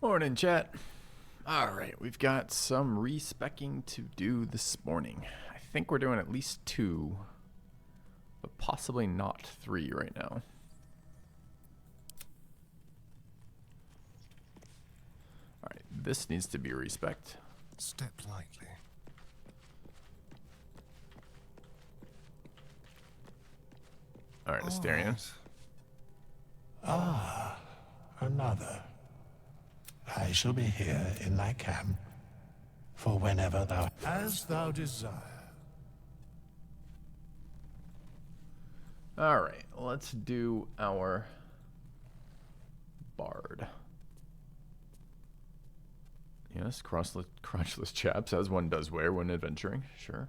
Morning, chat. Alright, we've got some respecing to do this morning. I think we're doing at least 2, but possibly not 3 right now. Alright, this needs to be respect. Step lightly. Alright, Asterion. Ah, another. I shall be here in thy camp, for whenever thou... As thou desire. Alright, let's do our bard. Yes, crotchless chaps, as one does wear when adventuring, sure.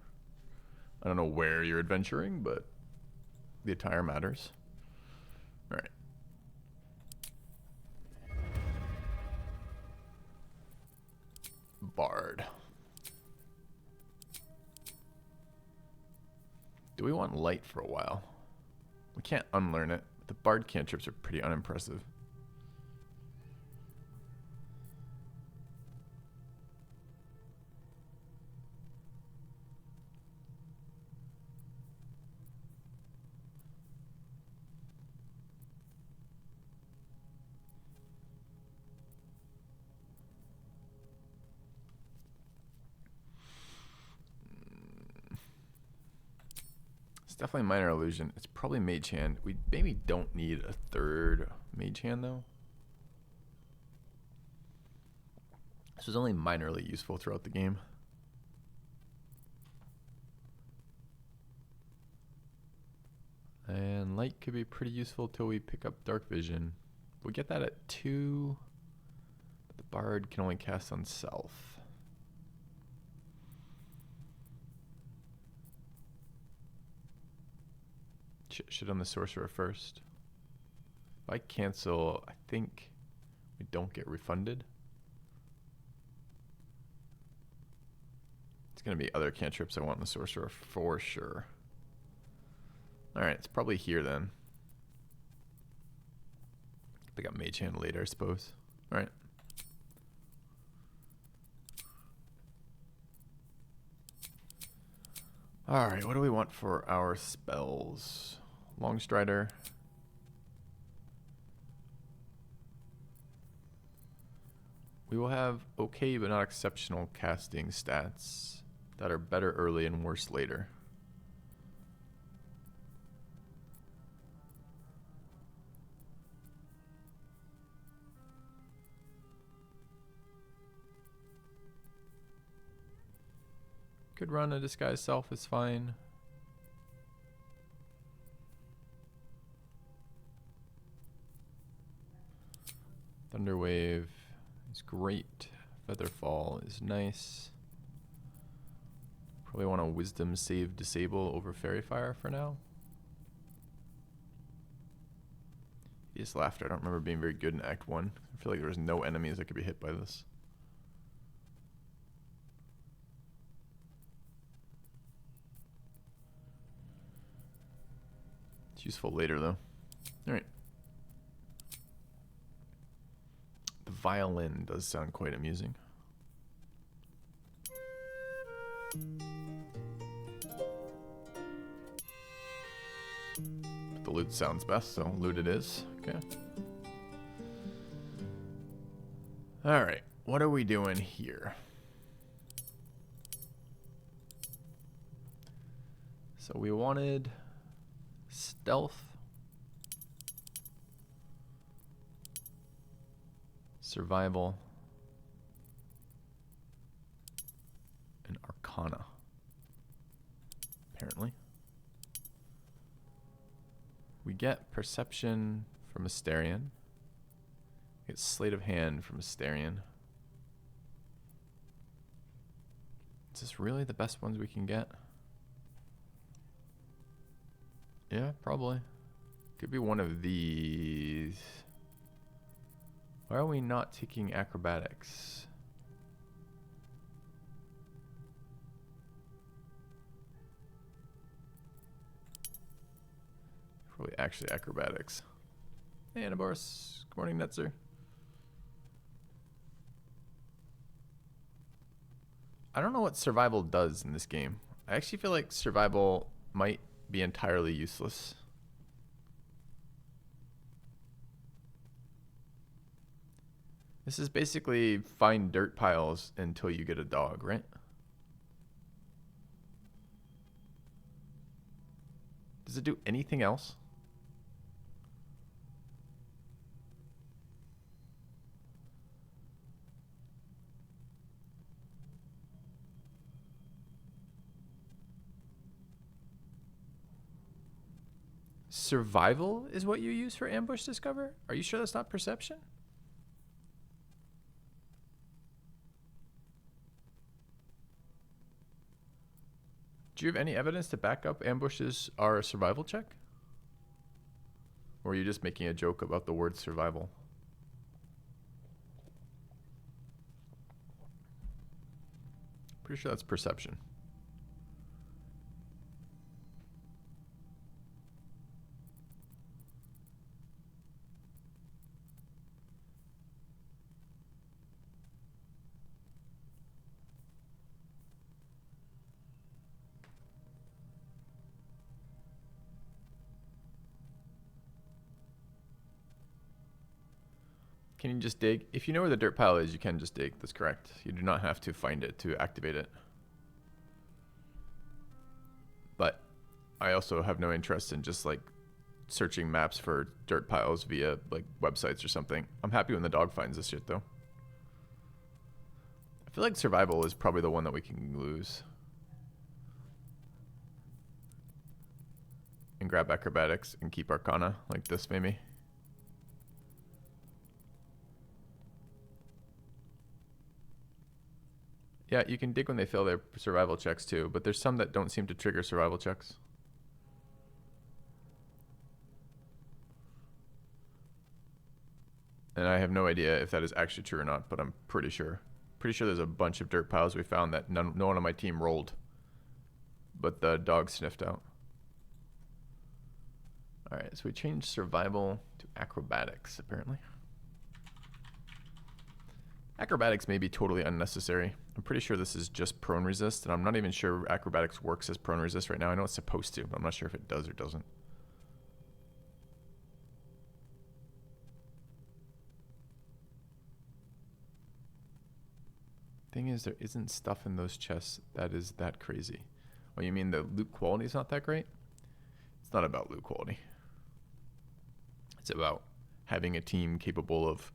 I don't know where you're adventuring, but the attire matters. Alright. Bard. Do we want light for a while? We can't unlearn it. The bard cantrips are pretty unimpressive. Definitely minor illusion. It's probably mage hand. We maybe don't need a 3rd mage hand though. This was only minorly useful throughout the game. And light could be pretty useful till we pick up dark vision. We get that at 2. But the bard can only cast on self. Should on the sorcerer first. If I cancel, I think we don't get refunded. It's going to be other cantrips I want in the sorcerer for sure. Alright, it's probably here then. Pick up mage hand later, I suppose. Alright. Alright, what do we want for our spells? Longstrider. We will have okay but not exceptional casting stats that are better early and worse later. Could run a disguise self is fine. Thunderwave is great. Featherfall is nice. Probably want a wisdom save disable over fairy fire for now. Hideous laughter. I don't remember being very good in Act 1. I feel like there was no enemies that could be hit by this. It's useful later though. Alright. The violin does sound quite amusing. But the lute sounds best, so lute it is. Okay. Alright, what are we doing here? So we wanted stealth, survival, and arcana, apparently. We get perception from Asterion. We get sleight of hand from Asterion. Is this really the best ones we can get? Yeah, probably. Could be one of these. Why are we not taking acrobatics? Probably actually acrobatics. Hey, Anaboris. Good morning, Netzer. I don't know what survival does in this game. I actually feel like survival might be entirely useless. This is basically find dirt piles until you get a dog, right? Does it do anything else? Survival is what you use for ambush discover? Are you sure that's not perception? Do you have any evidence to back up ambushes are a survival check? Or are you just making a joke about the word survival? Pretty sure that's perception. Can you just dig? If you know where the dirt pile is, you can just dig. That's correct. You do not have to find it to activate it. But I also have no interest in just like searching maps for dirt piles via like websites or something. I'm happy when the dog finds this shit though. I feel like survival is probably the one that we can lose. And grab acrobatics and keep arcana like this maybe. Yeah, you can dig when they fail their survival checks too, but there's some that don't seem to trigger survival checks. And I have no idea if that is actually true or not, but I'm pretty sure. Pretty sure there's a bunch of dirt piles we found that no one on my team rolled, but the dog sniffed out. All right, so we changed survival to acrobatics, apparently. Acrobatics may be totally unnecessary. I'm pretty sure this is just prone resist, and I'm not even sure acrobatics works as prone resist right now. I know it's supposed to, but I'm not sure if it does or doesn't. Thing is, there isn't stuff in those chests that is that crazy. Oh, you mean the loot quality is not that great? It's not about loot quality. It's about having a team capable of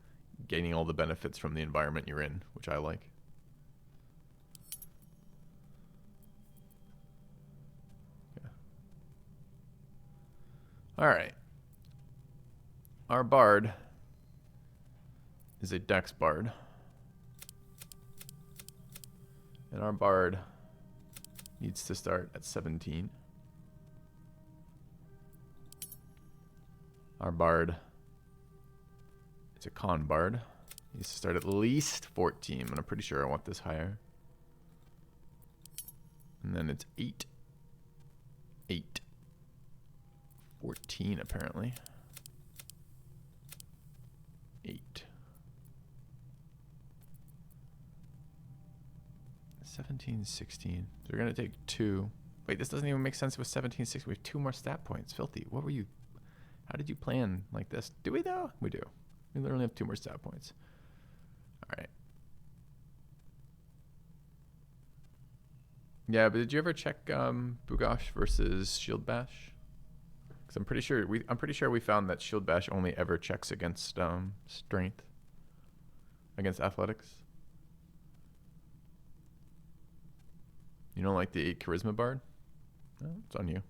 gaining all the benefits from the environment you're in, which I like. Yeah. All right. Our bard is a dex bard. And our bard needs to start at 17. Our bard is a con bard. He needs to start at least 14, and I'm pretty sure I want this higher. And then it's 8. 8. 14, apparently. 8. 17, 16. So we're going to take 2. Wait, this doesn't even make sense with 17, 16. We have 2 more stat points. Filthy. What were you? How did you plan like this? Do we, though? We do. We literally have 2 more stat points. All right. Yeah, but did you ever check Bugash versus Shield Bash? Because I'm pretty sure we found that Shield Bash only ever checks against strength, against athletics. You don't like the 8 charisma bard? No, it's on you.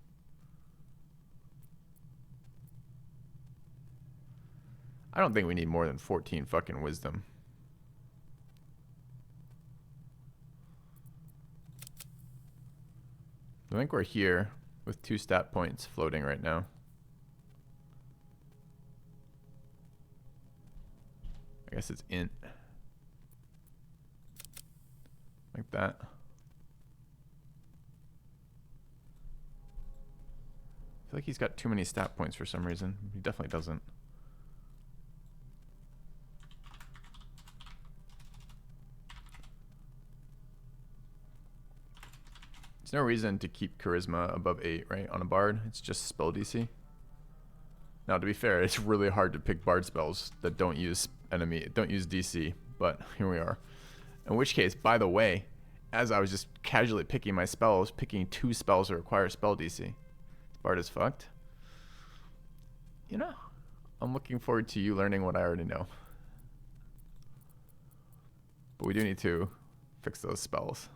I don't think we need more than 14 fucking wisdom. I think we're here with 2 stat points floating right now. I guess it's int. Like that. I feel like he's got too many stat points for some reason. He definitely doesn't. There's no reason to keep charisma above 8, right? On a bard, it's just spell DC. Now, to be fair, it's really hard to pick bard spells that don't use DC, but here we are. In which case, by the way, as I was just casually picking my spells, picking 2 spells that require spell DC. This bard is fucked. You know, I'm looking forward to you learning what I already know. But we do need to fix those spells.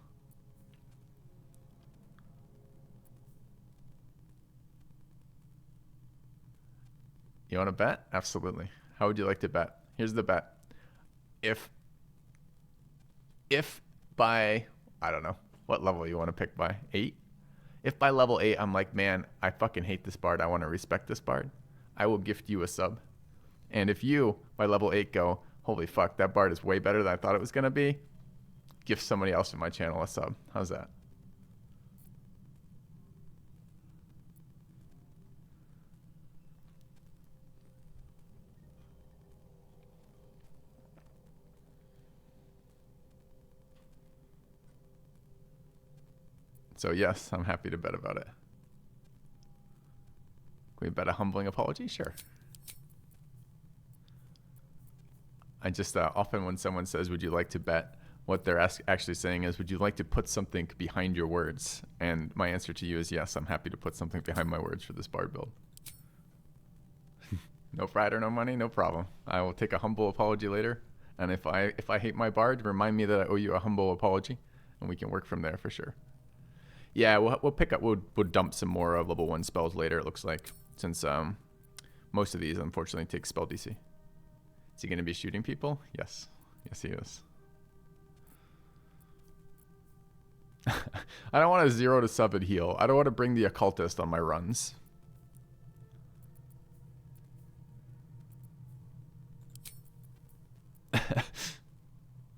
You want to bet? Absolutely. How would you like to bet? Here's the bet. If by, I don't know, what level you want to pick by? 8? If by level 8, I'm like, man, I fucking hate this bard. I want to respect this bard. I will gift you a sub. And if you, by level 8, go, holy fuck, that bard is way better than I thought it was going to be, gift somebody else in my channel a sub. How's that? So yes, I'm happy to bet about it. Can we bet a humbling apology? Sure. I just often when someone says, would you like to bet, what they're actually saying is, would you like to put something behind your words? And my answer to you is yes, I'm happy to put something behind my words for this bard build. No pride or no money, no problem. I will take a humble apology later. And if I hate my bard, remind me that I owe you a humble apology, and we can work from there for sure. Yeah, we'll pick up. We'll dump some more level 1 spells later. It looks like, since most of these unfortunately take spell DC. Is he going to be shooting people? Yes, yes he is. I don't want to 0 to sub and heal. I don't want to bring the occultist on my runs.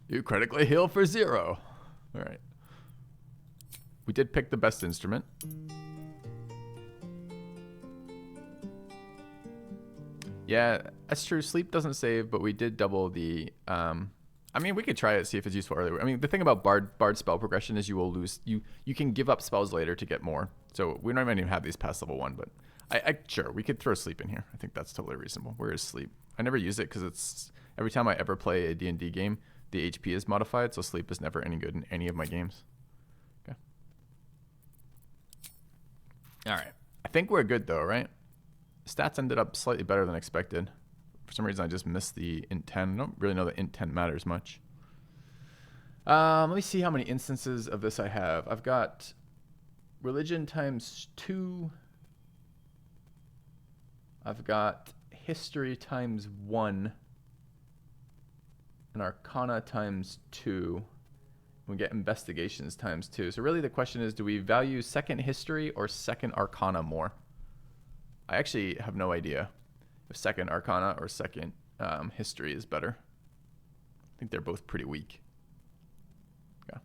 You critically heal for 0. All right. We did pick the best instrument. Yeah, that's true. Sleep doesn't save, but we did double the... I mean, we could try it, see if it's useful earlier. I mean, the thing about bard spell progression is you will lose... You can give up spells later to get more. So we don't even have these past level 1, but sure, we could throw sleep in here. I think that's totally reasonable. Where is sleep? I never use it because it's... Every time I ever play a D&D game, the HP is modified, so sleep is never any good in any of my games. Okay. All right. I think we're good though, right? Stats ended up slightly better than expected. For some reason, I just missed the int 10. I don't really know that int 10 matters much. Let me see how many instances of this I have. I've got religion times 2. I've got history times 1. And arcana times 2. We get investigations times 2. So really the question is, do we value second history or second arcana more? I actually have no idea if second arcana or second history is better. I think they're both pretty weak. Okay.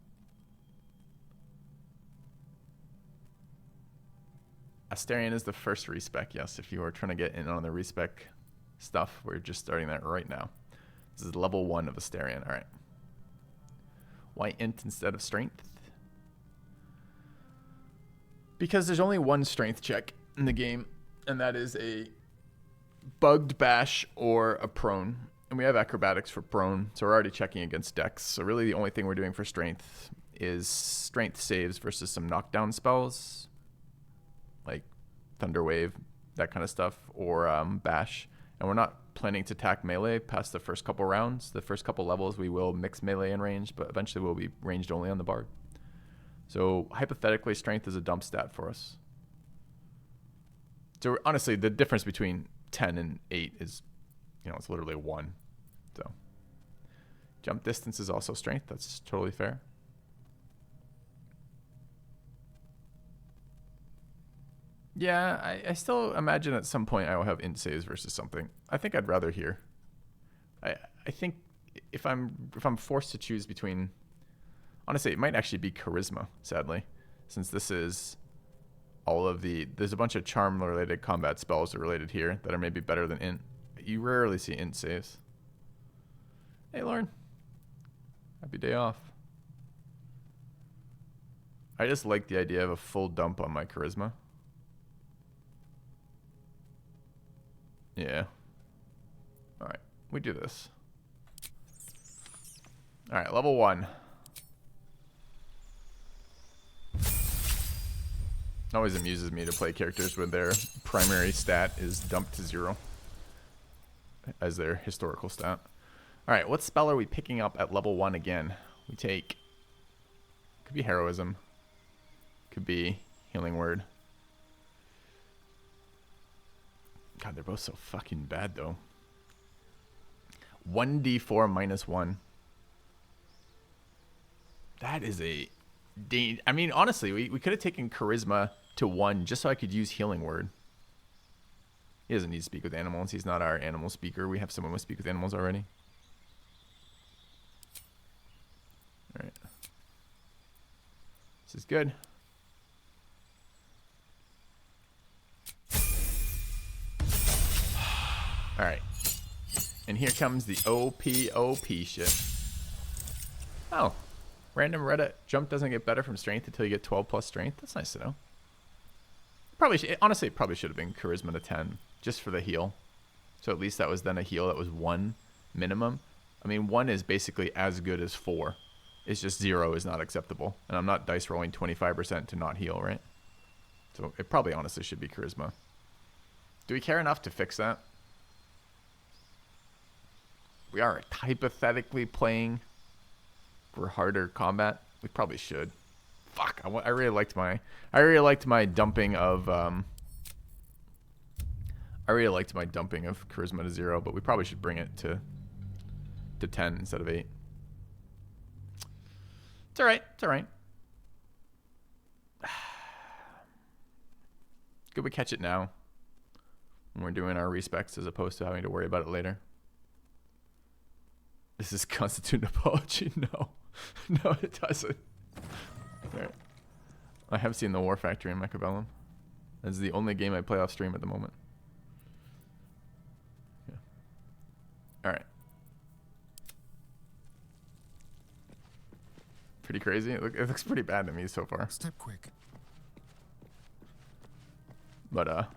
Asterion is the first respec, yes. If you are trying to get in on the respec stuff, we're just starting that right now. This is level 1 of Asterion. All right. Why int instead of strength? Because there's only one strength check in the game, and that is a bugged bash or a prone. And we have acrobatics for prone, so we're already checking against dex. So really the only thing we're doing for strength is strength saves versus some knockdown spells, like Thunder Wave, that kind of stuff, or bash. And we're not planning to attack melee past the first couple rounds. The first couple levels we will mix melee and range, but eventually we'll be ranged only on the bard. So hypothetically, strength is a dump stat for us. So honestly, the difference between 10 and 8 is, it's literally 1. So jump distance is also strength. That's totally fair. Yeah, I still imagine at some point I will have int saves versus something. I think I'd rather here. I think if I'm forced to choose between, honestly, it might actually be charisma, sadly, since this is all of there's a bunch of charm related combat spells that are related here that are maybe better than int. You rarely see int saves. Hey, Lauren. Happy day off. I just like the idea of a full dump on my charisma. Yeah. Alright, we do this. Alright, level 1. Always amuses me to play characters where their primary stat is dumped to 0 as their historical stat. Alright, what spell are we picking up at level 1 again? We take... Could be Heroism. Could be Healing Word. God, they're both so fucking bad, though. 1d4 minus 1. That is a... I mean, honestly, we could have taken Charisma to 1 just so I could use Healing Word. He doesn't need to speak with animals. He's not our animal speaker. We have someone with speak with animals already. Alright. This is good. Alright. And here comes the OP shit. Oh. Random Reddit jump doesn't get better from strength until you get 12 plus strength. That's nice to know. Probably should, honestly, it probably should have been charisma to 10 just for the heal. So at least that was then a heal that was 1 minimum. I mean, 1 is basically as good as 4. It's just 0 is not acceptable. And I'm not dice rolling 25% to not heal, right? So it probably honestly should be charisma. Do we care enough to fix that? We are hypothetically playing for harder combat. We probably should. Fuck, I really liked my dumping of charisma to 0, but we probably should bring it to 10 instead of 8. It's alright. It's alright. Good we catch it now when we're doing our respecs as opposed to having to worry about it later. This is constitute an apology? No. No, it doesn't. Right. I have seen the War Factory in Mechabellum. That's the only game I play off stream at the moment. Yeah. Alright. Pretty crazy. It looks pretty bad to me so far. Step quick. But,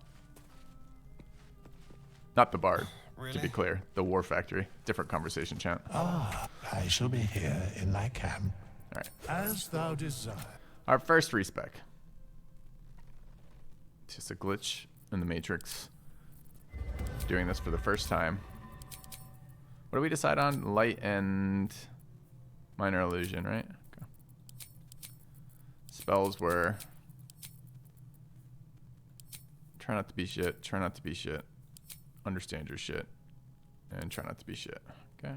not the Bard, Really? to be clear. The War Factory. Different conversation, chat. Ah, I shall be here in thy camp. Alright. As thou desire. Our first respec. Just a glitch in the Matrix. Doing this for the first time. What do we decide on? Light and minor illusion, right? Okay. Spells were try not to be shit, try not to be shit, understand your shit, and try not to be shit. Okay.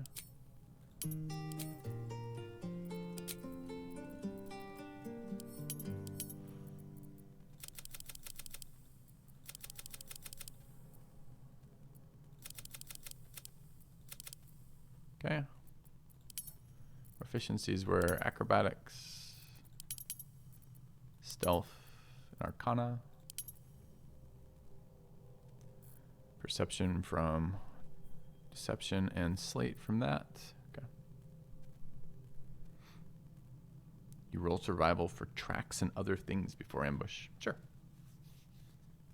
Okay. Proficiencies were acrobatics, stealth, and arcana. Perception from deception and slate from that. Okay. You roll survival for tracks and other things before ambush. Sure.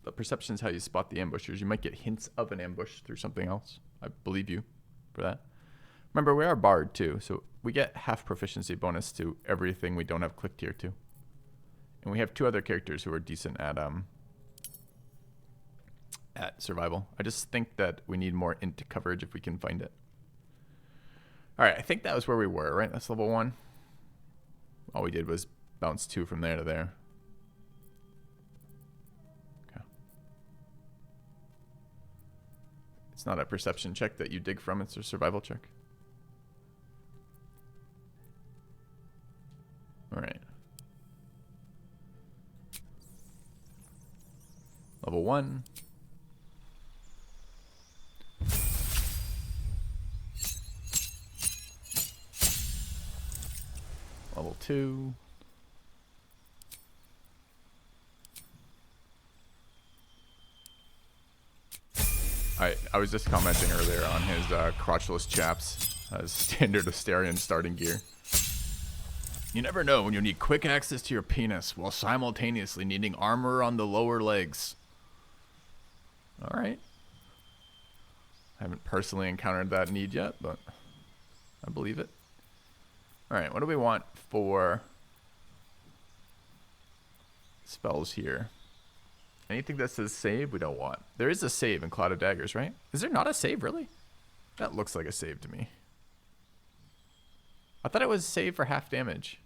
But perception is how you spot the ambushers. You might get hints of an ambush through something else. I believe you for that. Remember, we are Bard too, so we get half proficiency bonus to everything we don't have click tier to. And we have 2 other characters who are decent at survival. I just think that we need more int coverage if we can find it. Alright, I think that was where we were, right? That's level 1. All we did was bounce 2 from there to there. Okay. It's not a perception check that you dig from, it's a survival check. Alright. Level 1. Level 2. I was just commenting earlier on his crotchless chaps as standard Astarian starting gear. You never know when you need quick access to your penis while simultaneously needing armor on the lower legs. Alright. I haven't personally encountered that need yet, but I believe it. Alright, what do we want for spells here? Anything that says save, we don't want. There is a save in Cloud of Daggers, right? Is there not a save, really? That looks like a save to me. I thought it was save for half damage.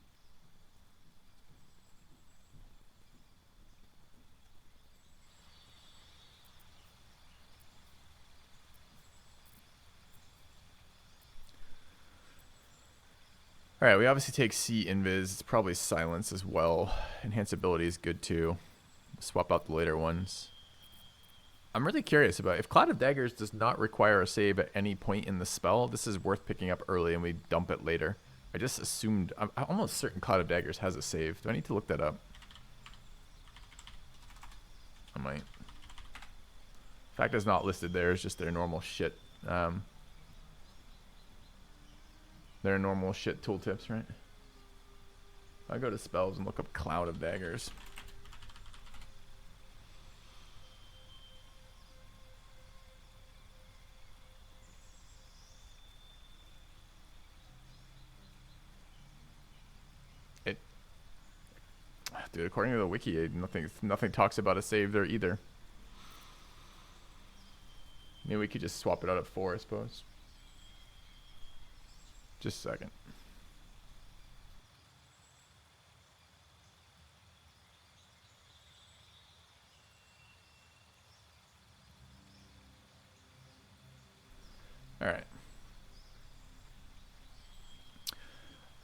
Alright, we obviously take C Invis. It's probably silence as well. Enhance ability is good too. Swap out the later ones. I'm really curious about if Cloud of Daggers does not require a save at any point in the spell, this is worth picking up early and we dump it later. I just assumed, I'm almost certain Cloud of Daggers has a save. Do I need to look that up? I might. Fact is not listed there, it's just their normal shit. Their normal shit tooltips, right? I go to spells and look up Cloud of Daggers. Dude, according to the wiki, nothing talks about a save there either. Maybe we could just swap it out at 4, I suppose. Just a second. All right.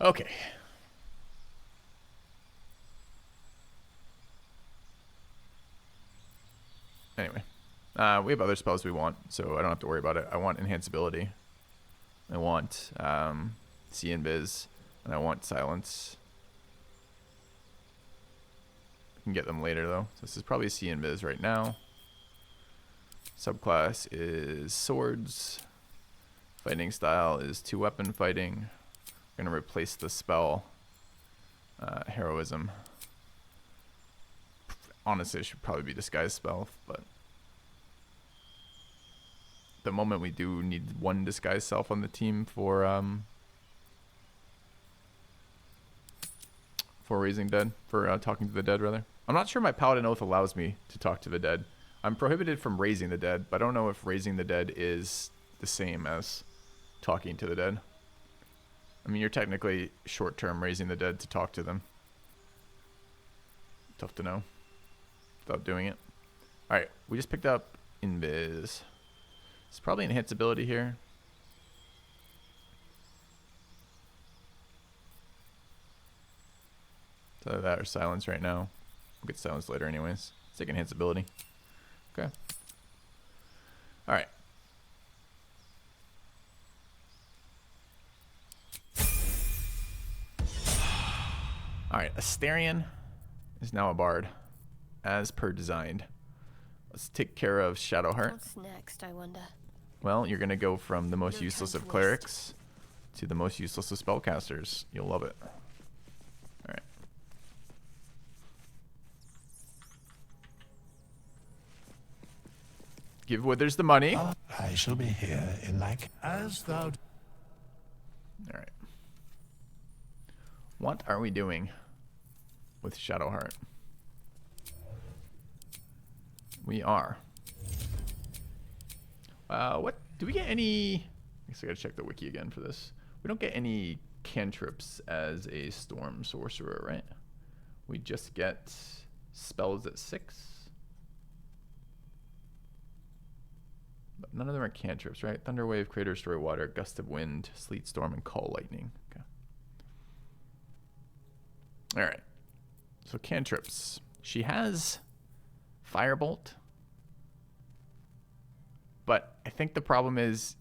Okay. Anyway, we have other spells we want, so I don't have to worry about it. I want Enhanceability. I want See Invis, and I want Silence. I can get them later, though. So this is probably See Invis right now. Subclass is Swords. Fighting style is 2-weapon fighting. I'm going to replace the spell Heroism. Honestly, it should probably be Disguise spell, but at the moment we do need one Disguise self on the team for raising dead, for talking to the dead, rather. I'm not sure my Paladin Oath allows me to talk to the dead. I'm prohibited from raising the dead, but I don't know if raising the dead is the same as talking to the dead. I mean, you're technically short-term raising the dead to talk to them. Tough to know. Without doing it. Alright, we just picked up Invis. It's probably Enhanceability here. It's either that or Silence right now. We'll get Silence later anyways. Let's take Enhanceability. Okay. Alright. Alright, Asterion is now a bard. As per designed. Let's take care of Shadowheart. What's next, I wonder? Well, you're going to go from the most useless of clerics to the most useless of spellcasters. You'll love it. Alright. Give Withers the money. I shall be here in like as thou. Alright. What are we doing with Shadowheart? We are. What? Do we get any... I guess I gotta check the wiki again for this. We don't get any cantrips as a storm sorcerer, right? We just get spells at 6. But none of them are cantrips, right? Thunderwave, Crater, Destroy Water, Gust of Wind, Sleet Storm, and Call Lightning. Okay. Alright. So cantrips. She has Firebolt. But I think the problem is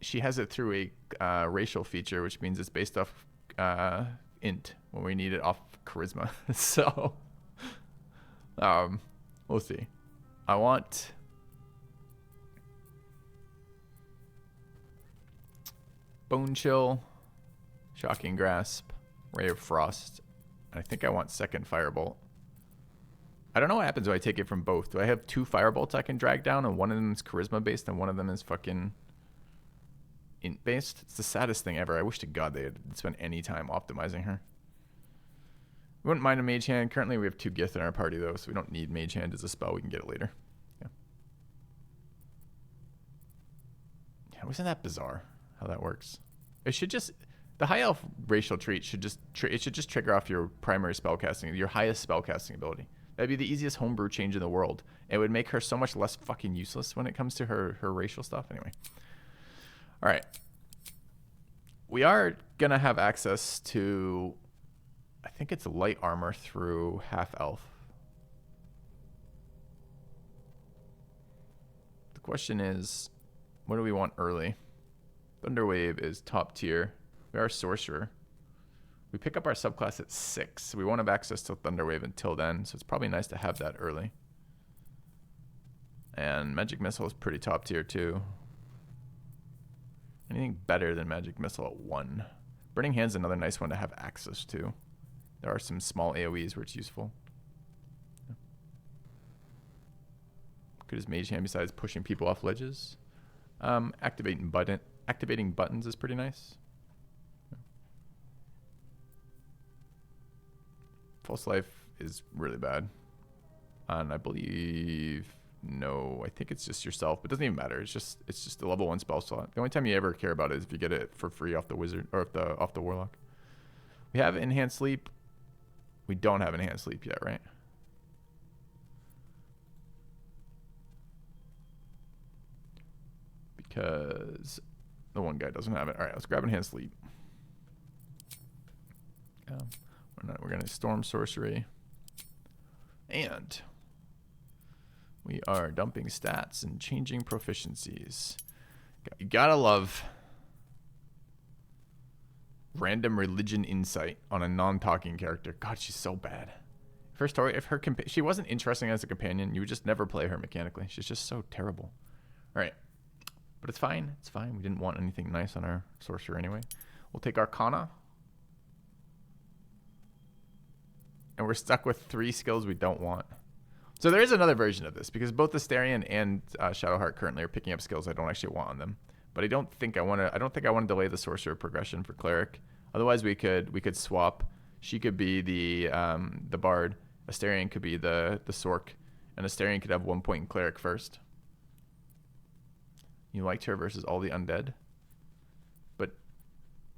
she has it through a racial feature, which means it's based off int when we need it off charisma. So we'll see. I want Bone Chill, Shocking Grasp, Ray of Frost. And I think I want second Firebolt. I don't know what happens when I take it from both. Do I have 2 Firebolts I can drag down, and one of them is Charisma based and one of them is fucking Int based? It's the saddest thing ever. I wish to God they had spent any time optimizing her. We wouldn't mind a Mage Hand. Currently we have 2 Gith in our party though, so we don't need Mage Hand as a spell. We can get it later. Yeah, wasn't that bizarre how that works? It should just... The High Elf racial trait should just... It should just trigger off your primary spellcasting, your highest spellcasting ability. That'd be the easiest homebrew change in the world. It would make her so much less fucking useless when it comes to her racial stuff. Anyway. All right. We are going to have access to... I think it's light armor through half elf. The question is, what do we want early? Thunderwave is top tier. We are sorcerer. We pick up our subclass at 6. So we won't have access to Thunderwave until then. So it's probably nice to have that early. And Magic Missile is pretty top tier too. Anything better than Magic Missile at 1? Burning Hand's another nice one to have access to. There are some small AoEs where it's useful. Yeah. Good as Mage Hand besides pushing people off ledges. Activating buttons is pretty nice. False Life is really bad. And I believe... No, I think it's just yourself. But it doesn't even matter. It's just a level 1 spell slot. The only time you ever care about it is if you get it for free off the wizard or off the warlock. We have Enhanced Sleep. We don't have Enhanced Sleep yet, right? Because the one guy doesn't have it. All right, let's grab Enhanced Sleep. We're going to Storm Sorcery. And we are dumping stats and changing proficiencies. You gotta love random religion insight on a non-talking character. God, she's so bad. If her story, she wasn't interesting as a companion, you would just never play her mechanically. She's just so terrible. All right, but it's fine. It's fine. We didn't want anything nice on our sorcerer anyway. We'll take Arcana. And we're stuck with 3 skills we don't want. So there is another version of this because both Astarion and Shadowheart currently are picking up skills I don't actually want on them. But I don't think I want to delay the sorcerer progression for cleric. Otherwise we could swap. She could be the bard. Astarion could be the sorc, and Astarion could have 1 point in cleric first. You liked her versus all the undead, but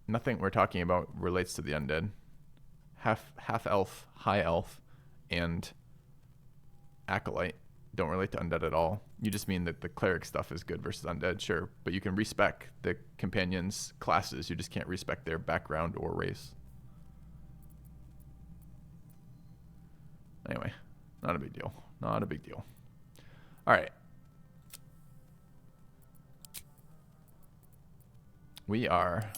nothing we're talking about relates to the undead. Half elf, high elf, and acolyte don't relate to undead at all. You just mean that the cleric stuff is good versus undead, sure, but you can respec the companions' classes. You just can't respec their background or race. Anyway, not a big deal. Not a big deal. All right. We are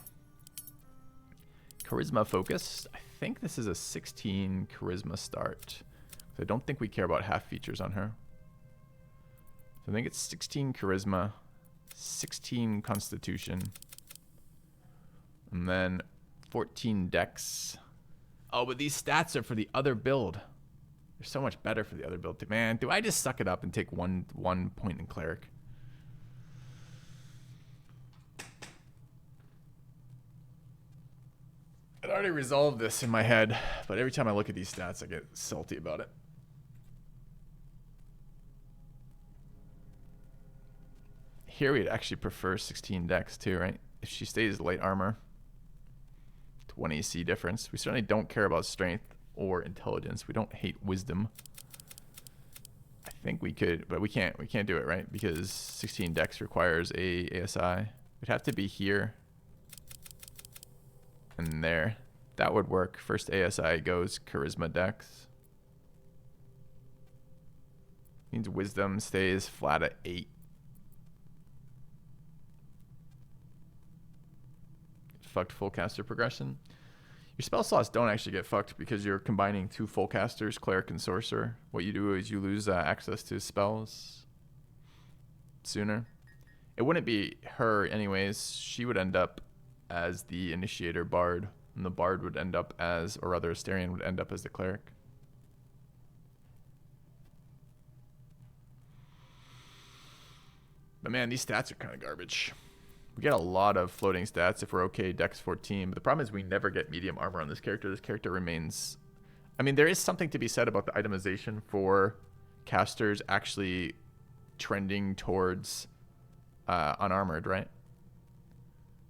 charisma focused. I think this is a 16 charisma start. I don't think we care about half features on her. So I think it's 16 charisma, 16 constitution, and then 14 dex. Oh, but these stats are for the other build. They're so much better for the other build. Man, do I just suck it up and take one point in cleric? I'd already resolved this in my head, but every time I look at these stats, I get salty about it. Here we'd actually prefer 16 dex too, right? If she stays light armor, 20 C difference. We certainly don't care about strength or intelligence. We don't hate wisdom. I think we could, but we can't do it, right? Because 16 dex requires a ASI. It'd have to be here and there. That would work. First ASI goes charisma dex. Means wisdom stays flat at 8. Fucked full caster progression. Your spell slots don't actually get fucked because you're combining 2 full casters, cleric and sorcerer. What you do is you lose access to spells sooner. It wouldn't be her anyways. She would end up as the initiator bard And the bard would end up as, or rather Astarion would end up as the cleric. But man, these stats are kind of garbage. We get a lot of floating stats if we're okay, Dex 14. But the problem is we never get medium armor on this character. This character remains... I mean, there is something to be said about the itemization for casters actually trending towards unarmored, right?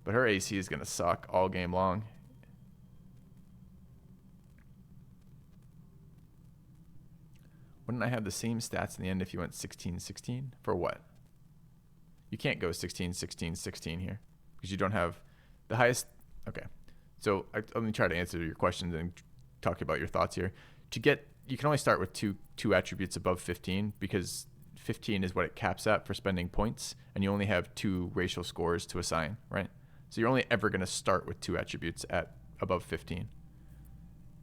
But her AC is going to suck all game long. Wouldn't I have the same stats in the end if you went 16-16? For what? You can't go 16-16-16 here because you don't have the highest. Okay. So let me try to answer your questions and talk about your thoughts here. To get, you can only start with two attributes above 15 because 15 is what it caps at for spending points, and you only have 2 racial scores to assign, right? So you're only ever going to start with 2 attributes at above 15.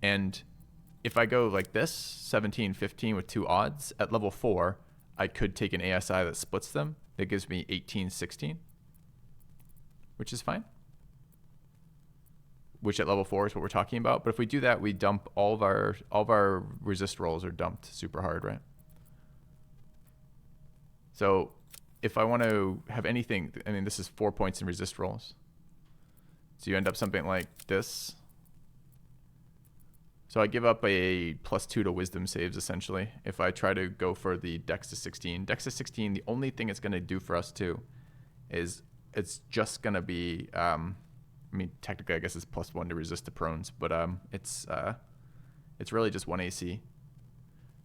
And if I go like this, 17-15 with 2 odds, at level 4, I could take an ASI that splits them. That gives me 18-16, which is fine. Which at level 4 is what we're talking about. But if we do that, we dump all of our resist rolls are dumped super hard, right? So if I want to have anything, I mean, this is 4 points in resist rolls. So you end up something like this. So I give up a +2 to wisdom saves, essentially, if I try to go for the Dex to 16. Dex to 16, the only thing it's going to do for us, too, is it's just going to be... I mean, technically, I guess it's +1 to resist the prones, but it's really just 1 AC.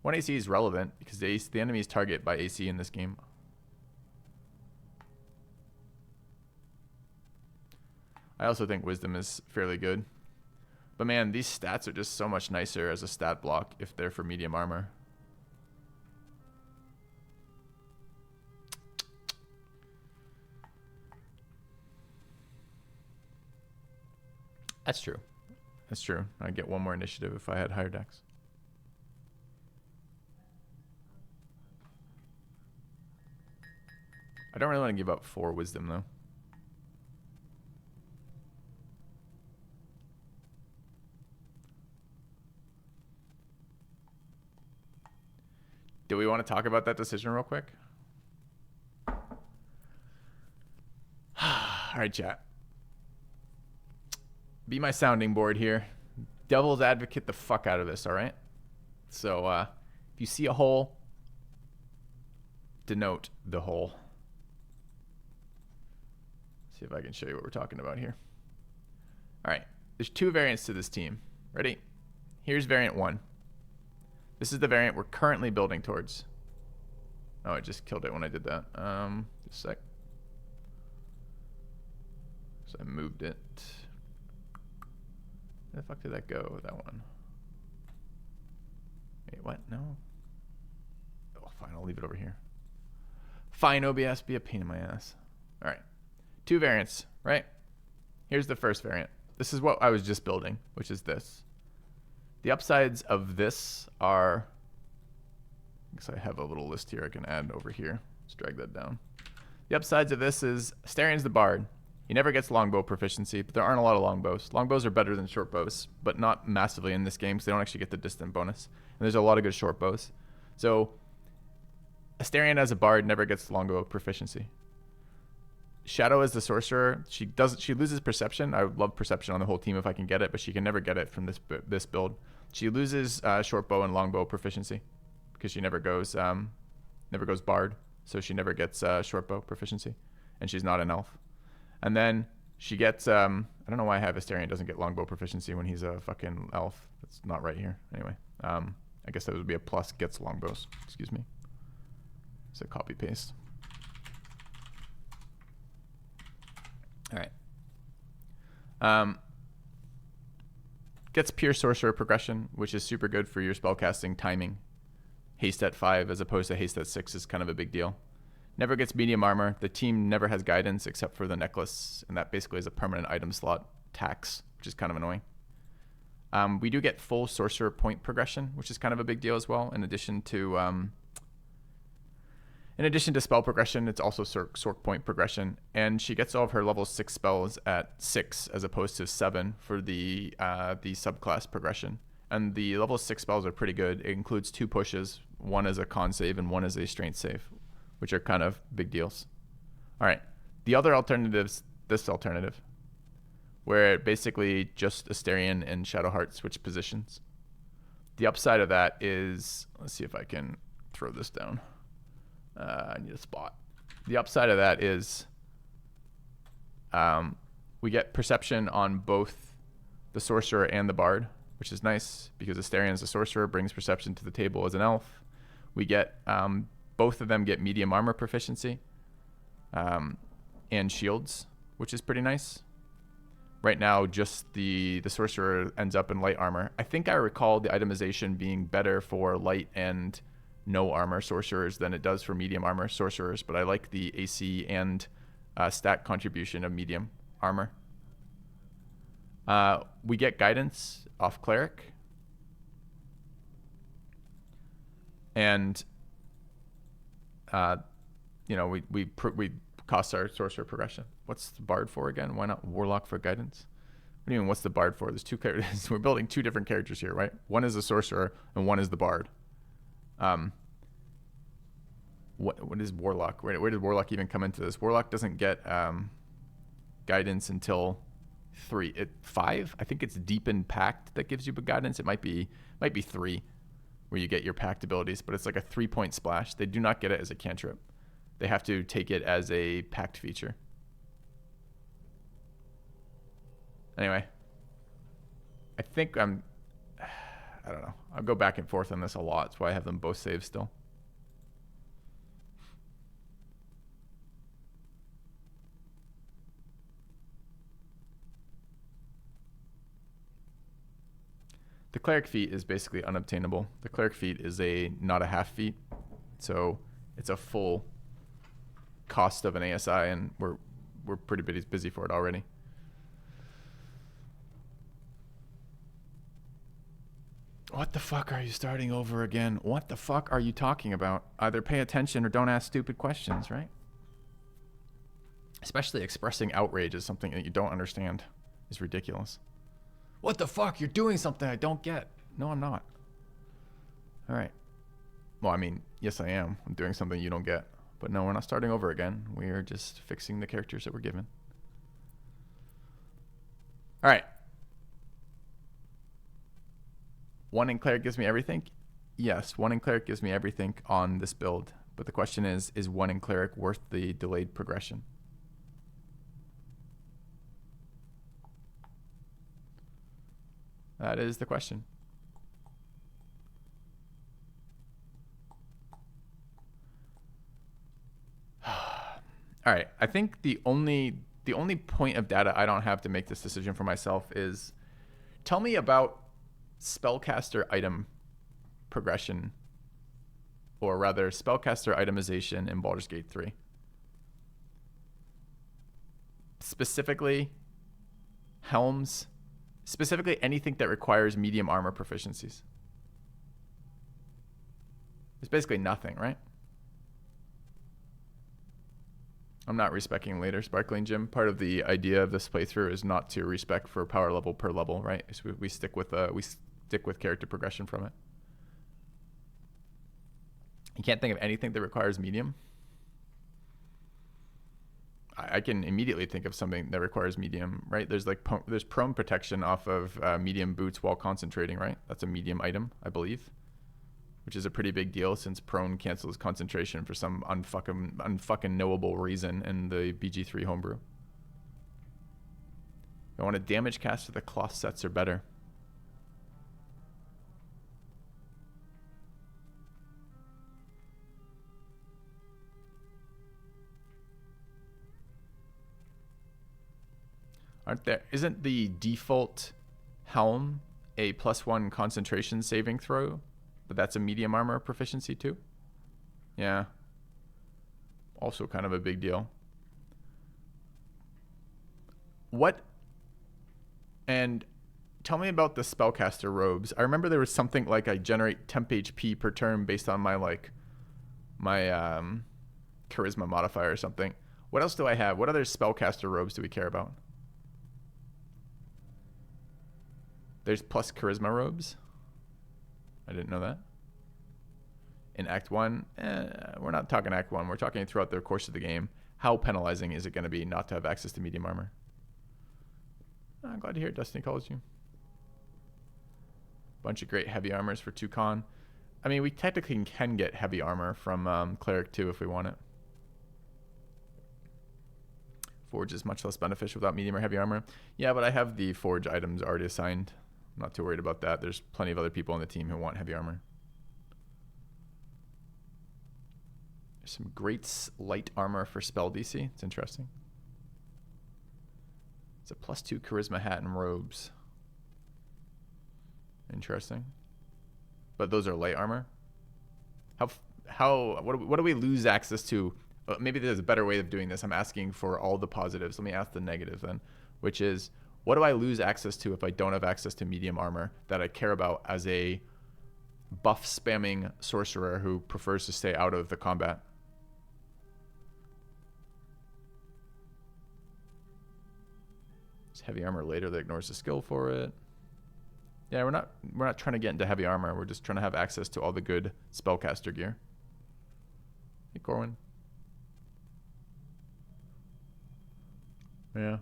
1 AC is relevant because the enemy's target by AC in this game. I also think wisdom is fairly good. But man, these stats are just so much nicer as a stat block if they're for medium armor. That's true. That's true. I'd get 1 more initiative if I had higher dex. I don't really want to give up 4 wisdom, though. Do we want to talk about that decision real quick? All right, chat. Be my sounding board here. Devil's advocate the fuck out of this, all right? So if you see a hole, denote the hole. See if I can show you what we're talking about here. All right, there's 2 variants to this team. Ready? Here's variant 1. This is the variant we're currently building towards. Oh, I just killed it when I did that. Just a sec. So I moved it. Where the fuck did that go? That one. Wait, what? No. Oh, fine. I'll leave it over here. Fine, OBS. Be a pain in my ass. All right. 2 variants, right? Here's the first variant. This is what I was just building, which is this. The upsides of this are, I guess I have a little list here I can add over here. Let's drag that down. The upsides of this is Astarion's the bard. He never gets longbow proficiency, but there aren't a lot of longbows. Longbows are better than short bows, but not massively in this game because they don't actually get the distant bonus. And there's a lot of good short bows. So Astarion as a bard never gets longbow proficiency. Shadow as the sorcerer, she loses perception. I would love perception on the whole team if I can get it, but she can never get it from this build. She loses short bow and longbow proficiency because she never goes bard, so she never gets short bow proficiency, and she's not an elf. And then she gets I don't know why I have Astarion doesn't get longbow proficiency when he's a fucking elf. That's not right here. Anyway, I guess that would be a plus gets longbows. Excuse me. It's a copy paste. All right. Gets pure sorcerer progression, which is super good for your spellcasting timing. Haste at 5 as opposed to haste at 6 is kind of a big deal. Never gets medium armor. The team never has guidance except for the necklace, and that basically is a permanent item slot tax, which is kind of annoying. We do get full sorcerer point progression, which is kind of a big deal as well, in addition to In addition to spell progression, it's also sork point progression, and she gets all of her level 6 spells at 6 as opposed to 7 for the subclass progression. And the level 6 spells are pretty good. It includes 2 pushes. One is a con save and one is a strength save, which are kind of big deals. All right. The other alternative's this alternative, where basically just Astarion and Shadowheart switch positions. The upside of that is, let's see if I can throw this down. I need a spot. The upside of that is we get perception on both the sorcerer and the bard, which is nice because Astarion as a sorcerer brings perception to the table as an elf. We get both of them get medium armor proficiency and shields, which is pretty nice. Right now, just the sorcerer ends up in light armor. I think I recall the itemization being better for light and no armor sorcerers than it does for medium armor sorcerers, but I like the AC and stat contribution of medium armor. We get guidance off cleric, and we cost our sorcerer progression. What's the bard for again? Why not warlock for guidance? What do you mean? What's the bard for? There's 2 characters. We're building 2 different characters here, right? One is the sorcerer and one is the bard. What is warlock? Where did warlock even come into this? Warlock doesn't get guidance until 5. I think it's deepened pact that gives you guidance. It might be 3 where you get your pact abilities, but it's like a 3-point splash. They do not get it as a cantrip. They have to take it as a pact feature. Anyway, I think I don't know. I'll go back and forth on this a lot. That's why I have them both saved still. The cleric feat is basically unobtainable. The cleric feat is not a half feat, so it's a full cost of an ASI, and we're pretty busy for it already. What the fuck are you starting over again? What the fuck are you talking about? Either pay attention or don't ask stupid questions, right? Especially expressing outrage is something that you don't understand is ridiculous. What the fuck? You're doing something I don't get. No, I'm not. All right. Well, I mean, yes, I am. I'm doing something you don't get. But no, we're not starting over again. We are just fixing the characters that we're given. All right. 1 in cleric gives me everything? Yes, 1 in cleric gives me everything on this build. But the question is 1 in cleric worth the delayed progression? That is the question. All right, I think the only point of data I don't have to make this decision for myself is tell me about spellcaster item progression, or rather spellcaster itemization in Baldur's Gate 3. Specifically, helms, specifically anything that requires medium armor proficiencies. It's basically nothing, right? I'm not respecing later, Sparkling Jim. Part of the idea of this playthrough is not to respec for power level per level, right? So we stick with character progression from it. You can't think of anything that requires medium. I can immediately think of something that requires medium, right? There's prone protection off of medium boots while concentrating, right? That's a medium item, I believe, which is a pretty big deal since prone cancels concentration for some unfucking knowable reason in the BG3 homebrew. I want a damage caster. The cloth sets are better. Isn't the default helm a +1 concentration saving throw? But that's a medium armor proficiency too? Yeah. Also kind of a big deal. And tell me about the spellcaster robes. I remember there was something like I generate temp HP per turn based on my charisma modifier or something. What else do I have? What other spellcaster robes do we care about? There's plus charisma robes. I didn't know that. In Act 1, we're not talking Act 1. We're talking throughout the course of the game. How penalizing is it going to be not to have access to medium armor? I'm glad to hear it. Destiny calls you. Bunch of great heavy armors for 2 con. I mean, we technically can get heavy armor from Cleric 2 if we want it. Forge is much less beneficial without medium or heavy armor. Yeah, but I have the Forge items already assigned. I'm not too worried about that. There's plenty of other people on the team who want heavy armor. There's some great light armor for spell DC. It's interesting. It's a +2 charisma hat and robes. Interesting. But those are light armor. What do we lose access to? Maybe there's a better way of doing this. I'm asking for all the positives. Let me ask the negatives then, which is, what do I lose access to if I don't have access to medium armor that I care about as a buff spamming sorcerer who prefers to stay out of the combat? It's heavy armor later that ignores the skill for it. Yeah, we're not trying to get into heavy armor. We're just trying to have access to all the good spellcaster gear. Hey, Corwin. Yeah.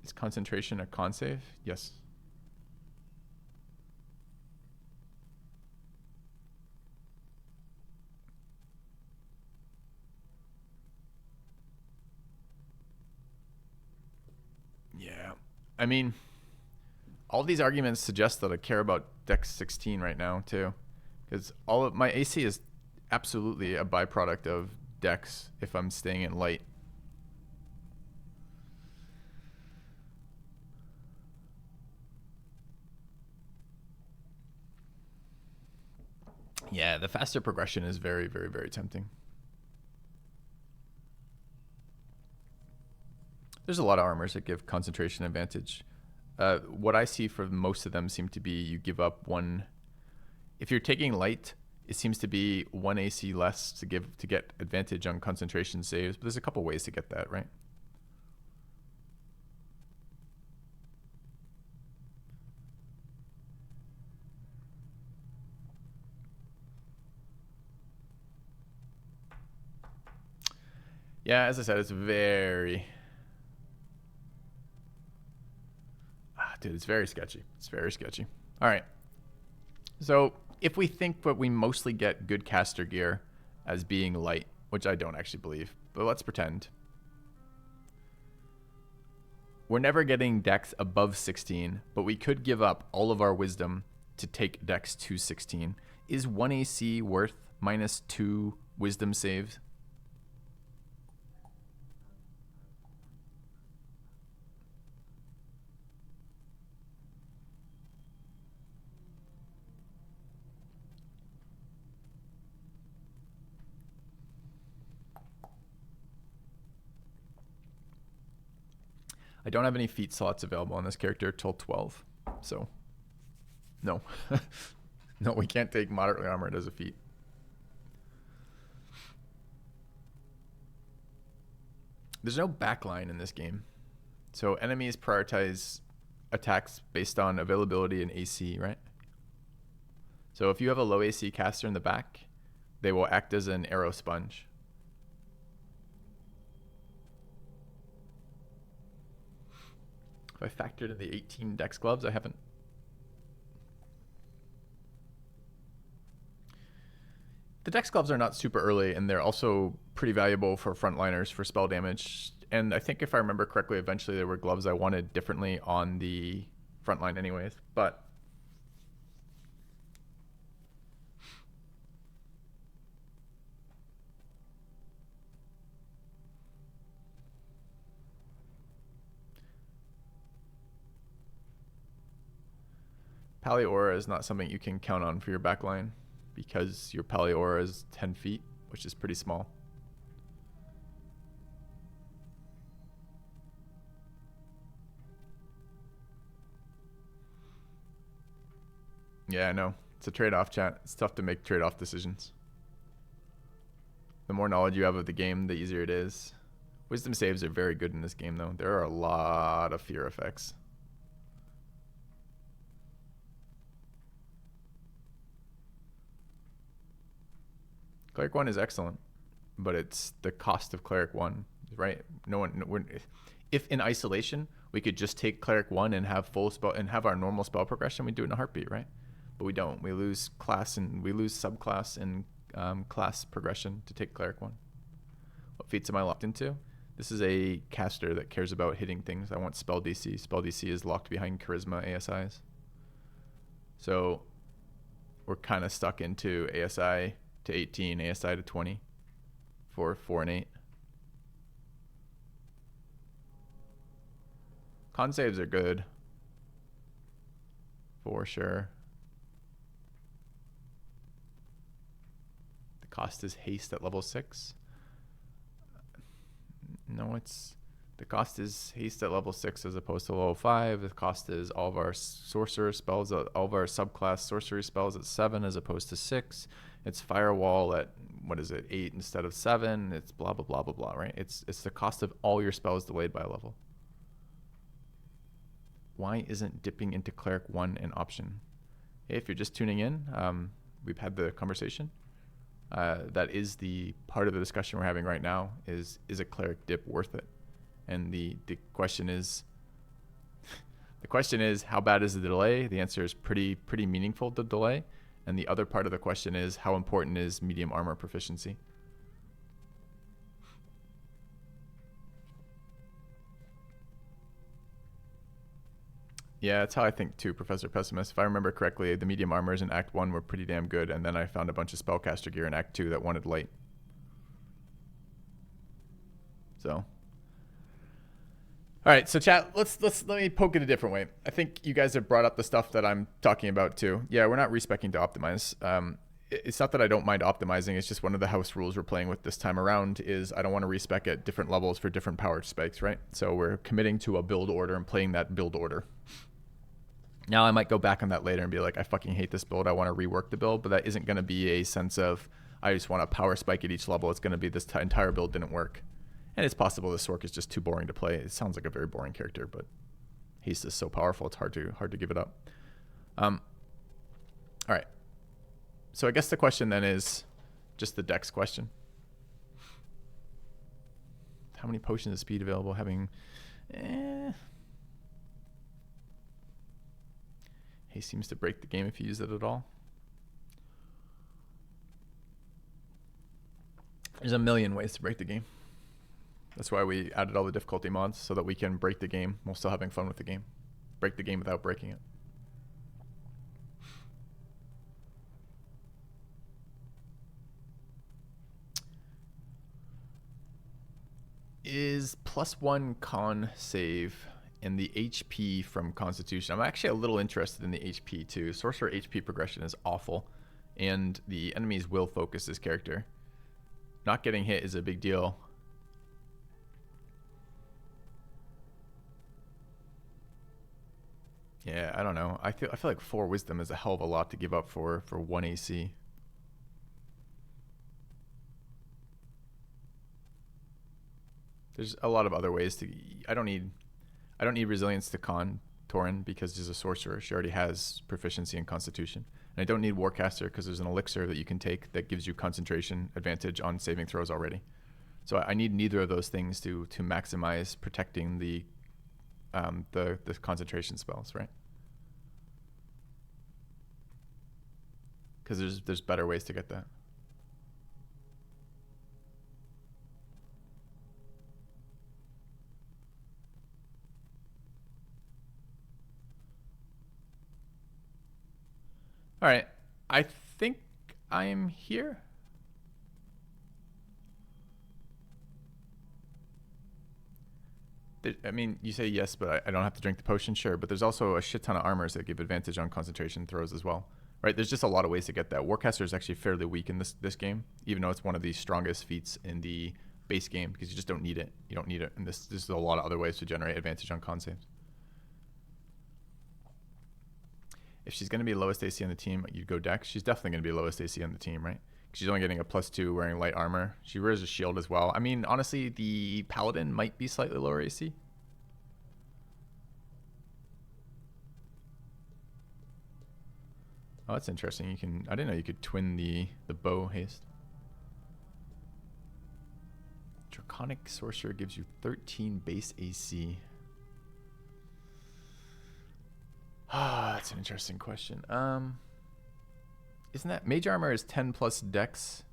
Is concentration a con save? Yes. Yeah. I mean, all these arguments suggest that I care about Dex 16 right now too, because all of my AC is absolutely a byproduct of Dex if I'm staying in light. Yeah, the faster progression is very, very, very tempting. There's a lot of armors that give concentration advantage. What I see for most of them seem to be you give up 1. If you're taking light, it seems to be 1 AC less to get advantage on concentration saves. But there's a couple ways to get that, right? Yeah, as I said, it's very... dude, it's very sketchy. It's very sketchy. All right. So if we think that we mostly get good caster gear as being light, which I don't actually believe, but let's pretend. We're never getting Dex above 16, but we could give up all of our wisdom to take Dex to 16. Is 1 AC worth -2 wisdom saves? I don't have any feat slots available on this character till 12, so no. No, we can't take moderately armored as a feat. There's no backline in this game, so enemies prioritize attacks based on availability and AC, right? So if you have a low AC caster in the back, they will act as an arrow sponge. Have I factored in the 18 Dex gloves? I haven't. The Dex gloves are not super early, and they're also pretty valuable for frontliners for spell damage. And I think if I remember correctly, eventually there were gloves I wanted differently on the frontline anyways. But Pali-Aura is not something you can count on for your backline because your Pali-Aura is 10 feet, which is pretty small. Yeah, I know. It's a trade-off, chat. It's tough to make trade-off decisions. The more knowledge you have of the game, the easier it is. Wisdom saves are very good in this game, though. There are a lot of fear effects. Cleric 1 is excellent, but it's the cost of Cleric 1, right? If in isolation we could just take Cleric 1 and have full spell and have our normal spell progression, we do it in a heartbeat, right? But we don't. We lose class and we lose subclass and class progression to take Cleric 1. What feats am I locked into? This is a caster that cares about hitting things. I want spell DC. Spell DC is locked behind charisma ASIs. So we're kind of stuck into ASI to 18, ASI to 20 for 4 and 8. Con saves are good for sure. The cost is haste at level 6. No, the cost is haste at level 6 as opposed to level 5. The cost is all of our sorcerer spells, all of our subclass sorcery spells at 7 as opposed to 6. It's firewall at, 8 instead of 7. It's blah, blah, blah, blah, blah, right? It's the cost of all your spells delayed by a level. Why isn't dipping into Cleric 1 an option? Hey, if you're just tuning in, we've had the conversation. That is the part of the discussion we're having right now is a Cleric dip worth it? And the question is, how bad is the delay? The answer is pretty meaningful, the delay. And the other part of the question is, how important is medium armor proficiency? Yeah, that's how I think too, Professor Pessimist. If I remember correctly, the medium armors in Act 1 were pretty damn good, and then I found a bunch of spellcaster gear in Act 2 that wanted light. So, all right, so chat, let me poke it a different way. I think you guys have brought up the stuff that I'm talking about too. Yeah, we're not respecing to optimize. It's not that I don't mind optimizing. It's just one of the house rules we're playing with this time around is I don't want to respec at different levels for different power spikes, right? So we're committing to a build order and playing that build order. Now I might go back on that later and be like, I fucking hate this build. I want to rework the build, but that isn't going to be a sense of I just want a power spike at each level. It's going to be this entire build didn't work. And it's possible this Sork is just too boring to play. It sounds like a very boring character, but he's just so powerful. It's hard to give it up. All right. So I guess the question then is just the dex question. How many potions of speed available? He seems to break the game if you use it at all. There's a million ways to break the game. That's why we added all the difficulty mods, so that we can break the game while still having fun with the game. Break the game without breaking it. Is +1 con save and the HP from Constitution? I'm actually a little interested in the HP too. Sorcerer HP progression is awful, and the enemies will focus this character. Not getting hit is a big deal. Yeah, I don't know. I feel like 4 wisdom is a hell of a lot to give up for 1 AC. There's a lot of other ways to. I don't need resilience to con Torin because she's a sorcerer. She already has proficiency in Constitution. And I don't need Warcaster because there's an elixir that you can take that gives you concentration advantage on saving throws already. So I need neither of those things to maximize protecting the concentration spells, right? Because there's better ways to get that. All right, I think I'm here. I mean, you say yes, but I don't have to drink the potion, sure. But there's also a shit ton of armors that give advantage on concentration throws as well, right? There's just a lot of ways to get that. Warcaster is actually fairly weak in this game, even though it's one of the strongest feats in the base game because you just don't need it. You don't need it, and there's a lot of other ways to generate advantage on con saves. If she's going to be lowest AC on the team, you'd go Dex. She's definitely going to be lowest AC on the team, right? She's only getting a +2 wearing light armor. She wears a shield as well. I mean, honestly, the Paladin might be slightly lower AC. Oh, that's interesting. You can. I didn't know you could twin the bow haste. Draconic sorcerer gives you 13 base AC. Ah, that's an interesting question. Isn't that mage armor is 10 plus dex,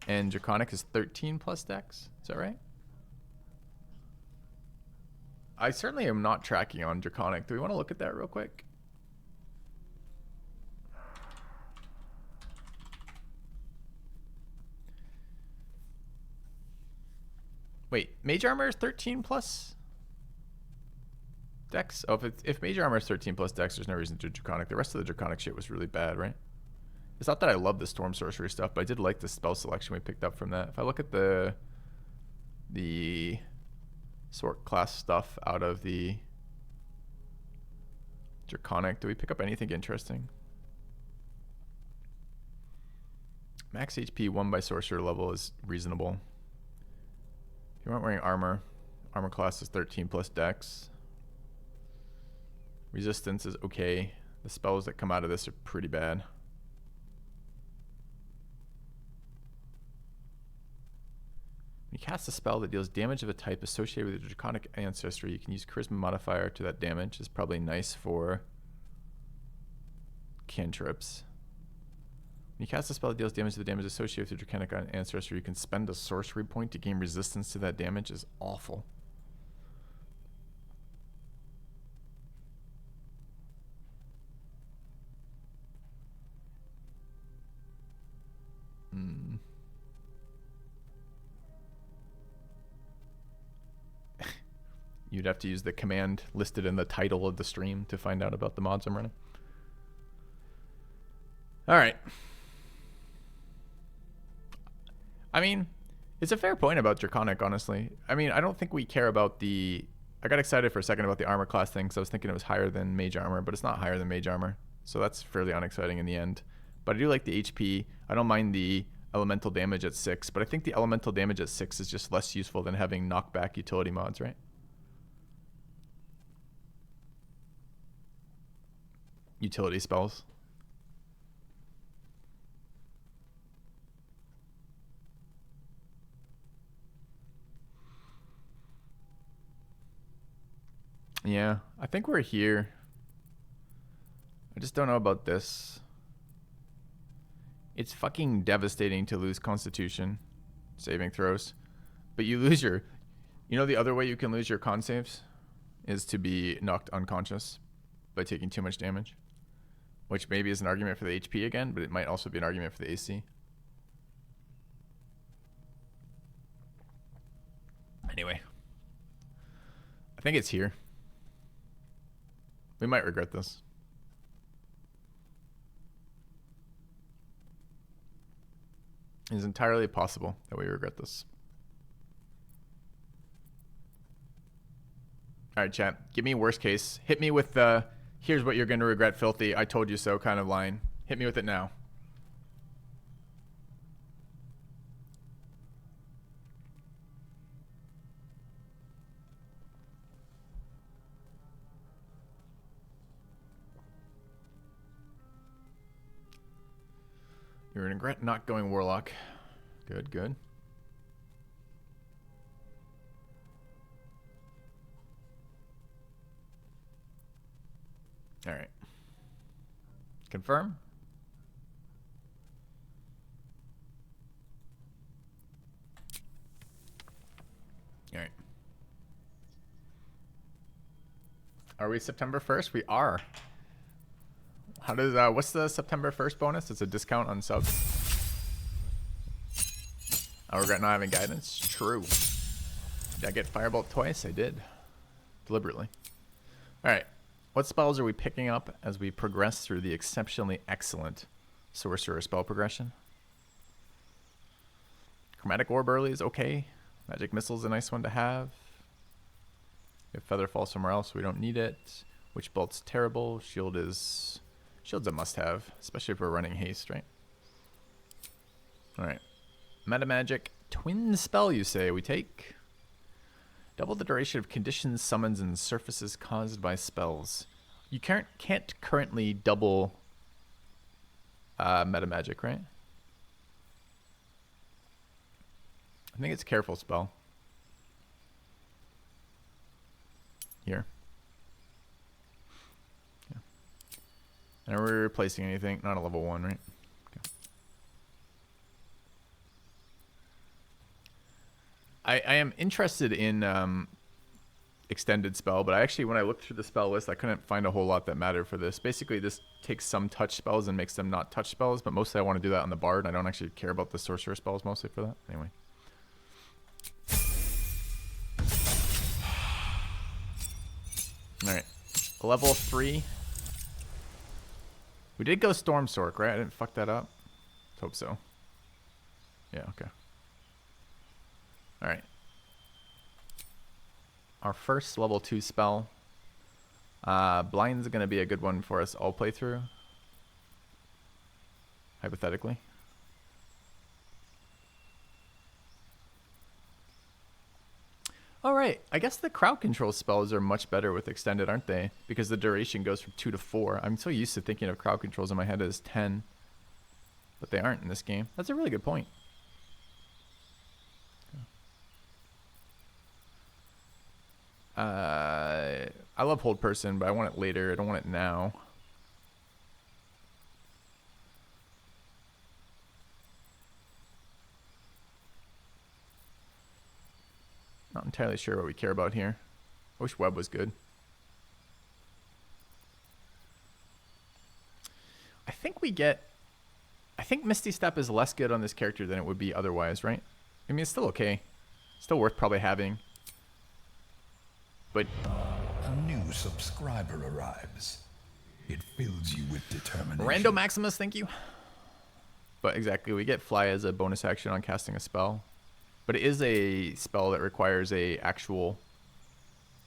and draconic is 13 plus dex? Is that right? I certainly am not tracking on draconic. Do we want to look at that real quick? Wait, mage armor is 13 plus dex? Oh, if mage armor is 13 plus dex, there's no reason to do draconic. The rest of the draconic shit was really bad, right? It's not that I love the storm sorcery stuff, but I did like the spell selection we picked up from that. If I look at the sort class stuff out of the draconic, do we pick up anything interesting? Max HP 1 by sorcerer level is reasonable. If you aren't wearing armor, armor class is 13 plus dex. Resistance is okay. The spells that come out of this are pretty bad. When you cast a spell that deals damage of a type associated with a draconic ancestry, you can use charisma modifier to that damage. Is probably nice for cantrips. When you cast a spell that deals damage to the damage associated with the draconic ancestry, you can spend a sorcery point to gain resistance to that damage. Is awful. You'd have to use the command listed in the title of the stream to find out about the mods I'm running. All right. I mean, it's a fair point about draconic, honestly. I mean, I don't think we care about the... I got excited for a second about the armor class thing because I was thinking it was higher than mage armor, but it's not higher than mage armor. So that's fairly unexciting in the end. But I do like the HP. I don't mind the elemental damage at 6, but I think the elemental damage at 6 is just less useful than having knockback utility mods, right? Utility spells. Yeah, I think we're here. I just don't know about this. It's fucking devastating to lose Constitution saving throws, but you lose your... You know the other way you can lose your con saves is to be knocked unconscious by taking too much damage, which maybe is an argument for the HP again, but it might also be an argument for the AC. Anyway, I think it's here. We might regret this. It is entirely possible that we regret this. All right, chat. Give me worst case. Hit me with the, here's what you're going to regret, filthy, I told you so kind of line. Hit me with it now. You're going to regret not going warlock. Good, good. All right. Confirm. All right. Are we September 1st? We are. How does what's the September 1st bonus? It's a discount on subs. I regret not having guidance. True. Did I get Firebolt twice? I did. Deliberately. All right. What spells are we picking up as we progress through the exceptionally excellent sorcerer spell progression? Chromatic Orb early is okay. Magic Missile is a nice one to have. If Feather falls somewhere else, we don't need it. Witch Bolt's terrible. Shield's a must-have, especially if we're running haste, right? Alright. Metamagic twin spell, you say we take. Double the duration of conditions, summons, and surfaces caused by spells. You can't currently double metamagic, right? I think it's a careful spell. Here. Yeah. And are we replacing anything? Not a level 1, right? Okay. I am interested in extended spell, but when I looked through the spell list, I couldn't find a whole lot that mattered for this. Basically, this takes some touch spells and makes them not touch spells, but mostly I want to do that on the bard. I don't actually care about the sorcerer spells mostly for that. Anyway. Alright. Level 3. We did go Storm Sork, right? I didn't fuck that up. Hope so. Yeah, okay. Alright. Our first level 2 spell. Blind's going to be a good one for us all play through. Hypothetically. Alright, I guess the crowd control spells are much better with extended, aren't they? Because the duration goes from 2 to 4. I'm so used to thinking of crowd controls in my head as 10. But they aren't in this game. That's a really good point. I love hold person, but I want it later. I don't want it now. Not entirely sure what we care about here. I wish web was good. I think Misty Step is less good on this character than it would be otherwise, right? I mean, it's still okay. Still worth probably having. But a new subscriber arrives. It fills you with determination. Rando Maximus, thank you. But exactly, we get fly as a bonus action on casting a spell. But it is a spell that requires a actual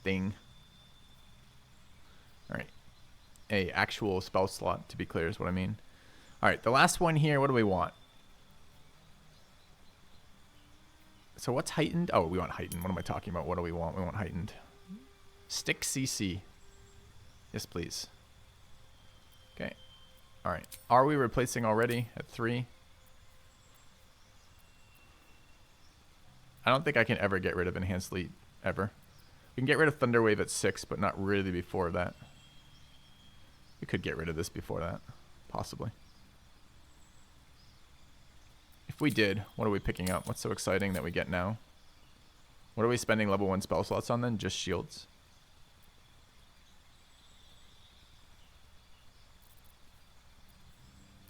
thing. Alright. A actual spell slot, to be clear, is what I mean. Alright, the last one here, what do we want? So what's heightened? Oh, we want heightened. What am I talking about? What do we want? We want heightened. Stick CC. Yes, please. Okay. Alright. Are we replacing already at 3? I don't think I can ever get rid of Enhanced Lead, ever. We can get rid of Thunderwave at 6, but not really before that. We could get rid of this before that, possibly. If we did, what are we picking up? What's so exciting that we get now? What are we spending level 1 spell slots on then? Just shields.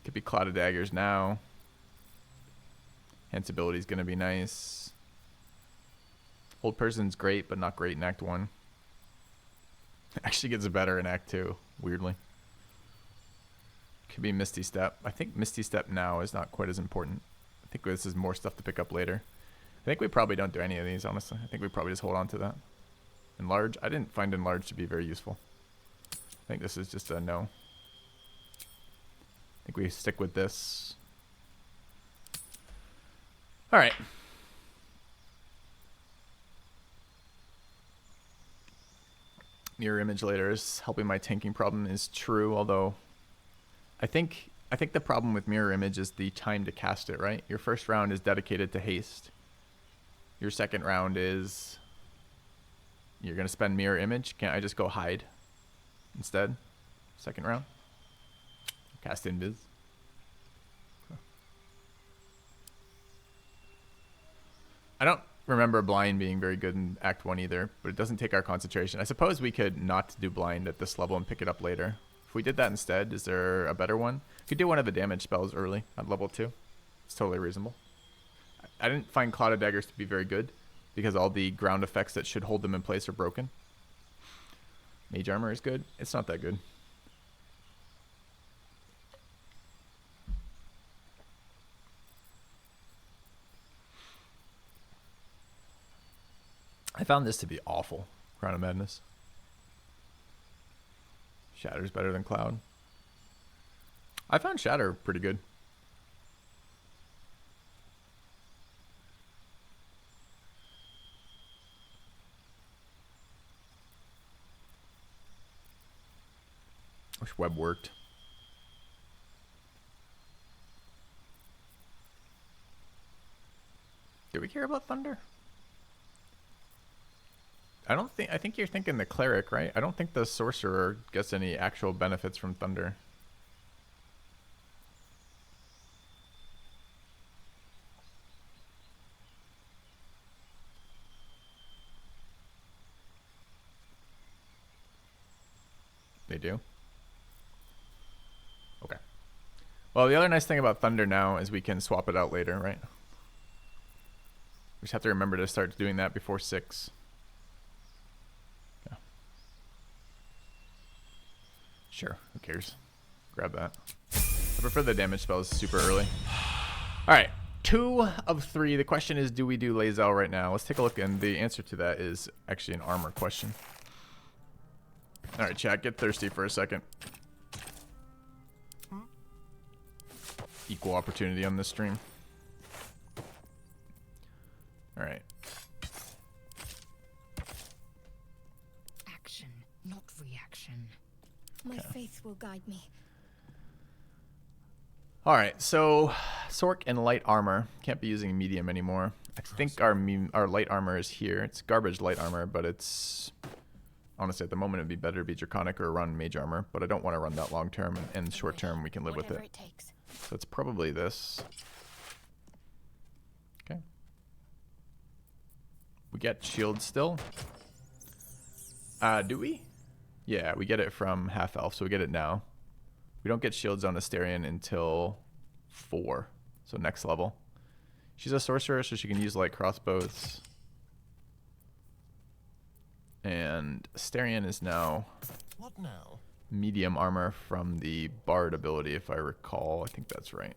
Could be Cloud of Daggers now. Hence ability is going to be nice. Hold person's great, but not great in Act 1. Actually gets better in Act 2, weirdly. Could be Misty Step. I think Misty Step now is not quite as important. I think this is more stuff to pick up later. I think we probably don't do any of these, honestly. I think we probably just hold on to that. Enlarge? I didn't find Enlarge to be very useful. I think this is just a no. I think we stick with this. Alright. Mirror image later is helping my tanking problem is true, although I think the problem with mirror image is the time to cast it, right? Your first round is dedicated to haste. Your second round is you're going to spend mirror image. Can't I just go hide instead? Second round. Cast invis. I don't remember blind being very good in Act 1 either, but it doesn't take our concentration. I suppose we could not do blind at this level and pick it up later. If we did that instead, is there a better one? Could do one of the damage spells early at level 2. It's totally reasonable. I didn't find Cloud of Daggers to be very good because all the ground effects that should hold them in place are broken. Mage Armor is good. It's not that good. I found this to be awful. Crown of Madness. Shatter's better than Cloud. I found Shatter pretty good. Wish web worked. Do we care about thunder? I think you're thinking the cleric, right? I don't think the sorcerer gets any actual benefits from thunder. They do? Okay. Well, the other nice thing about thunder now is we can swap it out later, right? We just have to remember to start doing that before 6. Sure, who cares? Grab that. I prefer the damage spells super early. Alright, 2 of 3. The question is, do we do Lae'zel right now? Let's take a look, and the answer to that is actually an armor question. Alright, chat, get thirsty for a second. Equal opportunity on this stream. Alright. Action, not reaction. My faith will guide me. Alright, so Sork and light armor. Can't be using medium anymore. I think our light armor is here. It's garbage light armor, but it's... Honestly, at the moment, it'd be better to be Draconic or run Mage Armor, but I don't want to run that long term, and short term, we can live with it. So it's probably this. Okay. We get shield still. Do we? Yeah, we get it from Half Elf, so we get it now. We don't get shields on Asterion until 4, so next level. She's a sorcerer, so she can use light crossbows. And Asterion is now medium armor from the Bard ability, if I recall. I think that's right.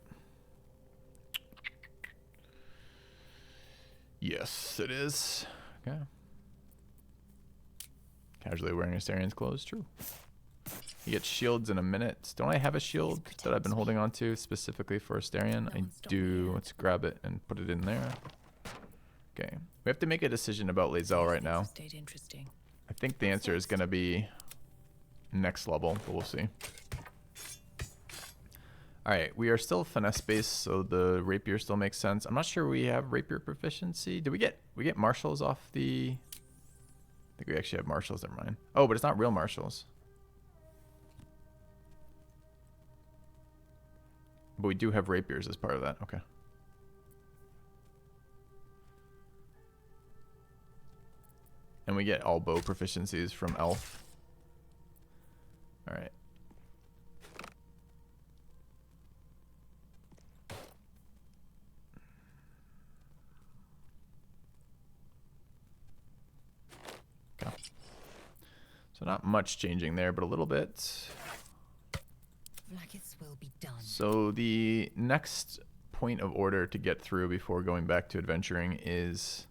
Yes, it is. Okay. Casually wearing Astarion's clothes, true. You get shields in a minute. Don't I have a shield that I've been holding on to specifically for Asterion? I do. Let's grab it and put it in there. Okay. We have to make a decision about Lae'zel right now. I think the answer is going to be next level, but we'll see. Alright, we are still finesse based, so the rapier still makes sense. I'm not sure we have rapier proficiency. Do we get marshals off the... I think we actually have marshals, never mind. Oh, but it's not real marshals. But we do have rapiers as part of that. Okay. And we get all bow proficiencies from Elf. Alright. Okay. So not much changing there, but a little bit. Will be done. So the next point of order to get through before going back to adventuring is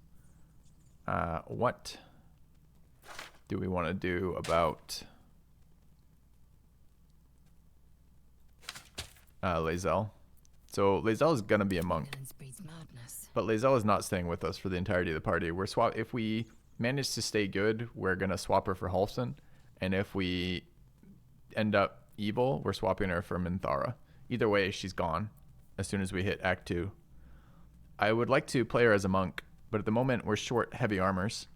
what do we want to do about Lae'zel? So Lae'zel is gonna be a monk, but Lae'zel is not staying with us for the entirety of the party. If we manage to stay good, we're gonna swap her for Halfson, and if we end up evil, we're swapping her for Minthara. Either way, she's gone as soon as we hit Act 2. I would like to play her as a monk, but at the moment we're short heavy armors,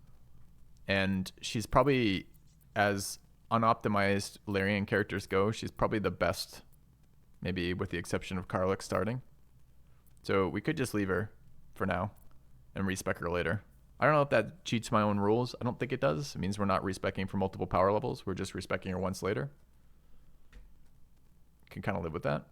and she's probably, as unoptimized Larian characters go, she's probably the best, maybe with the exception of Karlach starting. So we could just leave her for now and respec her later. I don't know if that cheats my own rules. I don't think it does. It means we're not respecing for multiple power levels. We're just respecing her once later. Can kind of live with that.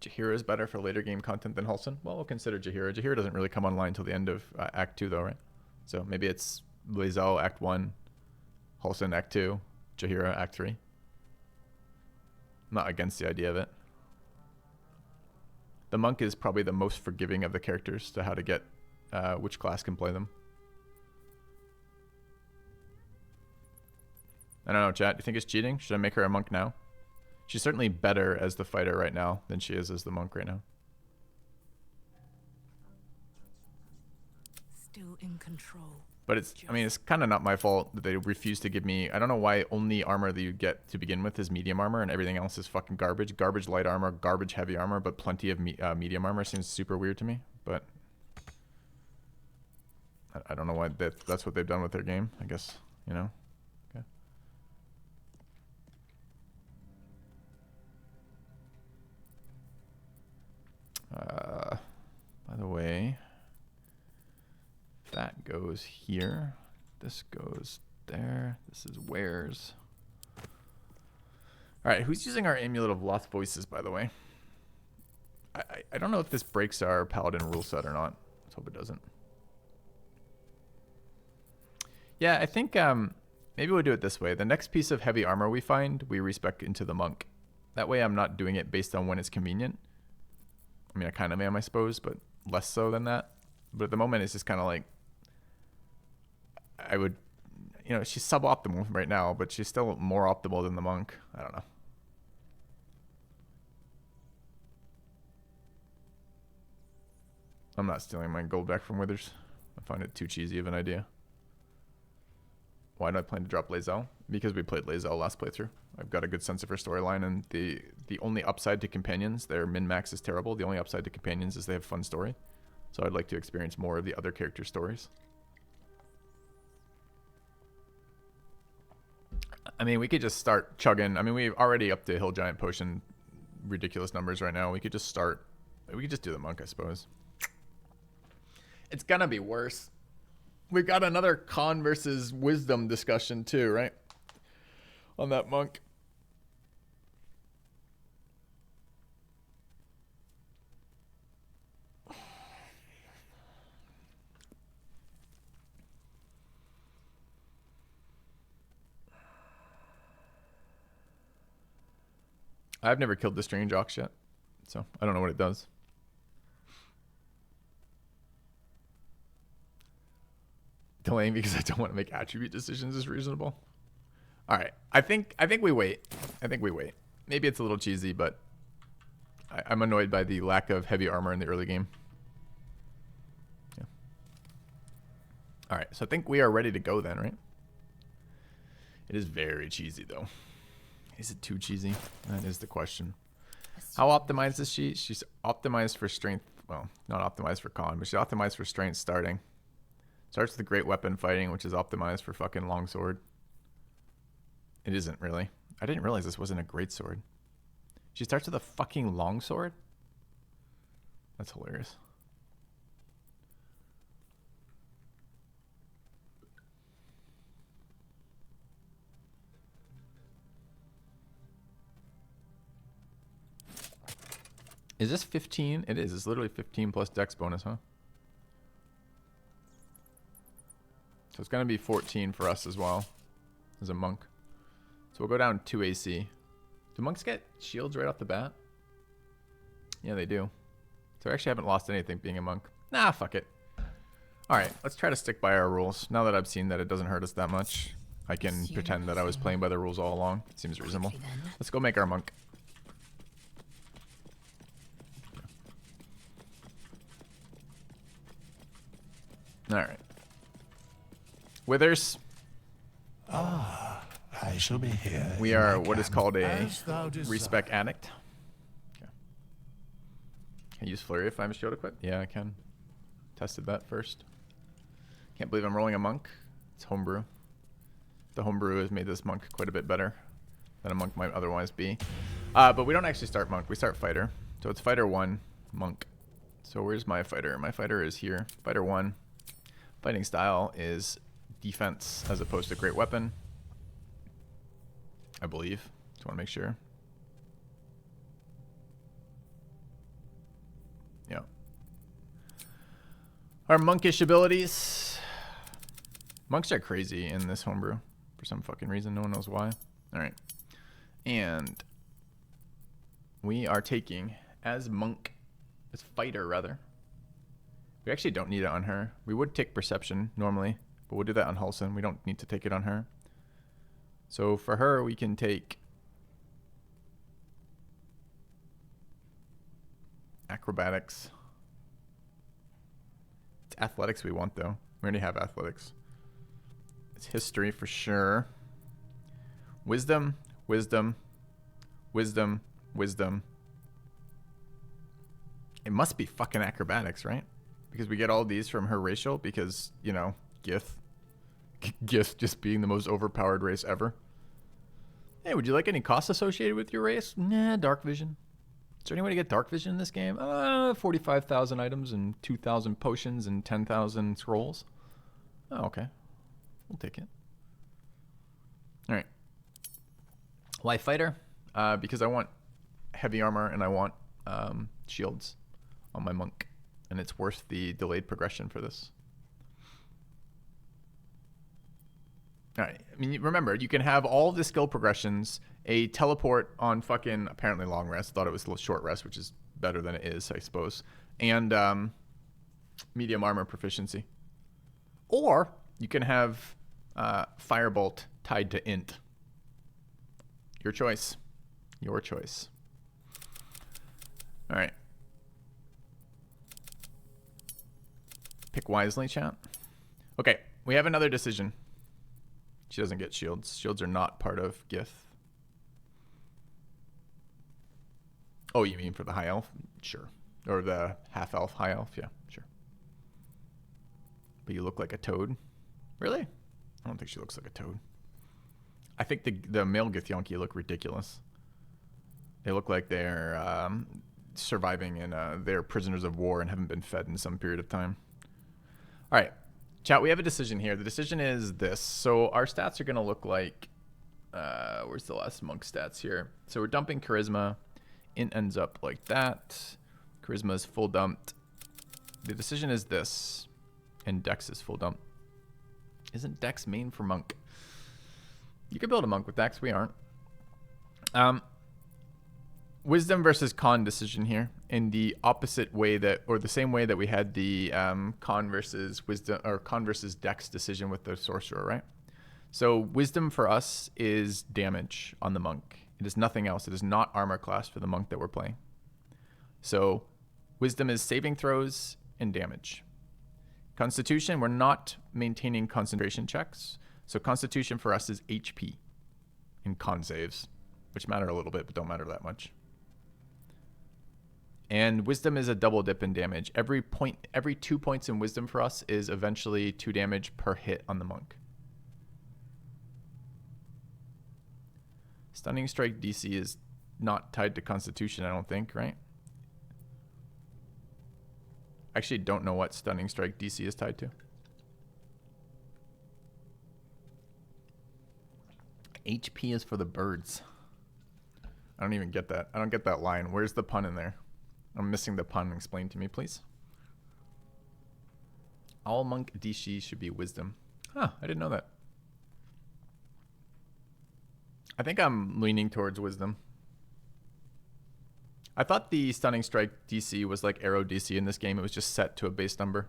Jaheira is better for later game content than Halfson. Well, we'll consider Jaheira. Jaheira doesn't really come online until the end of Act 2 though, right? So maybe it's Lae'zel Act 1, Halfson Act 2, Jaheira Act 3. I'm not against the idea of it. The monk is probably the most forgiving of the characters to how to get which class can play them. I don't know, chat. Do you think it's cheating? Should I make her a monk now? She's certainly better as the fighter right now than she is as the monk right now. Still in control. But it's, I mean, it's kind of not my fault that they refuse to give me, I don't know why only armor that you get to begin with is medium armor and everything else is fucking garbage. Garbage light armor, garbage heavy armor, but plenty of medium armor seems super weird to me. But I don't know why that's what they've done with their game, I guess, you know? Okay. By the way, that goes here. This goes there. This is where's. All right, who's using our Amulet of Lost Voices, by the way? I don't know if this breaks our Paladin rule set or not. Let's hope it doesn't. Yeah, I think maybe we'll do it this way. The next piece of heavy armor we find, we respec into the monk. That way I'm not doing it based on when it's convenient. I mean, I kind of am, I suppose, but less so than that. But at the moment, it's just kind of like, I would, you know, she's suboptimal right now, but she's still more optimal than the monk. I don't know. I'm not stealing my gold back from Withers. I find it too cheesy of an idea. Why do I plan to drop Lae'zel? Because we played Lae'zel last playthrough. I've got a good sense of her storyline, and the only upside to companions, their min-max is terrible. The only upside to companions is they have fun story. So I'd like to experience more of the other character stories. I mean, we could just start chugging. I mean, we're already up to Hill Giant Potion ridiculous numbers right now. We could just start. We could just do the monk, I suppose. It's gonna be worse. We've got another con versus wisdom discussion too, right? On that monk. I've never killed the Strange Ox yet, so I don't know what it does. Delaying because I don't want to make attribute decisions is reasonable. All right, I think we wait. I think we wait. Maybe it's a little cheesy, but I'm annoyed by the lack of heavy armor in the early game. Yeah. All right, so I think we are ready to go then, right? It is very cheesy though. Is it too cheesy? That is the question. How optimized is she? She's optimized for strength. Well, not optimized for con, but she's optimized for strength starting. Starts with a great weapon fighting, which is optimized for fucking longsword. It isn't really. I didn't realize this wasn't a great sword. She starts with a fucking longsword? That's hilarious. Is this 15? It is. It's literally 15 plus dex bonus, huh? So it's going to be 14 for us as well, as a monk. So we'll go down 2 AC. Do monks get shields right off the bat? Yeah, they do. So I actually haven't lost anything being a monk. Nah, fuck it. All right, let's try to stick by our rules. Now that I've seen that it doesn't hurt us that much, I can pretend that I was playing by the rules all along. It seems reasonable. Let's go make our monk. All right. Withers. Ah, I shall be here. We are what is called a respec addict. Okay. Can I use flurry if I'm shield equipped? Yeah, I can. Tested that first. Can't believe I'm rolling a monk. It's homebrew. The homebrew has made this monk quite a bit better than a monk might otherwise be. But we don't actually start monk. We start fighter. So it's fighter 1, monk. So where's my fighter? My fighter is here. Fighter 1. Fighting style is defense as opposed to great weapon, I believe. Just want to make sure. Yeah. Our monkish abilities. Monks are crazy in this homebrew for some fucking reason. No one knows why. All right. And we are taking as monk, as fighter rather. We actually don't need it on her. We would take perception normally, but we'll do that on Halson. We don't need to take it on her. So for her, we can take acrobatics. It's athletics we want though. We already have athletics. It's history for sure. Wisdom, wisdom, wisdom, wisdom. It must be fucking acrobatics, right? Because we get all these from her racial because, you know, Gith. Gith just being the most overpowered race ever. Hey, would you like any costs associated with your race? Nah, dark vision. Is there any way to get dark vision in this game? 45,000 items and 2,000 potions and 10,000 scrolls. Oh, okay. We'll take it. All right. Why fighter? Because I want heavy armor and I want shields on my monk. And it's worth the delayed progression for this. All right. I mean, remember, you can have all the skill progressions, a teleport on fucking apparently long rest. Thought it was a short rest, which is better than it is, I suppose. And medium armor proficiency. Or you can have Firebolt tied to int. Your choice. Your choice. All right. Pick wisely, chat. Okay, we have another decision. She doesn't get shields. Shields are not part of Gith. Oh, you mean for the high elf? Sure. Or the half elf, high elf? Yeah, sure. But you look like a toad? Really? I don't think she looks like a toad. I think the male Githyanki look ridiculous. They look like they're surviving and they're prisoners of war and haven't been fed in some period of time. All right. Chat, we have a decision here. The decision is this. So our stats are going to look like... where's the last monk stats here? So we're dumping charisma. Int ends up like that. Charisma is full dumped. The decision is this. And Dex is full dump. Isn't Dex main for monk? You could build a monk with Dex. We aren't. Wisdom versus con decision here. In the opposite way that, or the same way that we had the con versus wisdom, or con versus Dex decision with the sorcerer, right? So wisdom for us is damage on the monk. It is nothing else. It is not armor class for the monk that we're playing. So wisdom is saving throws and damage. Constitution, we're not maintaining concentration checks. So constitution for us is HP and con saves, which matter a little bit, but don't matter that much. And wisdom is a double dip in damage. Every 2 points in wisdom for us is eventually 2 damage per hit on the monk. Stunning strike DC is not tied to constitution, I don't think, right? I actually don't know what stunning strike DC is tied to. HP is for the birds. I don't even get that. I don't get that line. Where's the pun in there? I'm missing the pun. Explain to me, please. All monk DC should be wisdom. Huh, I didn't know that. I think I'm leaning towards wisdom. I thought the stunning strike DC was like arrow DC in this game. It was just set to a base number.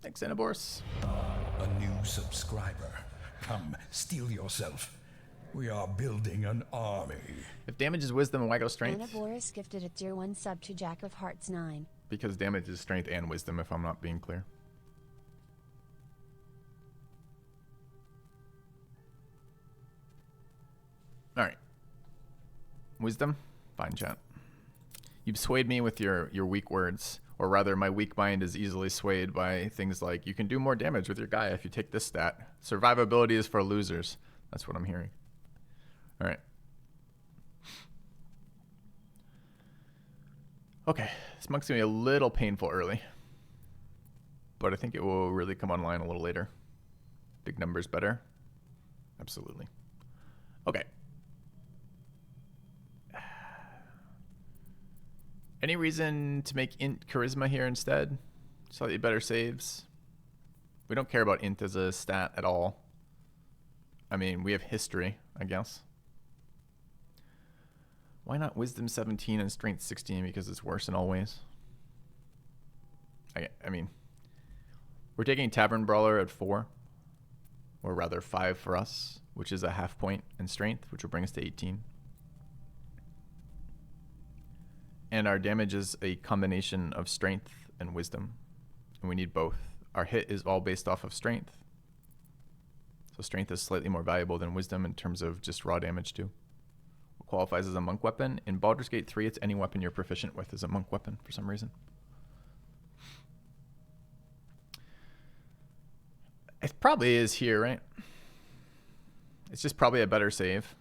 Thanks, Xenoborus. A new subscriber. Come, steel yourself. We are building an army. If damage is wisdom, why go strength? Xenoborus gifted a tier 1 sub to Jack of Hearts 9. Because damage is strength and wisdom, if I'm not being clear. All right. Wisdom? Fine, chat. You've swayed me with your weak words. Or rather, my weak mind is easily swayed by things like, you can do more damage with your guy if you take this stat. Survivability is for losers. That's what I'm hearing. All right. Okay. This monk's going to be a little painful early. But I think it will really come online a little later. Big numbers better. Absolutely. Okay. Any reason to make int charisma here instead? Slightly better saves. We don't care about int as a stat at all. I mean, we have history, I guess. Why not wisdom 17 and strength 16 because it's worse in all ways? I mean, we're taking Tavern Brawler at 4. Or rather 5 for us, which is a half point in strength, which will bring us to 18. And our damage is a combination of strength and wisdom. and we need both. Our hit is all based off of strength. So strength is slightly more valuable than wisdom in terms of just raw damage too. What qualifies as a monk weapon? In Baldur's Gate 3, it's any weapon you're proficient with is a monk weapon for some reason. It probably is here, right? It's just probably a better save.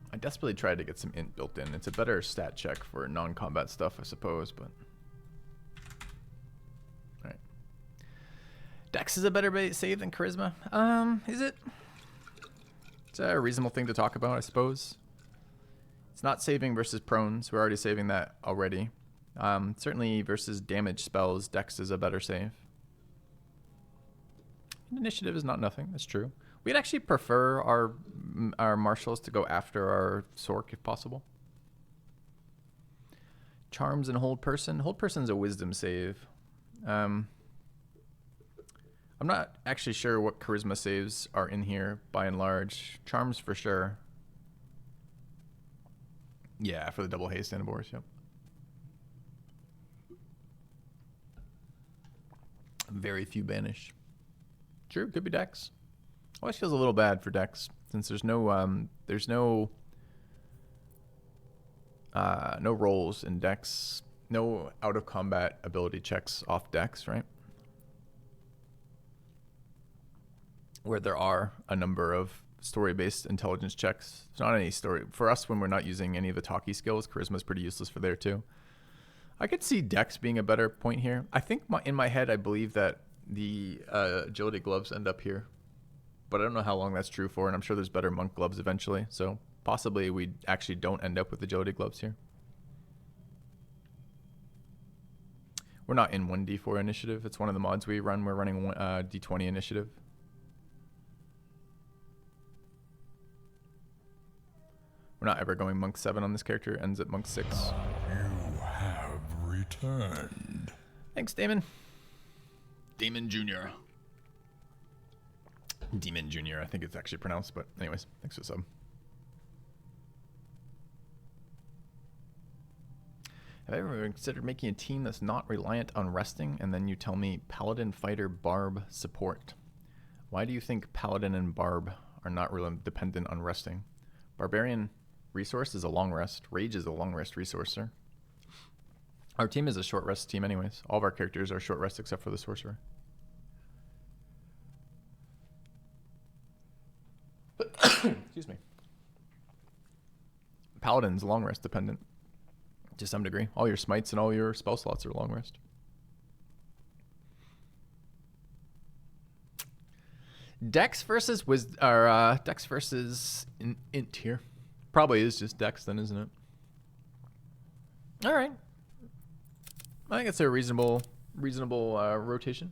I desperately tried to get some int built in. It's a better stat check for non-combat stuff, I suppose, but... Alright. Dex is a better save than Charisma. Is it? It's a reasonable thing to talk about, I suppose. It's not saving versus prones. We're already saving that already. Certainly versus damage spells, Dex is a better save. Initiative is not nothing. That's true. We'd actually prefer our marshals to go after our Sork if possible. Charms and Hold Person. Hold Person's a wisdom save. I'm not actually sure what charisma saves are in here by and large. Charms for sure. Yeah, for the double haste and Boris, yep. Very few banish. True, could be Dex. Always feels a little bad for Dex since there's no rolls in Dex, no out of combat ability checks off Dex, right? Where there are a number of story-based intelligence checks. It's not any story for us when we're not using any of the talkie skills. Charisma is pretty useless for there too. I could see Dex being a better point here. I think in my head I believe that the agility gloves end up here. But I don't know how long that's true for, and I'm sure there's better monk gloves eventually. So possibly we actually don't end up with agility gloves here. We're not in 1d4 initiative. It's one of the mods we run. We're running d20 initiative. We're not ever going monk 7 on this character. It ends at monk 6. You have returned. Thanks, Damon. Damon Jr. Demon Jr. I think it's actually pronounced, but anyways, thanks for the sub. Have I ever considered making a team that's not reliant on resting, and then you tell me Paladin, Fighter, Barb, Support? Why do you think Paladin and Barb are not really dependent on resting? Barbarian resource is a long rest. Rage is a long rest resource, sir. Our team is a short rest team anyways. All of our characters are short rest except for the sorcerer. Excuse me. Paladin's long rest dependent to some degree. All your smites and all your spell slots are long rest. Dex versus Dex versus int here. Probably is just Dex then, isn't it? All right. I think it's a reasonable rotation.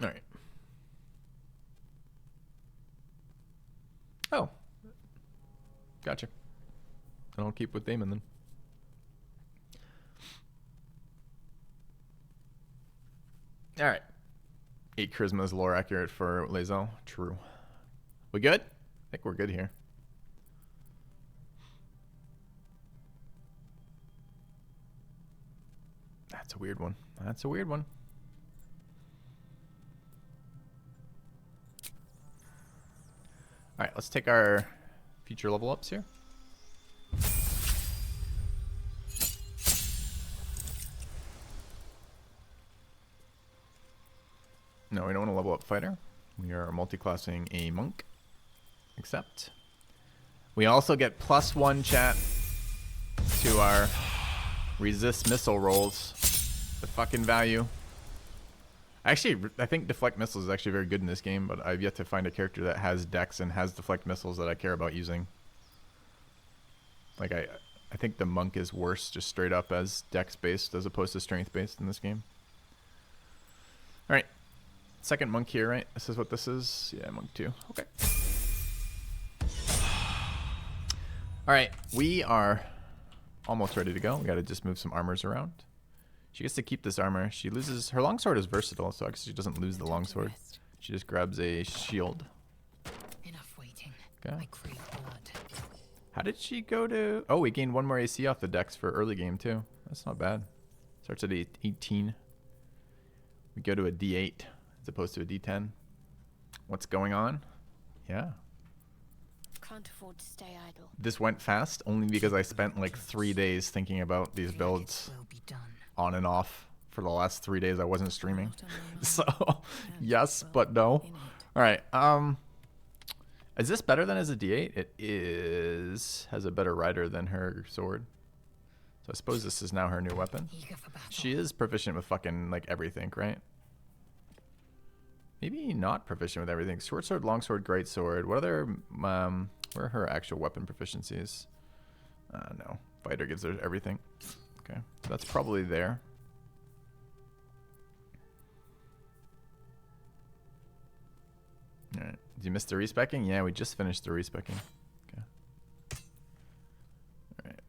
All right. Oh. Gotcha. And I'll keep with Damon then. All right. 8 charisma is lore accurate for Lae'zel. True. We good? I think we're good here. That's a weird one. That's a weird one. All right, let's take our future level ups here. No, we don't want to level up fighter. We are multi-classing a monk. Accept. We also get +1 chat to our resist missile rolls. The fucking value. Actually, I think deflect missiles is actually very good in this game, but I've yet to find a character that has dex and has deflect missiles that I care about using. Like I think the monk is worse just straight up as dex based as opposed to strength based in this game. All right. Second monk here, right? This is what this is. Yeah, monk 2. Okay. All right, we are almost ready to go. We got to just move some armors around. She gets to keep this armor. She loses... Her longsword is versatile, so I guess she doesn't lose the longsword. She just grabs a shield. Enough waiting. Okay. I crave blood. How did she go to... Oh, we gained 1 more AC off the dex for early game, too. That's not bad. Starts at 18. We go to a D8 as opposed to a D10. What's going on? Yeah. Can't afford to stay idle. This went fast only because I spent like 3 days thinking about these builds Will be done. on and off for the last 3 days I wasn't streaming. So, yes, but no. All right. Is this better than as a D8? It is. Has a better rider than her sword. So I suppose this is now her new weapon. Eager for battle. She is proficient with fucking like everything, right? Maybe not proficient with everything. Short sword, long sword, great sword. What other where are her actual weapon proficiencies? No. Fighter gives her everything. Okay. So that's probably there. Alright. Did you miss the respecking? Yeah, we just finished the respecking. Okay. Alright.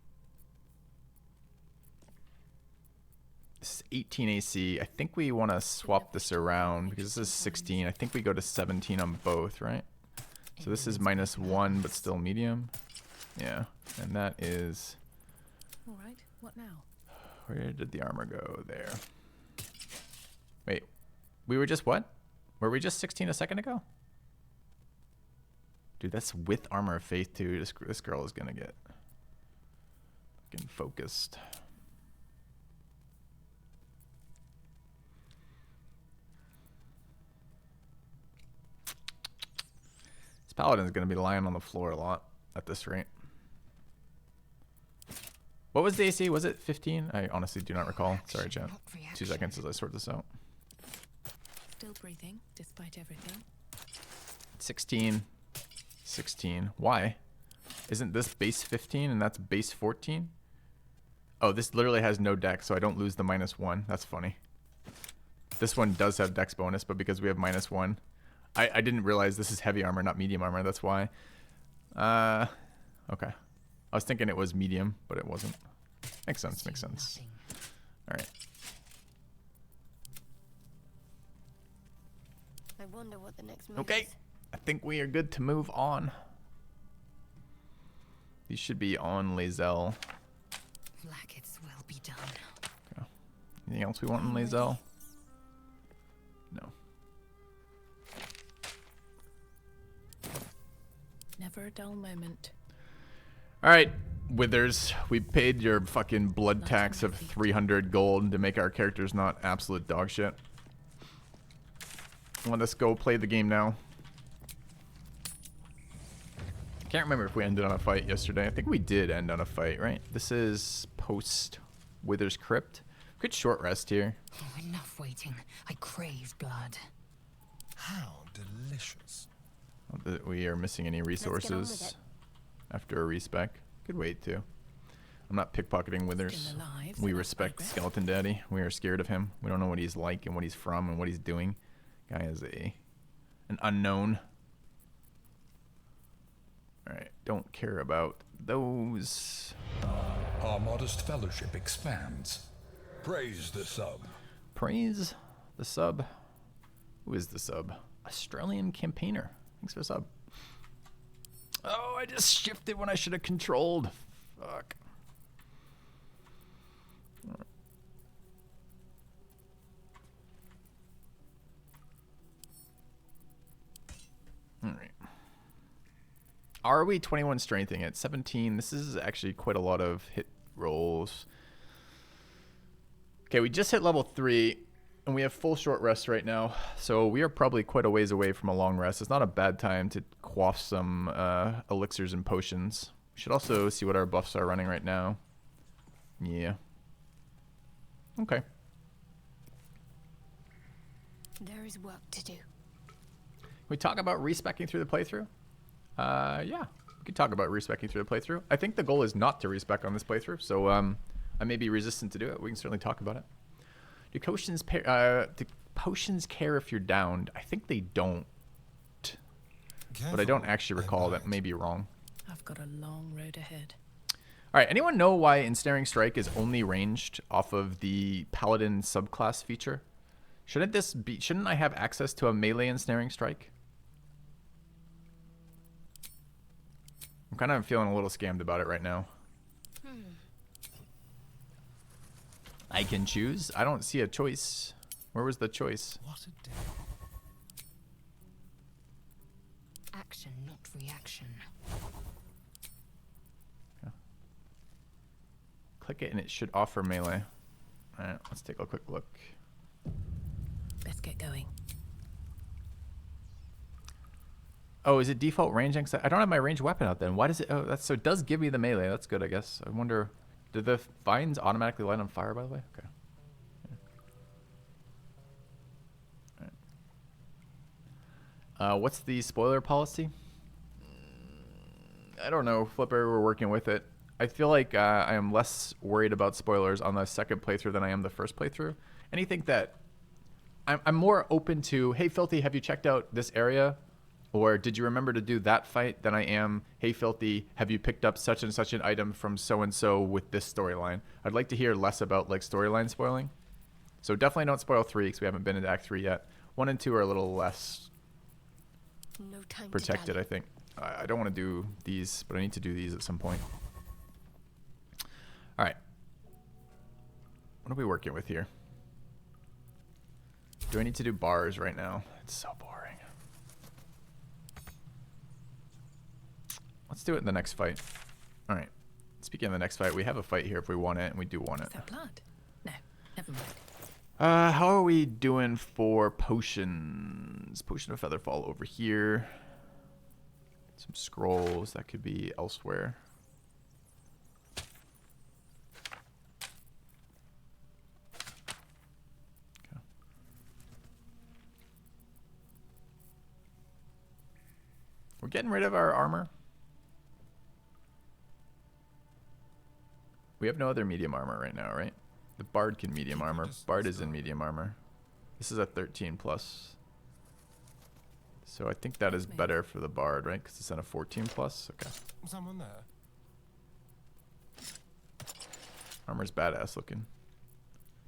This is 18 AC. I think we want to swap this around because this is 16. I think we go to 17 on both, right? So this is -1, but still medium. Yeah. And that is... Alright, what now? Where did the armor go? There. Wait. We were just what? Were we just 16 a second ago? Dude, that's with Armor of Faith, too. This girl is going to get fucking focused. This Paladin is going to be lying on the floor a lot at this rate. What was the AC? Was it 15? I honestly do not recall. Sorry, Jen. 2 seconds as I sort this out. Still breathing, despite everything. 16. 16. Why? Isn't this base 15 and that's base 14? Oh, this literally has no dex, so I don't lose the -1. That's funny. This one does have dex bonus, but because we have -1, I didn't realize this is heavy armor, not medium armor. That's why. Okay. I was thinking it was medium, but it wasn't. Makes sense. Makes sense. All right. I wonder what the next move Okay. is. I think we are good to move on. These should be on Lae'zel. Blackets will be done. Okay. Anything else we want in Lae'zel? No. Never a dull moment. All right, Withers. We paid your fucking blood tax of 300 gold to make our characters not absolute dog shit. Let us go play the game now. Can't remember if we ended on a fight yesterday. I think we did end on a fight, right? This is post Withers Crypt. Good short rest here. Oh, enough waiting. I crave blood. How delicious. Not that we are missing any get on with resources it. after a respec. Could wait too. I'm not pickpocketing Withers. Still alive, We so that's respect progress. Skeleton Daddy. We are scared of him. We don't know what he's like and what he's from and what he's doing. Guy is an unknown. Alright, don't care about those. Our modest fellowship expands. Praise the sub. Praise the sub. Who is the sub? Australian Campaigner. Thanks for the sub. Oh, I just shifted when I should have controlled. Fuck. Alright. Are we 21 strengthening at 17? This is actually quite a lot of hit rolls. Okay, we just hit level 3, and we have full short rest right now. So we are probably quite a ways away from a long rest. It's not a bad time to quaff some elixirs and potions. We should also see what our buffs are running right now. Yeah. Okay. There is work to do. We talk about respecking through the playthrough? Yeah, we could talk about respecking through the playthrough. I think the goal is not to respec on this playthrough, so I may be resistant to do it. We can certainly talk about it. Do potions care if you're downed? I think they don't, but I don't actually recall. That may be wrong. I've got a long road ahead. All right, anyone know why Ensnaring Strike is only ranged off of the Paladin subclass feature? Shouldn't I have access to a melee Ensnaring Strike? I'm kind of feeling a little scammed about it right now. I can choose? I don't see a choice. Where was the choice? What a day. Action, not reaction. Click it and it should offer melee. Alright, let's take a quick look. Let's get going. Oh, is it default ranging? I don't have my ranged weapon out then. Why does it? Oh, that's so it does give me the melee. That's good, I guess. I wonder, did the vines automatically light on fire, by the way? Okay. Yeah. All right. What's the spoiler policy? I don't know, Flipper. We're working with it. I feel like I am less worried about spoilers on the second playthrough than I am the first playthrough. Anything that I'm more open to, hey, Filthy, have you checked out this area? Or did you remember to do that fight than I am, hey, Filthy, have you picked up such and such an item from so-and-so with this storyline? I'd like to hear less about like storyline spoiling. So definitely don't spoil 3 because we haven't been into Act 3 yet. 1 and 2 are a little less protected, I think. I don't want to do these, but I need to do these at some point. All right. What are we working with here? Do I need to do bars right now? It's so boring. Let's do it in the next fight. All right. Speaking of the next fight, we have a fight here if we want it, and we do want it. Is that blood? No, never mind. How are we doing for potions? Potion of Featherfall over here. Some scrolls that could be elsewhere. Okay. We're getting rid of our armor. We have no other medium armor right now, right? The Bard can medium armor. Bard is in medium armor. This is a 13 plus. So I think that is better for the Bard, right? Because it's on a 14 plus. Okay. Someone there. Armor's badass looking.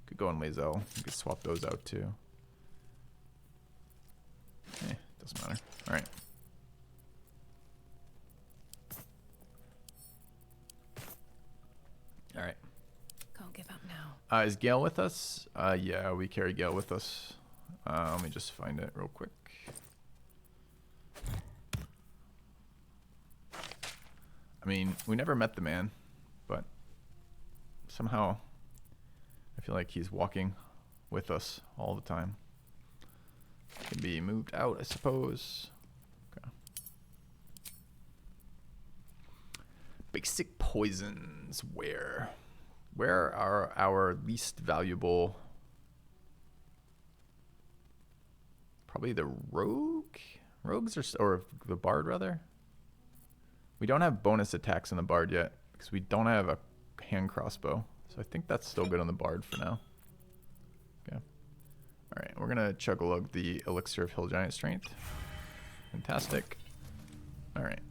Could go on Lae'zel. You could swap those out too. Doesn't matter. All right. All right. Can't give up now. Is Gale with us? Yeah, we carry Gale with us. Let me just find it real quick. I mean, we never met the man, but somehow I feel like he's walking with us all the time. Can be moved out, I suppose. Okay. Basic poisons. Where are our least valuable? Probably the rogue. Rogues or the bard rather. We don't have bonus attacks in the bard yet because we don't have a hand crossbow. So I think that's still good on the bard for now. Okay. All right, we're gonna chug-a-lug the elixir of hill giant strength. Fantastic. All right,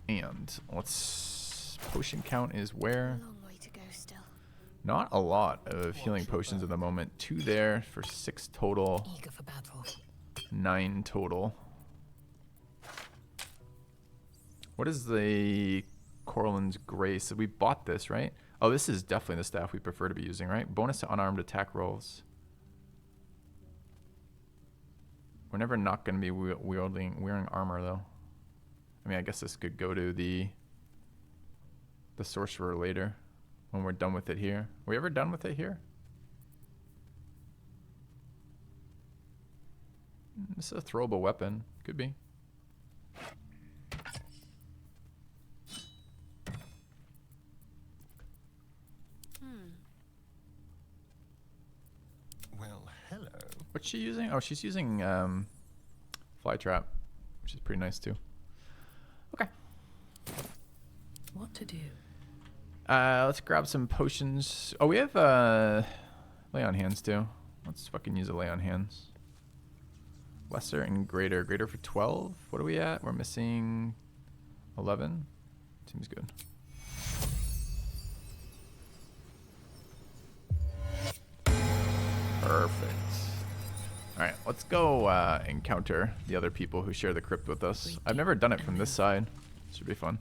and let's potion count is where? A long way to go still. Not a lot of healing potions at the moment. 2 there for 6 total. Eager for battle. 9 total. What is the Corlin's Grace? We bought this, right? Oh, this is definitely the staff we prefer to be using, right? Bonus to unarmed attack rolls. We're never not going to be wearing armor, though. I mean, I guess this could go to the sorcerer later when we're done with it here. Are we ever done with it here? This is a throwable weapon. Could be. Well, hello. What's she using? Oh, she's using fly trap, which is pretty nice too. Okay. What to do? Let's grab some potions. Oh, we have lay on hands too. Let's fucking use a lay on hands. Lesser and greater. Greater for 12. What are we at? We're missing 11. Seems good. Perfect. Alright, let's go encounter the other people who share the crypt with us. I've never done it from this side. Should be fun.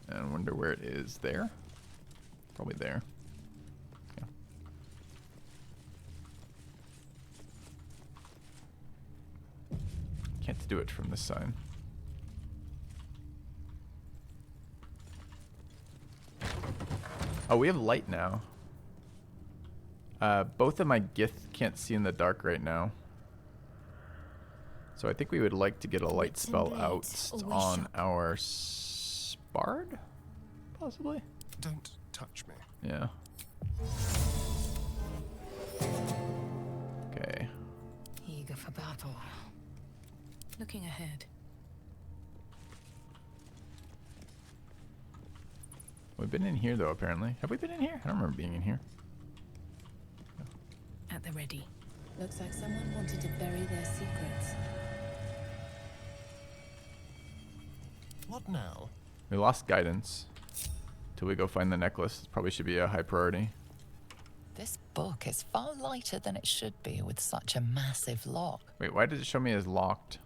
And I wonder where it is there. Probably there. Yeah. Can't do it from this side. Oh, we have light now. Both of my Gith can't see in the dark right now. So I think we would like to get a light spell out on our Bard? Possibly? Don't touch me. Yeah. Okay. Eager for battle. Looking ahead. We've been in here though, apparently. Have we been in here? I don't remember being in here. At the ready. Looks like someone wanted to bury their secrets. What now? We lost guidance. Till we go find the necklace. Probably should be a high priority. This book is far lighter than it should be with such a massive lock. Wait, why did it show me as locked?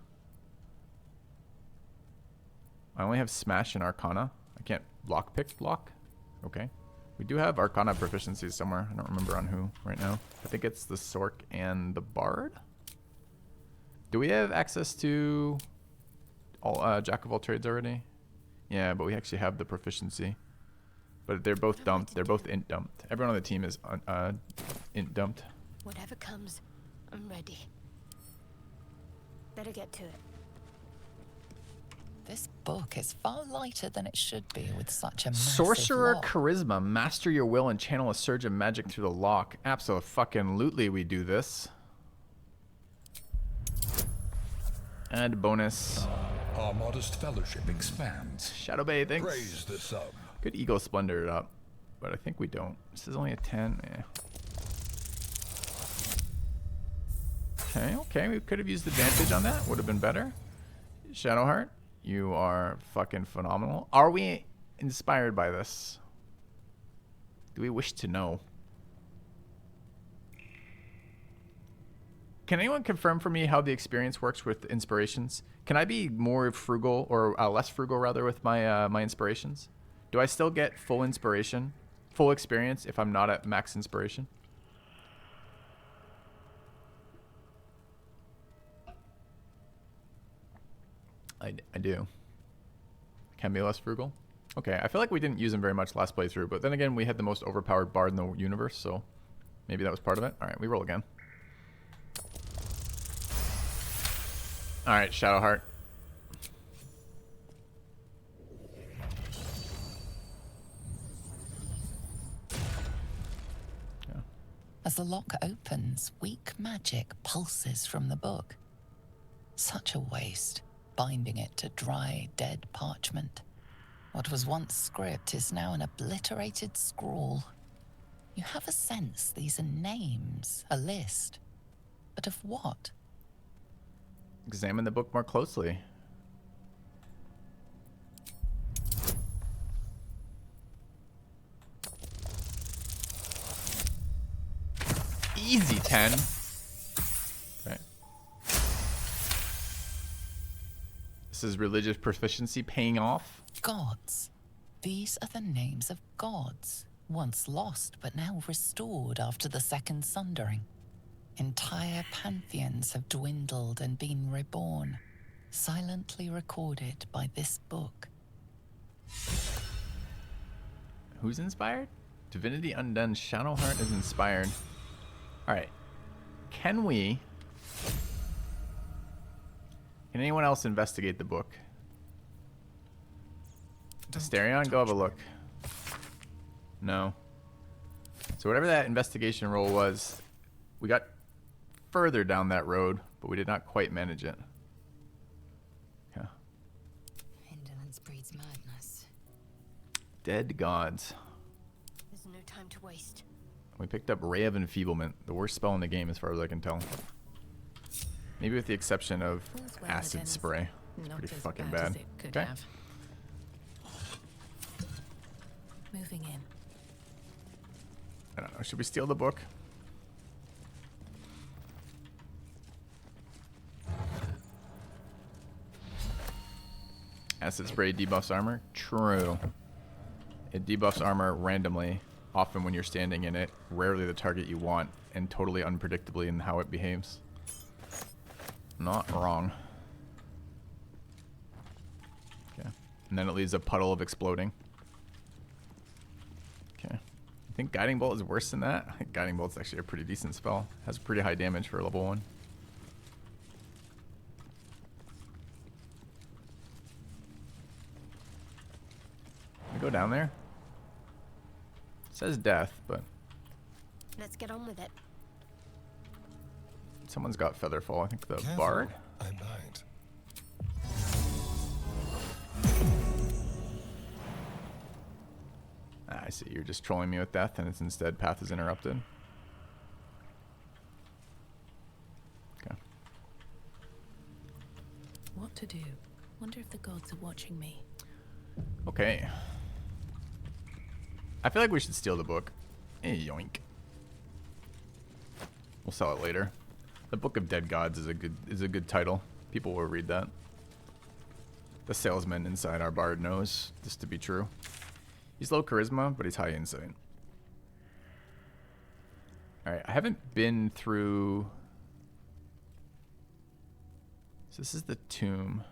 I only have Smash and Arcana. I can't lockpick lock? Okay. We do have Arcana proficiencies somewhere. I don't remember on who right now. I think it's the Sork and the Bard? Do we have access to all Jack of all trades already? Yeah, but we actually have the proficiency. But they're both dumped. They're both int dumped. Everyone on the team is int dumped. Whatever comes, I'm ready. Better get to it. This book is far lighter than it should be with such a massive Sorcerer lock. Charisma. Master your will and channel a surge of magic through the lock. Absolutely we do this. And bonus. Our modest fellowship expands. Shadow Bay, thanks. Praise the sub. Could Eagle Splendor it up, but I think we don't. This is only a 10. Yeah. Okay, we could have used advantage on that. Would have been better. Shadowheart, you are fucking phenomenal. Are we inspired by this? Do we wish to know? Can anyone confirm for me how the experience works with inspirations? Can I be more frugal, or less frugal rather, with my my inspirations? Do I still get full inspiration, full experience if I'm not at max inspiration? I do. Can be less frugal? Okay, I feel like we didn't use him very much last playthrough, but then again, we had the most overpowered bard in the universe, so maybe that was part of it. All right, we roll again. All right, Shadowheart. As the lock opens, weak magic pulses from the book. Such a waste, binding it to dry, dead parchment. What was once script is now an obliterated scrawl. You have a sense these are names, a list. But of what? Examine the book more closely. Easy 10. Okay. This is religious proficiency paying off. Gods. These are the names of gods, once lost but now restored after the Second Sundering. Entire pantheons have dwindled and been reborn, silently recorded by this book. Who's inspired? Divinity Undone. Shadowheart is inspired. Alright. Can anyone else investigate the book? Asterion, go have a look. No. So whatever that investigation roll was, we got further down that road, but we did not quite manage it. Yeah. Indolence breeds madness. Dead gods. There's no time to waste. We picked up Ray of Enfeeblement, the worst spell in the game as far as I can tell. Maybe with the exception of Acid Spray. It's pretty fucking bad. Okay. I don't know. Should we steal the book? Acid spray debuffs armor. True. It debuffs armor randomly, often when you're standing in it, rarely the target you want, and totally unpredictably in how it behaves. Not wrong. Okay. And then it leaves a puddle of exploding. Okay. I think Guiding Bolt is worse than that. I think Guiding Bolt's actually a pretty decent spell. Has pretty high damage for level 1. Can we go down there? It says death, but Let's get on with it. someone's got Featherfall. I think the Careful, bard. I bite. Ah, I see. You're just trolling me with death, and it's instead path is interrupted. Okay. What to do? Wonder if the gods are watching me. Okay. I feel like we should steal the book. Hey, yoink. We'll sell it later. The Book of Dead Gods is a good title. People will read that. The salesman inside our bard knows this to be true. He's low charisma, but he's high insight. Alright, I haven't been through... So this is the tomb.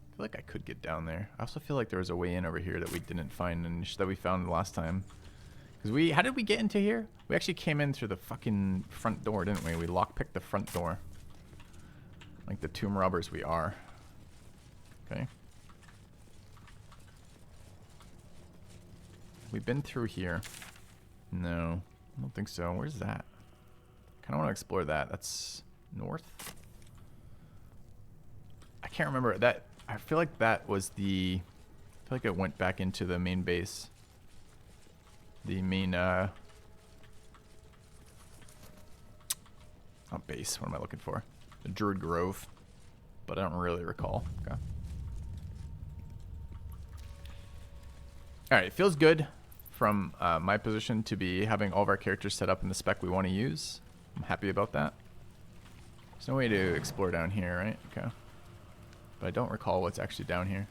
I feel like I could get down there. I also feel like there was a way in over here that we didn't find and that we found last time. Because how did we get into here? We actually came in through the fucking front door, didn't we? We lockpicked the front door. Like the tomb robbers we are. Okay. We've been through here. No, I don't think so. Where's that? Kind of want to explore that. That's north? I can't remember. That. I feel like that was the... I feel like it went back into the main base. The main, not base, what am I looking for? The Druid Grove. But I don't really recall. Okay. Alright, it feels good from my position to be having all of our characters set up in the spec we want to use. I'm happy about that. There's no way to explore down here, right? Okay. But I don't recall what's actually down here.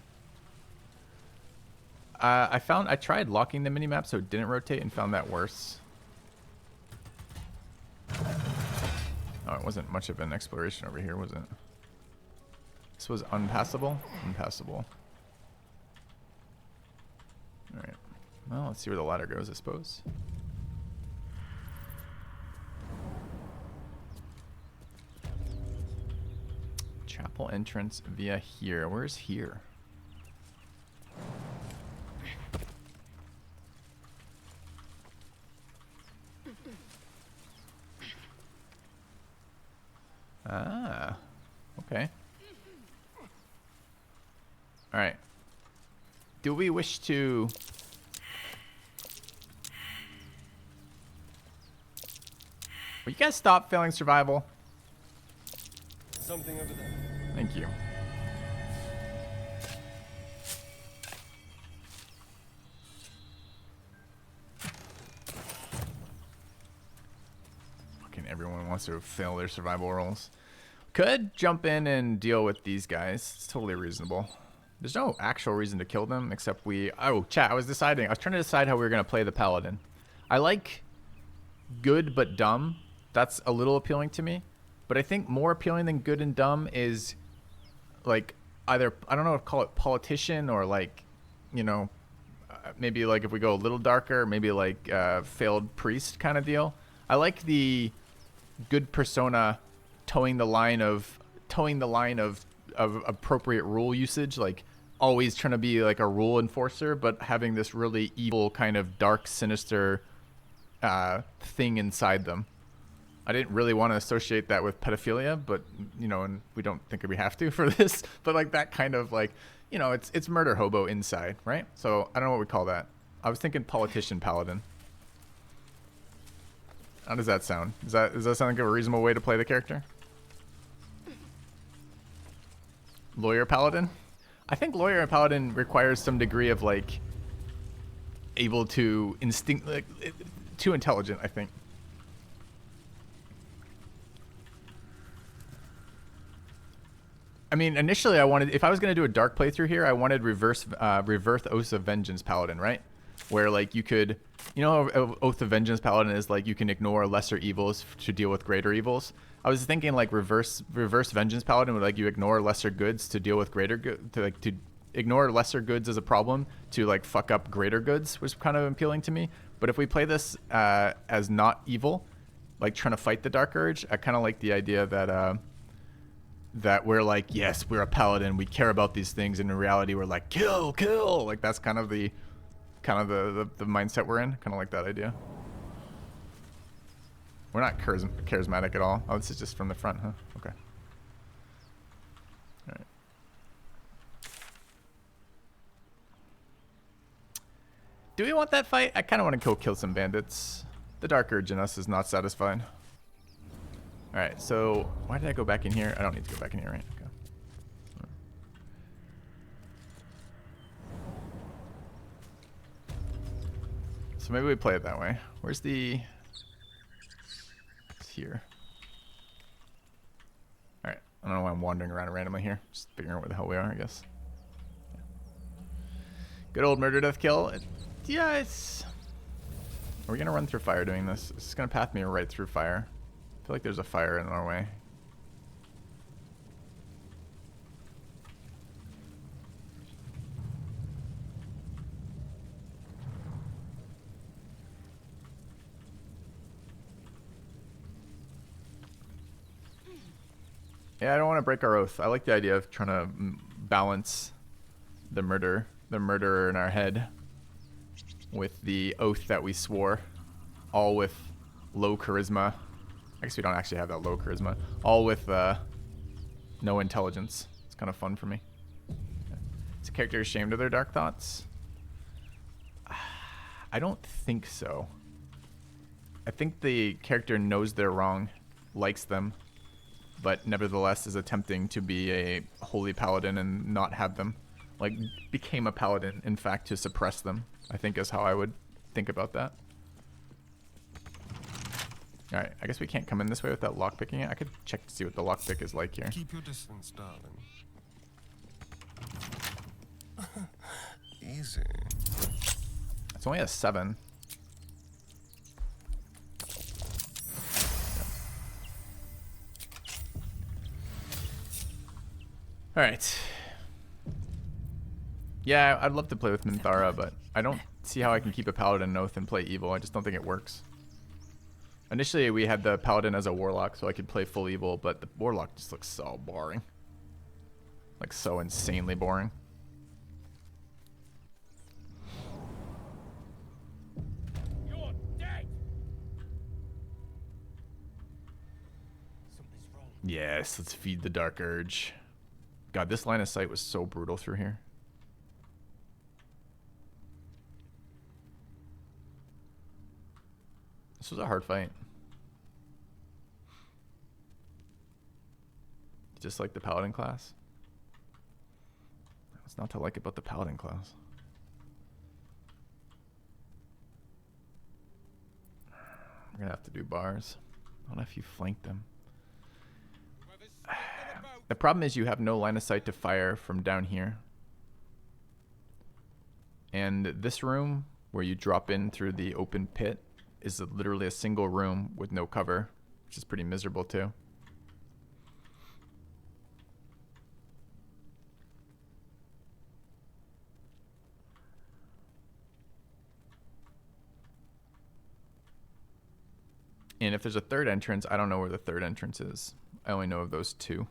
I tried locking the minimap so it didn't rotate and found that worse. Oh, it wasn't much of an exploration over here, was it? This was unpassable? Unpassable. Alright. Well, let's see where the ladder goes, I suppose. Chapel entrance via here. Where's here? Ah, okay. All right. Do we wish to... Will you guys stop failing survival? Something over there. Thank you. Fucking everyone wants to fail their survival rolls. Could jump in and deal with these guys. It's totally reasonable. There's no actual reason to kill them except we... Oh, chat, I was trying to decide how we were going to play the Paladin. I like good but dumb. That's a little appealing to me. But I think more appealing than good and dumb is like either, I don't know if call it politician or like, you know, maybe like if we go a little darker, maybe like failed priest kind of deal. I like the good persona towing the line of appropriate rule usage, like always trying to be like a rule enforcer, but having this really evil kind of dark, sinister thing inside them. I didn't really want to associate that with pedophilia, but you know, and we don't think we have to for this, but like that kind of like, you know, it's murder hobo inside, right? So I don't know what we call that. I was thinking politician paladin. How does that sound? Does that sound like a reasonable way to play the character? Lawyer paladin? I think lawyer and paladin requires some degree of like able to instinct, like too intelligent, I think. I mean, initially I wanted, if I was going to do a dark playthrough here, I wanted reverse Oath of Vengeance Paladin, right? Where like you could, you know, how Oath of Vengeance Paladin is like you can ignore lesser evils to deal with greater evils. I was thinking like reverse Vengeance Paladin would like you ignore lesser goods to deal with greater good, to ignore lesser goods as a problem to like fuck up greater goods was kind of appealing to me. But if we play this as not evil, like trying to fight the Dark Urge, I kind of like the idea that that we're like, yes, we're a paladin, we care about these things, and in reality we're like, kill, kill. Like that's kind of the mindset we're in. Kind of like that idea. We're not charismatic at all. Oh, this is just from the front, huh? Okay. All right. Do we want that fight? I kind of want to go kill some bandits. The Dark Urge in us is not satisfied. Alright, so why did I go back in here? I don't need to go back in here, right? Okay. So maybe we play it that way. Where's the... It's here. Alright, I don't know why I'm wandering around randomly here. Just figuring out where the hell we are, I guess. Good old murder, death, kill. Yeah, it's... Are we going to run through fire doing this? This is going to path me right through fire. I feel like there's a fire in our way. Yeah, I don't want to break our oath. I like the idea of trying to balance the murderer in our head with the oath that we swore, all with low charisma. I guess we don't actually have that low charisma. All with no intelligence. It's kind of fun for me. Is a character ashamed of their dark thoughts? I don't think so. I think the character knows they're wrong, likes them, but nevertheless is attempting to be a holy paladin and not have them. Like, became a paladin, in fact, to suppress them, I think is how I would think about that. Alright, I guess we can't come in this way without lockpicking it. I could check to see what the lockpick is like here. Keep your distance, darling. Easy. It's only a 7. Alright. Yeah, I'd love to play with Minthara, but I don't see how I can keep a paladin oath and play evil. I just don't think it works. Initially, we had the paladin as a warlock, so I could play full evil, but the warlock just looks so boring. Like, so insanely boring. You're dead. Something's wrong. Yes, let's feed the Dark Urge. God, this line of sight was so brutal through here. This was a hard fight. Just like the paladin class. What's not to like about the paladin class? We're gonna have to do bars. I don't know if you flank them. The problem is you have no line of sight to fire from down here. And this room, where you drop in through the open pit, is literally a single room with no cover, which is pretty miserable too. And if there's a third entrance, I don't know where the third entrance is. I only know of those 2.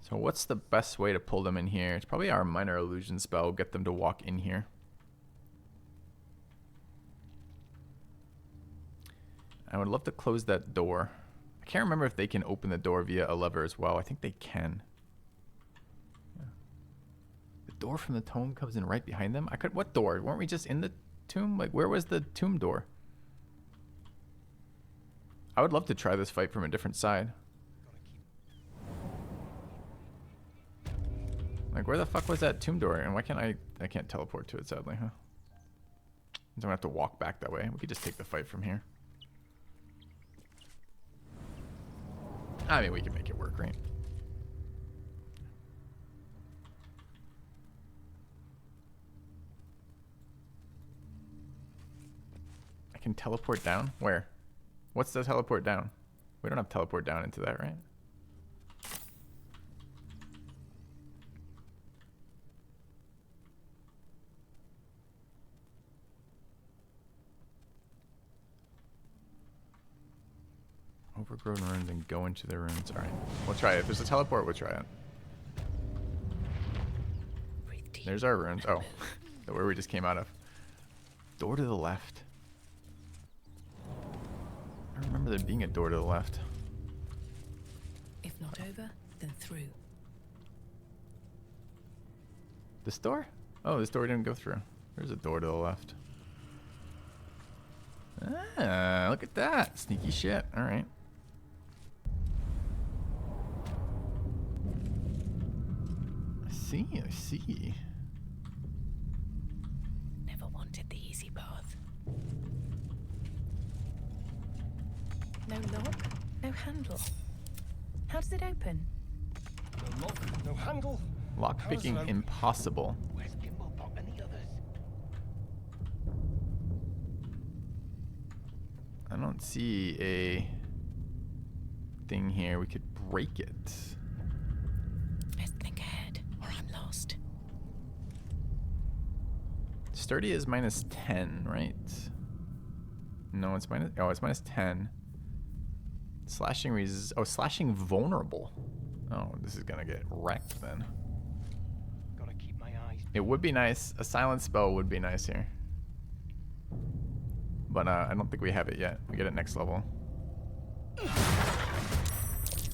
So what's the best way to pull them in here? It's probably our minor illusion spell, get them to walk in here. I would love to close that door. I can't remember if they can open the door via a lever as well. I think they can. Yeah. The door from the tomb comes in right behind them? What door? Weren't we just in the tomb? Like, where was the tomb door? I would love to try this fight from a different side. Like, where the fuck was that tomb door? And why can't I can't teleport to it, sadly, huh? I don't have to walk back that way. We could just take the fight from here. I mean, we can make it work, right? I can teleport down? Where? What's the teleport down? We don't have teleport down into that, right? Overgrown ruins and go into the ruins. Alright. We'll try it. If there's a teleport, we'll try it. There's our ruins. Oh. Where we just came out of. Door to the left. I remember there being a door to the left. If not over, then through. This door? Oh, this door didn't go through. There's a door to the left. Ah, look at that. Sneaky shit. Alright. I see. Never wanted the easy path. No lock, no handle. How does it open? No lock, no handle. Lockpicking impossible. Where's Pop and the others? I don't see a thing here. We could break it. Best think ahead, or I'm lost. Sturdy is minus 10, right? No, it's minus. Oh, it's minus 10. Slashing slashing vulnerable. Oh, this is gonna get wrecked then. Gotta keep my eyes. It would be nice. A silent spell would be nice here. But I don't think we have it yet. We get it next level.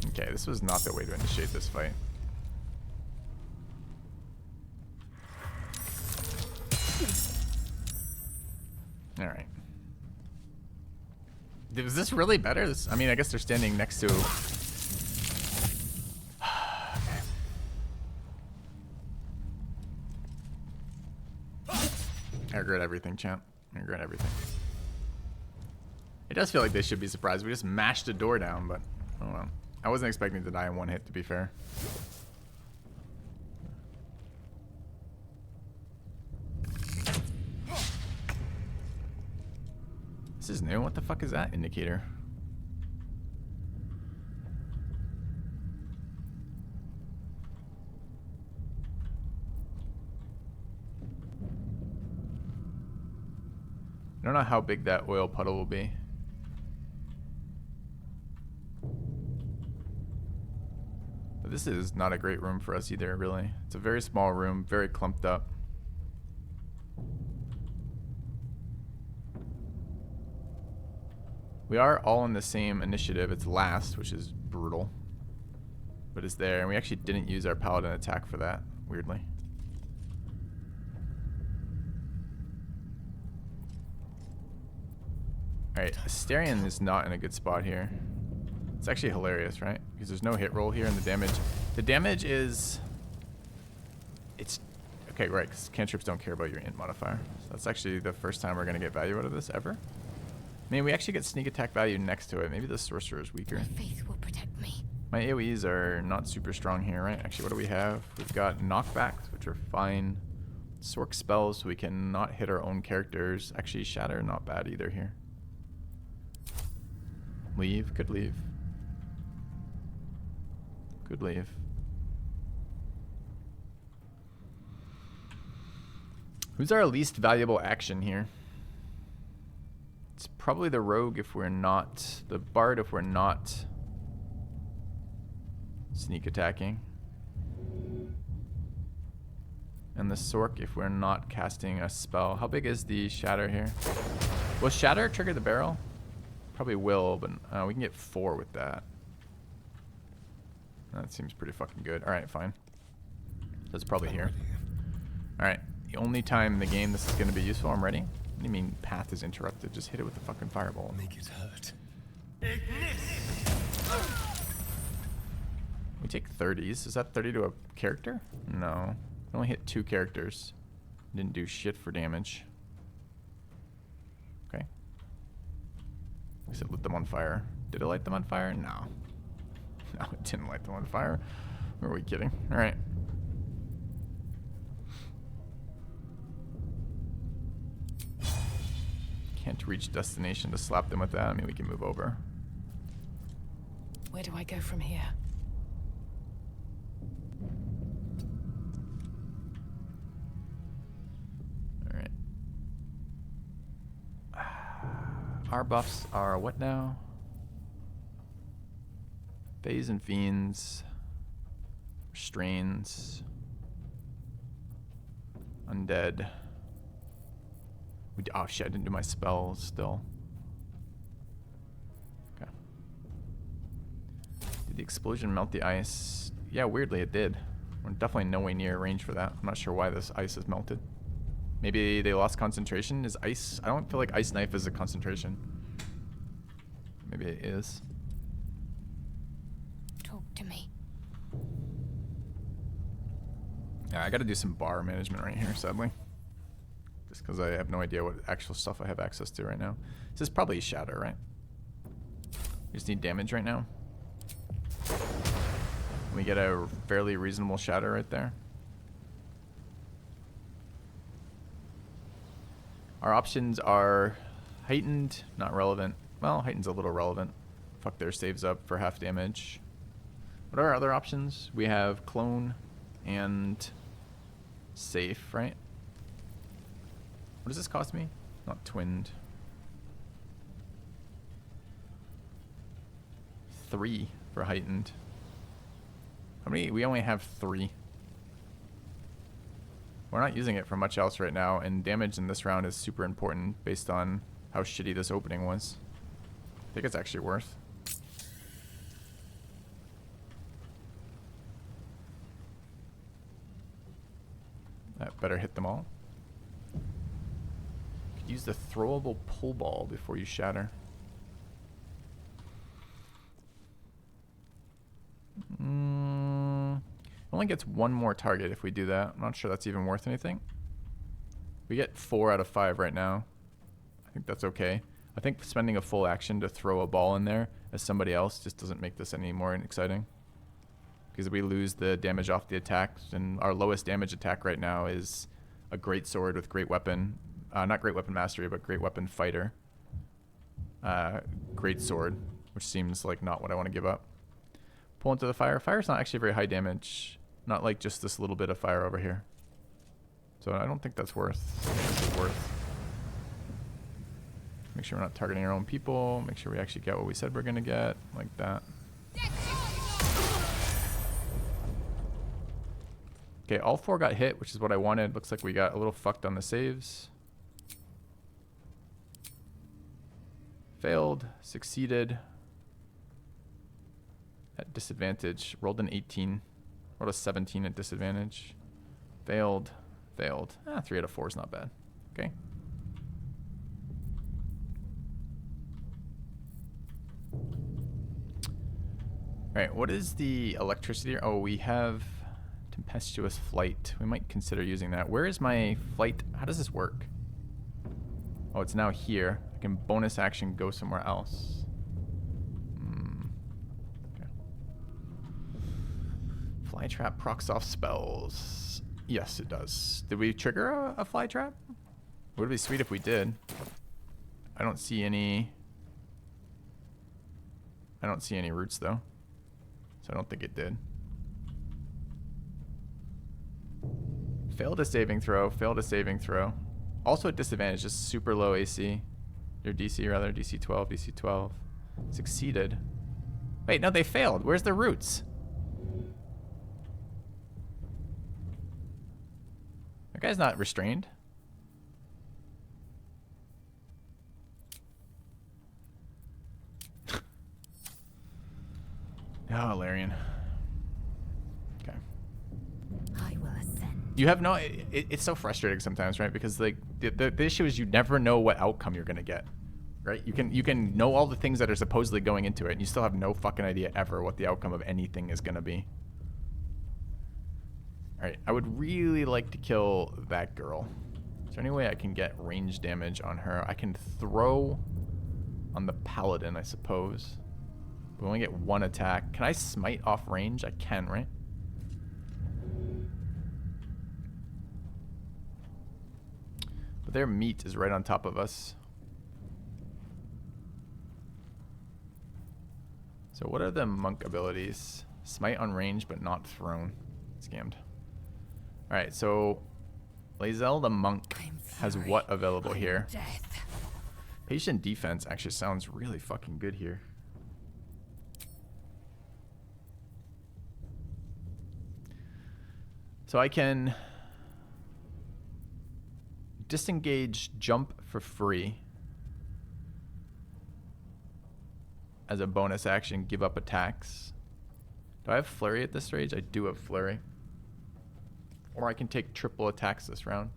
Okay, this was not the way to initiate this fight. Alright. Was this really better? I mean, I guess they're standing next to... Okay. I regret everything, champ. I regret everything. It does feel like they should be surprised. We just mashed the door down, but oh well. I wasn't expecting to die in one hit, to be fair. This is new. What the fuck is that indicator? I don't know how big that oil puddle will be. But this is not a great room for us either, really. It's a very small room, very clumped up. We are all in the same initiative. It's last, which is brutal. But it's there, and we actually didn't use our Paladin attack for that, weirdly. Alright, Asterion is not in a good spot here. It's actually hilarious, right? Because there's no hit roll here, and the damage is... It's... Okay, right, because cantrips don't care about your int modifier. So that's actually the first time we're going to get value out of this, ever. I mean, we actually get sneak attack value next to it. Maybe the sorcerer is weaker. My faith will protect me. My AoEs are not super strong here, right? Actually, what do we have? We've got knockbacks, which are fine. Sork spells, so we can not hit our own characters. Actually, shatter, not bad either here. Leave, could leave. Could leave. Who's our least valuable action here? It's probably the rogue if we're not, the bard if we're not sneak attacking. And the sork if we're not casting a spell. How big is the shatter here? Will shatter trigger the barrel? Probably will, but we can get 4 with that. That seems pretty fucking good. Alright, fine. That's probably here. Alright, the only time in the game this is going to be useful. I'm ready. What do you mean path is interrupted? Just hit it with the fucking fireball. Make it hurt. We take 30s. Is that 30 to a character? No. We only hit 2 characters. Didn't do shit for damage. Okay. I said lit them on fire. Did it light them on fire? No. No, it didn't light them on fire. Or are we kidding? Alright. Can't reach destination to slap them with that. I mean, we can move over. Where do I go from here? Alright. Our buffs are what now? Fays and Fiends. Restrains. Undead. Oh shit, I didn't do my spells still. Okay. Did the explosion melt the ice? Yeah, weirdly it did. We're definitely nowhere near range for that. I'm not sure why this ice is melted. Maybe they lost concentration? Is ice... I don't feel like Ice Knife is a concentration. Maybe it is. Talk to me. Yeah, I gotta do some bar management right here, sadly. Just because I have no idea what actual stuff I have access to right now. This is probably Shatter, right? We just need damage right now. We get a fairly reasonable Shatter right there. Our options are Heightened, not relevant. Well, Heightened's a little relevant. Fuck their saves up for half damage. What are our other options? We have Clone and Safe, right? What does this cost me? Not twinned. 3 for Heightened. How many? We only have 3. We're not using it for much else right now, and damage in this round is super important based on how shitty this opening was. I think it's actually worth. That better hit them all. Use the throwable pull ball before you shatter. Only gets 1 more target if we do that. I'm not sure that's even worth anything. We get 4 out of 5 right now. I think that's okay. I think spending a full action to throw a ball in there as somebody else just doesn't make this any more exciting. Because we lose the damage off the attacks, and our lowest damage attack right now is a great sword with great weapon. Not great weapon mastery, but great weapon fighter. Great sword, which seems like not what I want to give up. Pull into the fire. Fire's not actually very high damage. Not like just this little bit of fire over here. So I don't think that's worth. Make sure we're not targeting our own people. Make sure we actually get what we said we're going to get. Like that. Okay, all 4 got hit, which is what I wanted. Looks like we got a little fucked on the saves. Failed, succeeded. At disadvantage, rolled an 18. Rolled a 17 at disadvantage. Failed, failed. 3 out of 4 is not bad. Okay. Alright, what is the electricity? Oh, we have tempestuous flight. We might consider using that. Where is my flight? How does this work? Oh, it's now here. I can bonus action go somewhere else. Okay. Fly trap procs off spells. Yes, it does. Did we trigger a fly trap? Would be sweet if we did. I don't see any roots though. So I don't think it did. Failed a saving throw. Failed a saving throw. Also at disadvantage, just super low AC. Your DC rather, DC 12, DC 12. Succeeded. Wait, no, they failed. Where's the roots? That guy's not restrained. Oh, Larian. Okay. I will ascend. You have no... It's so frustrating sometimes, right? Because like the issue is you never know what outcome you're going to get. right? You can know all the things that are supposedly going into it, and you still have no fucking idea ever what the outcome of anything is gonna be. All right, I would really like to kill that girl. Is there any way I can get range damage on her? I can throw on the Paladin, I suppose. We only get one attack. Can I smite off range? I can, right? But their meat is right on top of us. So what are the monk abilities? Smite on range, but not thrown. Scammed. Alright, so Lae'zel the monk has what available here? Patient defense actually sounds really fucking good here. So I can disengage jump for free as a bonus action, give up attacks. Do I have flurry at this stage? I do have flurry. Or I can take triple attacks this round.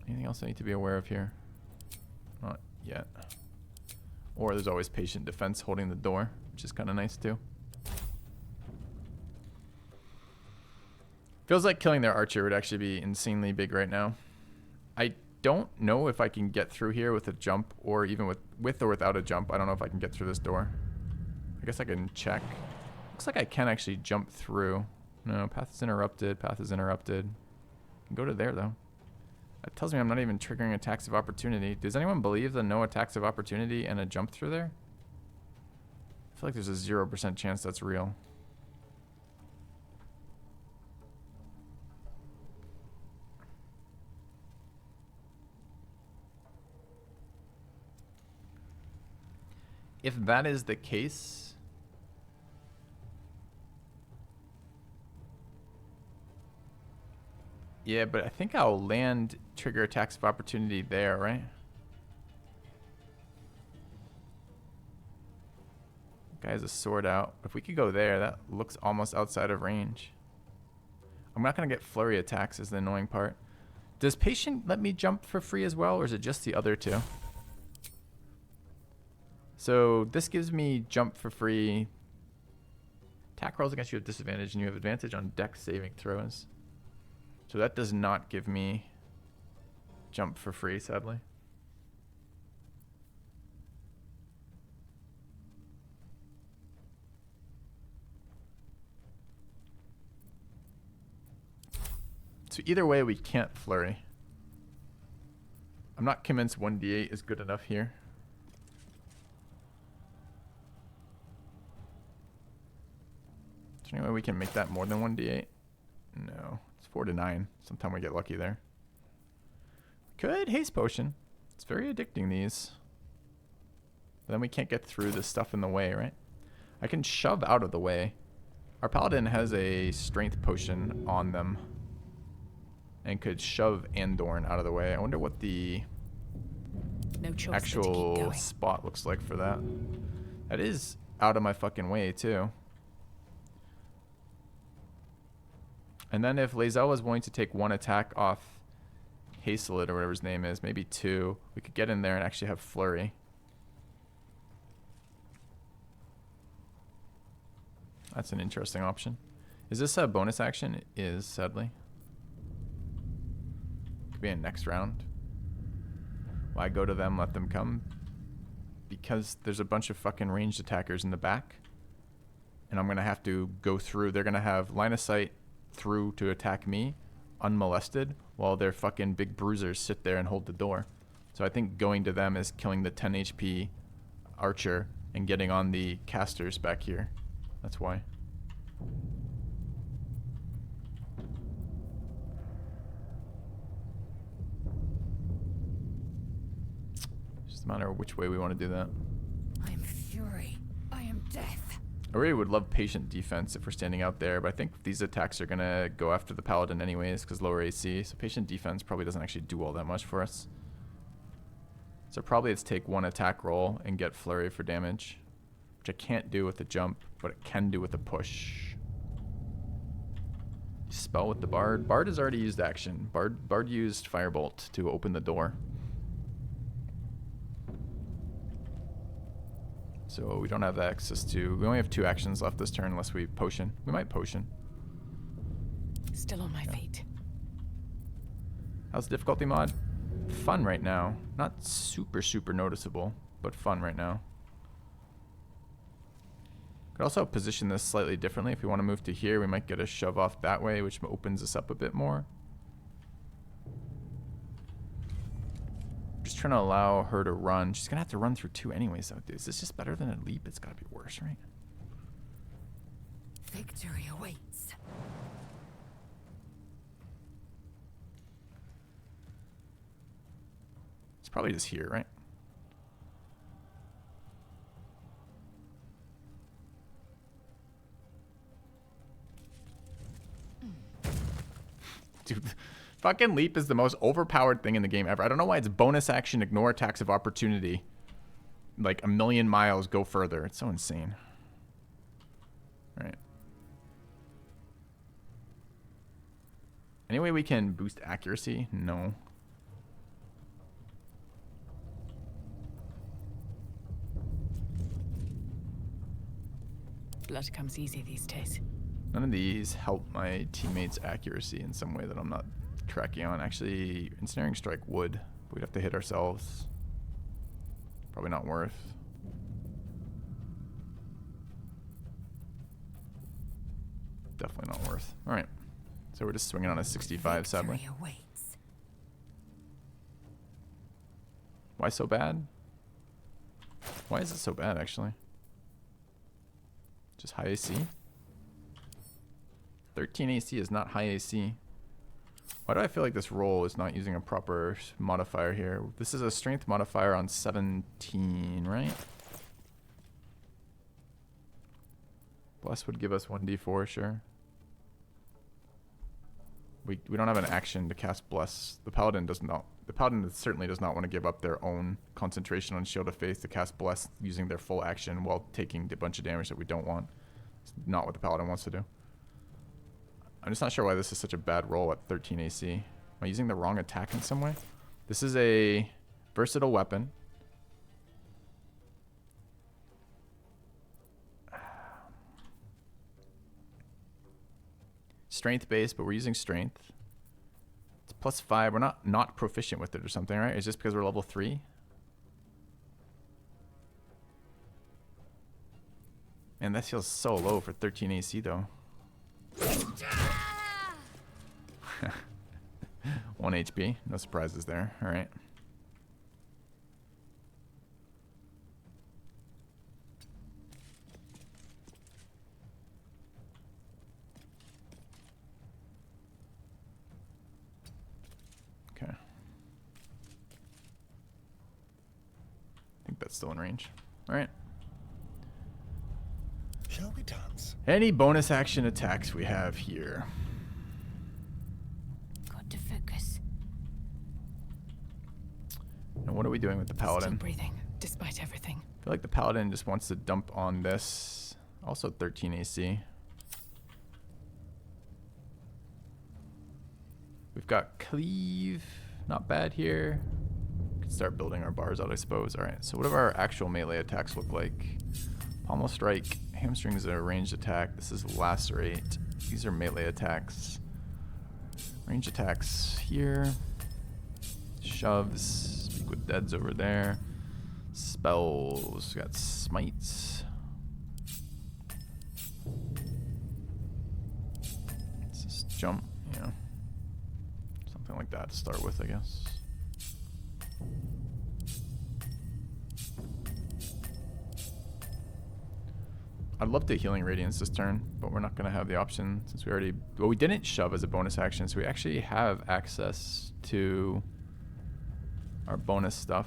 Anything else I need to be aware of here? Not yet. Or there's always patient defense holding the door, which is kind of nice too. Feels like killing their archer would actually be insanely big right now. I don't know if I can get through here with a jump, or even with or without a jump. I don't know if I can get through this door. I guess I can check. Looks like I can actually jump through. No, path is interrupted. Path is interrupted. I can go to there, though. That tells me I'm not even triggering attacks of opportunity. Does anyone believe the no attacks of opportunity and a jump through there? I feel like there's a 0% chance that's real. If that is the case... Yeah, but I think I'll land trigger attacks of opportunity there, right? Guy has a sword out. If we could go there, that looks almost outside of range. I'm not going to get flurry attacks is the annoying part. Does patient let me jump for free as well, or is it just the other two? So this gives me jump for free. Attack rolls against you have disadvantage, and you have advantage on dex saving throws. So that does not give me jump for free, sadly. So either way, we can't flurry. I'm not convinced 1d8 is good enough here. Is there any way we can make that more than 1d8? No. 4 to 9. Sometime we get lucky there. Could haste potion. It's very addicting, these. But then we can't get through the stuff in the way, right? I can shove out of the way. Our paladin has a strength potion on them and could shove Andorn out of the way. I wonder what the actual spot looks like for that. That is out of my fucking way too. And then if Lae'zel was willing to take one attack off Hastelit or whatever his name is, maybe two, we could get in there and actually have flurry. That's an interesting option. Is this a bonus action? It is, sadly. Could be in next round. Why go to them, let them come? Because there's a bunch of fucking ranged attackers in the back. And I'm going to have to go through. They're going to have line of sight through to attack me unmolested while their fucking big bruisers sit there and hold the door. So I think going to them is killing the 10 HP archer and getting on the casters back here. That's why. Just a matter of which way we want to do that. I am fury. I am death. I really would love patient defense if we're standing out there, but I think these attacks are going to go after the paladin anyways because lower AC. So patient defense probably doesn't actually do all that much for us. So probably let's take one attack roll and get flurry for damage, which I can't do with the jump, but it can do with the push. spell with the Bard. Bard has already used action. Bard used Firebolt to open the door. So we don't have access to... We only have 2 actions left this turn unless we potion. We might potion. Still on my feet. How's the difficulty mod? Fun right now. Not super, super noticeable, but fun right now. Could also position this slightly differently. If we want to move to here, we might get a shove off that way, which opens us up a bit more. Just trying to allow her to run. She's going to have to run through 2 anyways, though. Is this just better than a leap? It's got to be worse, right? Victory awaits. It's probably just here, right? Dude, fucking leap is the most overpowered thing in the game ever. I don't know why it's bonus action, ignore attacks of opportunity. Like a million miles, go further. It's so insane. All right. Any way we can boost accuracy? No. Blood comes easy these days. None of these help my teammates' accuracy in some way that I'm not tracking on. Actually, Ensnaring Strike would. We'd have to hit ourselves. Probably not worth. Definitely not worth. Alright. So we're just swinging on a 65, sadly. Victory awaits. Why so bad? Why is it so bad, actually? Just high AC? 13 AC is not high AC. Why do I feel like this roll is not using a proper modifier here? This is a strength modifier on 17, right? Bless would give us 1d4, sure. We don't have an action to cast Bless. The Paladin does not. The Paladin certainly does not want to give up their own concentration on Shield of Faith to cast Bless using their full action while taking a bunch of damage that we don't want. It's not what the Paladin wants to do. I'm just not sure why this is such a bad roll at 13 AC. Am I using the wrong attack in some way? This is a versatile weapon. Strength based, but we're using strength. It's +5. We're not proficient with it or something, right? It's just because we're level 3. Man, that feels so low for 13 AC though. 1 HP. No surprises there. All right. Okay. I think that's still in range. All right. Shall we dance? Any bonus action attacks we have here? Got to focus. And what are we doing with the Paladin? Still breathing, despite everything. I feel like the Paladin just wants to dump on this. Also 13 AC. We've got Cleave. Not bad here. Could start building our bars out, I suppose. Alright, so what do our actual melee attacks look like? Pommel Strike. Hamstring is a ranged attack. This is Lacerate. These are melee attacks. Range attacks here. Shoves. Speak with Deads over there. Spells. Got Smites. Let's just jump, you know. Something like that to start with, I guess. I'd love to Healing Radiance this turn, but we're not going to have the option since we already... Well, we didn't shove as a bonus action, so we actually have access to our bonus stuff.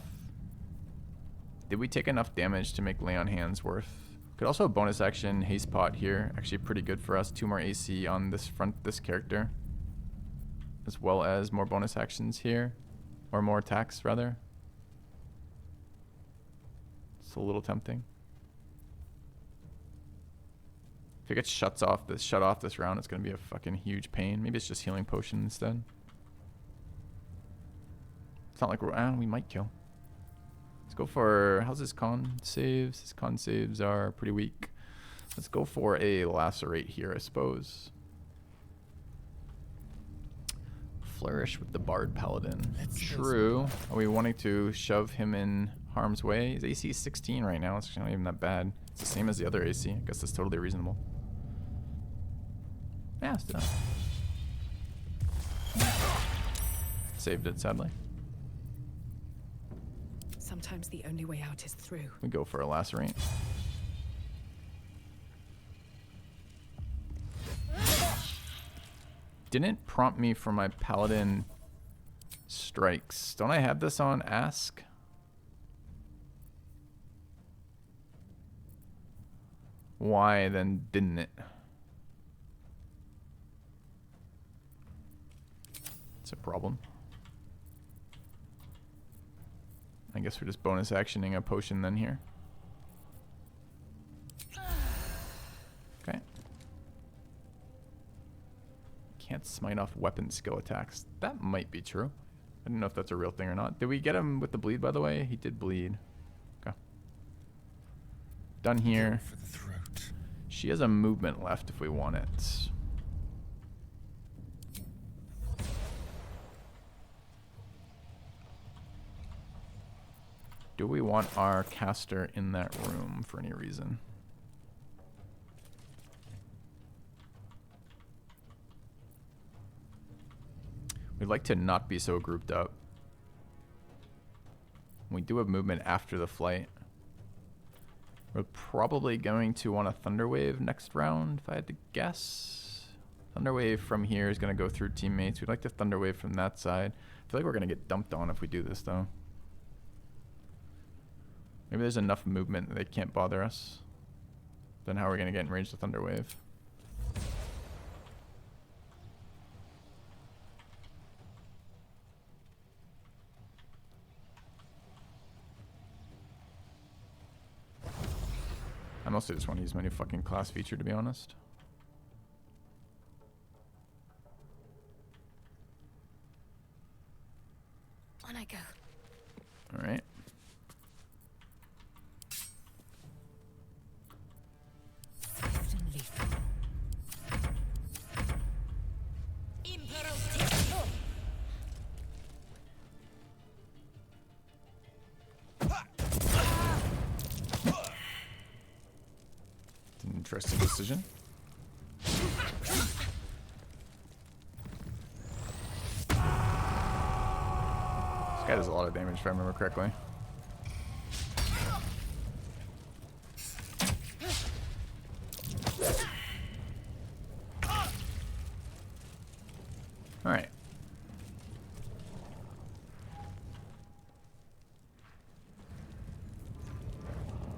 Did we take enough damage to make Lay on Hands worth? Could also a bonus action Haste Pot here. Actually pretty good for us. 2 more AC on this this character. As well as more bonus actions here. Or more attacks, rather. It's a little tempting. If it gets shut off this round, it's gonna be a fucking huge pain. Maybe it's just healing potion instead. It's not like we might kill. Let's go for, how's his con saves? His con saves are pretty weak. Let's go for a lacerate here, I suppose. Flourish with the Bard Paladin. True. Are we wanting to shove him in harm's way? His AC is 16 right now. It's actually not even that bad. It's the same as the other AC. I guess that's totally reasonable. Yeah, let's do that. Saved it, sadly. Sometimes the only way out is through. We go for a lacerate. Didn't prompt me for my Paladin strikes. Don't I have this on Ask? Why then didn't it? It's a problem. I guess we're just bonus actioning a potion then here. Okay. Can't smite off weapon skill attacks. That might be true. I don't know if that's a real thing or not. Did we get him with the bleed, by the way? He did bleed. Okay. Done here. For the throat. She has a movement left if we want it. Do we want our caster in that room for any reason? We'd like to not be so grouped up. We do have movement after the flight. We're probably going to want a Thunderwave next round, if I had to guess. Thunderwave from here is going to go through teammates. We'd like to Thunderwave from that side. I feel like we're going to get dumped on if we do this, though. Maybe there's enough movement that they can't bother us. Then how are we going to get in range to Thunderwave? I mostly just want to use my new fucking class feature, to be honest. On I go. Alright. Interesting decision. This guy does a lot of damage if I remember correctly. Alright.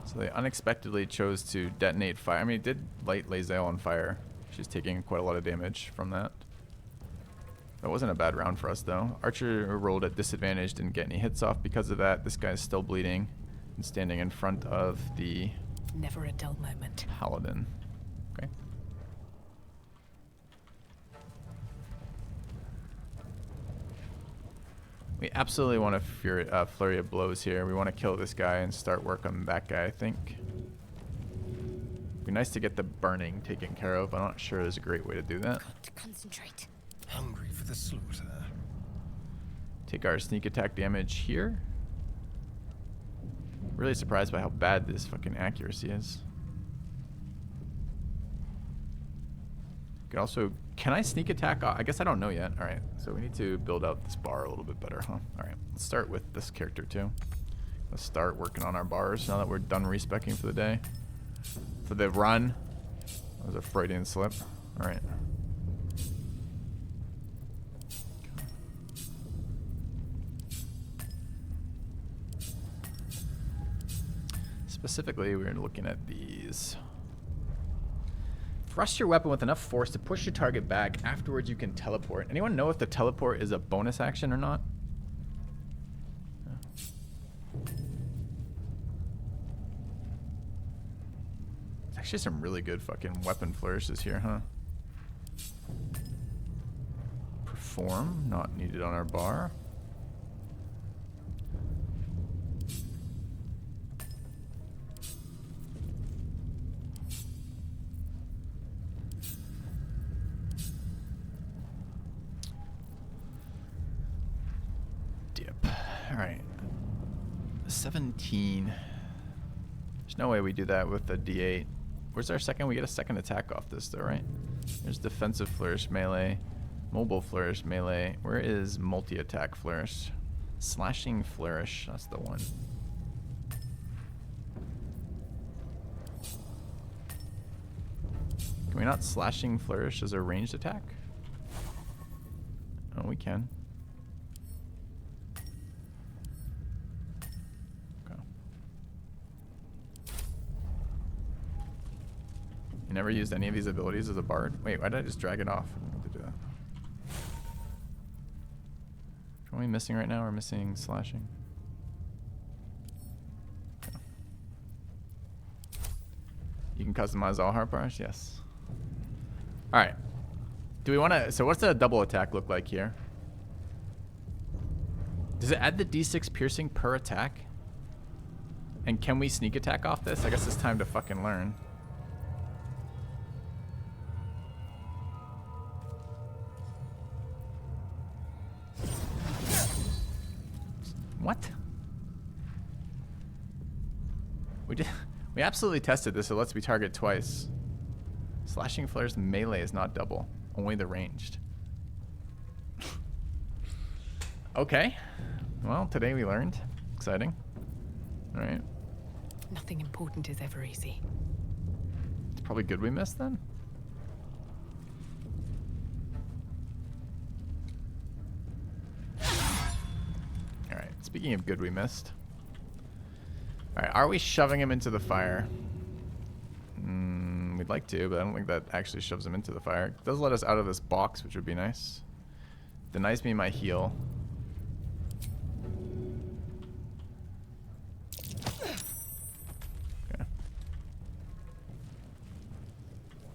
So they unexpectedly chose to detonate fire. I mean, it did light Lae'zel on fire. She's taking quite a lot of damage from that. That wasn't a bad round for us, though. Archer rolled at disadvantage, didn't get any hits off because of that. This guy's still bleeding and standing in front of the Never a dull moment. Paladin. Okay. We absolutely want a flurry of blows here. We want to kill this guy and start work on that guy, I think. Be nice to get the burning taken care of. I'm not sure there's a great way to do that. Got to concentrate. Hungry for the slaughter. Take our sneak attack damage here. Really surprised by how bad this fucking accuracy is. Can also, can I sneak attack? I guess I don't know yet. All right, so we need to build out this bar a little bit better, huh? All right, let's start with this character too. Let's start working on our bars now that we're done respecing for the day. For the run, that was a Freudian slip. All right. Specifically, we're looking at these. Thrust your weapon with enough force to push your target back. Afterwards, you can teleport. Anyone know if the teleport is a bonus action or not? It's Actually, some really good fucking weapon flourishes here, huh? Perform, not needed on our bar. Dip. All right. 17. There's no way we do that with a D8. Where's our second? We get a second attack off this though, right? There's defensive flourish, melee, mobile flourish, melee. Where is multi-attack flourish? Slashing flourish, that's the one. Can we not slashing flourish as a ranged attack? Oh, we can. You never used any of these abilities as a bard? Wait, why did I just drag it off? I don't need to do that. What are we missing right now? We're missing slashing. Okay. You can customize all heart bars? Yes. Alright. Do we want to... So what's the double attack look like here? Does it add the d6 piercing per attack? And can we sneak attack off this? I guess it's time to fucking learn. What? We absolutely tested this. It lets me target twice. Slashing flares melee is not double, only the ranged. Okay. Well, today we learned. Exciting. All right. Nothing important is ever easy. It's probably good we missed then. Speaking of good we missed. Alright, are we shoving him into the fire? We'd like to, but I don't think that actually shoves him into the fire. It does let us out of this box, which would be nice. Denies me my heal. Okay.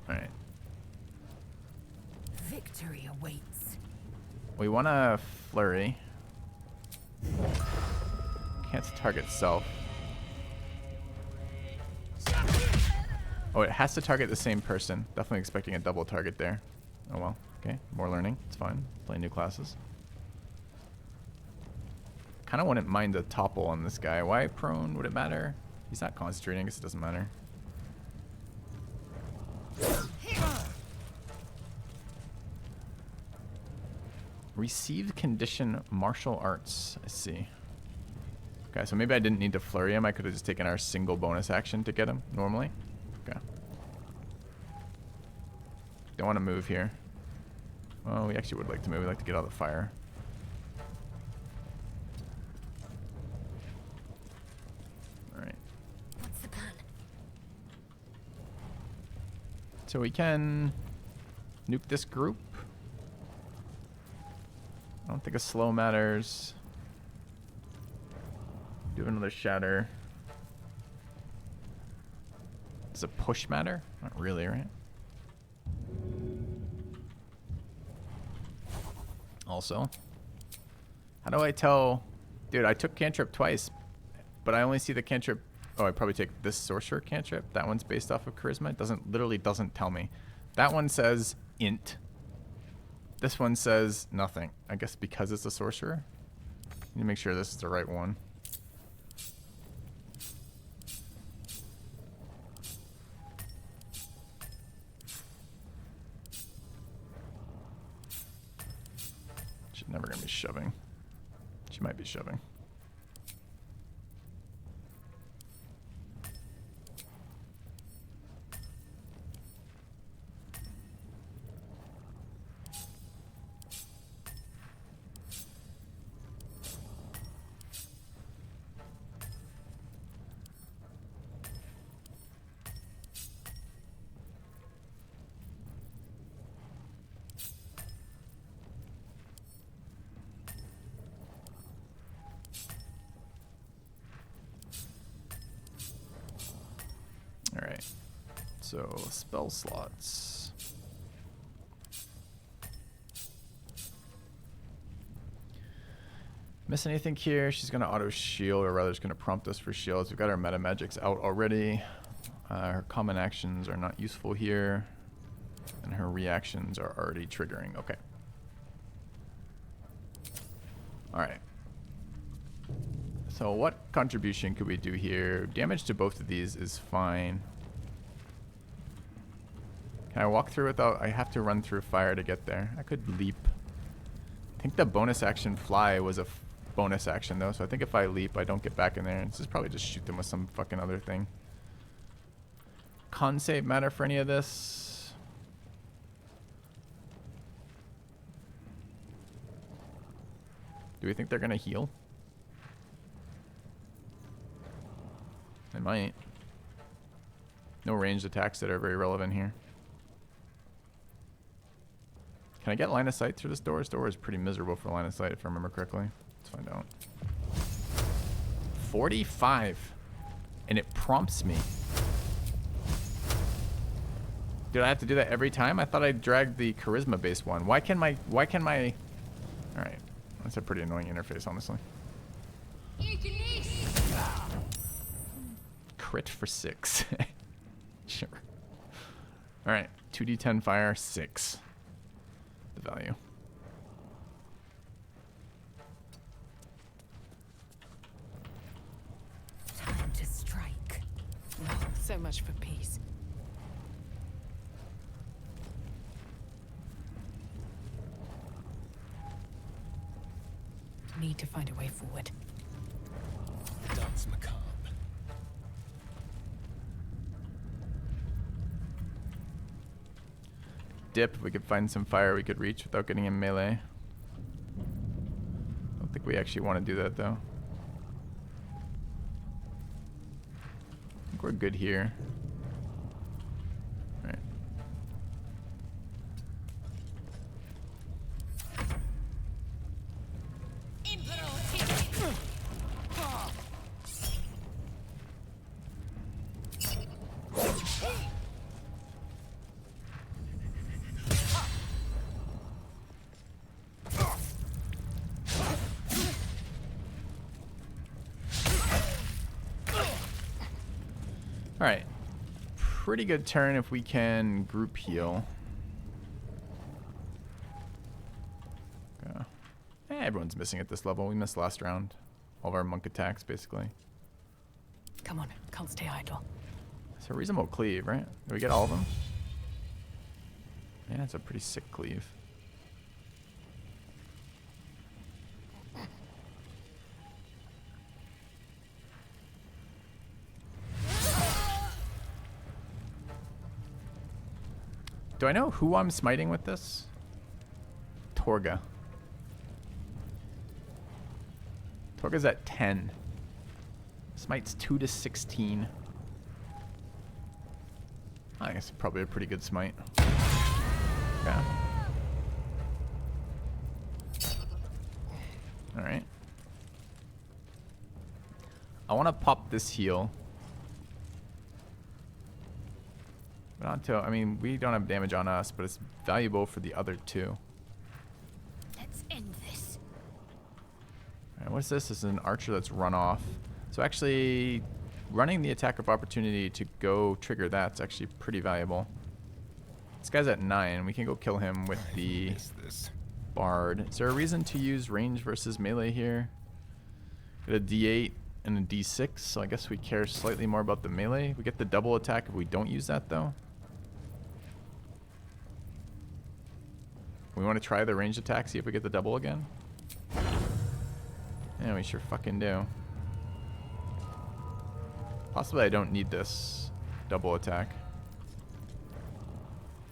Alright. Victory awaits. We want to flurry. Can't target self. Oh, it has to target the same person. Definitely expecting a double target there. Oh well. Okay, more learning. It's fine. Play new classes. Kind of wouldn't mind a topple on this guy. Why prone? Would it matter? He's not concentrating. I guess it doesn't matter. Receive condition martial arts. I see. Okay, so maybe I didn't need to flurry him. I could have just taken our single bonus action to get him normally. Okay. Don't want to move here. Well, we actually would like to move. We'd like to get out of the fire. Alright. What's the plan? So we can nuke this group. I don't think a slow matters. Do another shatter. Does a push matter? Not really, right? Also, how do I tell? Dude, I took cantrip twice, but I only see the cantrip. Oh, I probably take this sorcerer cantrip. That one's based off of charisma. It literally doesn't tell me. That one says int. This one says nothing. I guess because it's a sorcerer. Need to make sure this is the right one. She's never gonna be shoving. She might be shoving. So, spell slots. Miss anything here? She's going to auto shield, or rather, she's going to prompt us for shields. We've got our metamagics out already. Her common actions are not useful here. And her reactions are already triggering. Okay. Alright. So what contribution could we do here? Damage to both of these is fine. Can I walk through without... I have to run through fire to get there. I could leap. I think the bonus action fly was a bonus action though. So I think if I leap, I don't get back in there. This is probably just shoot them with some fucking other thing. Con save matter for any of this? Do we think they're gonna heal? They might. No ranged attacks that are very relevant here. Can I get line of sight through this door? This door is pretty miserable for line of sight if I remember correctly. Let's find out. 45. And it prompts me. Did I have to do that every time? I thought I dragged the charisma based one. Why can my Alright. That's a pretty annoying interface, honestly. Crit for 6. Sure. Alright. 2d10 fire, 6. The value. Time to strike. Oh, so much for peace. Need to find a way forward. Dance macabre. Dip, if we could find some fire we could reach without getting in melee. I don't think we actually want to do that though. I think we're good here. Alright. Alright. Pretty good turn if we can group heal. Everyone's missing at this level. We missed last round. All of our monk attacks, basically. Come on, can't stay idle. It's a reasonable cleave, right? Do we get all of them? Yeah, it's a pretty sick cleave. Do I know who I'm smiting with this? Torga. Torga's at 10. Smite's 2 to 16. I guess probably a pretty good smite. Yeah. Alright. I want to pop this heal. But not to, I mean, we don't have damage on us, but it's valuable for the other two. Let's end this. Alright, what's this? This is an archer that's run off. So actually, running the attack of opportunity to go trigger that's actually pretty valuable. This guy's at 9. We can go kill him with the Bard. Is there a reason to use range versus melee here? Get a D8 and a D6, so I guess we care slightly more about the melee. We get the double attack if we don't use that, though. We want to try the ranged attack, see if we get the double again? Yeah, we sure fucking do. Possibly I don't need this double attack.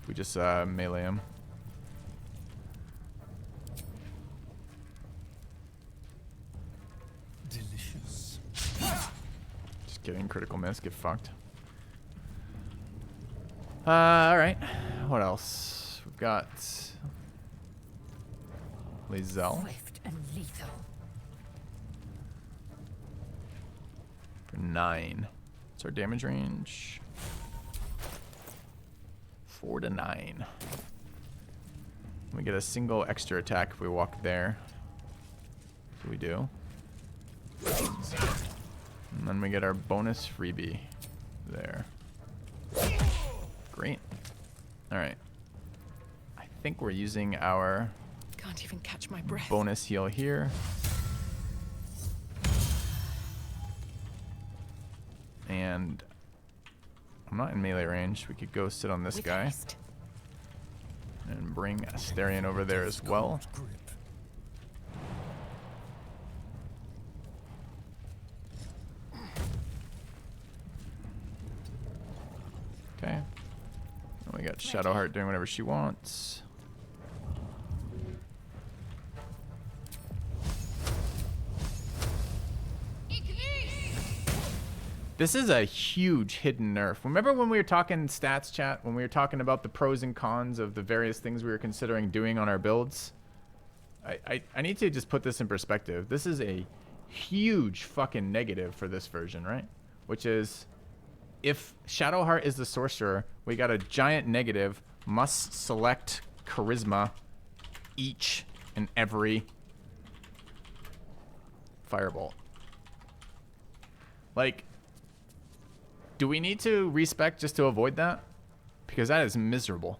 If we just melee him. Delicious. Just kidding, critical miss, get fucked. Alright. What else? We've got Lae'zel. Swift and lethal. For 9. What's our damage range? 4 to 9. We get a single extra attack if we walk there. So we do. And then we get our bonus freebie there. Great. Alright. I think we're using our Can't even catch my breath. bonus heal here. And I'm not in melee range. We could go sit on this guy. And bring Asterion over there as well. Okay. And we got Shadowheart doing whatever she wants. This is a huge hidden nerf. Remember when we were talking stats chat, when we were talking about the pros and cons of the various things we were considering doing on our builds? I need to just put this in perspective. This is a huge fucking negative for this version, right? Which is, if Shadowheart is the sorcerer, we got a giant negative, must select charisma each and every firebolt. Like, do we need to respec just to avoid that? Because that is miserable.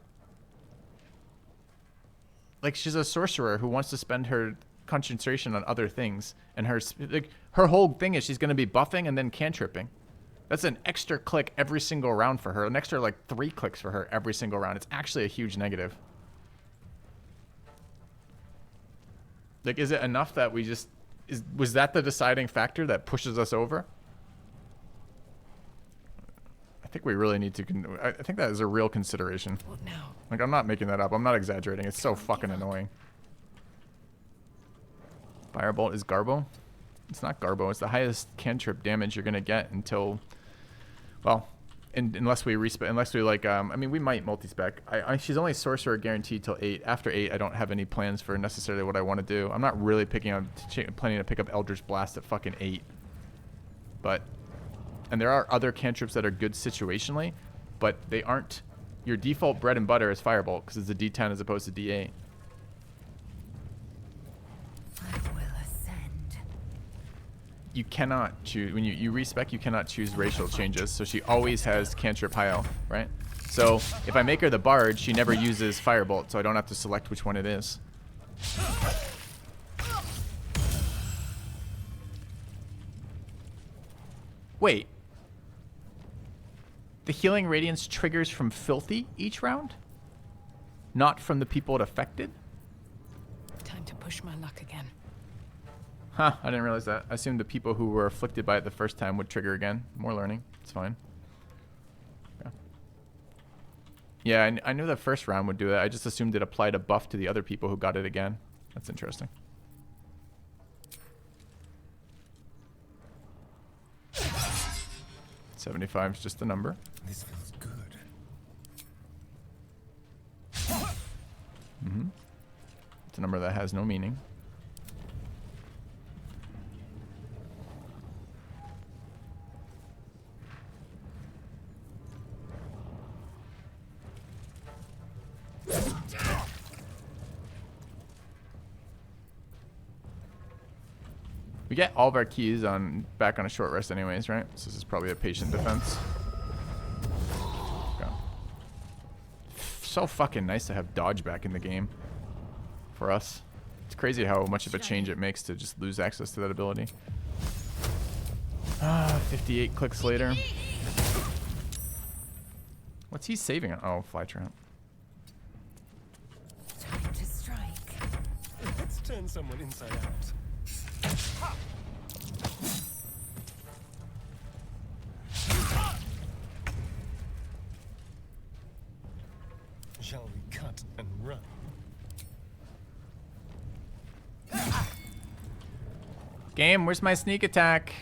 Like, she's a sorcerer who wants to spend her concentration on other things, and her whole thing is she's going to be buffing and then cantripping. That's an extra click every single round for her. An extra, like, 3 clicks for her every single round. It's actually a huge negative. Like, is it enough that we just... was that the deciding factor that pushes us over? I think we really need to... I think that is a real consideration. What now? Like, I'm not making that up. I'm not exaggerating. It's so fucking annoying. Firebolt is Garbo? It's not Garbo. It's the highest cantrip damage you're going to get until... Well, unless we respec... Unless we, like... I mean, we might multi-spec. She's only sorcerer guaranteed till 8. After 8, I don't have any plans for necessarily what I want to do. I'm not really planning to pick up Eldritch Blast at fucking 8. But... And there are other cantrips that are good situationally, but they aren't... Your default bread and butter is Firebolt, because it's a D10 as opposed to D8. I will ascend. You cannot choose... When you respec, you cannot choose racial changes, so she always has cantrip high elf, right? So, if I make her the bard, she never uses Firebolt, so I don't have to select which one it is. Wait. The healing radiance triggers from filthy each round? Not from the people it affected? Time to push my luck again. Huh, I didn't realize that. I assumed the people who were afflicted by it the first time would trigger again. More learning. It's fine. Okay. Yeah, I knew the first round would do that. I just assumed it applied a buff to the other people who got it again. That's interesting. $75 is just a number. This feels good. Mm-hmm. It's a number that has no meaning. We get all of our keys back on a short rest anyways, right? So this is probably a patient defense. Okay. So fucking nice to have dodge back in the game for us. It's crazy how much of a change it makes to just lose access to that ability. 58 clicks later. What's he saving on? Oh, fly trap. Time to strike. Let's turn someone inside out. Shall we cut and run? Game, where's my sneak attack?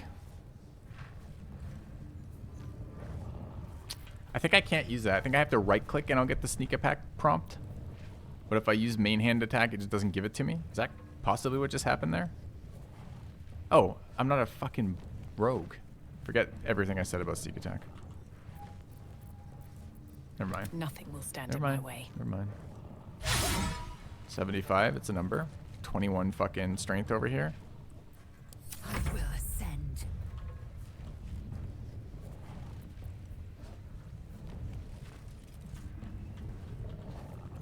I think I can't use that. I think I have to right click and I'll get the sneak attack prompt. But if I use main hand attack, it just doesn't give it to me. Is that possibly what just happened there? Oh, I'm not a fucking rogue. Forget everything I said about sneak attack. Never mind. Nothing will stand Never in mind. my way. Never mind. 75, it's a number. 21 fucking strength over here. I will ascend.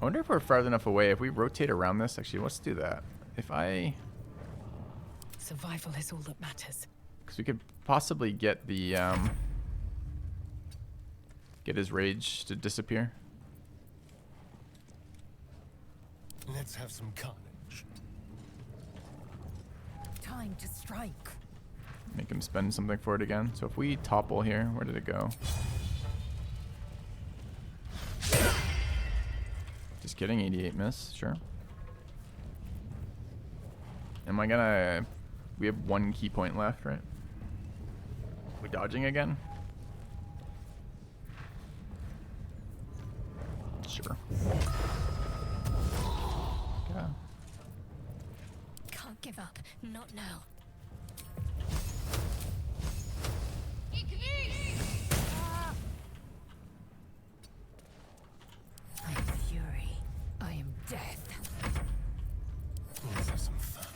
I wonder if we're far enough away. If we rotate around this, actually, let's do that. If I... Survival is all that matters. Because we could possibly get the, get his rage to disappear. Let's have some carnage. Time to strike. Make him spend something for it again. So if we topple here, where did it go? Just kidding, 88 miss, sure. Am I gonna... We have 1 key point left, right? We dodging again? Sure. Yeah. Can't give up. Not now. I am fury. I am death. Let's have some fun.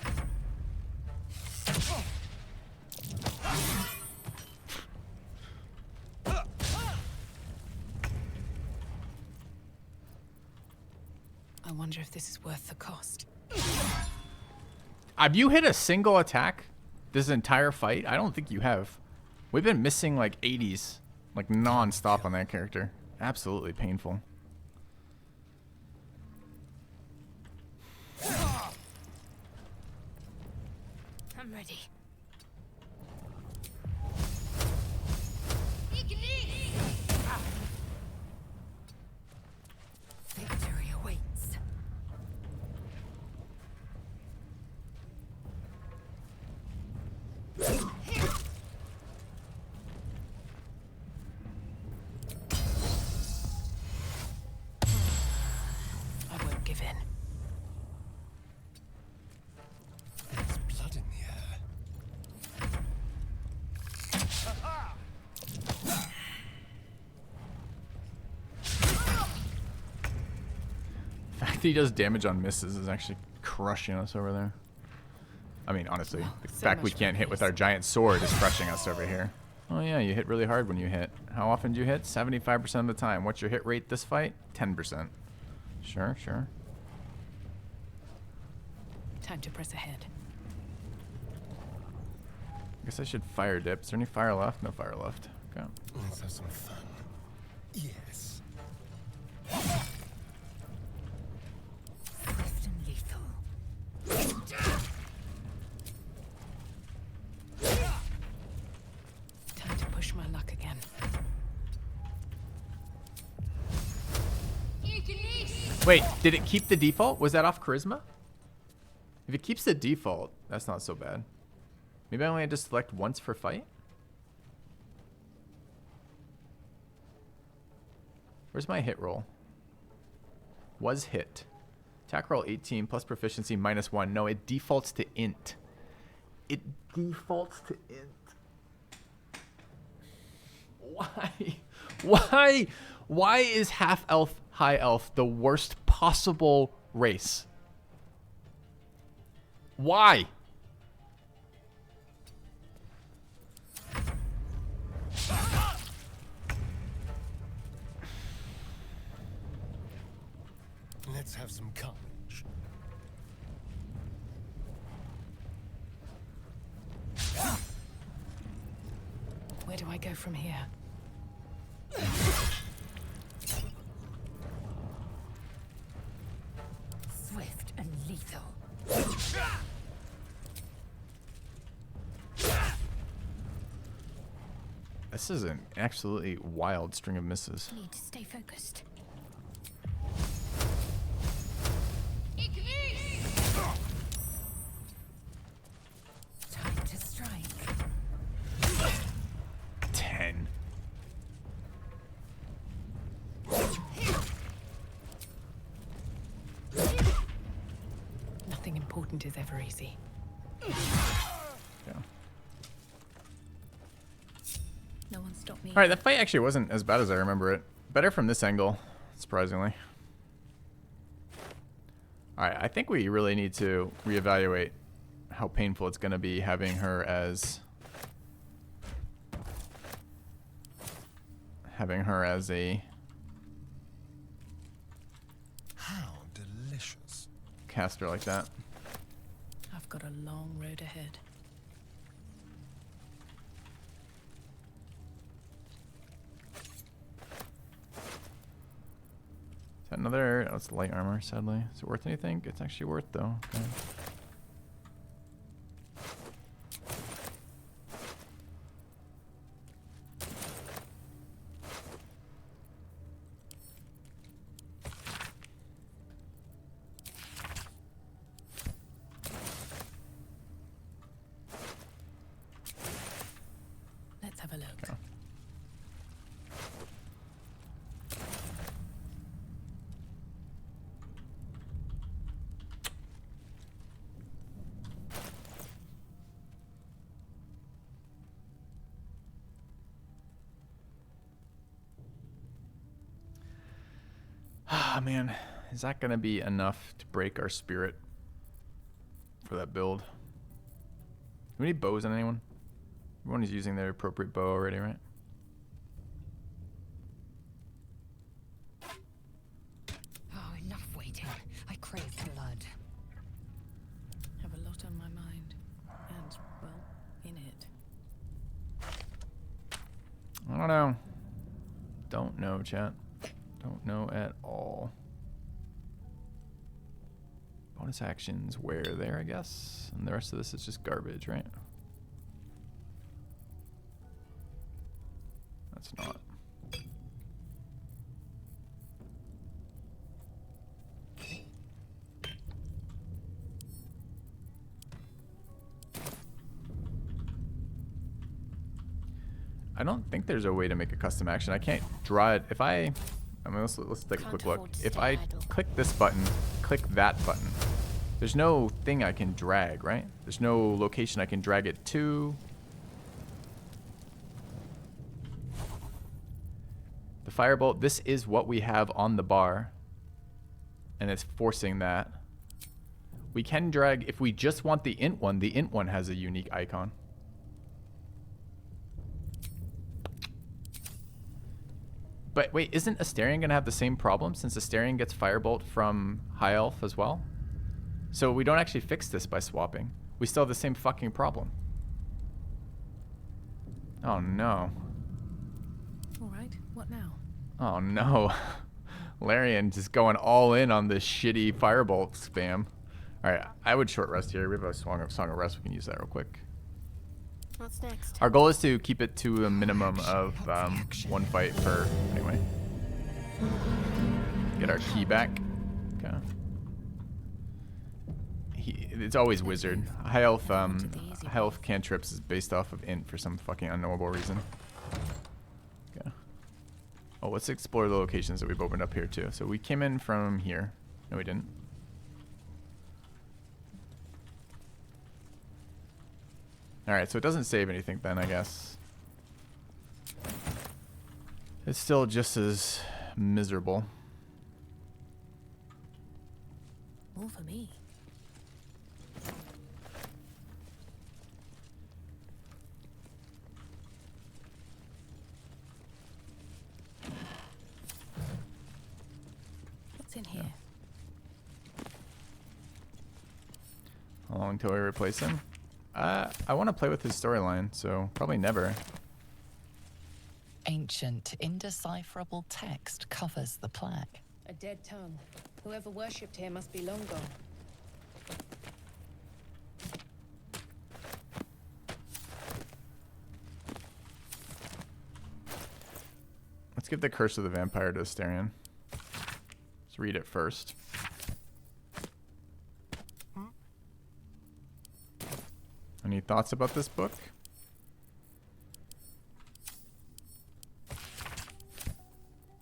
I wonder if this is worth the cost. Have you hit a single attack this entire fight? I don't think you have. We've been missing like 80s, like non-stop on that character. Absolutely painful. I'm ready. Victory awaits. I won't give in. There's blood in the air. The fact that he does damage on misses is actually crushing us over there. I mean, honestly, the so fact we much can't hit with our giant sword is crushing us over here. Oh yeah, you hit really hard when you hit. How often do you hit? 75% of the time. What's your hit rate this fight? 10%. Sure, sure. Time to press ahead. I guess I should fire dip. Is there any fire left? No fire left. Okay. Let's have some fun. Yes. Swift and lethal. Time to push my luck again. Wait, did it keep the default? Was that off charisma? If it keeps the default, that's not so bad. Maybe I only had to select once for fight? Where's my hit roll? Was hit. Attack roll 18 plus proficiency -1. No, it defaults to int. It defaults to int. Why? Why? Why is half elf, high elf the worst possible race? Why? Let's have some carnage. Where do I go from here? Swift and lethal. This is an absolutely wild string of misses. Need to stay focused. Time to strike. 10. Nothing important is ever easy. Yeah. No one stopped me. All right, that fight actually wasn't as bad as I remember it. better from this angle, surprisingly. Alright, I think we really need to reevaluate how painful it's going to be having her as... a... How delicious. caster like that. I've got a long road ahead. Is that another... Oh, it's light armor, sadly. Is it worth anything? It's actually worth, though. Okay. Let's have a look. Okay. Ah, man. Is that going to be enough to break our spirit for that build? Do we need bows on anyone? Everyone is using their appropriate bow already, right? Oh, enough waiting. I crave blood. Have a lot on my mind. And, well, in it. I don't know. Don't know, chat. Don't know at all. Bonus actions where there, I guess. And the rest of this is just garbage, right? That's not. I don't think there's a way to make a custom action. I can't draw it. If I mean, let's take a quick look. If I click this button, click that button, there's no thing I can drag, right? There's no location I can drag it to. The firebolt, this is what we have on the bar, and it's forcing that. We can drag, if we just want the int one has a unique icon. But wait, isn't Astarion going to have the same problem since Astarion gets Firebolt from High Elf as well? So we don't actually fix this by swapping. We still have the same fucking problem. Oh no. Alright, what now? Oh no. Larian just going all in on this shitty Firebolt spam. Alright, I would short rest here. We have a Song of Rest. We can use that real quick. What's next? Our goal is to keep it to a minimum of one fight per, anyway. Get our key back. Okay. It's always wizard. High elf cantrips is based off of int for some fucking unknowable reason. Okay. Oh, let's explore the locations that we've opened up here too. So we came in from here. No, we didn't. Alright, so it doesn't save anything then, I guess. It's still just as miserable. All for me. What's in here? How long till we replace him? I want to play with his storyline, so probably never. Ancient, indecipherable text covers the plaque. A dead tongue. Whoever worshipped here must be long gone. Let's give the Curse of the Vampire to Astarion. Let's read it first. Any thoughts about this book?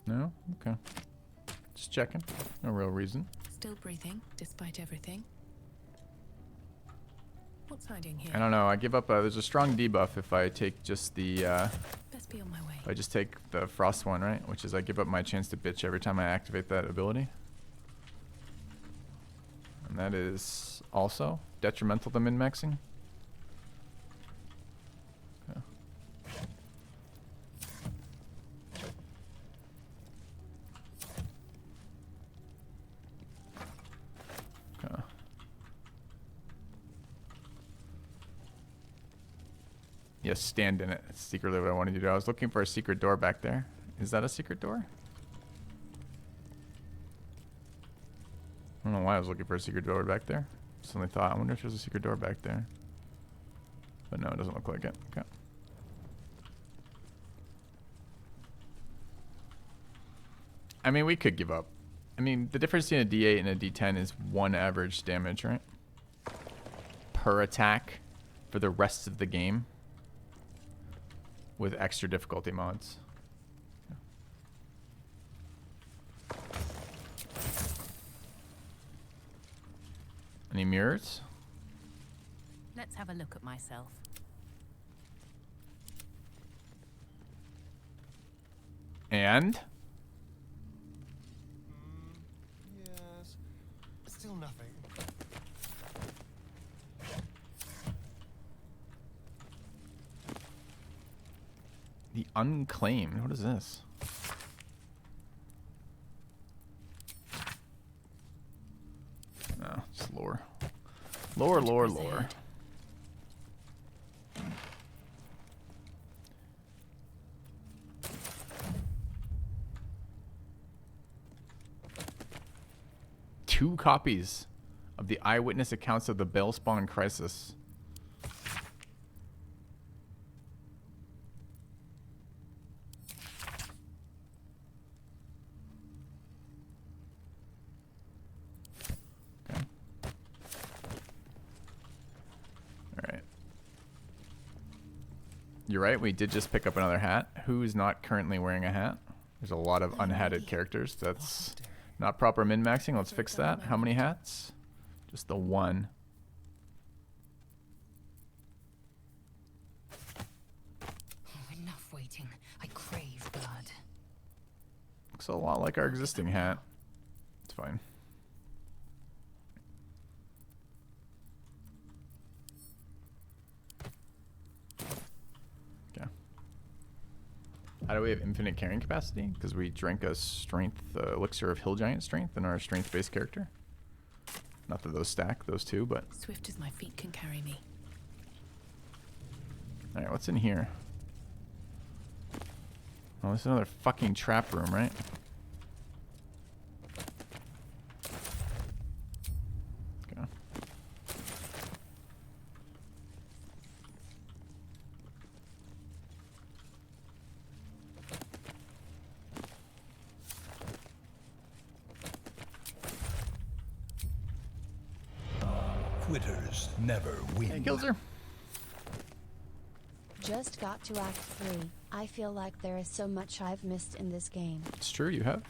No? Okay. Just checking. No real reason. Still breathing, despite everything. What's hiding here? I don't know. I give up. There's a strong debuff if I take just the. Best be on my way. If I just take the frost one, right? Which is I give up my chance to bitch every time I activate that ability. And that is also detrimental to min-maxing. Okay. Okay. Yes, stand in it. That's secretly what I wanted to do. I was looking for a secret door back there. Is that a secret door? I don't know why I was looking for a secret door back there. Suddenly thought, I wonder if there's a secret door back there. But no, it doesn't look like it. Okay. I mean, we could give up. I mean, the difference between a D8 and a D10 is 1 average damage, right? Per attack for the rest of the game with extra difficulty mods. Any mirrors? Let's have a look at myself. And? Yes. Still nothing. The Unclaimed. What is this? No, it's lore. Lore. Two copies of the eyewitness accounts of the Bellspawn crisis. You're right, we did just pick up another hat. Who's not currently wearing a hat? There's a lot of unhatted characters. That's not proper min-maxing. Let's fix that. How many hats? Just the one. Oh, enough waiting. I crave blood. Looks a lot like our existing hat. It's fine. How do we have infinite carrying capacity? Because we drank a strength elixir of hill giant strength in our strength-based character. Not that those stack, those two, but... Swift as my feet can carry me. Alright, what's in here? Oh, this is another fucking trap room, right? Okay. Quitters never win. Hey, Gilzer. Just got to Act 3. I feel like there is so much I've missed in this game. It's true, you have.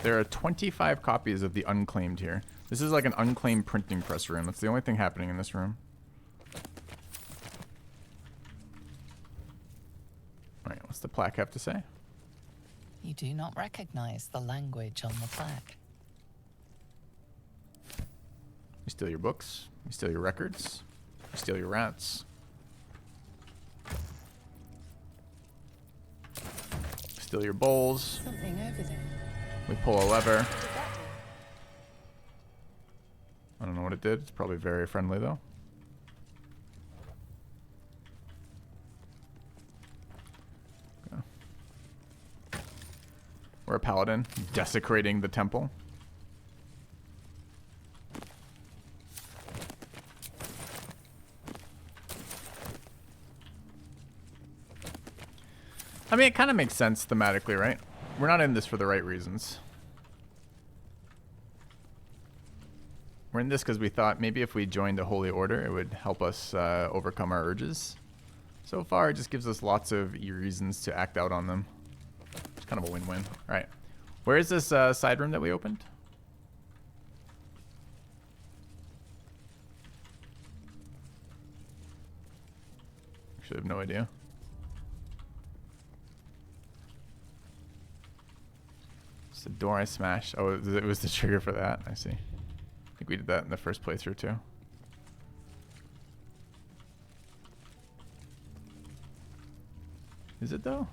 There are 25 copies of the Unclaimed here. This is like an unclaimed printing press room. That's the only thing happening in this room. Alright, what's the plaque have to say? You do not recognize the language on the plaque. We steal your books. We steal your records. We steal your rats. We steal your bowls. Something over there. We pull a lever. I don't know what it did. It's probably very friendly though. Okay. We're a paladin desecrating the temple. I mean, it kind of makes sense thematically, right? We're not in this for the right reasons. We're in this because we thought maybe if we joined a holy order, it would help us overcome our urges. So far, it just gives us lots of reasons to act out on them. It's kind of a win-win. All right. Where is this side room that we opened? Actually, I have no idea. It's the door I smashed. Oh, it was the trigger for that. I see. I think we did that in the first playthrough too. Is it though?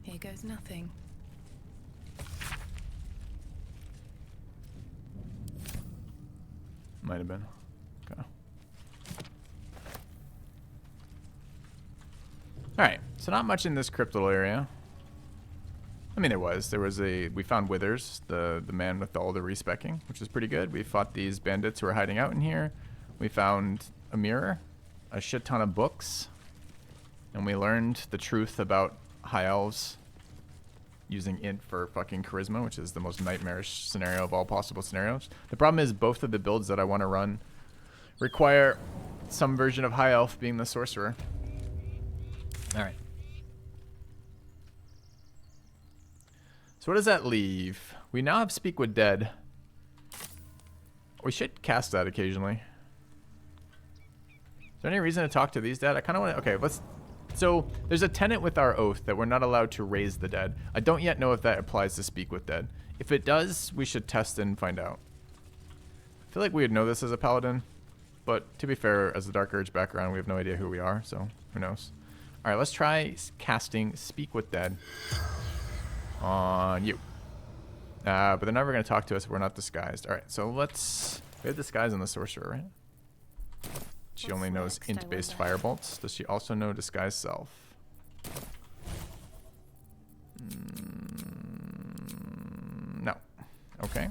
Here goes nothing. Might have been. Okay. Alright, so not much in this crypt little area. I mean, there was we found Withers, the man with all the respecing, which is pretty good. We fought these bandits who were hiding out in here. We found a mirror, a shit ton of books, and we learned the truth about high elves using int for fucking charisma, which is the most nightmarish scenario of all possible scenarios. The problem is both of the builds that I want to run require some version of high elf being the sorcerer. All right. So what does that leave? We now have Speak with Dead. We should cast that occasionally. Is there any reason to talk to these dead? I kind of want to... Okay, let's... So there's a tenet with our oath that we're not allowed to raise the dead. I don't yet know if that applies to Speak with Dead. If it does, we should test and find out. I feel like we would know this as a paladin, but to be fair, as a Dark Urge background, we have no idea who we are, so who knows. All right, let's try casting Speak with Dead on you. But they're never going to talk to us if we're not disguised. All right, so let's... We have disguise on the sorcerer, right? She only knows int-based firebolts. Does she also know disguise self? No. Okay.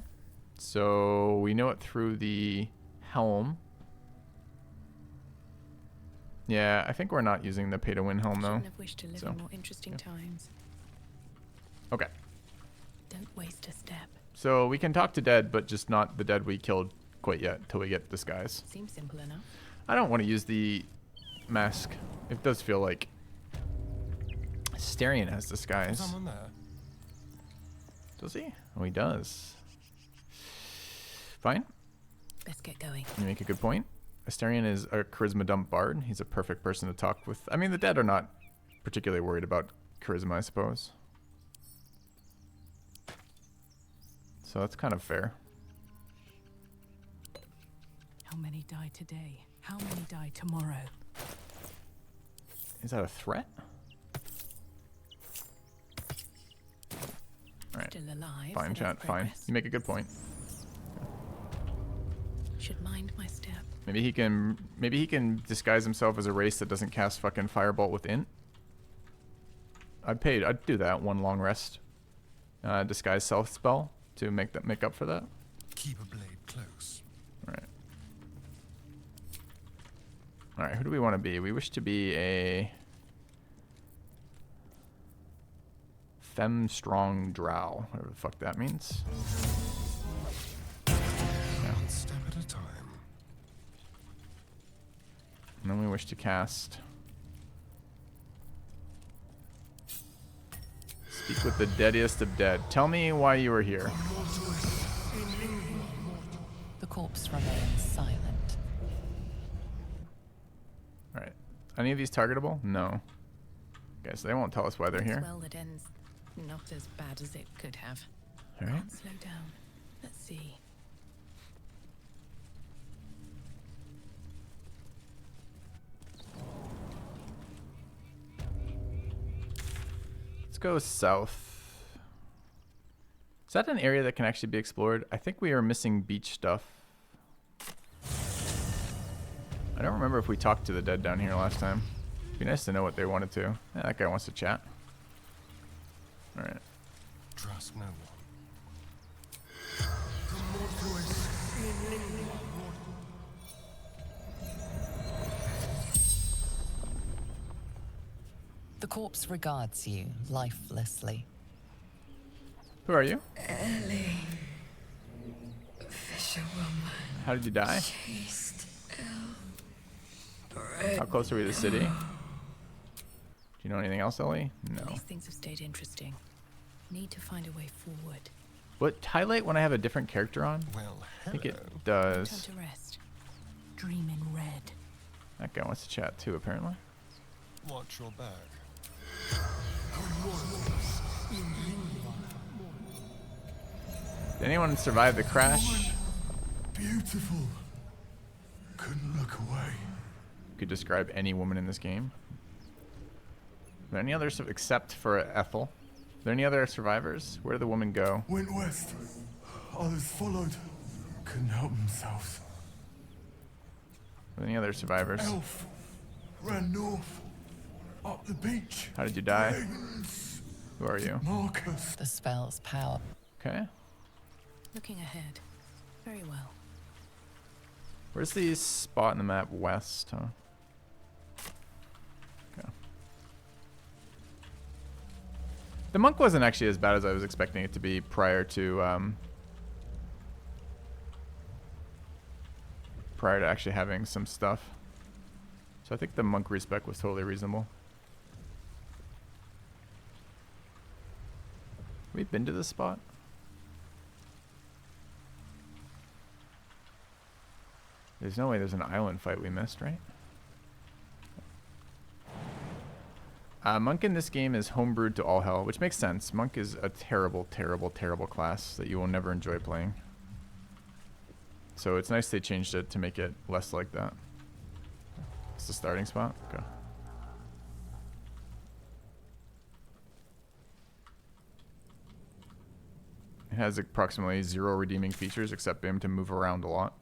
So we know it through the helm. Yeah, I think we're not using the pay-to-win helm though. Shouldn't have wished to live in more interesting times. Okay. Don't waste a step. So we can talk to dead, but just not the dead we killed quite yet till we get disguise. Seems simple enough. I don't want to use the mask. It does feel like Asterion has disguise. Someone there. Does he? Oh, he does. Fine. Let's get going. You make a good point. Asterion is a charisma dump bard. He's a perfect person to talk with. I mean, the dead are not particularly worried about charisma, I suppose. So that's kind of fair. How many die today? How many die tomorrow? Is that a threat? All right. Still alive. Fine, chat. Fine. You make a good point. Should mind my step. Maybe he can disguise himself as a race that doesn't cast fucking firebolt with int. I'd do that. One long rest. Disguise self spell to make up for that. Keep a blade close. Alright. Alright, who do we want to be? We wish to be a femme strong drow, whatever the fuck that means. One step at a time. And then we wish to cast Speak with the deadiest of dead. Tell me why you were here. The corpse remains silent. Alright. Any of these targetable? No. Okay, so they won't tell us why they're here. Well, that ends not as bad as it could have. Alright. Can't slow down. Let's see. Let's go south. Is that an area that can actually be explored? I think we are missing beach stuff. I don't remember if we talked to the dead down here last time. It'd be nice to know what they wanted to. Yeah, that guy wants to chat. Alright. Trust no one. The corpse regards you lifelessly. Who are you? Ellie, fisherwoman. How did you die? How close are we to the city? Do you know anything else, Ellie? No. These things have stayed interesting. Need to find a way forward. What highlight when I have a different character on? Well, I think it Time does. to rest. Dream in red. That guy wants to chat too, apparently. Watch your back. Did anyone survive the crash? Beautiful. Couldn't look away. Could describe any woman in this game. Are there any others except for Ethel? Are there any other survivors? Where did the woman go? Went west. Others followed. Couldn't help themselves. Are there any other survivors? Elf. Ran north. Up the beach. How did you die? Dragons. Who are you? Marcus. The spell's power. Okay. Looking ahead. Very well. Where's the spot in the map? West, huh? Okay. The monk wasn't actually as bad as I was expecting it to be prior to actually having some stuff. So I think the monk respec was totally reasonable. Have we been to this spot? There's no way there's an island fight we missed, right? Monk in this game is homebrewed to all hell, which makes sense. Monk is a terrible, terrible, terrible class that you will never enjoy playing. So it's nice they changed it to make it less like that. It's the starting spot? Okay. It has approximately 0 redeeming features except being able to move around a lot,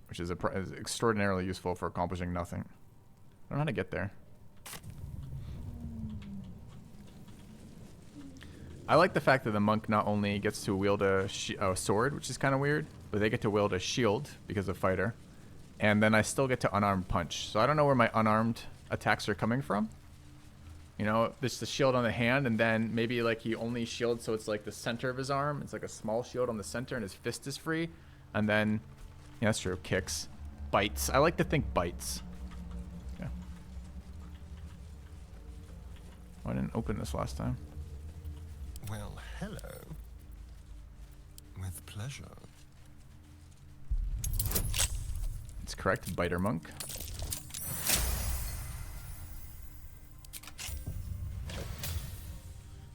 which is extraordinarily useful for accomplishing nothing. I don't know how to get there. I like the fact that the monk not only gets to wield a sword, which is kind of weird, but they get to wield a shield because of fighter. And then I still get to unarmed punch. So I don't know where my unarmed attacks are coming from. You know, there's the shield on the hand, and then maybe like he only shields so it's like the center of his arm. It's like a small shield on the center, and his fist is free. And then, yeah, that's true, kicks. Bites. I like to think bites. Yeah. Why didn't open this last time? Well, hello. With pleasure. It's correct, biter monk.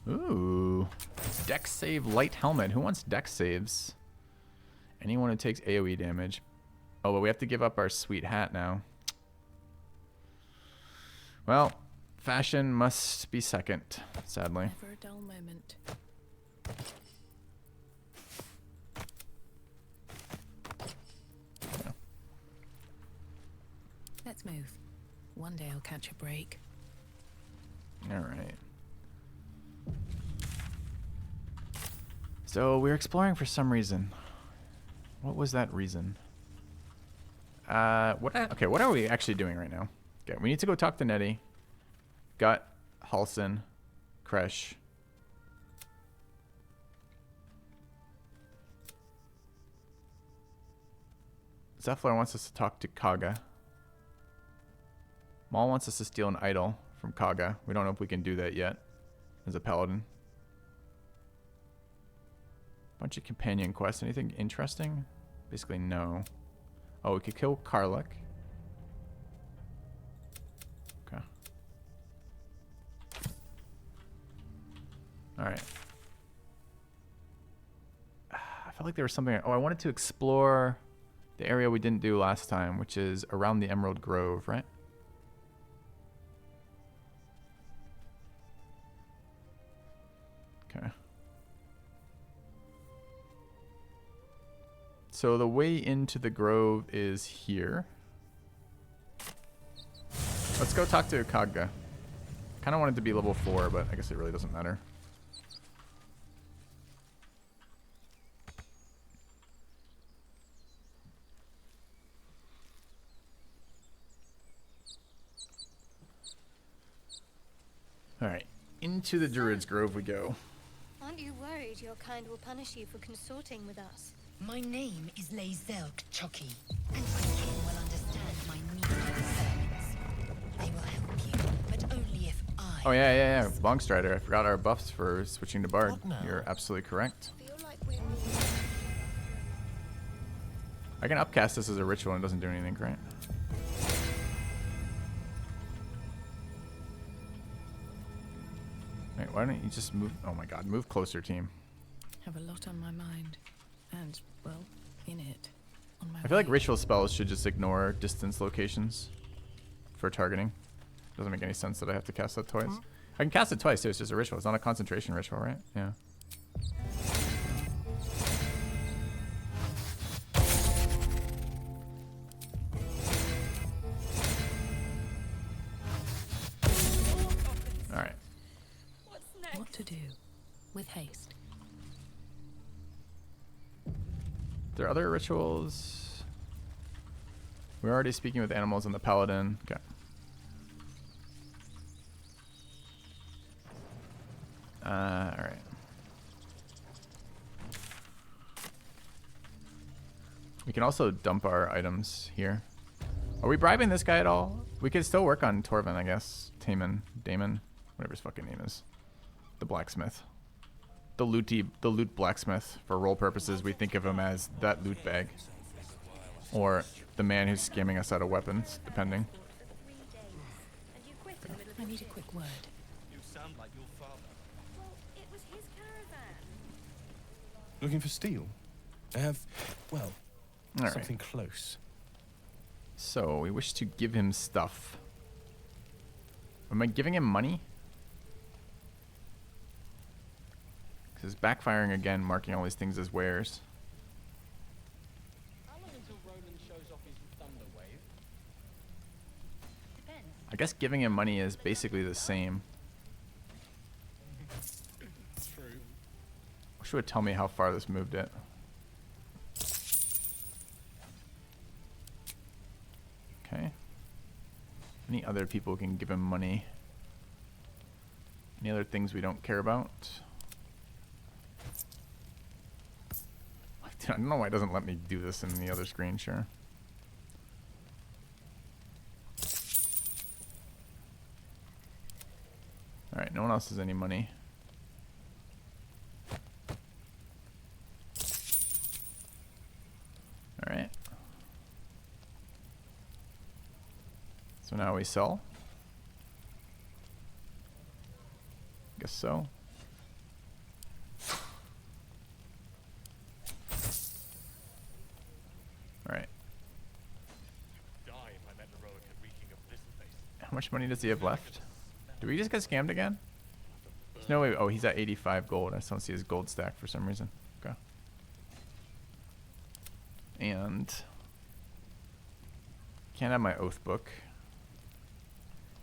Ooh. Dex save light helmet. Who wants dex saves? Anyone who takes AoE damage. Oh, but we have to give up our sweet hat now. Well, fashion must be second, sadly. Never a dull moment. Yeah. Let's move. One day I'll catch a break. All right. So we're exploring for some reason. What was that reason? Okay, what are we actually doing right now? Okay, we need to go talk to Nettie. Gut, Halson, Kresh. Zephyr wants us to talk to Kaga. Maul wants us to steal an idol from Kaga. We don't know if we can do that yet as a paladin. Bunch of companion quests. Anything interesting? Basically, no. Oh, we could kill Karluk. Okay. Alright. I felt like there was something... Oh, I wanted to explore the area we didn't do last time, which is around the Emerald Grove, right? Okay. So the way into the grove is here. Let's go talk to Kaga. Kind of wanted to be level 4, but I guess it really doesn't matter. Alright, into the Druid's Grove we go. Aren't you worried your kind will punish you for consorting with us? My name is Lae'zel, Chucky, and my kin will understand my meaning concerns. They will help you, but only if I... Oh yeah. Longstrider. I forgot our buffs for switching to Bard. You're absolutely correct. I can upcast this as a ritual and it doesn't do anything, right? Why don't you just move? Oh my god, move closer, team. Have a lot on my mind. And, well, in it. On my I feel like way. ritual spells should just ignore distance locations for targeting. Doesn't make any sense that I have to cast that twice. I can cast it twice too, it's just a ritual. It's not a concentration ritual, right? Yeah. Alright. What to do? With haste. There are other rituals. We're already speaking with animals in the Paladin. Okay. Alright. We can also dump our items here. Are we bribing this guy at all? We could still work on Torvin, I guess. Damon, whatever his fucking name is. The blacksmith. The loot blacksmith. For role purposes, we think of him as that loot bag. Or the man who's scamming us out of weapons, depending. I need a quick word. You sound like your father. Well, it was his caravan. Looking for steel? I have, well, All something right. close. So, we wish to give him stuff. Am I giving him money? Because it's backfiring again, marking all these things as wares. How long until Roland shows off his thunder wave? Depends. I guess giving him money is basically the same. True. Wish it would tell me how far this moved it. Okay. Any other people can give him money? Any other things we don't care about? I don't know why it doesn't let me do this in the other screen, sure. Alright, no one else has any money. Alright. So now we sell. Guess so. Alright. How much money does he have left? Do we just get scammed again? There's no way. Oh, he's at 85 gold. I just don't see his gold stack for some reason. Okay. And can't have my oath book.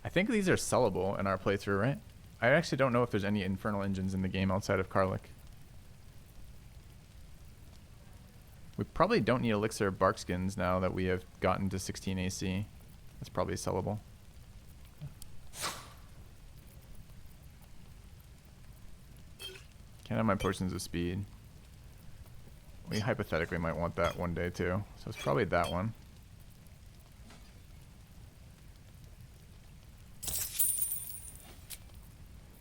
I think these are sellable in our playthrough, right? I actually don't know if there's any infernal engines in the game outside of Karlach. We probably don't need elixir of barkskins now that we have gotten to 16 AC. That's probably sellable. Can't have my potions of speed. We hypothetically might want that one day too. So it's probably that one.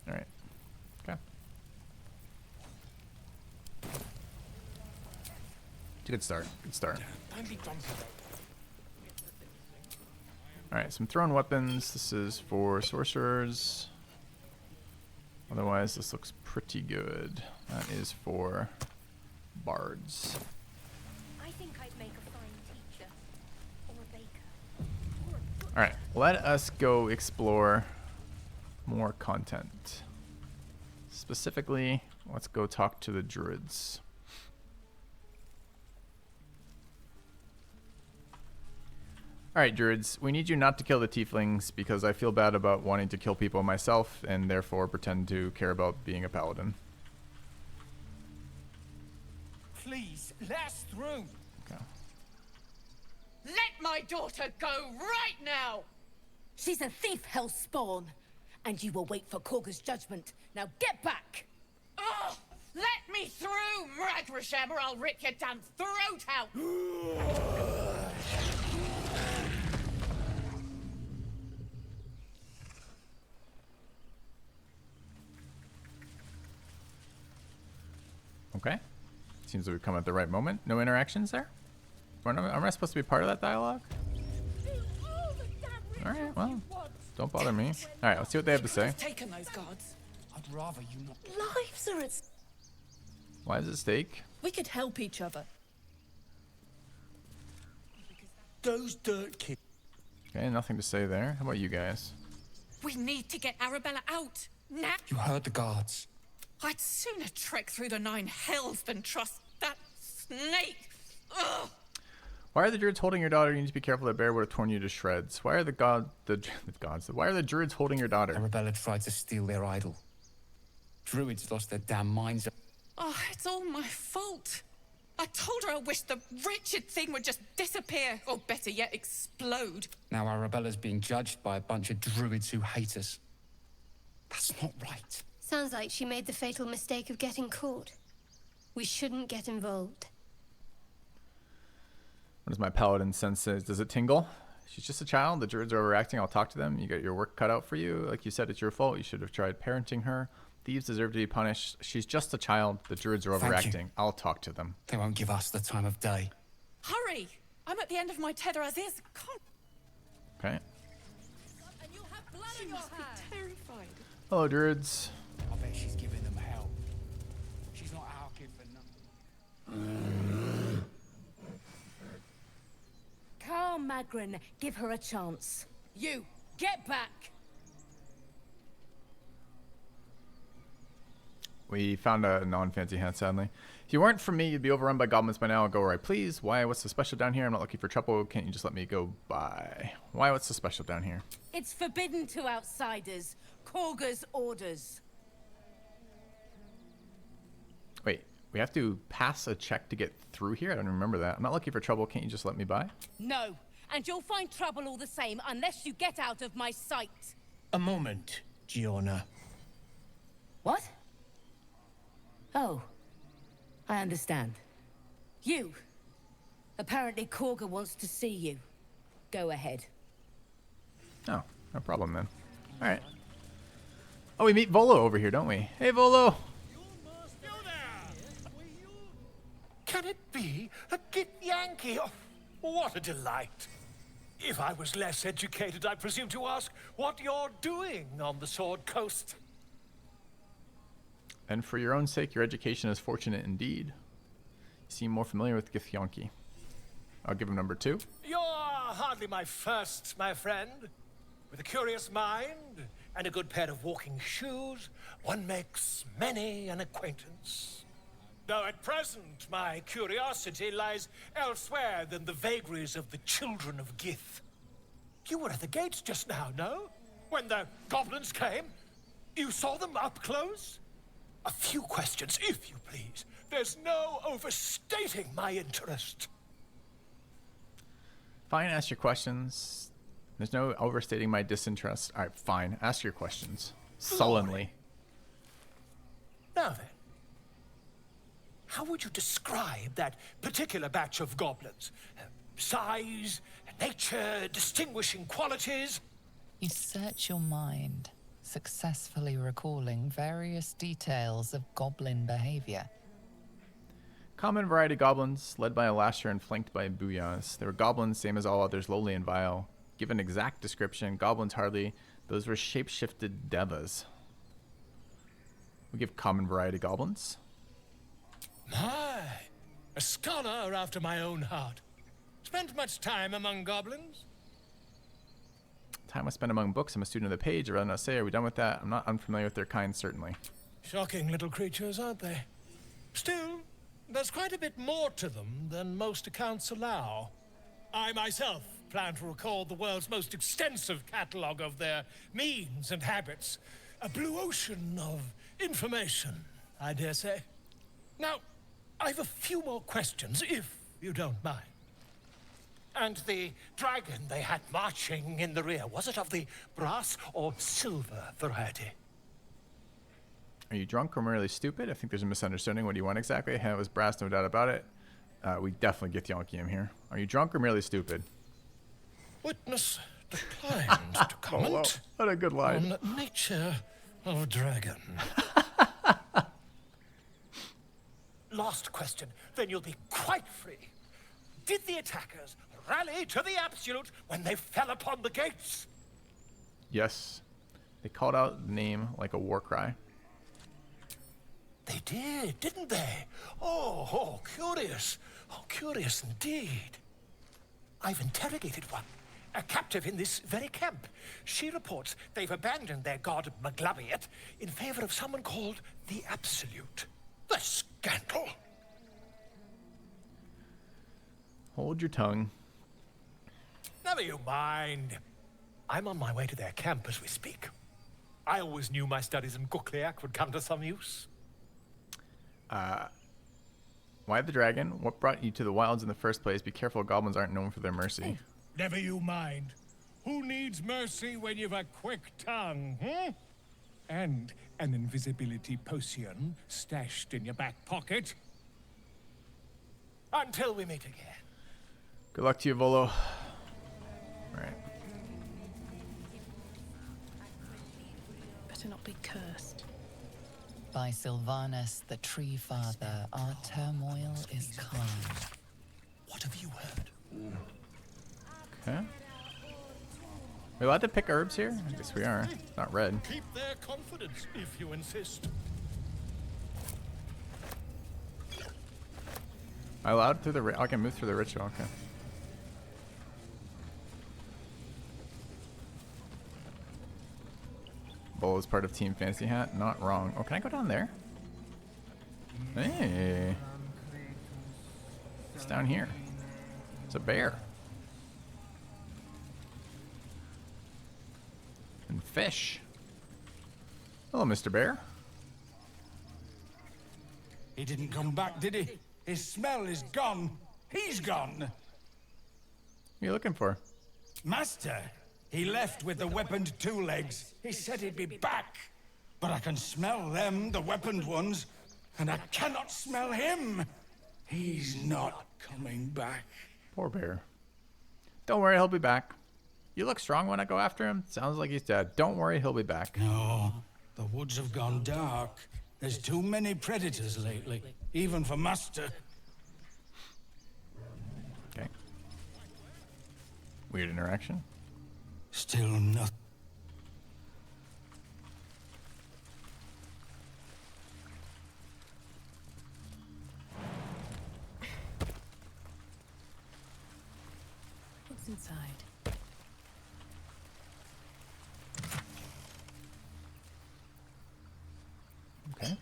Alright. Okay. It's a good start. Good start. Alright, some thrown weapons. This is for sorcerers. Otherwise, this looks pretty good. That is for bards. I think I'd make a fine teacher. Or a baker. Or a butcher. Alright, let us go explore more content. Specifically, let's go talk to the druids. Alright, druids, we need you not to kill the tieflings because I feel bad about wanting to kill people myself and therefore pretend to care about being a paladin. Please, let us through. Okay. Let my daughter go right now! She's a thief, hell spawn. And you will wait for Korga's judgment. Now get back! Oh, let me through, Mragrasham, or I'll rip your damn throat out! Okay. Seems like we've come at the right moment. No interactions there? Am I supposed to be part of that dialogue? Alright, well, don't bother me. Alright, let's see what they have to say. Taken those guards. I'd rather you not. Lives are at... Why is it stake? We could help each other. Those dirt kids. Okay, nothing to say there. How about you guys? We need to get Arabella out now. You heard the guards. I'd sooner trek through the 9 hells than trust that snake. Ugh. Why are the druids holding your daughter? You need to be careful. That bear would have torn you to shreds. Why are the gods? Why are the druids holding your daughter? Arabella tried to steal their idol. Druids lost their damn minds. Oh, it's all my fault. I told her I wished the wretched thing would just disappear, or better yet, explode. Now Arabella's being judged by a bunch of druids who hate us. That's not right. Sounds like she made the fatal mistake of getting caught. We shouldn't get involved. What does my paladin sense says? Does it tingle? She's just a child. The druids are overacting. I'll talk to them. You got your work cut out for you. Like you said, it's your fault. You should have tried parenting her. Thieves deserve to be punished. She's just a child. The druids are overacting. I'll talk to them. They won't give us the time of day. Hurry! I'm at the end of my tether as is. Okay. And you'll have blood in your hand. Terrified. Hello, druids. I bet she's giving them hell. She's not our kid for nothing. Carl Magrin, give her a chance. You, get back! We found a non-fancy hat, sadly. If you weren't for me, you'd be overrun by goblins by now. Go where I please. Why? What's so special down here? I'm not looking for trouble. Can't you just let me go by? Why? What's so special down here? It's forbidden to outsiders. Korga's orders. Wait, we have to pass a check to get through here? I don't remember that. I'm not looking for trouble. Can't you just let me by? No, and you'll find trouble all the same unless you get out of my sight. A moment, Giorna. What? Oh, I understand. You. Apparently Korga wants to see you. Go ahead. Oh, no problem then. All right. Oh, we meet Volo over here, don't we? Hey, Volo. Can it be a Githyanki? Oh, what a delight. If I was less educated, I presume to ask what you're doing on the Sword Coast. And for your own sake, your education is fortunate indeed. You seem more familiar with Githyanki. I'll give him number 2. You're hardly my first, my friend. With a curious mind and a good pair of walking shoes, one makes many an acquaintance. Though at present, my curiosity lies elsewhere than the vagaries of the children of Gith. You were at the gates just now, no? When the goblins came? You saw them up close? A few questions, if you please. There's no overstating my interest. Fine, ask your questions. There's no overstating my disinterest. All right, fine. Ask your questions. Sullenly. Now then, how would you describe that particular batch of goblins? Size, nature, distinguishing qualities? You search your mind, successfully recalling various details of goblin behavior. Common variety goblins, led by a lasher and flanked by booyahs. They were goblins, same as all others, lowly and vile. Give an exact description. Goblins hardly. Those were shape-shifted devas. We give common variety goblins. My, a scholar after my own heart. Spent much time among goblins? Time I spent among books. I'm a student of the page. I'd rather not say. Are we done with that? I'm not unfamiliar with their kind, certainly. Shocking little creatures, aren't they? Still, there's quite a bit more to them than most accounts allow. I myself plan to record the world's most extensive catalogue of their means and habits. A blue ocean of information, I dare say. Now, I've a few more questions, if you don't mind. And the dragon they had marching in the rear, was it of the brass or silver variety? Are you drunk or merely stupid? I think there's a misunderstanding. What do you want exactly? It was brass, no doubt about it. We definitely get Githyanki him here. Are you drunk or merely stupid? Witness declined to comment. Oh, wow. What a good line. On nature of dragon. Last question, then you'll be quite free. Did the attackers rally to the absolute when they fell upon the gates? Yes. They called out the name like a war cry. They did, didn't they? Oh, curious. Oh, curious indeed. I've interrogated one, a captive in this very camp. She reports they've abandoned their god Maglabiet in favor of someone called the Absolute. The scandal! Hold your tongue. Never you mind. I'm on my way to their camp as we speak. I always knew my studies in Gukliak would come to some use. Why the dragon? What brought you to the wilds in the first place? Be careful, goblins aren't known for their mercy. Never you mind. Who needs mercy when you've a quick tongue, hmm? And an invisibility potion stashed in your back pocket. Until we meet again. Good luck to you, Volo. Alright. Better not be cursed. By Sylvanus, the Tree Father, our turmoil is calm. What have you heard? Okay. We allowed to pick herbs here? I guess we are. It's not red. Keep their confidence if you insist. I allowed through the I can move through the ritual, okay. Bull is part of Team Fantasy Hat, not wrong. Oh, can I go down there? Hey. It's down here. It's a bear. And fish. Hello, Mr. Bear. He didn't come back, did he? His smell is gone. He's gone. What are you looking for? Master, he left with the weaponed two legs. He said he'd be back. But I can smell them, the weaponed ones, and I cannot smell him. He's not coming back. Poor bear. Don't worry, he'll be back. You look strong when I go after him. Sounds like he's dead. Don't worry, he'll be back. No, the woods have gone dark. There's too many predators lately, even for Master. Okay. Weird interaction. Still nothing. What's inside? Okay.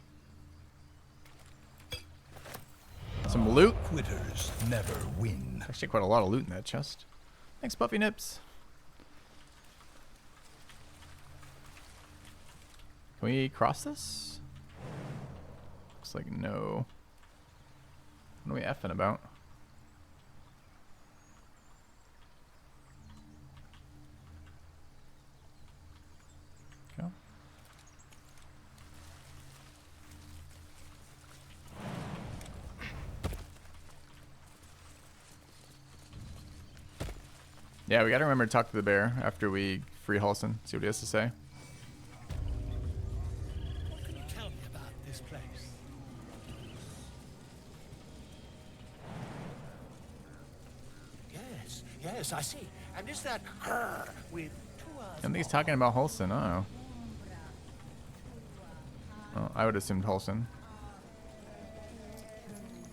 Some loot. Quitters never win. Actually, quite a lot of loot in that chest. Thanks, Puffy Nips. Can we cross this? Looks like no. What are we effing about? Okay. Yeah, we gotta remember to talk to the bear after we free Halson. See what he has to say. What can you tell me about this place? Yes, I see. And is that with two eyes? I think he's talking about Halson. Oh. Oh, I would assume Halson.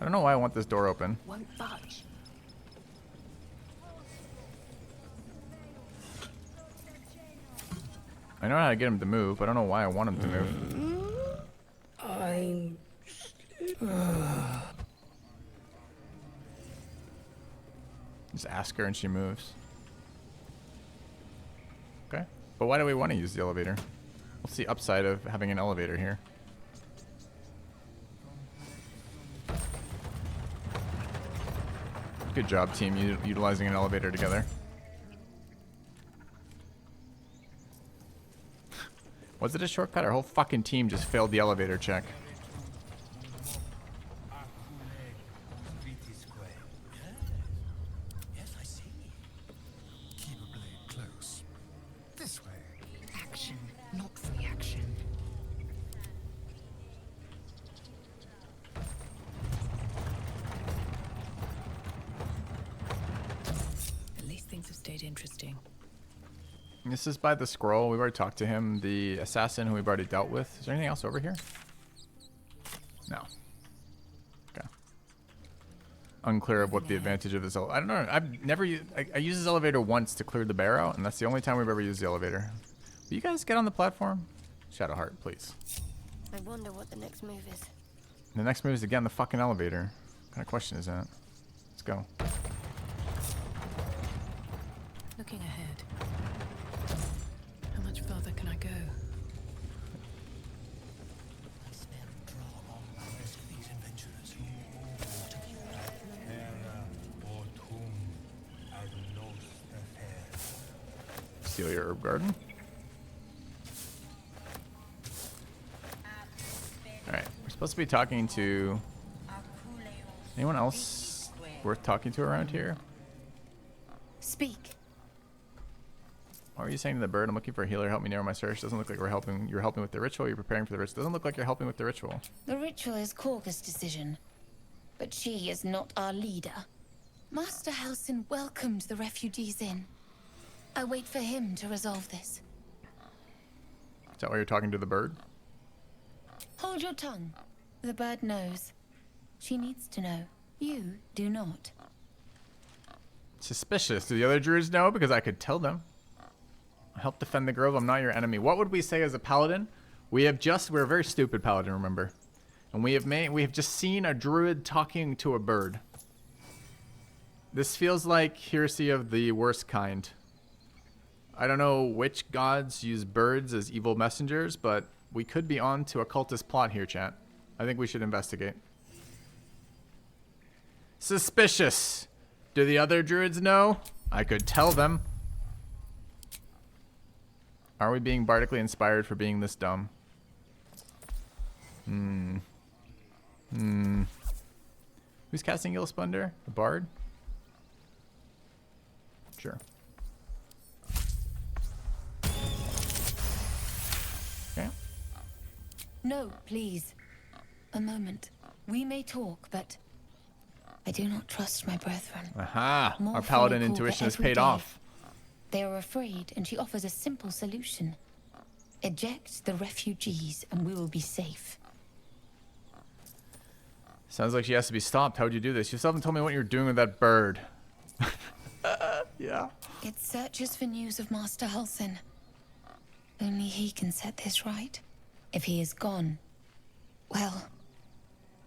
I don't know why I want this door open. Won't budge. I know how to get him to move, but I don't know why I want him to move. I'm... Just ask her and she moves. Okay. But why do we want to use the elevator? What's the upside of having an elevator here? Good job, team, utilizing an elevator together. Was it a shortcut? Our whole fucking team just failed the elevator check. Yes, I see. Keep a blade close. This way. Action, not reaction. At least things have stayed interesting. This is by the scroll. We've already talked to him. The assassin who we've already dealt with. Is there anything else over here? No. Okay. Unclear of what the advantage of this. I don't know. I've never used. I used this elevator once to clear the bear out, and that's the only time we've ever used the elevator. Will you guys get on the platform? Shadowheart, please. I wonder what the next move is. The next move is to get on the fucking elevator. What kind of question is that? Let's go. Looking ahead. How much further can I go? Steal your herb garden. Alright, we're supposed to be talking to anyone else worth talking to around here? Speak. What are you saying to the bird? I'm looking for a healer. Help me narrow my search. Doesn't look like we're helping. You're helping with the ritual. You're preparing for the ritual. Doesn't look like you're helping with the ritual. The ritual is Korga's decision, but she is not our leader. Master Halsin welcomed the refugees in. I wait for him to resolve this. Is that why you're talking to the bird? Hold your tongue. The bird knows. She needs to know. You do not. Suspicious. Do the other druids know? Because I could tell them. Help defend the grove. I'm not your enemy. What would we say as a paladin? We're a very stupid paladin, remember? And we have just seen a druid talking to a bird. This feels like heresy of the worst kind. I don't know which gods use birds as evil messengers, but we could be on to a cultist plot here, chat. I think we should investigate. Suspicious. Do the other druids know? I could tell them. Are we being bardically inspired for being this dumb? Who's casting Ill Splendor? The bard? Sure. Okay. No, please. A moment. We may talk, but I do not trust my brethren. Aha! More Our paladin fear intuition has every paid day. off. They are afraid, and she offers a simple solution. Eject the refugees, and we will be safe. Sounds like she has to be stopped. How'd you do this? You still haven't told me what you're doing with that bird. Yeah. It searches for news of Master Halsin. Only he can set this right. If he is gone, well,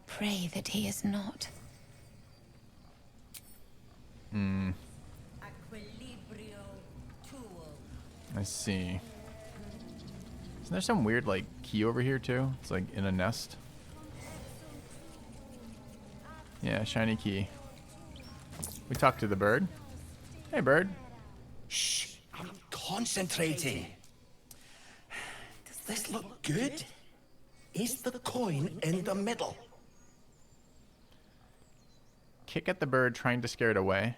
pray that he is not. I see. Isn't there some weird, like, key over here, too? It's, like, in a nest. Yeah, shiny key. We talked to the bird. Hey, bird. Shh, I'm concentrating. Does this look good? Is the coin in the middle? Kick at the bird, trying to scare it away.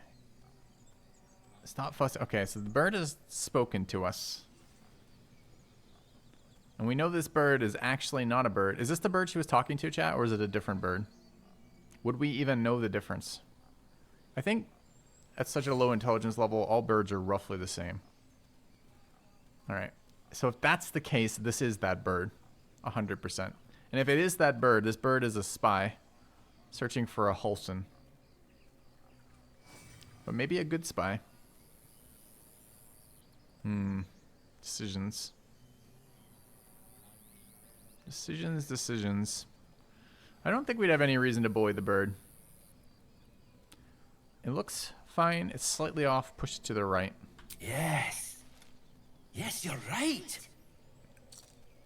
Stop fussing. Okay, so the bird has spoken to us. And we know this bird is actually not a bird. Is this the bird she was talking to, chat, or is it a different bird? Would we even know the difference? I think at such a low intelligence level, all birds are roughly the same. All right. So if that's the case, this is that bird. 100%. And if it is that bird, this bird is a spy searching for a Halsin. But maybe a good spy. Decisions. Decisions. I don't think we'd have any reason to bully the bird. It looks fine. It's slightly off. Push it to the right. Yes. Yes, you're right.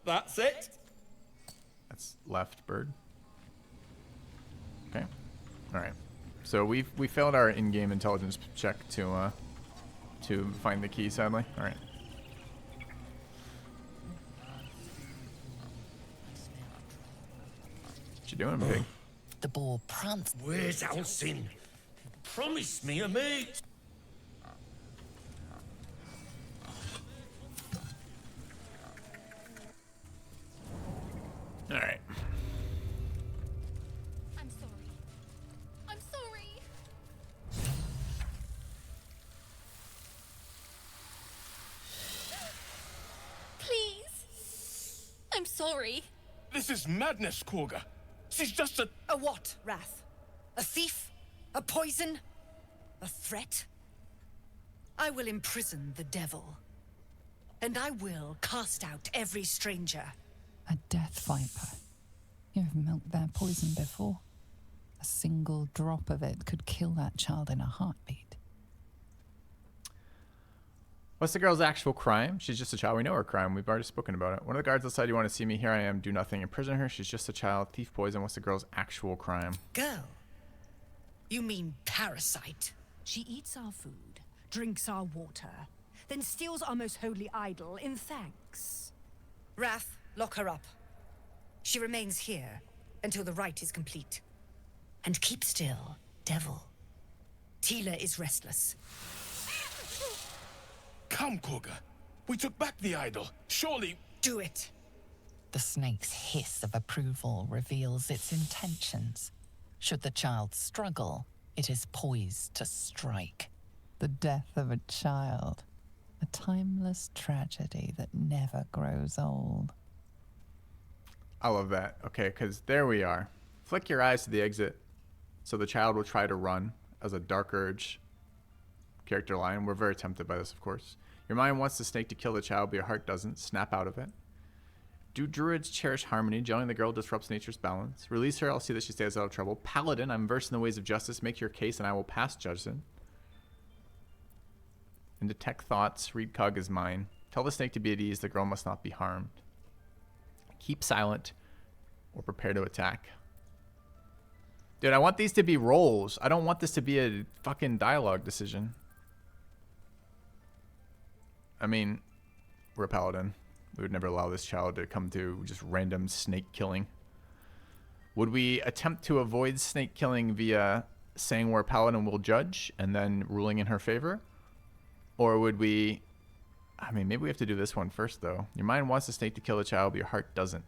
That's it. That's left, bird. Okay. All right. So we failed our in-game intelligence check to find the key, sadly. All right. What you doing, pig? The boar pranced. Where's Halsin? Promise me a mate. All right. I'm sorry. I'm sorry. Please. I'm sorry. This is madness, Korga. She's just a... A what, Wrath? A thief? A poison? A threat? I will imprison the devil. And I will cast out every stranger. A death viper. You have milked their poison before. A single drop of it could kill that child in a heartbeat. What's the girl's actual crime? She's just a child. We know her crime. We've already spoken about it. One of the guards outside, you want to see me? Here I am. Do nothing. Imprison her. She's just a child. Thief, poison. What's the girl's actual crime? Girl? You mean parasite? She eats our food, drinks our water, then steals our most holy idol in thanks. Wrath, lock her up. She remains here until the rite is complete. And keep still, devil. Tila is restless. Come, Korga. We took back the idol. Surely... Do it. The snake's hiss of approval reveals its intentions. Should the child struggle, it is poised to strike. The death of a child. A timeless tragedy that never grows old. I love that. Okay, because there we are. Flick your eyes to the exit. So the child will try to run as a Dark Urge character line. We're very tempted by this, of course. Your mind wants the snake to kill the child, but your heart doesn't. Snap out of it. Do druids cherish harmony? Jailing the girl disrupts nature's balance. Release her, I'll see that she stays out of trouble. Paladin, I'm versed in the ways of justice. Make your case, and I will pass judgment. And detect thoughts. Read Cog is mine. Tell the snake to be at ease. The girl must not be harmed. Keep silent, or prepare to attack. Dude, I want these to be rolls. I don't want this to be a fucking dialogue decision. I mean, we're a paladin. We would never allow this child to come to just random snake killing. Would we attempt to avoid snake killing via saying we're a paladin will judge and then ruling in her favor? Or would we... I mean, maybe we have to do this one first, though. Your mind wants the snake to kill the child, but your heart doesn't.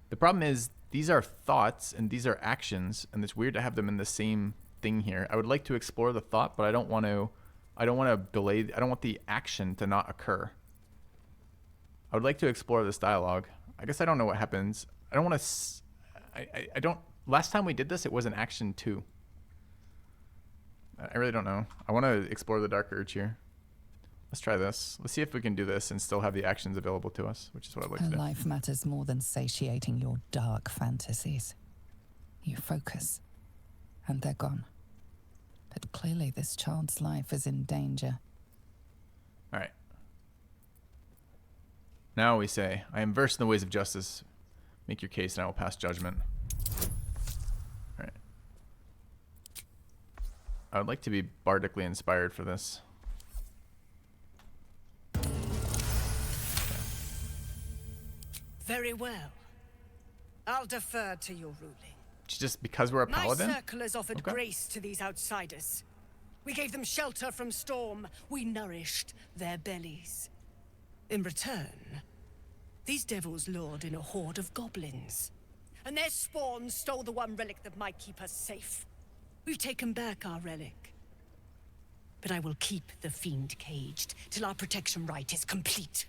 The problem is, these are thoughts and these are actions, and it's weird to have them in the same thing here. I would like to explore the thought, but I don't want to delay. I don't want the action to not occur. I would like to explore this dialogue. I guess I don't know what happens. I don't want to... I don't... Last time we did this, it was an action 2. I really don't know. I want to explore the Dark Urge here. Let's try this. Let's see if we can do this and still have the actions available to us, which is what I'd like to do. Life matters more than satiating your dark fantasies. You focus, and they're gone. But clearly this child's life is in danger. All right. Now we say, I am versed in the ways of justice. Make your case and I will pass judgment. All right. I would like to be bardically inspired for this. Very well. I'll defer to your ruling. Just because we're a paladin? My circle has offered grace to these outsiders. We gave them shelter from storm. We nourished their bellies. In return, these devils lured in a horde of goblins. And their spawn stole the one relic that might keep us safe. We've taken back our relic. But I will keep the fiend caged till our protection rite is complete.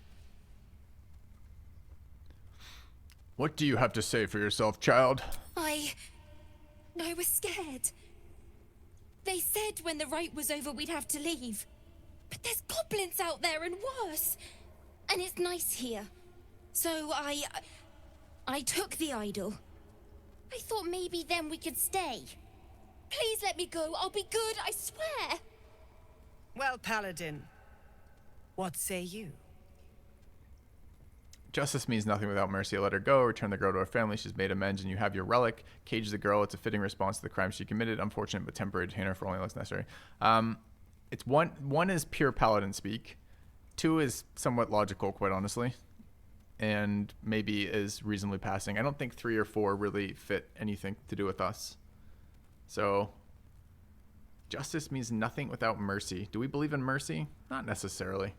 What do you have to say for yourself, child? I was scared. They said when the rite was over we'd have to leave. But there's goblins out there and worse. And it's nice here. So I took the idol. I thought maybe then we could stay. Please let me go. I'll be good, I swear. Well, Paladin, what say you? Justice means nothing without mercy. Let her go. Return the girl to her family. She's made amends, and you have your relic. Cage the girl. It's a fitting response to the crime she committed. Unfortunate but temporary. Detain her for only looks necessary. It's one is pure paladin speak. 2 is somewhat logical, quite honestly, and maybe is reasonably passing. I don't think 3 or 4 really fit anything to do with us. So, justice means nothing without mercy. Do we believe in mercy? Not necessarily.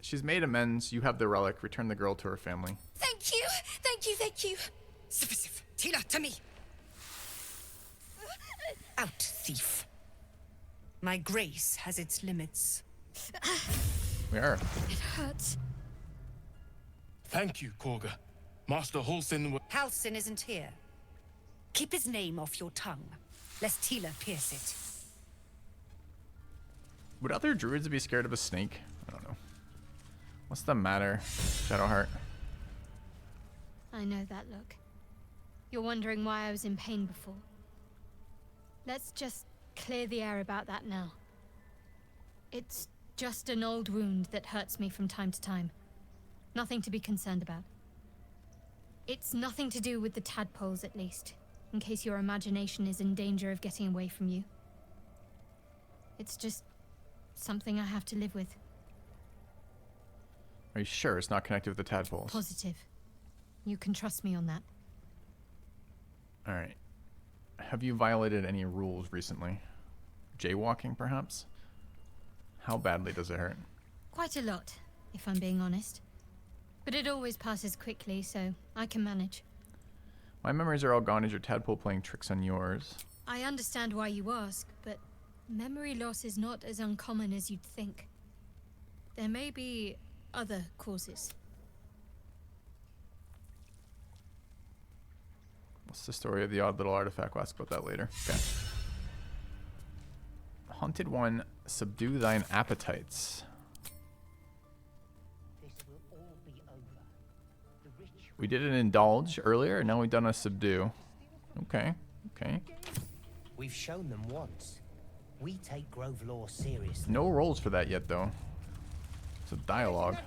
She's made amends. You have the relic. Return the girl to her family. Thank you. Thank you. Thank you. Sif, Tila, to me. Out, thief. My grace has its limits. We are. It hurts. Thank you, Korga. Master Halsin. Halsin isn't here. Keep his name off your tongue, lest Tila pierce it. Would other druids be scared of a snake? I don't know. What's the matter, Shadowheart? I know that look. You're wondering why I was in pain before. Let's just clear the air about that now. It's just an old wound that hurts me from time to time. Nothing to be concerned about. It's nothing to do with the tadpoles, at least, in case your imagination is in danger of getting away from you. It's just something I have to live with. Are you sure it's not connected with the tadpoles? Positive. You can trust me on that. Alright. Have you violated any rules recently? Jaywalking, perhaps? How badly does it hurt? Quite a lot, if I'm being honest. But it always passes quickly, so I can manage. My memories are all gone as your tadpole playing tricks on yours. I understand why you ask, but memory loss is not as uncommon as you'd think. There may be other causes. What's the story of the odd little artifact? We'll ask about that later. Okay. Haunted one, subdue thine appetites. We did an indulge earlier, and now we've done a subdue. Okay, okay. We've shown them once. We take Grove law seriously. No rolls for that yet, though. It's a dialogue.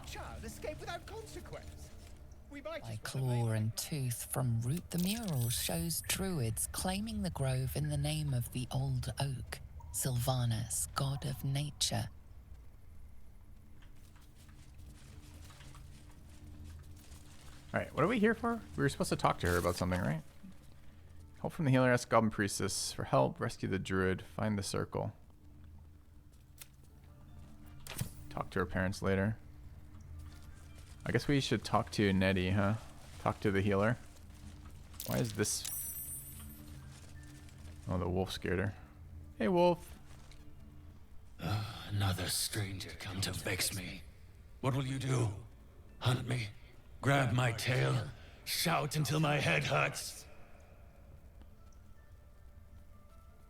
By claw and tooth from root the mural shows druids claiming the grove in the name of the old oak, Sylvanus, god of nature. Alright, what are we here for? We were supposed to talk to her about something, right? Help from the healer, ask Goblin Priestess for help, rescue the druid, find the circle. Talk to her parents later. I guess we should talk to Nettie, huh? Talk to the healer. Why is this... Oh, the wolf scared her. Hey, wolf. Another stranger come to vex me. What will you do? Hunt me? Grab my tail? Shout until my head hurts?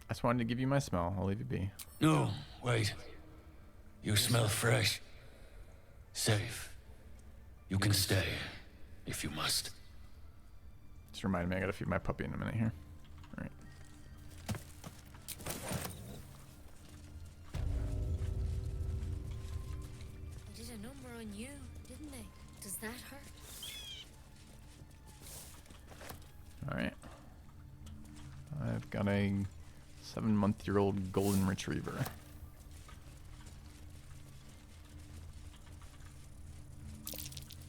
I just wanted to give you my smell. I'll leave you be. No, wait. You smell fresh. Safe. You can stay, if you must. Just reminded me I gotta feed my puppy in a minute here. Alright. They did a number on you, didn't they? Does that hurt? Alright. I've got a 7-month-old golden retriever.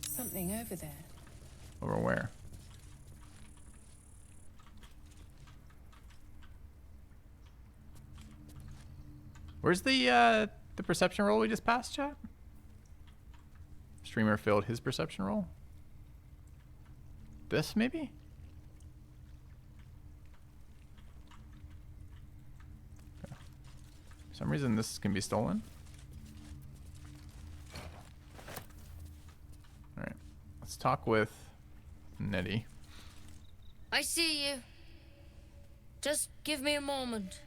Something over there. Over where? Where's the perception roll we just passed, chat? Streamer failed his perception roll. This, maybe? Okay. For some reason, this can be stolen. Alright. Let's talk with Nettie. I see you. Just give me a moment.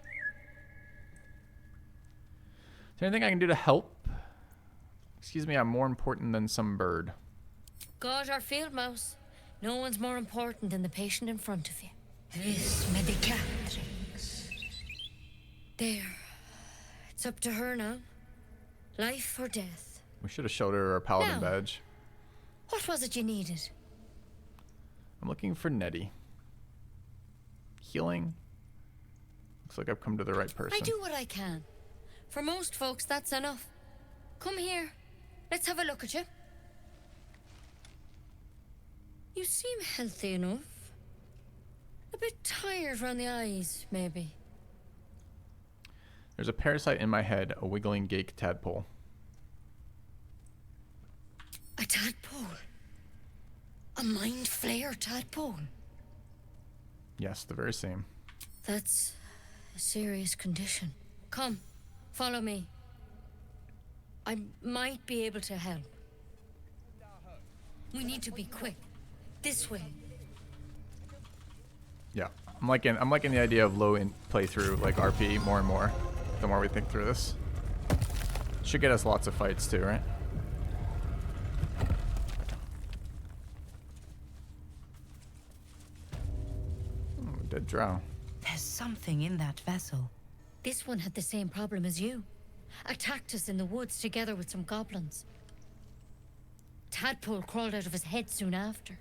Is there anything I can do to help? Excuse me, I'm more important than some bird. God, our field mouse. No one's more important than the patient in front of you. Vis medicatrix. There. It's up to her now. Life or death. We should have showed her our Paladin Now. badge. What was it you needed? I'm looking for Nettie. Healing. Looks like I've come to the right person. I do what I can. For most folks, that's enough. Come here. Let's have a look at you. You seem healthy enough. A bit tired round the eyes, maybe. There's a parasite in my head, a wiggling gate tadpole. A tadpole? A mind flayer tadpole? Yes, the very same. That's a serious condition. Come, follow me. I might be able to help. We need to be quick. This way. Yeah, I'm liking the idea of low in playthrough like RP more and more. The more we think through this, should get us lots of fights too, right? Oh, dead drow. There's something in that vessel. This one had the same problem as you. Attacked us in the woods together with some goblins. Tadpole crawled out of his head soon after.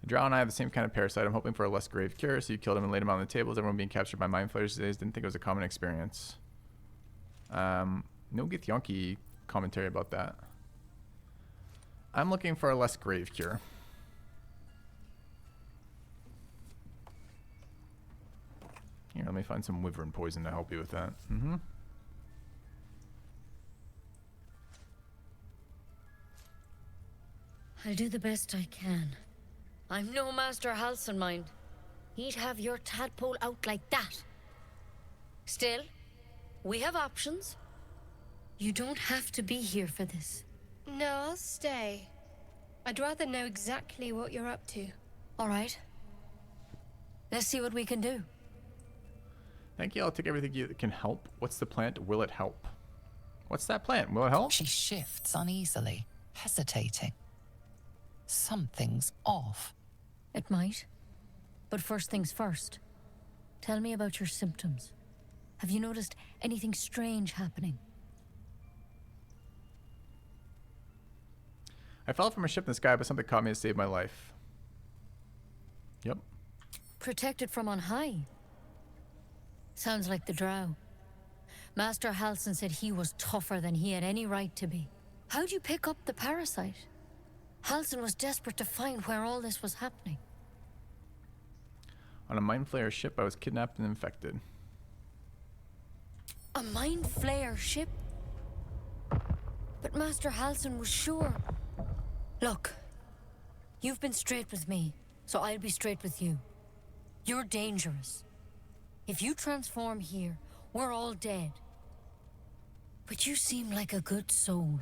The drow and I have the same kind of parasite. I'm hoping for a less grave cure, so you killed him and laid him on the tables. Everyone being captured by mind flayers these days didn't think it was a common experience. No Githyanki commentary about that. I'm looking for a less grave cure. Here, let me find some wyvern poison to help you with that. I'll do the best I can. I'm no Master Halsin, mind. He'd have your tadpole out like that. Still, we have options. You don't have to be here for this. No, I'll stay. I'd rather know exactly what you're up to. All right. Let's see what we can do. Thank you. I'll take everything you can help. What's the plant? Will it help? What's that plant? Will it help? She shifts uneasily, hesitating. Something's off. It might. But first things first. Tell me about your symptoms. Have you noticed anything strange happening? I fell from a ship in the sky, but something caught me and saved my life. Yep. Protected from on high. Sounds like the drow. Master Halsin said he was tougher than he had any right to be. How'd you pick up the parasite? Halsin was desperate to find where all this was happening. On a mind flayer ship, I was kidnapped and infected. A mind flayer ship? But Master Halsin was sure. Look, you've been straight with me, so I'll be straight with you. You're dangerous. If you transform here, we're all dead. But you seem like a good soul.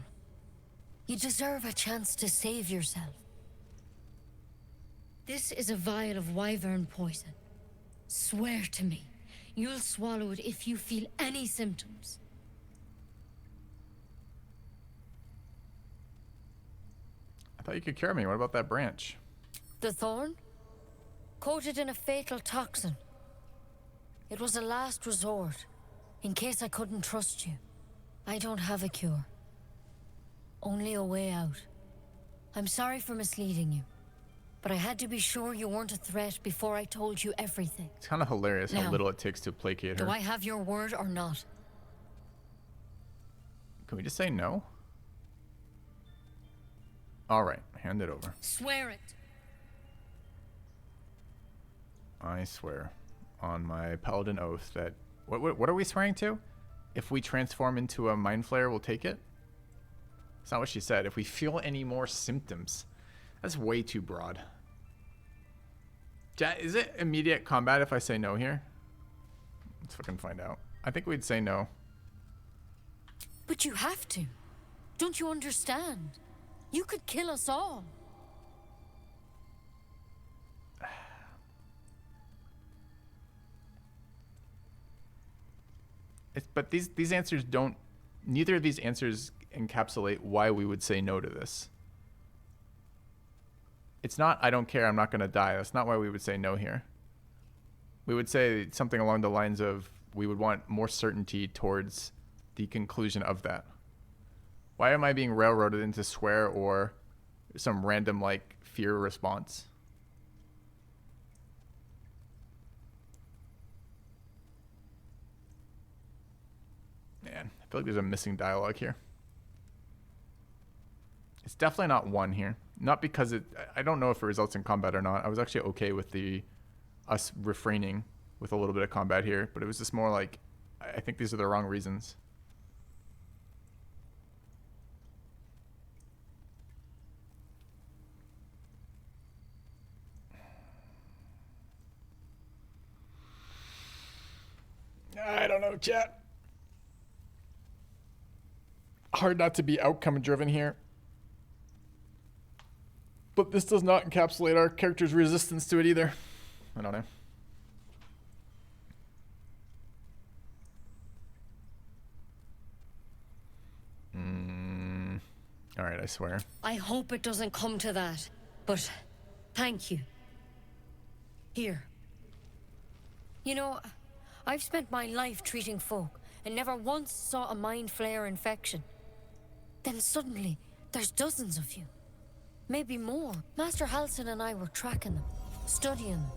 You deserve a chance to save yourself. This is a vial of wyvern poison. Swear to me, you'll swallow it if you feel any symptoms. I thought you could cure me. What about that branch? The thorn? Coated in a fatal toxin. It was a last resort, in case I couldn't trust you. I don't have a cure. Only a way out. I'm sorry for misleading you, but I had to be sure you weren't a threat before I told you everything. It's kind of hilarious how Now, little it takes to placate her. Do I have your word or not? Can we just say no? All right, hand it over. Swear it. I swear on my paladin oath that... What are we swearing to? If we transform into a mind flayer, we'll take it? That's not what she said. If we feel any more symptoms. That's way too broad. Is it immediate combat if I say no here? Let's fucking find out. I think we'd say no. But you have to. Don't you understand? You could kill us all. But these answers don't... Neither of these answers encapsulate why we would say no to this. It's not, I don't care, I'm not going to die. That's not why we would say no here. We would say something along the lines of, we would want more certainty towards the conclusion of that. Why am I being railroaded into swear or some random, like, fear response? Man, I feel like there's a missing dialogue here. It's definitely not one here. Not because I don't know if it results in combat or not. I was actually okay with us refraining with a little bit of combat here, but it was just more like, I think these are the wrong reasons. I don't know, chat. Hard not to be outcome driven here. But this does not encapsulate our character's resistance to it either. I don't know. All right, I swear. I hope it doesn't come to that, but thank you. Here. You know, I've spent my life treating folk and never once saw a mind flare infection. Then suddenly, there's dozens of you. Maybe more. Master Halsin and I were tracking them, studying them,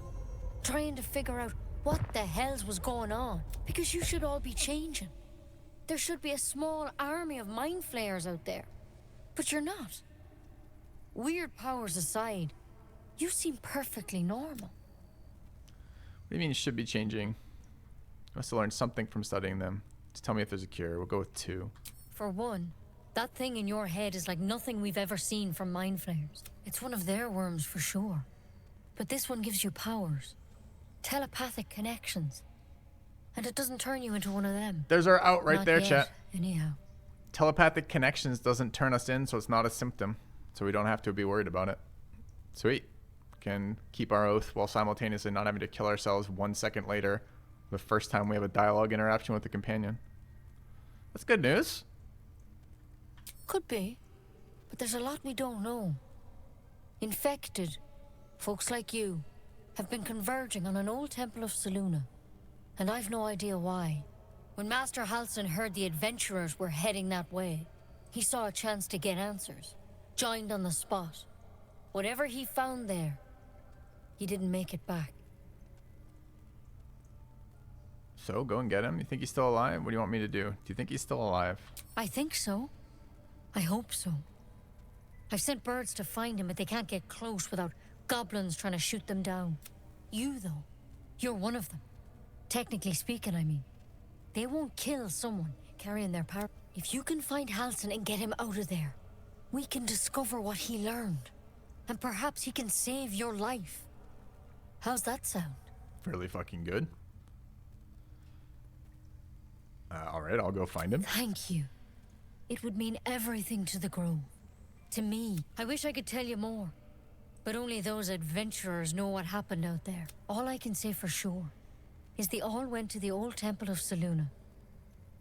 trying to figure out what the hells was going on. Because you should all be changing. There should be a small army of mind flayers out there. But you're not. Weird powers aside, you seem perfectly normal. What do you mean you should be changing? You must have learned something from studying them. Just tell me if there's a cure. We'll go with 2. For one, that thing in your head is like nothing we've ever seen from mind flayers. It's one of their worms for sure. But this one gives you powers. Telepathic connections. And it doesn't turn you into one of them. There's our out right Not there, yet, chat. Anyhow. Telepathic connections doesn't turn us in, so it's not a symptom. So we don't have to be worried about it. Sweet. Can keep our oath while simultaneously not having to kill ourselves 1 second later the first time we have a dialogue interaction with a companion. That's good news. Could be. But there's a lot we don't know. Infected, folks like you, have been converging on an old temple of Selûne. And I've no idea why. When Master Halsin heard the adventurers were heading that way, he saw a chance to get answers. Joined on the spot. Whatever he found there, he didn't make it back. So, go and get him. You think he's still alive? What do you want me to do? Do you think he's still alive? I think so. I hope so. I've sent birds to find him, but they can't get close without goblins trying to shoot them down. You, though, you're one of them. Technically speaking, I mean. They won't kill someone carrying their power. If you can find Halsin and get him out of there, we can discover what he learned. And perhaps he can save your life. How's that sound? Fairly fucking good. Alright, I'll go find him. Thank you. It would mean everything to the Grove. To me. I wish I could tell you more. But only those adventurers know what happened out there. All I can say for sure is they all went to the old temple of Selûne.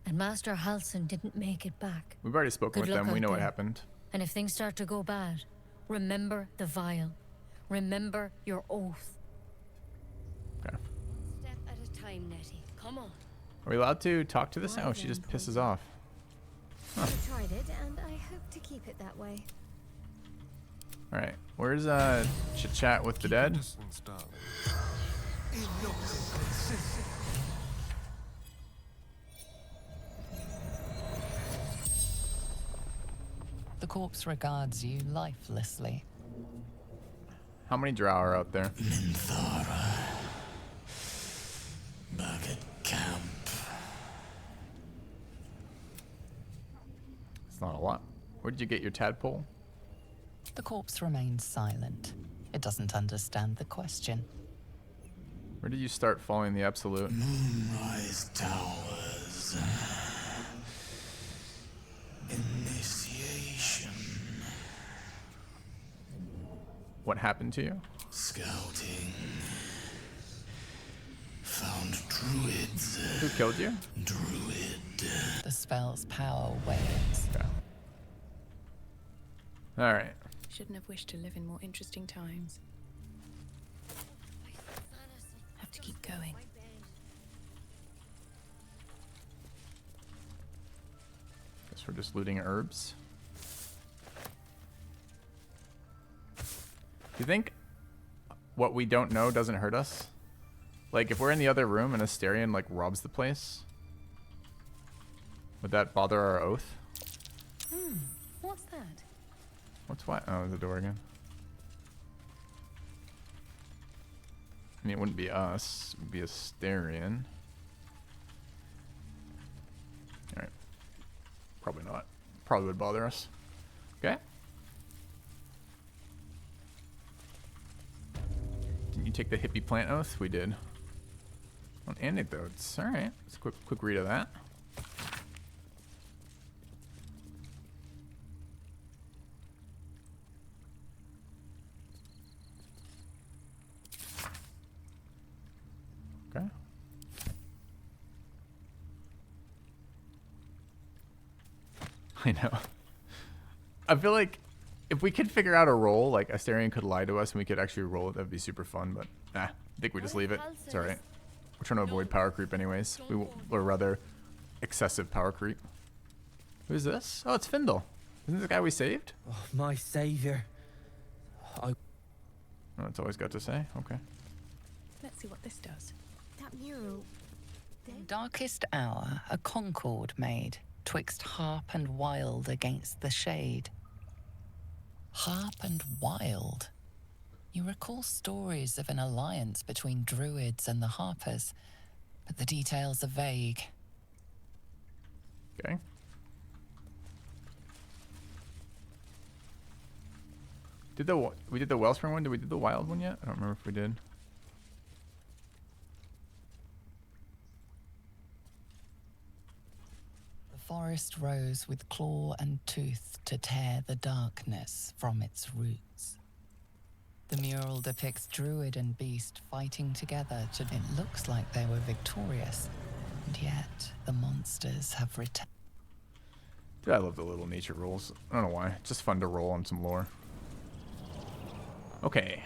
And Master Halsin didn't make it back. We've already spoken with them. We know what happened. And if things start to go bad, remember the vial. Remember your oath. Okay. Step at a time, Nettie. Come on. Are we allowed to talk to this? Oh, she just pisses off. Huh. I tried it, and I hope to keep it that way. Alright. Where's chit-chat with the dead? The corpse regards you lifelessly. How many drow are out there? Minthara. Back at camp. It's not a lot. Where did you get your tadpole? The corpse remains silent. It doesn't understand the question. Where did you start following the absolute? Moonrise Towers. Initiation. What happened to you? Scouting. Found druids. Who killed you? Druid. The spell's power wanes. Okay. Alright. Shouldn't have wished to live in more interesting times. Have to keep going. Guess we're just looting herbs. Do you think what we don't know doesn't hurt us? Like, if we're in the other room and Asterion, like, robs the place, would that bother our oath? What's that? What's what? Oh, the door again. I mean, it wouldn't be us. It would be Asterion. Alright. Probably not. Probably would bother us. Okay. Didn't you take the hippie plant oath? We did. On anecdotes. Alright. Let's quick read of that. I know. I feel like if we could figure out a roll, like Astarion could lie to us and we could actually roll it, that'd be super fun, but nah, I think we just leave it. It's alright. We're trying to avoid power creep anyways. Or rather, excessive power creep. Who's this? Oh, it's Findle. Isn't this the guy we saved? Oh, my savior. Oh, it's always got to say? Okay. Let's see what this does. That mural. Darkest hour, a concord made, twixt harp and wild against the shade. Harp and wild. You recall stories of an alliance between druids and the harpers, but the details are vague. Okay. We did the Wellspring one? Did we do the wild one yet? I don't remember if we did. The forest rose with claw and tooth to tear the darkness from its roots. The mural depicts druid and beast fighting together to... It looks like they were victorious, and yet the monsters have returned. Dude, I love the little nature rolls. I don't know why. It's just fun to roll on some lore. Okay.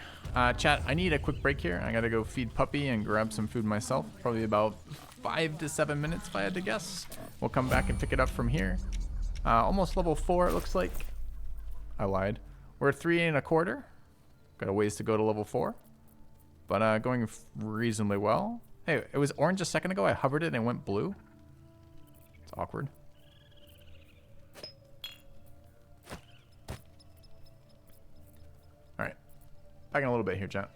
Chat, I need a quick break here. I gotta go feed Puppy and grab some food myself. Probably about 5 to 7 minutes if I had to guess. We'll come back and pick it up from here. Almost level 4 it looks like. I lied. We're at 3 1/4. Got a ways to go to level 4. But going reasonably well. Hey, it was orange a second ago. I hovered it and it went blue. It's awkward. Alright. Back in a little bit here, chat.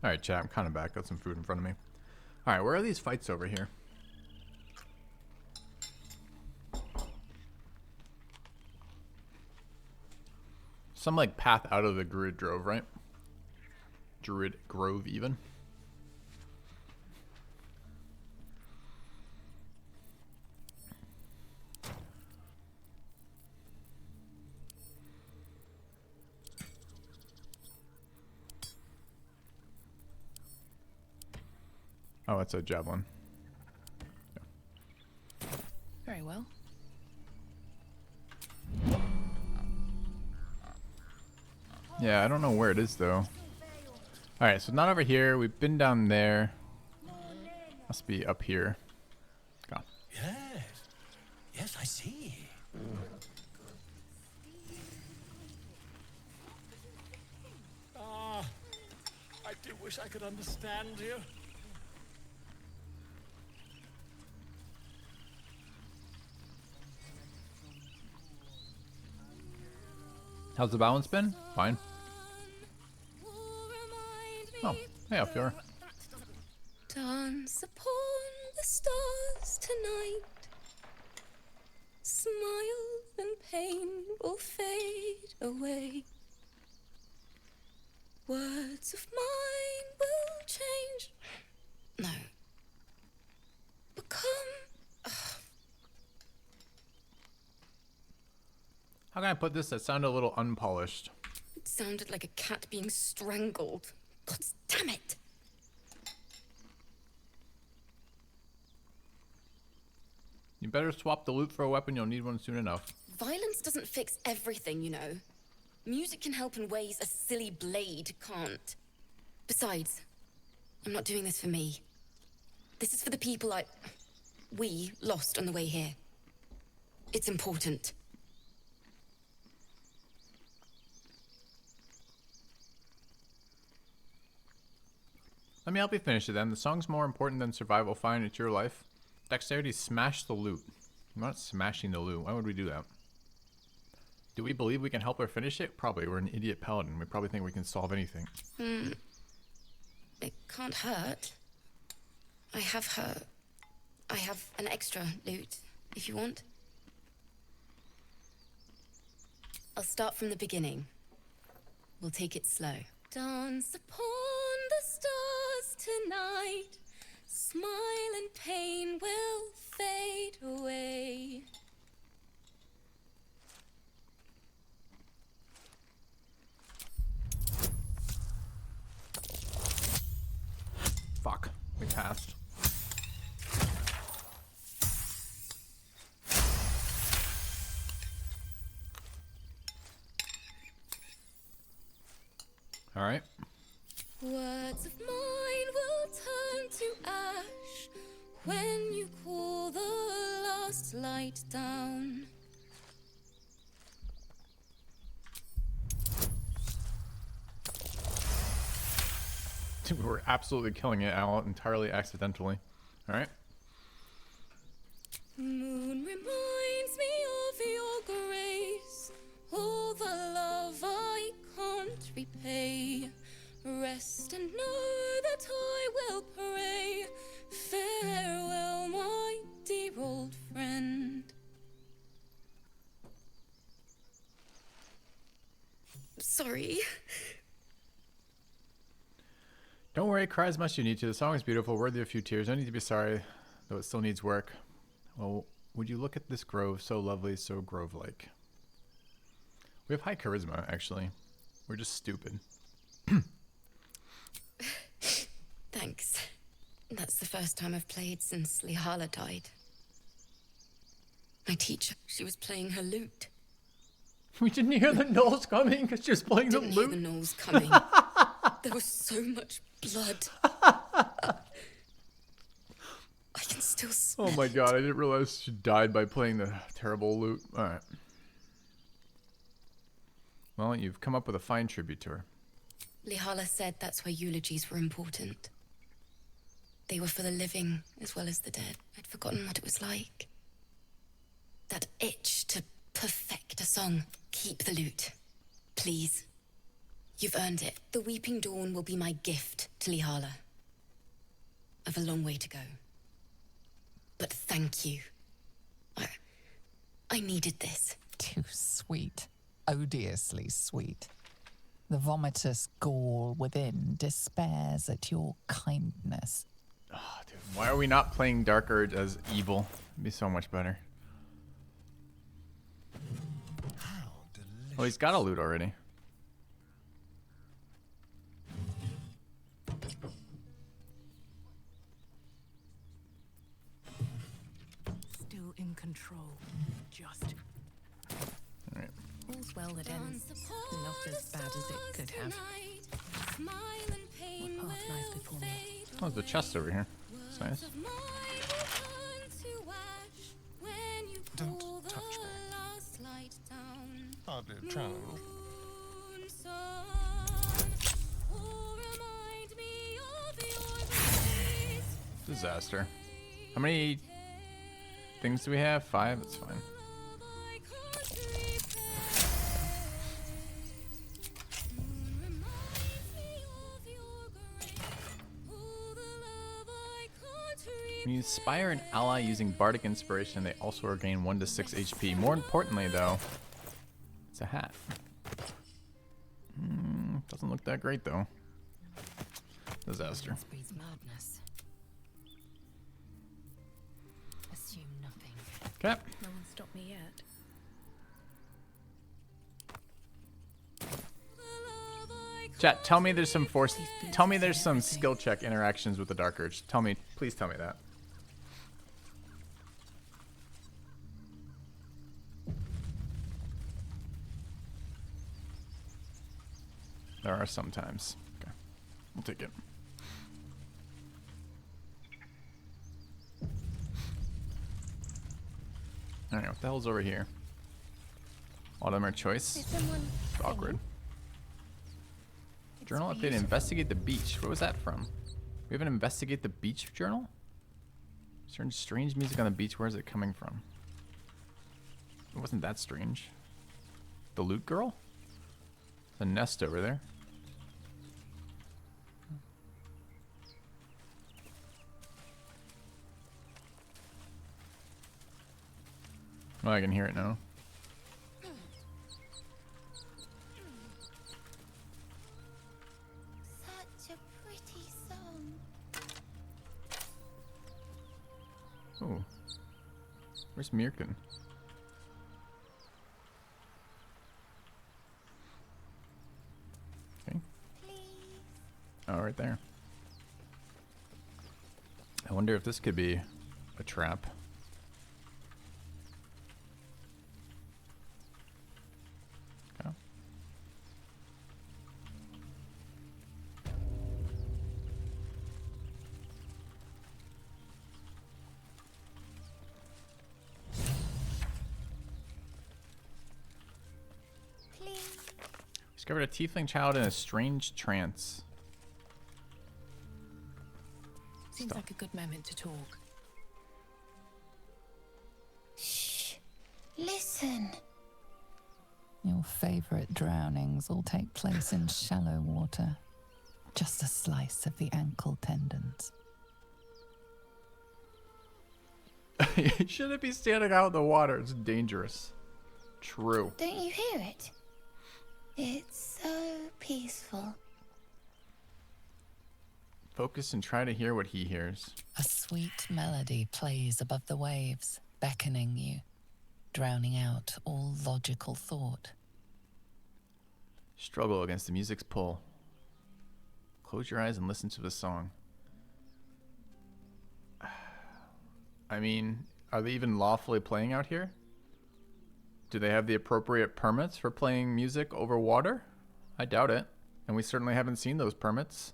Alright, chat, I'm kind of back. Got some food in front of me. Alright, where are these fights over here? Some like path out of the Druid Grove, right? Druid Grove even. Oh, it's a javelin. Very well. Yeah, I don't know where it is though. Alright, so not over here. We've been down there. Must be up here. Go. Yes. Yes, I see. Ah, I do wish I could understand you. How's the balance been? Fine. Oh, hey, Alfiora. Dance upon the stars tonight. Smile and pain will fade away. Words of mine will change. No. Become. How can I put this that sounded a little unpolished? It sounded like a cat being strangled. God damn it! You better swap the loot for a weapon. You'll need one soon enough. Violence doesn't fix everything, you know. Music can help in ways a silly blade can't. Besides, I'm not doing this for me. This is for the people we lost on the way here. It's important. Let me help you finish it then. The song's more important than survival. Fine, it's your life. Dexterity, smash the loot. I'm not smashing the loot. Why would we do that? Do we believe we can help her finish it? Probably. We're an idiot paladin. We probably think we can solve anything. It can't hurt. I have an extra loot, if you want. I'll start from the beginning. We'll take it slow. Dance upon the stars tonight. Smile and pain will fade away. Fuck. We passed. All right. Words of mine will turn to ash when you call the last light down. Dude, we're absolutely killing it, Al, entirely accidentally. All right. Moon reminds me of your grace, all the love I can't repay. Rest and know that I will pray. Farewell, my dear old friend. Sorry. Don't worry, cry as much as you need to. The song is beautiful, worthy of a few tears. No need to be sorry, though it still needs work. Well, would you look at this grove, so lovely, so grove-like. We have high charisma, actually. We're just stupid. Thanks. That's the first time I've played since Lae'zel died. My teacher, she was playing her lute. We didn't hear the gnolls coming because she was playing the lute. Didn't hear the gnolls coming. There was so much blood. I can still smell Oh my god, I didn't realize she died by playing the terrible lute. Alright. Well, you've come up with a fine tribute to her. Lae'zel said that's why eulogies were important. They were for the living as well as the dead. I'd forgotten what it was like. That itch to perfect a song. Keep the lute. Please. You've earned it. The Weeping Dawn will be my gift to Lihala. I've a long way to go. But thank you. I needed this. Too sweet. Odiously sweet. The vomitous gall within despairs at your kindness. Oh, dude, why are we not playing Dark Urge as evil? It'd be so much better. Oh, he's got a loot already. Still in control. Just. Alright. All's well that ends. Not as bad as it could have. What path lies before me? Oh, there's a chest over here. That's nice. Don't touch me. Hardly a channel. Disaster. How many things do we have? 5? That's fine. When you inspire an ally using Bardic Inspiration, they also regain 1 to 6 HP. More importantly, though, it's a hat. Doesn't look that great, though. Disaster. Breeds madness. Assume nothing. Okay. No one stopped me yet. Chat, tell me there's some force. Tell me there's some skill check interactions with the Dark Urge. Tell me, please tell me that. There are sometimes. Okay, we'll take it. All right, what the hell's over here? Automer choice. Awkward. Journal update. Investigate the beach. Where was that from? We have an investigate the beach journal. Certain strange music on the beach. Where is it coming from? It wasn't that strange. The loot girl. The nest over there. Oh, I can hear it now. Such a pretty song. Oh. Where's Mirkin? Okay. Oh, right there. I wonder if this could be a trap. Okay. Discovered a tiefling child in a strange trance. Seems like a good moment to talk. Shh. Listen. Your favorite drownings all take place in shallow water. Just a slice of the ankle tendons. You shouldn't be standing out in the water. It's dangerous. True. Don't you hear it? It's so peaceful. Focus and try to hear what he hears. A sweet melody plays above the waves, beckoning you, drowning out all logical thought. Struggle against the music's pull. Close your eyes and listen to the song. I mean, are they even lawfully playing out here? Do they have the appropriate permits for playing music over water? I doubt it. And we certainly haven't seen those permits.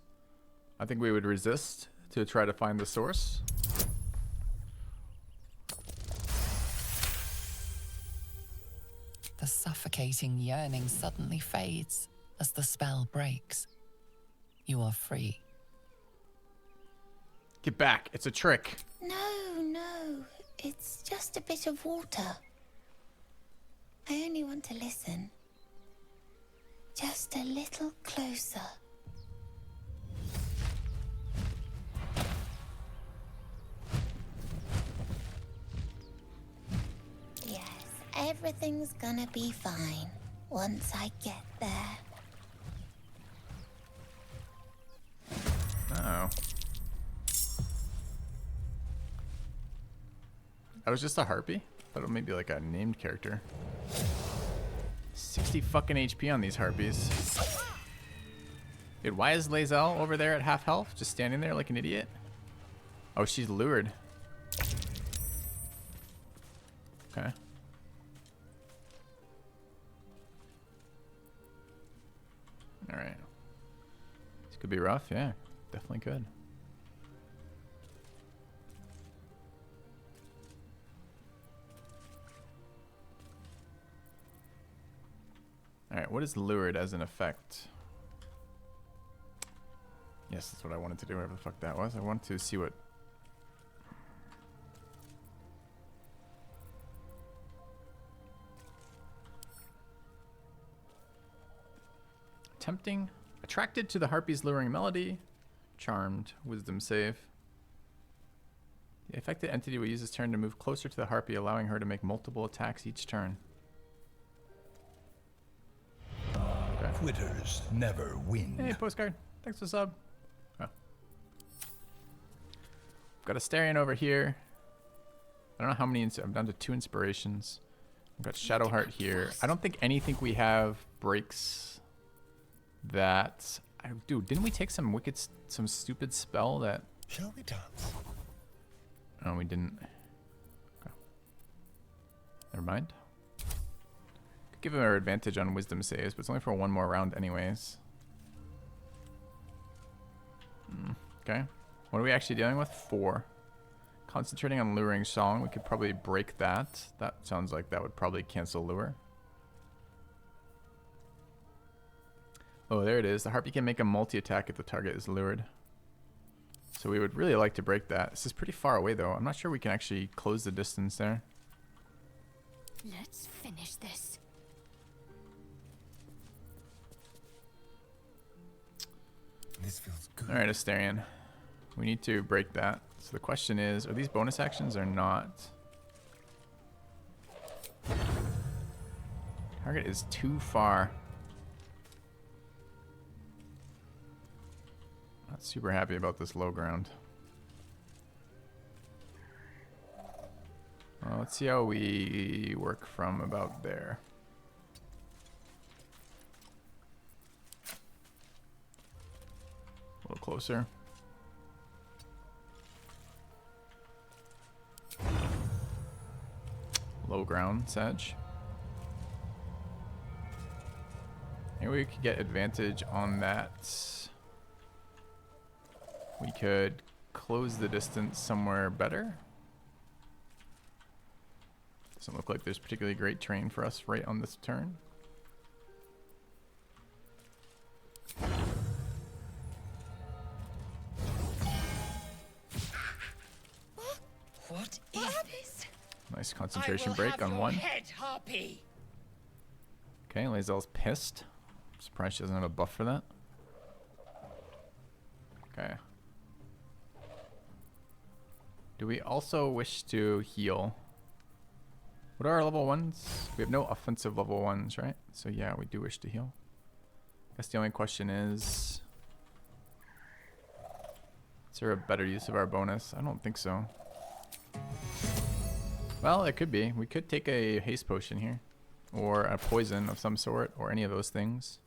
I think we would resist to try to find the source. The suffocating yearning suddenly fades as the spell breaks. You are free. Get back. It's a trick. No. It's just a bit of water. I only want to listen. Just a little closer. Everything's gonna be fine once I get there. Uh-oh. That was just a Harpy? I thought it was maybe like a named character. 60 fucking HP on these Harpies. Dude, why is Lae'zel over there at half health? Just standing there like an idiot? Oh, she's lured. Okay. Alright. This could be rough, yeah. Definitely could. Alright, what is lured as an effect? Yes, that's what I wanted to do, whatever the fuck that was. I want to see what... Tempting. Attracted to the Harpy's luring melody. Charmed. Wisdom save. The affected entity will use its turn to move closer to the Harpy, allowing her to make multiple attacks each turn. Okay. Quitters never win. Hey, postcard. Thanks for the sub. Oh. Got a Astarion over here. I don't know how many. I'm down to 2 inspirations. I've got Shadowheart here. I don't think anything we have breaks that. Dude, didn't we take some some stupid spell that? Shall we dance? Oh, we didn't. Okay. Never mind. Could give him our advantage on wisdom saves, but it's only for 1 more round anyways. Okay. What are we actually dealing with? 4. Concentrating on luring song. We could probably break that. That sounds like that would probably cancel lure. Oh, there it is. The Harpy can make a multi-attack if the target is lured. So we would really like to break that. This is pretty far away, though. I'm not sure we can actually close the distance there. Let's finish this. This feels good. All right, Astarion. We need to break that. So the question is, are these bonus actions or not? Target is too far. Not super happy about this low ground. Well, let's see how we work from about there. A little closer. Low ground, Sedge. Maybe we could get advantage on that. We could close the distance somewhere better. Doesn't look like there's particularly great terrain for us right on this turn. What is this? Nice concentration break on 1. Head, Harpy. Okay, Lae'zel's pissed. I'm surprised she doesn't have a buff for that. Okay. Do we also wish to heal? What are our level 1s? We have no offensive level 1s, right? So yeah, we do wish to heal. Guess the only question is there a better use of our bonus? I don't think so. Well, it could be. We could take a haste potion here. Or a poison of some sort. Or any of those things.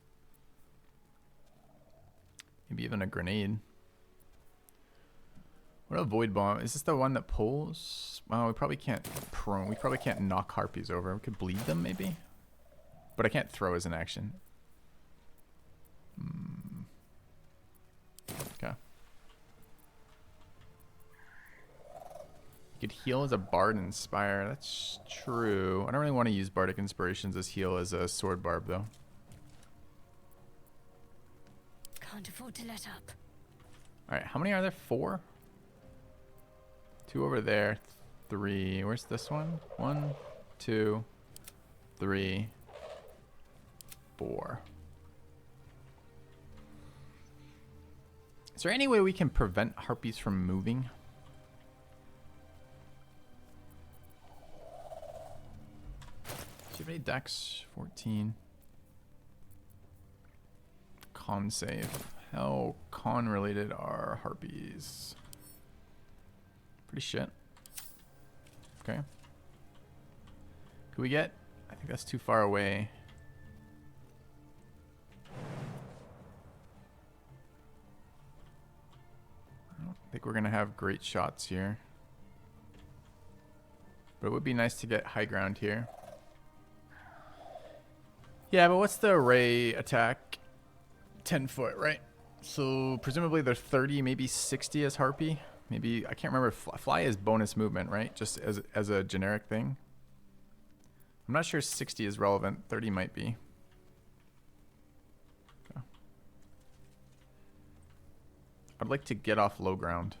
Maybe even a grenade. What a void bomb. Is this the one that pulls? Well, we probably can't prone. We probably can't knock Harpies over. We could bleed them maybe. But I can't throw as an action. Okay. You could heal as a Bard Inspire. That's true. I don't really want to use Bardic Inspirations as heal as a Sword Barb though. Can't afford to let up. Alright, how many are there? 4? 2 over there. 3. Where's this one? 1, 2, 3, 4. Is there any way we can prevent Harpies from moving? have any dex? 14. Con save. How con related are harpies? Pretty shit. Okay. Could we get? I think that's too far away. I don't think we're gonna have great shots here. But it would be nice to get high ground here. Yeah, but what's the array attack? 10 foot, right? So presumably they're 30, maybe 60 as Harpy. Maybe, I can't remember. Fly is bonus movement, right? Just as a generic thing. I'm not sure 60 is relevant. 30 might be. Okay. I'd like to get off low ground.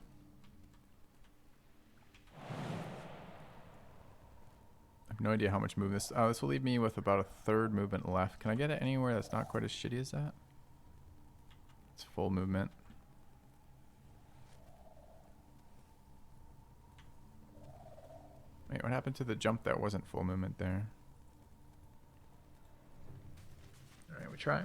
I have no idea how much movement this. Oh, this will leave me with about a third movement left. Can I get it anywhere that's not quite as shitty as that? It's full movement. Wait, what happened to the jump that wasn't full movement there? Alright, we try.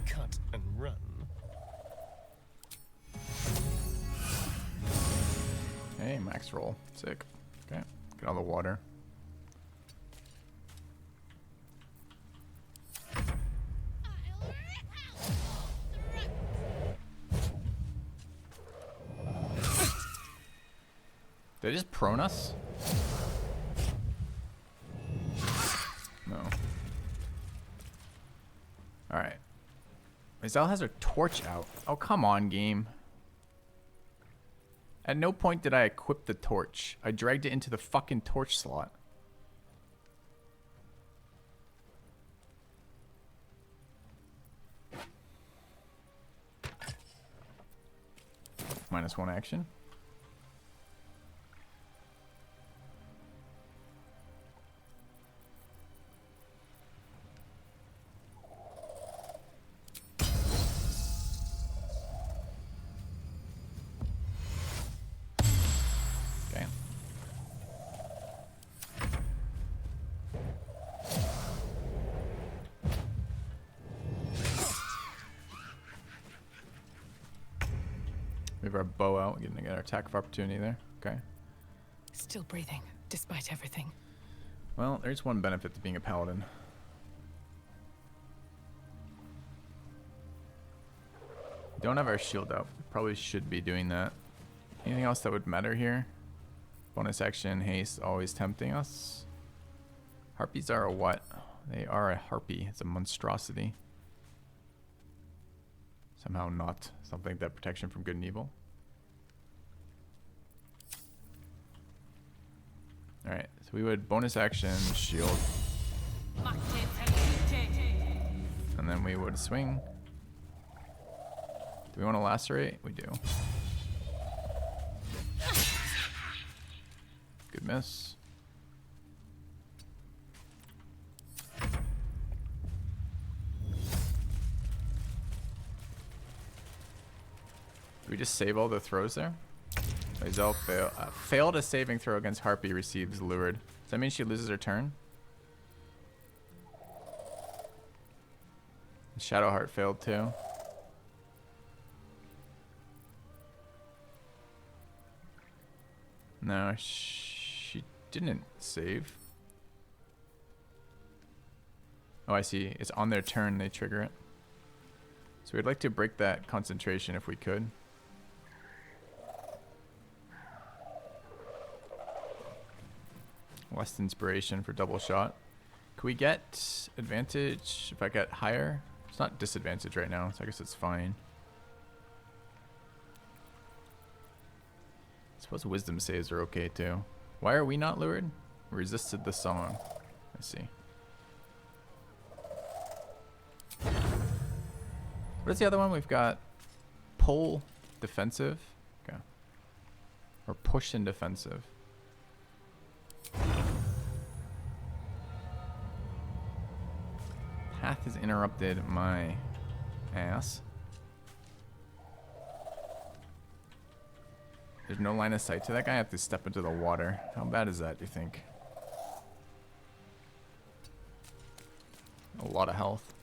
Cut and run. Hey, max roll. Sick. Okay. Get all the water. Did they just prone us? No. Alright. Lae'zel has her torch out. Oh, come on, game. At no point did I equip the torch. I dragged it into the fucking torch slot. -1 action. We have our bow out, getting to get our attack of opportunity there. Okay. Still breathing, despite everything. Well, there's one benefit to being a paladin. We don't have our shield out. We probably should be doing that. Anything else that would matter here? Bonus action, haste, always tempting us. Harpies are a what? They are a harpy. It's a monstrosity. Somehow not something that protection from good and evil. Alright, so we would bonus action, shield. And then we would swing. Do we want to lacerate? We do. Good miss. Do we just save all the throws there? Lae'zel failed a saving throw against Harpy, receives lured. Does that mean she loses her turn? Shadowheart failed too. No, she didn't save. Oh, I see. It's on their turn they trigger it. So we'd like to break that concentration if we could. Less inspiration for double shot. Could we get advantage if I get higher? It's not disadvantage right now, so I guess it's fine. I suppose wisdom saves are okay too. Why are we not lured? Resisted the song. I see. What is the other one? We've got pull, defensive. Okay. Or push and defensive. Path has interrupted my ass. There's no line of sight to that guy. I have to step into the water. How bad is that, do you think? A lot of health.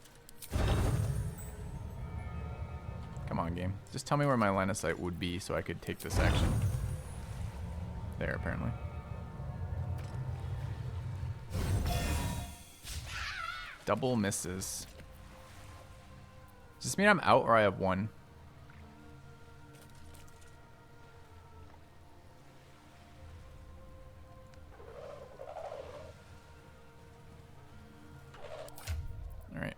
Come on, game. Just tell me where my line of sight would be so I could take this action. There, apparently. Double misses. Does this mean I'm out or I have one? Alright.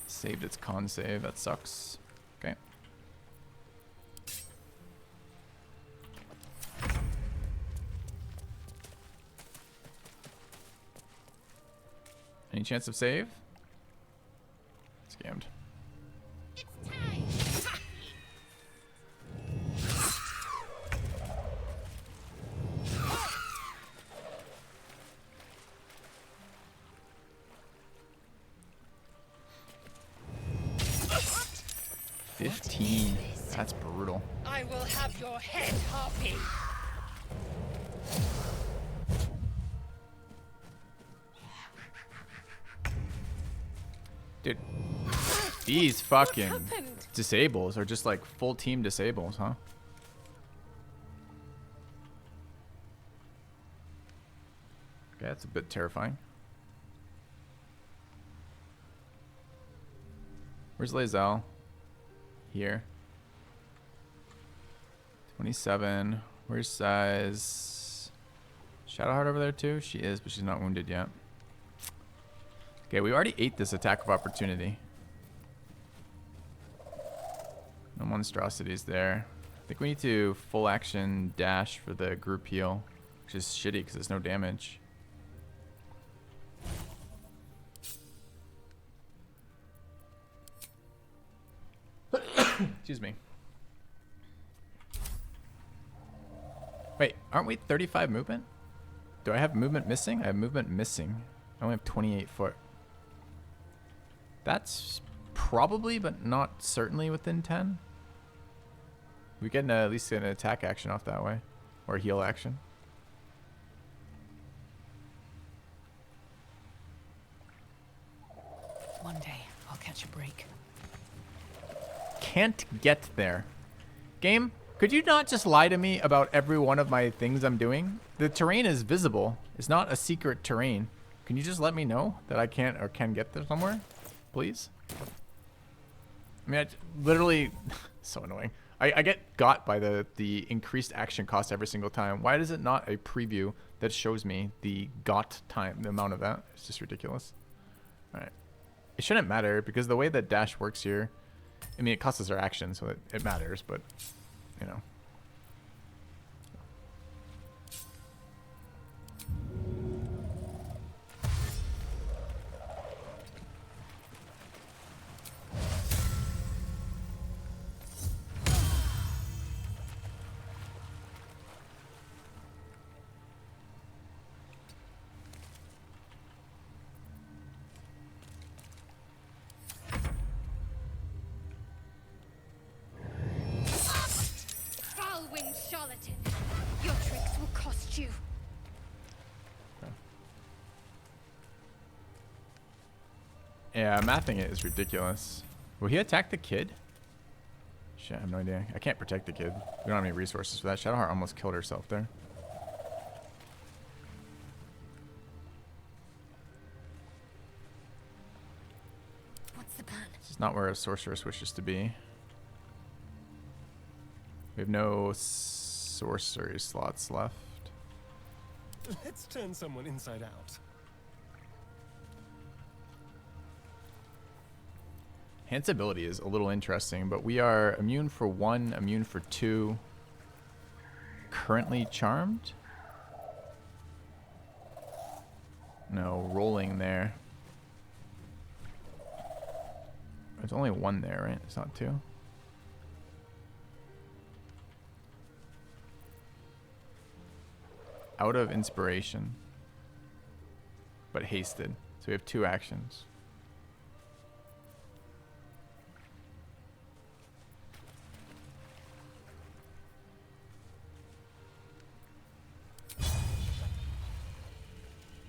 Saved its con save. That sucks. Okay. Any chance of save? Scammed. That's brutal. I will have your head, Harpy. Dude, these fucking disables are just like full team disables, huh? Okay, that's a bit terrifying. Where's Lae'zel? Here. 27. Where's size? Shadowheart over there too? She is, but she's not wounded yet. Okay, we already ate this attack of opportunity. No monstrosities there. I think we need to full action dash for the group heal, which is shitty because there's no damage. Excuse me. Wait, aren't we 35 movement? Do I have movement missing? I have movement missing. I only have 28 foot. That's probably, but not certainly within 10. We get at least an attack action off that way. Or a heal action. One day, I'll catch a break. Can't get there. Game, could you not just lie to me about every one of my things I'm doing? The terrain is visible. It's not a secret terrain. Can you just let me know that I can't or can get there somewhere? Please? I mean, I literally... so annoying. I get got by the increased action cost every single time. Why is it not a preview that shows me the got time, the amount of that? It's just ridiculous. Alright. It shouldn't matter because the way that dash works here... I mean, it costs us our action, so it matters, but, you know. Your tricks will cost you. Yeah, mathing it is ridiculous. Will he attack the kid? Shit, I have no idea. I can't protect the kid. We don't have any resources for that. Shadowheart almost killed herself there. What's the plan? This is not where a sorceress wishes to be. We have no sorcery slots left. Let's turn someone inside out. Hant's ability is a little interesting, but we are immune for 1, immune for 2. currently charmed? No, rolling there. There's only one there, right? It's not two. Out of inspiration, but hasted. So we have 2 actions.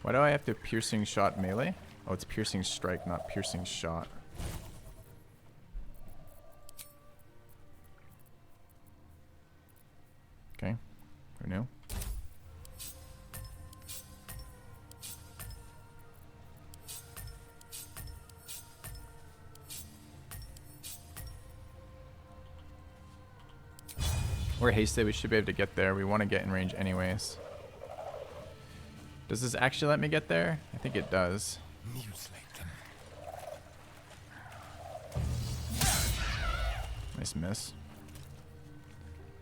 Why do I have to piercing shot melee? Oh, it's piercing strike, not piercing shot. Okay, who knew? We're hasted, we should be able to get there. We want to get in range anyways. Does this actually let me get there? I think it does. Nice miss.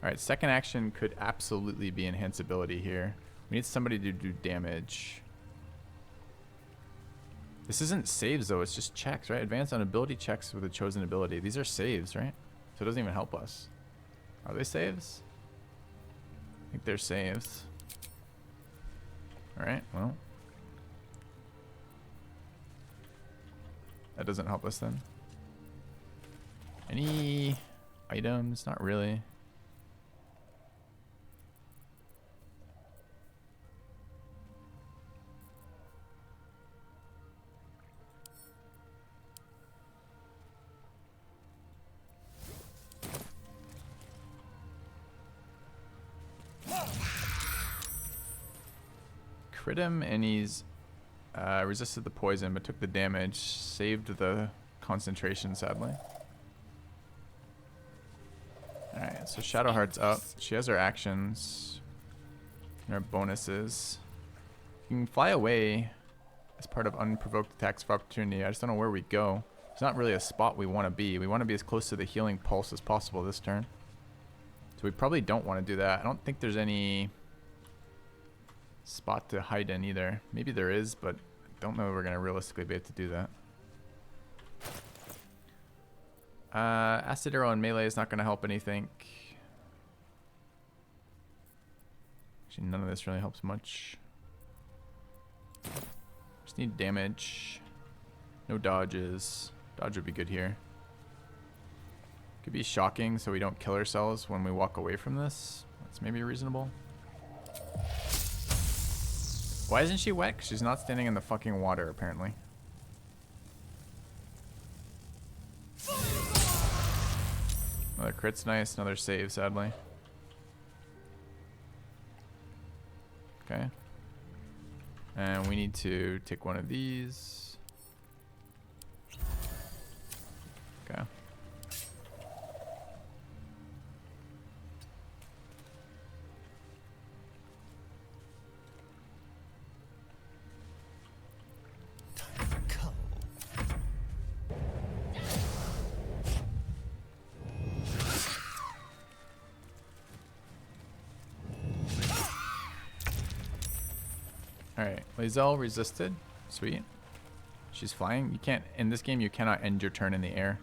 Alright, second action could absolutely be enhance ability here. We need somebody to do damage. This isn't saves though, it's just checks, right? Advance on ability checks with a chosen ability. These are saves, right? So it doesn't even help us. Are they saves? I think they're saves. Alright, well. That doesn't help us then. Any items? Not really. Crit him and he's resisted the poison but took the damage, saved the concentration sadly. Alright, so Shadowheart's up. She has her actions and her bonuses. You can fly away as part of unprovoked attacks of opportunity. I just don't know where we go. It's not really a spot we want to be. We want to be as close to the healing pulse as possible this turn. So we probably don't want to do that. I don't think there's any spot to hide in either. Maybe there is, but I don't know if we're going to realistically be able to do that. Acid arrow and melee is not going to help anything. Actually, none of this really helps much. Just need damage. No dodges. Dodge would be good here. Could be shocking so we don't kill ourselves when we walk away from this. That's maybe reasonable. Why isn't she wet? 'Cause she's not standing in the fucking water, apparently. Another crit's nice, another save, sadly. Okay. And we need to take one of these. Okay. Alright, Lae'zel resisted. Sweet. She's flying. You can't, in this game, you cannot end your turn in the air.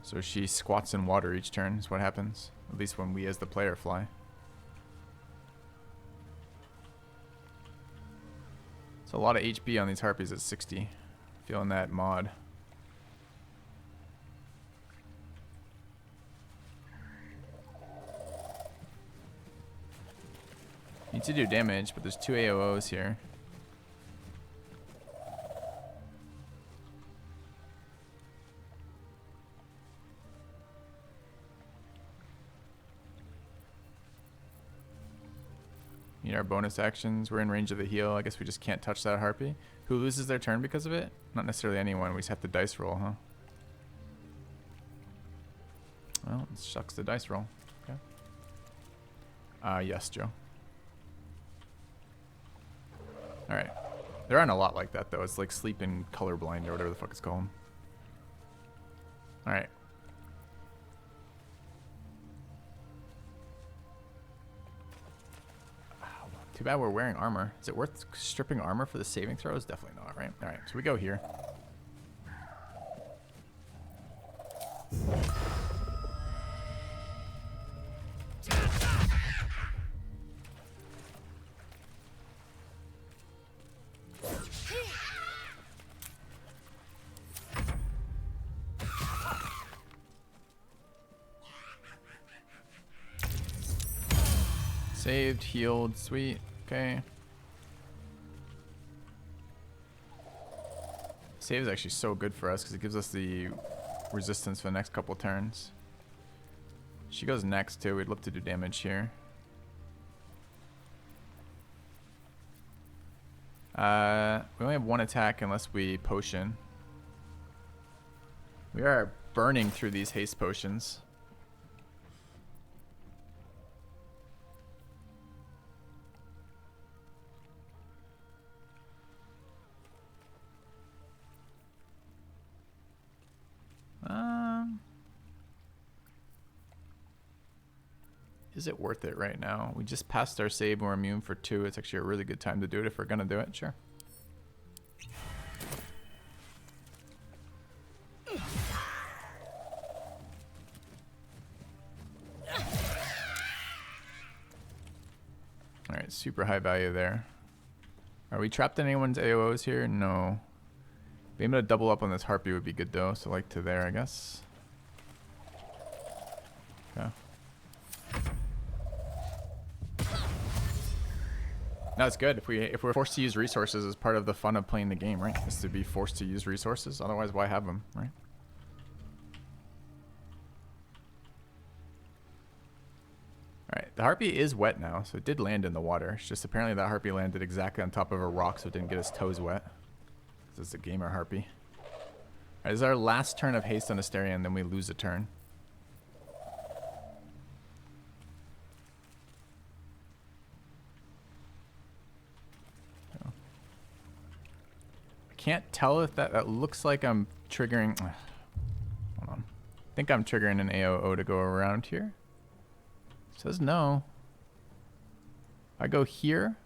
So she squats in water each turn is what happens. At least when we as the player fly. It's a lot of HP on these harpies at 60. Feeling that mod. Need to do damage, but there's 2 AOOs here. Need our bonus actions. We're in range of the heal. I guess we just can't touch that harpy. Who loses their turn because of it? Not necessarily anyone. We just have to dice roll, huh? Well, it shucks the dice roll. Okay. Yes, Joe. Alright. There aren't a lot like that, though. It's like sleep and colorblind or whatever the fuck it's called. Alright. Too bad we're wearing armor. Is it worth stripping armor for the saving throws? Definitely not, right? Alright, so we go here. Saved, healed, sweet. Okay. Save is actually so good for us because it gives us the resistance for the next couple turns. She goes next too. We'd love to do damage here. We only have one attack unless we potion. We are burning through these haste potions. Is it worth it right now? We just passed our save and we're immune for 2. It's actually a really good time to do it if we're gonna do it. Sure. Alright, super high value there. Are we trapped in anyone's AOs here? No. Being able to double up on this Harpy would be good though, so like to there, I guess. Okay. No, it's good if we're forced to use resources as part of the fun of playing the game, right? Is to be forced to use resources. Otherwise, why have them, right? All right, the Harpy is wet now, so it did land in the water. It's just apparently that Harpy landed exactly on top of a rock, so it didn't get its toes wet. This is a gamer Harpy. All right, this is our last turn of haste on Asteria, and then we lose a turn. Can't tell if that looks like I'm triggering. Hold on. I think I'm triggering an AOO to go around here. It says no. I go here.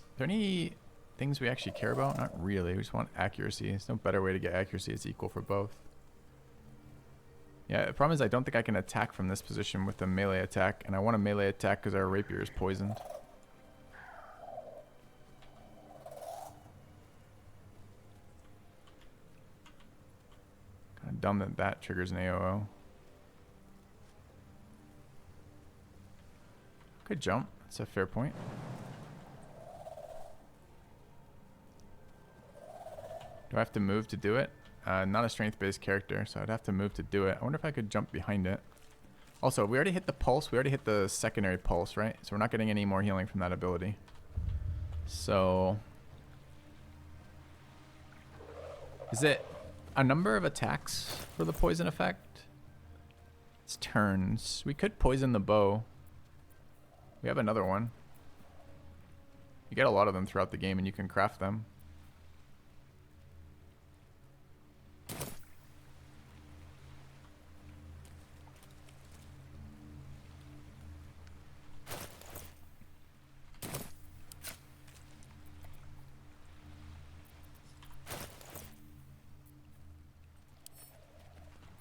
Are there any things we actually care about? Not really. We just want accuracy. There's no better way to get accuracy. It's equal for both. Yeah, the problem is I don't think I can attack from this position with a melee attack, and I want a melee attack because our rapier is poisoned. Kind of dumb that that triggers an AOO. Good jump. That's a fair point. Do I have to move to do it? Not a strength-based character, so I'd have to move to do it. I wonder if I could jump behind it. Also, we already hit the pulse. We already hit the secondary pulse, right? So we're not getting any more healing from that ability. So... is it a number of attacks for the poison effect? It's turns. We could poison the bow. We have another one. You get a lot of them throughout the game, and you can craft them.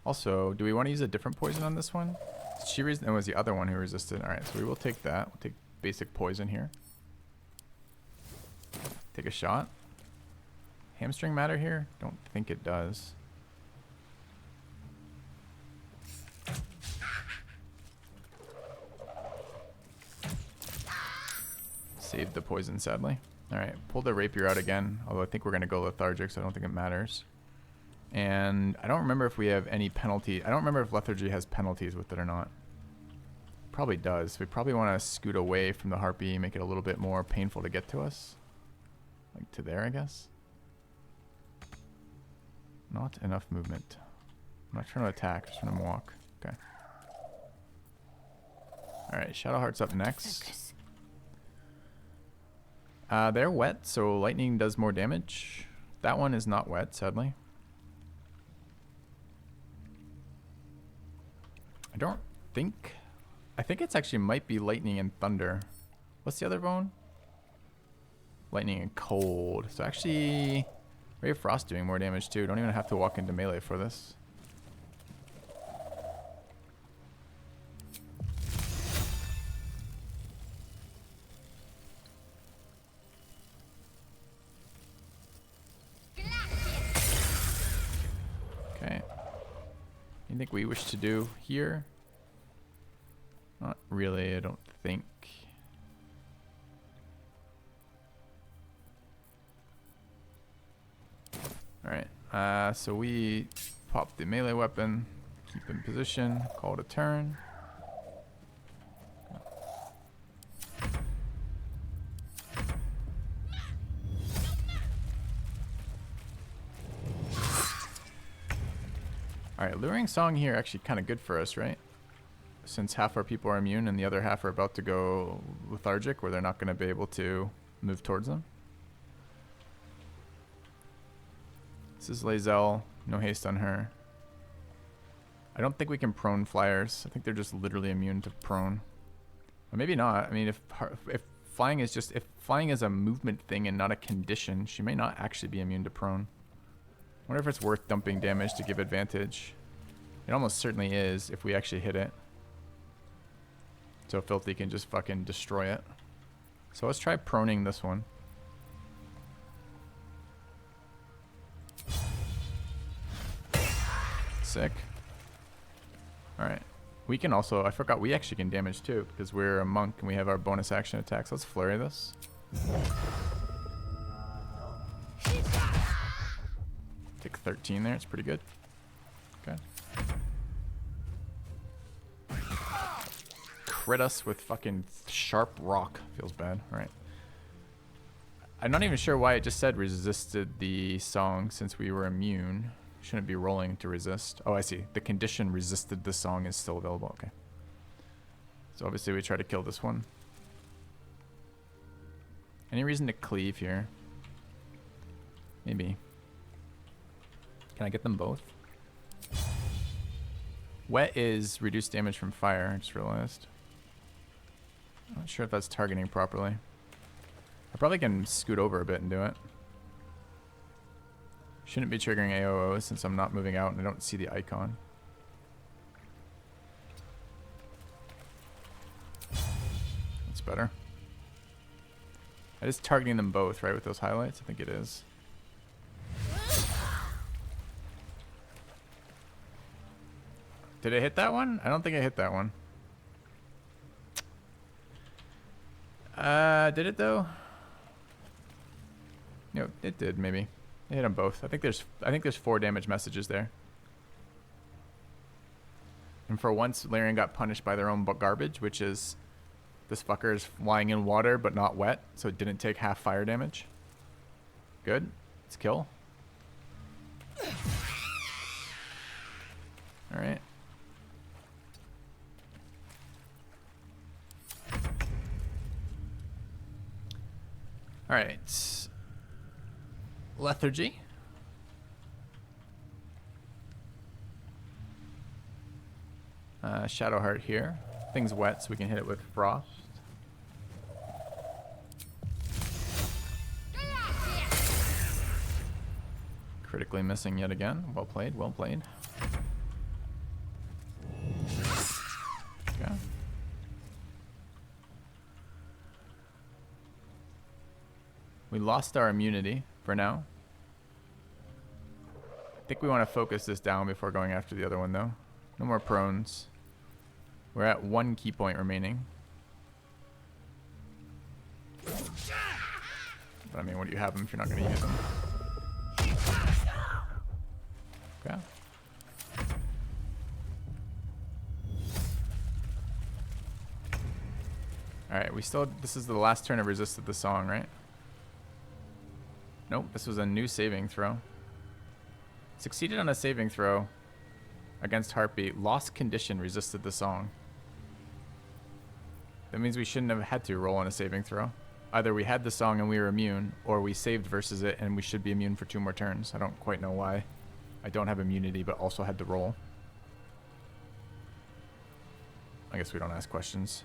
Also, do we want to use a different poison on this one? She it was the other one who resisted. Alright, so we will take that. We'll take basic poison here. Take a shot. Hamstring matter here? Don't think it does. Saved the poison, sadly. Alright, pull the rapier out again. Although I think we're going to go lethargic, so I don't think it matters. And I don't remember if we have any penalty. I don't remember if lethargy has penalties with it or not. Probably does. We probably want to scoot away from the Harpy, make it a little bit more painful to get to us. Like to there, I guess. Not enough movement. I'm not trying to attack, just trying to walk. Okay. Alright, Shadowheart's up next. They're wet, so lightning does more damage. That one is not wet, sadly. I don't think... I think it's actually might be lightning and thunder. What's the other bone? Lightning and cold. So actually, Ray of Frost doing more damage too. Don't even have to walk into melee for this. Okay. Anything we wish to do here? Not really, I don't think. Alright, so we pop the melee weapon, keep in position, call it a turn. Alright, Luring Song here actually kind of good for us, right? Since half our people are immune and the other half are about to go lethargic where they're not going to be able to move towards them. This is Lae'zel. No haste on her. I don't think we can prone flyers. I think they're just literally immune to prone. Or maybe not. I mean, if flying is just... If flying is a movement thing and not a condition, she may not actually be immune to prone. I wonder if it's worth dumping damage to give advantage. It almost certainly is if we actually hit it. So Filthy can just fucking destroy it. So let's try proning this one. Sick. Alright. We can also... I forgot we actually can damage too because we're a monk and we have our bonus action attacks. Let's flurry this. Take 13 there. It's pretty good. Okay. Crit us with fucking sharp rock. Feels bad. Alright. I'm not even sure why it just said resisted the song since we were immune. Shouldn't be rolling to resist. Oh, I see. The condition resisted the song is still available. Okay. So obviously we try to kill this one. Any reason to cleave here? Maybe. Can I get them both? Wet is reduced damage from fire, I just realized. I'm not sure if that's targeting properly. I probably can scoot over a bit and do it. Shouldn't be triggering AOO since I'm not moving out and I don't see the icon. That's better. It is targeting them both, right, with those highlights? I think it is. Did it hit that one? I don't think I hit that one. Did it though? No, it did maybe. It hit them both. I think there's 4 damage messages there. And for once, Larian got punished by their own garbage, which is this fucker is flying in water but not wet, so it didn't take half fire damage. Good. Let's kill. All right. All right. Lethargy. Shadowheart here. Thing's wet, so we can hit it with Frost. Critically missing yet again. Well played, well played. Okay. We lost our immunity for now. I think we want to focus this down before going after the other one though. No more prones. We're at 1 key point remaining. But I mean, what do you have them if you're not going to use them? Okay. Alright, we still... This is the last turn of resisted the song, right? Nope, this was a new saving throw. Succeeded on a saving throw against Harpy. Lost condition, resisted the song. That means we shouldn't have had to roll on a saving throw. Either we had the song and we were immune, or we saved versus it and we should be immune for 2 more turns. I don't quite know why. I don't have immunity, but also had to roll. I guess we don't ask questions.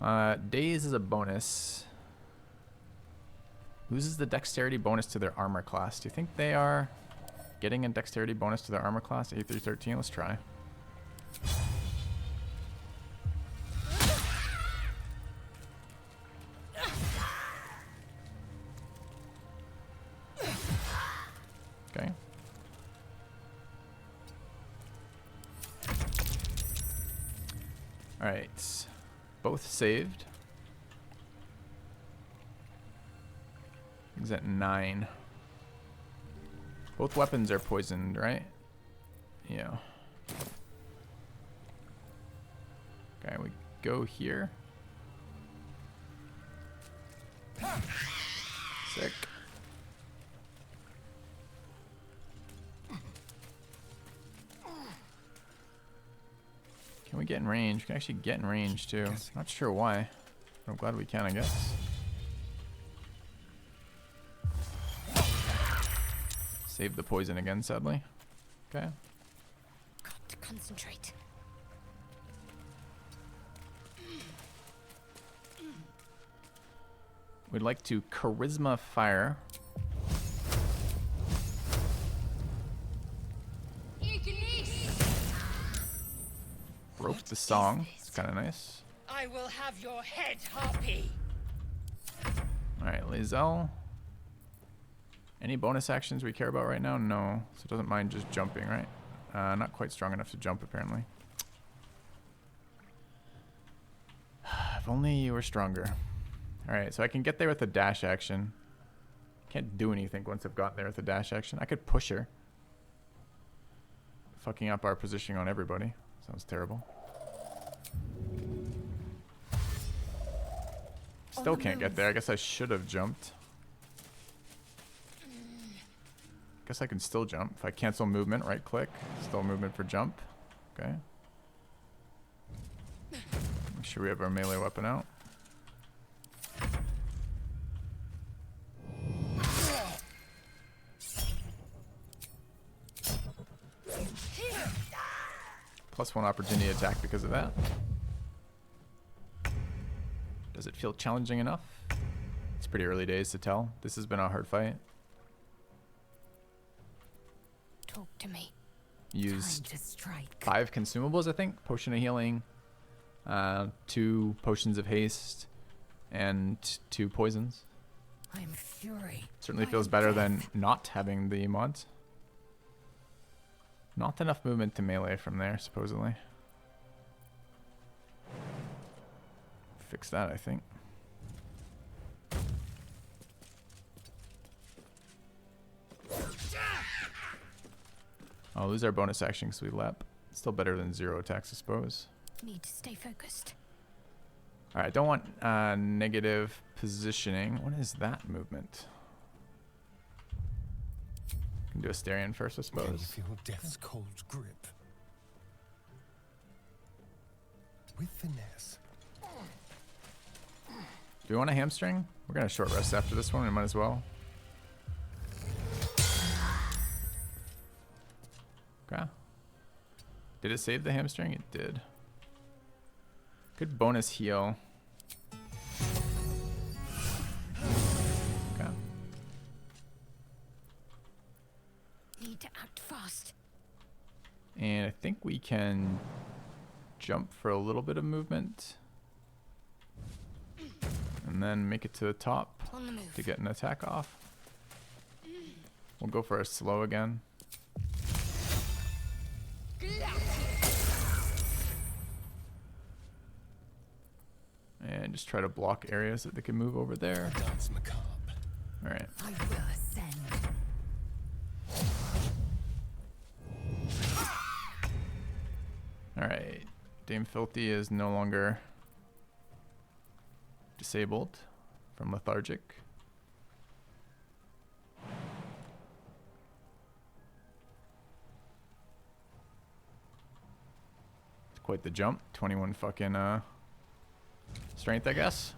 Daze is a bonus. Loses the dexterity bonus to their armor class. Do you think they are getting a dexterity bonus to their armor class? 8 through 13. Let's try. Okay. All right. Both saved. He's at 9. Both weapons are poisoned, right? Yeah. Okay, we go here. Sick. Can we get in range? We can actually get in range too. Not sure why. But I'm glad we can, I guess. Save the poison again, sadly. Okay. Got to concentrate. We'd like to charisma fire. Broke the song. It's kind of nice. I will have your head, Harpy. All right, Lae'zel. Any bonus actions we care about right now? No. So it doesn't mind just jumping, right? Not quite strong enough to jump, apparently. If only you were stronger. All right, so I can get there with a dash action. Can't do anything once I've gotten there with a dash action. I could push her. Fucking up our positioning on everybody. Sounds terrible. Still can't get there. I guess I should have jumped. Guess I can still jump. If I cancel movement, right click. Still movement for jump. Okay. Make sure we have our melee weapon out. +1 opportunity attack because of that. Does it feel challenging enough? It's pretty early days to tell. This has been a hard fight. Talk to me. Used 5 consumables, I think. Potion of healing, 2 potions of haste, and 2 poisons. I'm fury. Certainly feels better than not having the mods. Not enough movement to melee from there, supposedly. Fix that, I think. I'll lose our bonus action because we lep. Still better than 0 attacks, I suppose. Need to stay focused. Alright, don't want negative positioning. What is that movement? Can do a Asterion first, I suppose. Feel death's cold grip. With finesse. Do we want a hamstring? We're gonna short rest after this one. We might as well. Okay. Did it save the hamstring? It did. Good bonus heal. Okay. Need to act fast. And I think we can jump for a little bit of movement. And then make it to the top On the move. to get an attack off. We'll go for a slow again. And just try to block areas that they can move over there. That's macabre. All right. I will ascend. All right. Dame Filthy is no longer disabled from lethargic. It's quite the jump. 21 fucking strength, I guess.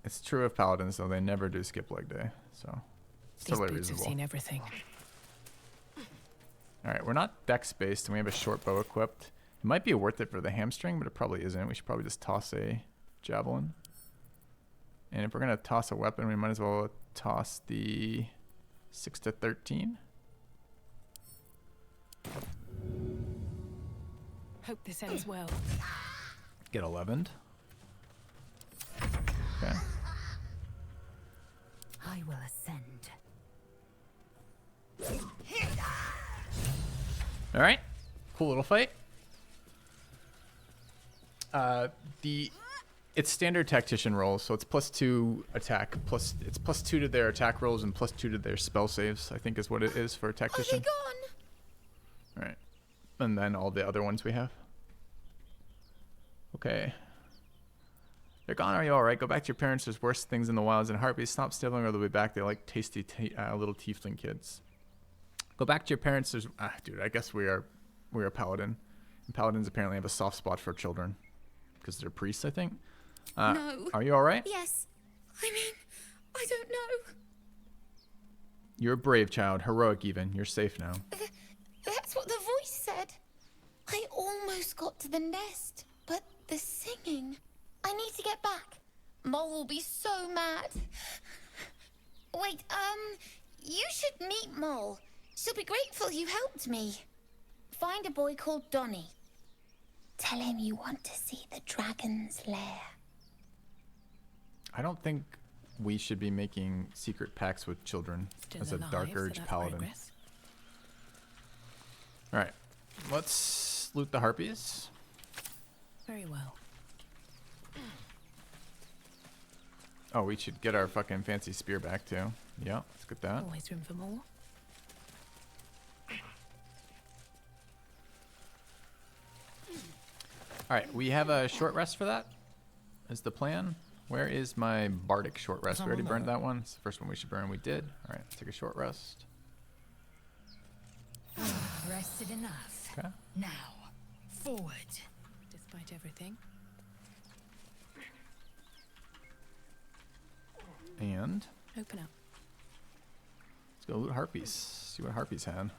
It's true of paladins, though. They never do skip leg day, so it's These totally boots have reasonable. seen everything. Alright, we're not dex based and we have a short bow equipped. It might be worth it for the hamstring, but it probably isn't. We should probably just toss a javelin. And if we're going to toss a weapon, we might as well toss the 6 to 13. Hope this ends well. Get 11'd. Okay. I will ascend. Alright. Cool little fight. It's standard tactician rolls, so it's +2 attack, it's +2 to their attack rolls and +2 to their spell saves, I think is what it is for a tactician. Alright. And then all the other ones we have. Okay. They're gone, are you alright? Go back to your parents, there's worse things in the wilds than harpies. Stop stealing or they'll be back. They're like tasty little tiefling kids. Go back to your parents, there's... dude, I guess we're a paladin. And paladins apparently have a soft spot for children. Because they're priests, I think. No. Are you alright? Yes. I mean, I don't know. You're a brave child, heroic even. You're safe now. That's what the voice said. I almost got to the nest, but the singing... I need to get back. Mole will be so mad. Wait, you should meet Mole. She'll be grateful you helped me. Find a boy called Donny. Tell him you want to see the dragon's lair. I don't think we should be making secret pacts with children as a Dark Urge paladin. Alright, let's loot the harpies. Very well. Oh, we should get our fucking fancy spear back too. Yeah, let's get that. Always room for more. Alright, we have a short rest for that. Is the plan. Where is my bardic short rest? We already burned that one. It's the first one we should burn. We did. Alright, let's take a short rest. Rested enough. Okay. Now, forward. Despite everything. And open up. Let's go loot harpies. See what harpies had.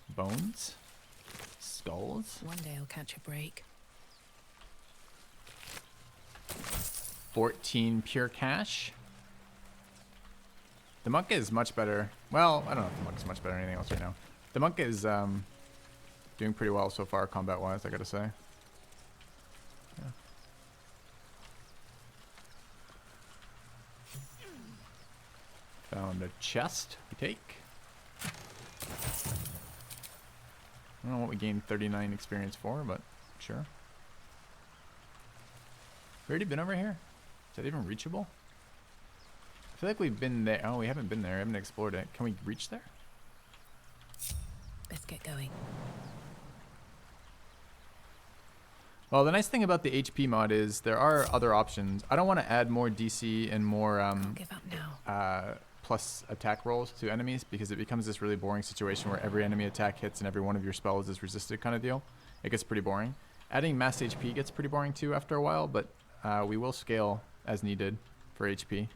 Bones. Skulls. One day I'll catch a break. 14 pure cash. The monk is much better. Well, I don't know if the monk is much better than anything else right now. The monk is doing pretty well so far combat-wise, I gotta say. Yeah. Found a chest we take. I don't know what we gained 39 experience for, but sure. We already been over here? Is that even reachable? I feel like we've been there. Oh, we haven't been there. I haven't explored it. Can we reach there? Let's get going. Well, the nice thing about the HP mod is there are other options. I don't want to add more DC and more give up now. plus attack rolls to enemies because it becomes this really boring situation where every enemy attack hits and every one of your spells is resisted kind of deal. It gets pretty boring. Adding mass HP gets pretty boring too after a while, but we will scale as needed for HP. It'd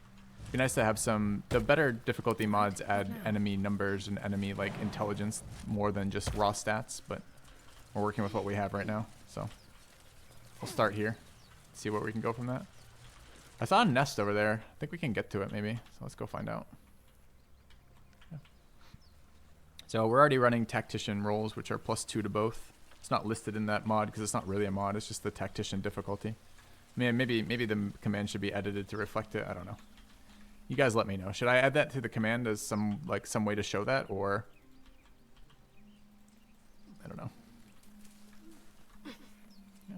be nice to have some... The better difficulty mods add enemy numbers and enemy like intelligence more than just raw stats, but we're working with what we have right now, so we'll start here. See where we can go from that. I saw a nest over there. I think we can get to it maybe, so let's go find out. Yeah. So we're already running tactician rolls, which are +2 to both. It's not listed in that mod because it's not really a mod. It's just the tactician difficulty. I mean, maybe the command should be edited to reflect it. I don't know. You guys let me know. Should I add that to the command as some way to show that, or I don't know. Yeah.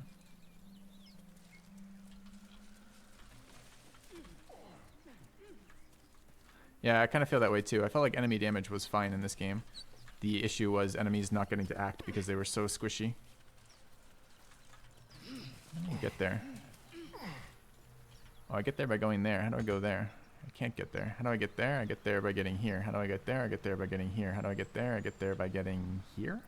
Yeah, I kind of feel that way too. I felt like enemy damage was fine in this game. The issue was enemies not getting to act because they were so squishy. How do I get there? Oh, I get there by going there. How do I go there? I can't get there. How do I get there? I get there by getting here. How do I get there? I get there by getting here. How do I get there? I get there by getting here?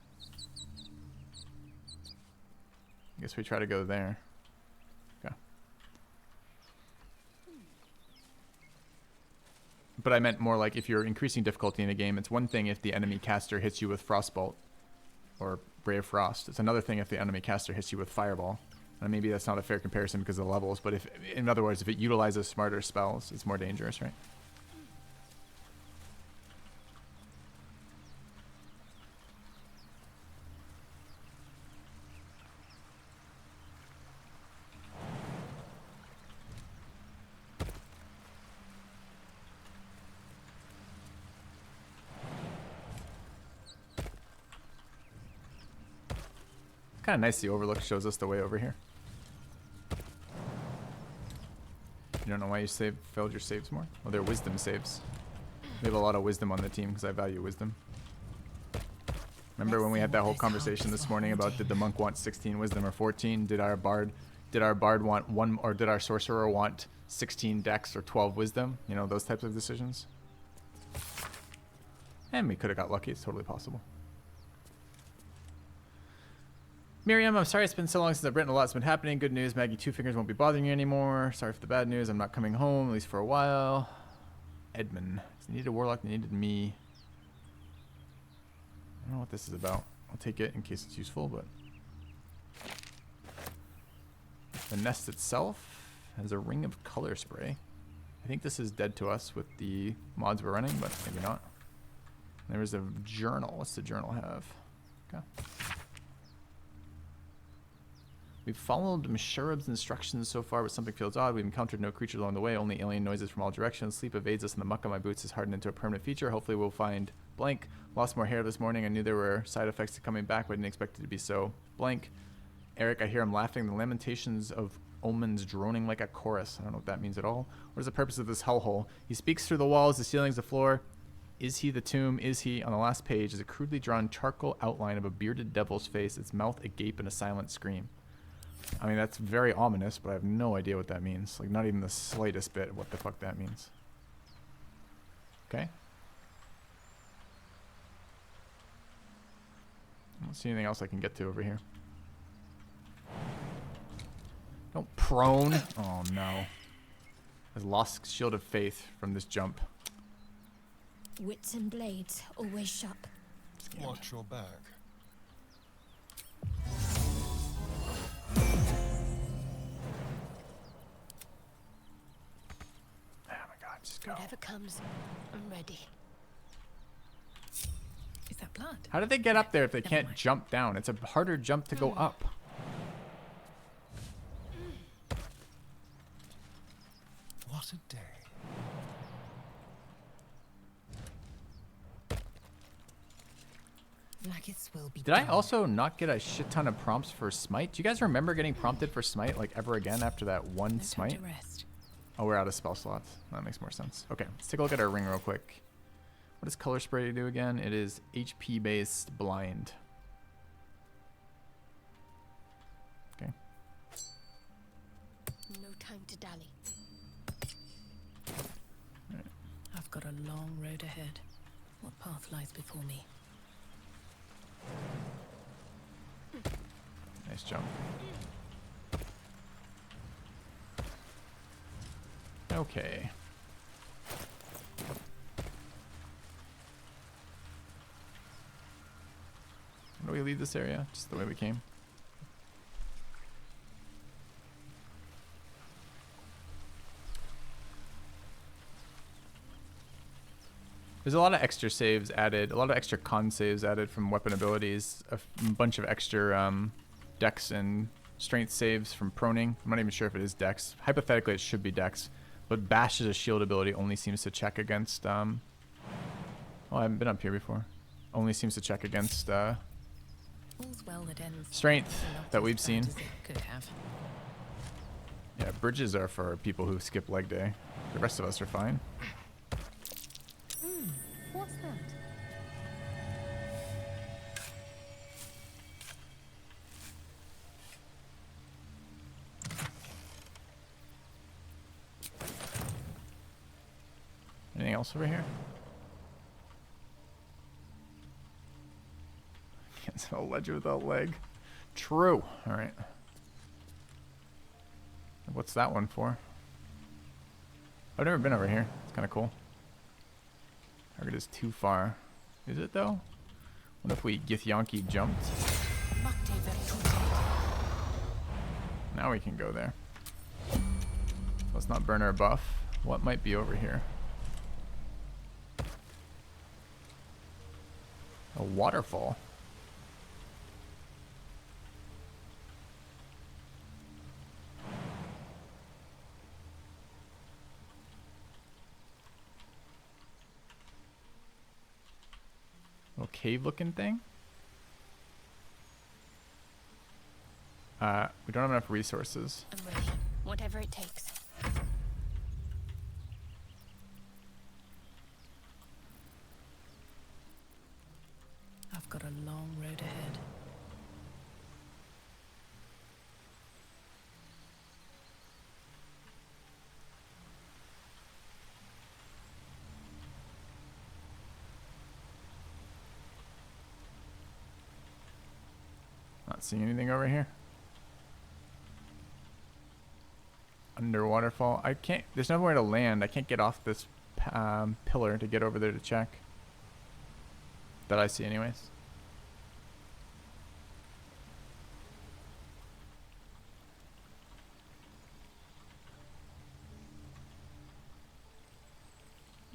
I guess we try to go there. Okay. I'm But I meant more like if you're increasing difficulty in a game, it's one thing if the enemy caster hits you with Frostbolt or Ray of Frost. It's another thing if the enemy caster hits you with Fireball. And maybe that's not a fair comparison because of the levels, but if, in other words, if it utilizes smarter spells, it's more dangerous, right? Kind of nice the overlook shows us the way over here. You don't know why you failed your saves more? Well, they're wisdom saves. We have a lot of wisdom on the team because I value wisdom. Remember when we had that whole conversation this morning about did the monk want 16 wisdom or 14? Did our bard want 1, or did our sorcerer want 16 dex or 12 wisdom? You know, those types of decisions. And we could have got lucky. It's totally possible. Miriam, I'm sorry it's been so long since I've written. A lot's been happening. Good news, Maggie Two Fingers won't be bothering you anymore. Sorry for the bad news. I'm not coming home, at least for a while. Edmund. They needed a warlock. They needed me. I don't know what this is about. I'll take it in case it's useful, but... The nest itself has a ring of color spray. I think this is dead to us with the mods we're running, but maybe not. There is a journal. What's the journal have? Okay. We've followed Mishurab's instructions so far, but something feels odd. We've encountered no creatures along the way, only alien noises from all directions. Sleep evades us, and the muck on my boots is hardened into a permanent feature. Hopefully we'll find blank. Lost more hair this morning. I knew there were side effects to coming back, but I didn't expect it to be so blank. Eric, I hear him laughing. The lamentations of omens droning like a chorus. I don't know what that means at all. What is the purpose of this hellhole? He speaks through the walls, the ceilings, the floor. Is he the tomb? Is he? On the last page is a crudely drawn charcoal outline of a bearded devil's face, its mouth agape in a silent scream. I mean, that's very ominous, but I have no idea what that means. Like, not even the slightest bit what the fuck that means. Okay. I don't see anything else I can get to over here. Don't prone. Oh, no. I've lost Shield of Faith from this jump. Wits and blades, always sharp. Watch your back. Whatever comes, I'm ready. Is that blood? How did they get up there if they can't jump down? It's a harder jump to go up. What a day. Maggots will be Did I also not get a shit ton of prompts for smite? Do you guys remember getting prompted for smite like ever again after that one smite? Oh, we're out of spell slots. That makes more sense. Okay, let's take a look at our ring real quick. What does color spray do again? It is HP based blind. Okay. No time to dally. Right. I've got a long road ahead. What path lies before me? Nice jump. Okay. How do we leave this area? Just the way we came. There's a lot of extra saves added, a lot of extra con saves added from weapon abilities, a bunch of extra dex and strength saves from proning. I'm not even sure if it is dex. Hypothetically, it should be dex. But Bash as a shield ability only seems to check against, oh, I haven't been up here before. Only seems to check against, strength that we've seen. Yeah, bridges are for people who skip leg day. The rest of us are fine. What's that? Anything else over here? Can't spell ledger without leg. True. Alright. What's that one for? I've never been over here. It's kind of cool. Target is too far. Is it though? What if we Githyanki jumped? Now we can go there. Let's not burn our buff. What might be over here? A waterfall. Little cave looking thing. We don't have enough resources. I'm ready. Whatever it takes. I've got a long road ahead. Not seeing anything over here. Under waterfall. I can't. There's nowhere to land. I can't get off this pillar to get over there to check. That I see, anyways.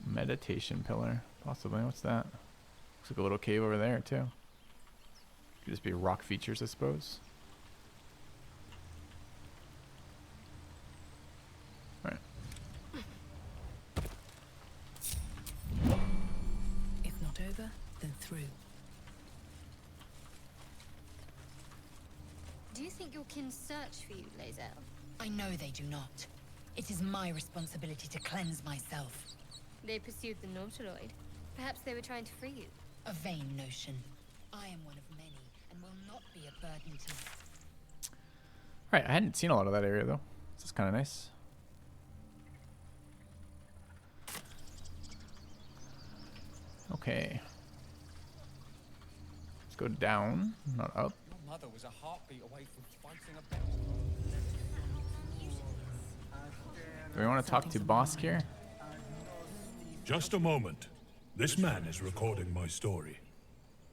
Meditation pillar, possibly. What's that? Looks like a little cave over there too. Could just be rock features, I suppose. All right. If not over, then through. Do you think your kin search for you, Lae'zel? I know they do not. It is my responsibility to cleanse myself. They pursued the Nautiloid. Perhaps they were trying to free you. A vain notion. I am one of many, and will not be a burden to... Right, I hadn't seen a lot of that area though. This is kind of nice. Okay. Let's go down, not up. Your mother was a heartbeat away from fighting a battle. Do we want to talk to Bosk here? Just a moment. This man is recording my story.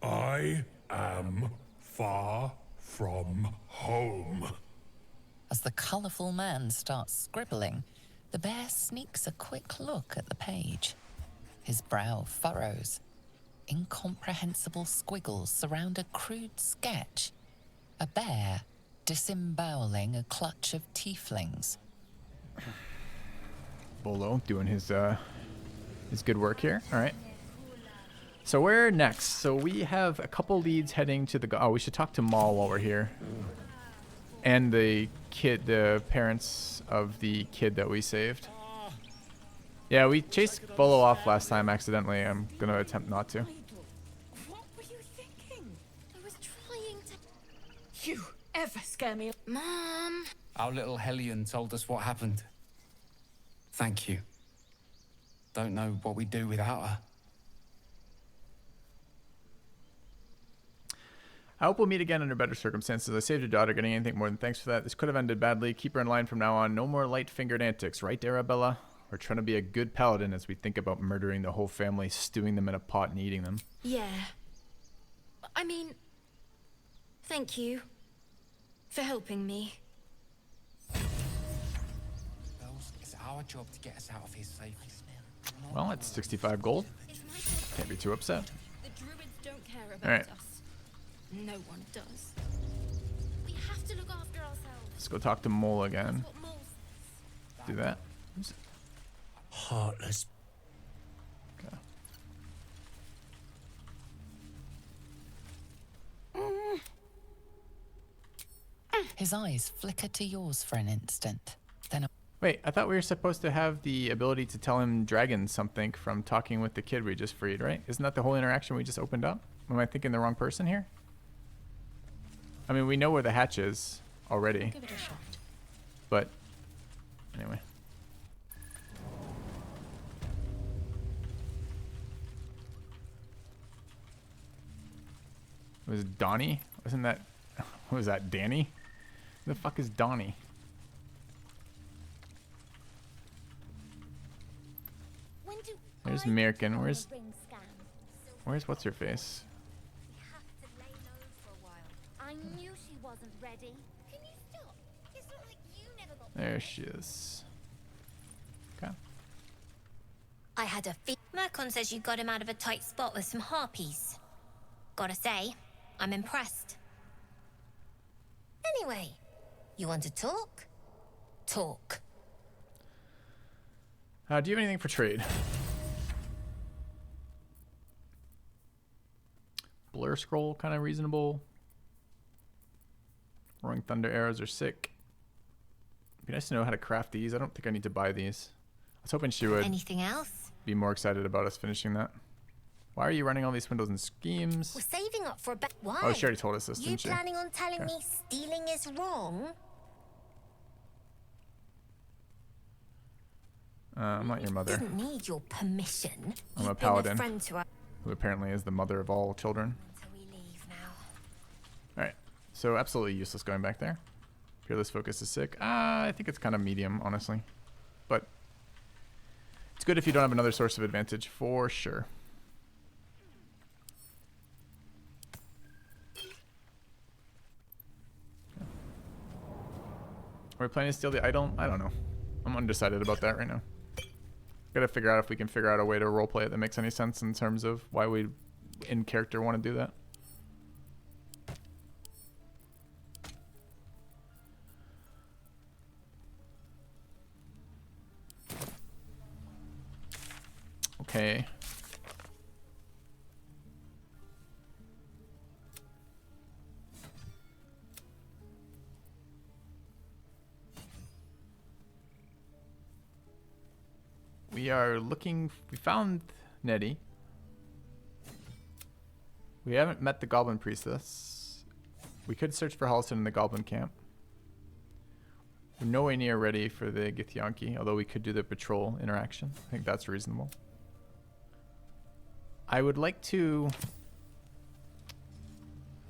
I am far from home. As the colourful man starts scribbling, the bear sneaks a quick look at the page. His brow furrows. Incomprehensible squiggles surround a crude sketch. A bear disemboweling a clutch of tieflings. Volo doing his good work here. All right. So where next? So we have a couple leads heading to the... Oh, we should talk to Maul while we're here. And the kid, the parents of the kid that we saved. Yeah, we chased Volo off last time accidentally. I'm going to attempt not to. What were you thinking? I was trying to... You ever scare me? Mom! Our little Hellion told us what happened. Thank you. Don't know what we'd do without her. I hope we'll meet again under better circumstances. I saved your daughter. Getting anything more than thanks for that. This could have ended badly. Keep her in line from now on. No more light-fingered antics, right, Arabella? We're trying to be a good paladin as we think about murdering the whole family, stewing them in a pot and eating them. Yeah. I mean, thank you for helping me. It's our job to get us out of here safely. Well, it's 65 gold. Can't be too upset. The Druids don't care about All right. us. No one does. We have to look after ourselves. Let's go talk to Mole again. Do that. Heartless. Okay. His eyes flicker to yours for an instant. Then Wait, I thought we were supposed to have the ability to tell him dragon something from talking with the kid we just freed, right? Isn't that the whole interaction we just opened up? Am I thinking the wrong person here? I mean, we know where the hatch is already. Give it a shot. But anyway. Was it Donnie? Wasn't that... What was that, Danny? Who the fuck is Donnie? When do There's I Mirkin. get Where's... the rings? Where's what's her face? We have to lay low for a while. I knew she wasn't ready. Can you stop? It's not like you never got. There she is. Okay. I had a Mercon says you got him out of a tight spot with some harpies. Gotta say, I'm impressed. Anyway, you want to talk? Talk. Do you have anything for trade? Blur scroll, kind of reasonable. Roaring thunder arrows are sick. Be nice to know how to craft these. I don't think I need to buy these. I was hoping she would. Anything else? Be more excited about us finishing that. Why are you running all these swindles and schemes? We're saving up for a bet. Why? Oh, she already told us this, You didn't she? planning on telling Okay. me stealing is wrong? I'm not your mother. Didn't need your permission. I'm a You've paladin, been a friend to us. who apparently is the mother of all children. Until we leave now. Alright, so absolutely useless going back there. Fearless focus is sick. I think it's kind of medium, honestly. But it's good if you don't have another source of advantage, for sure. Are we planning to steal the idol? I don't know. I'm undecided about that right now. Gotta figure out if we can figure out a way to roleplay it that makes any sense in terms of why we in character want to do that. Okay. We are looking. We found Nettie. We haven't met the Goblin Priestess. We could search for Halston in the Goblin camp. We're nowhere near ready for the Githyanki, although we could do the patrol interaction. I think that's reasonable. I would like to...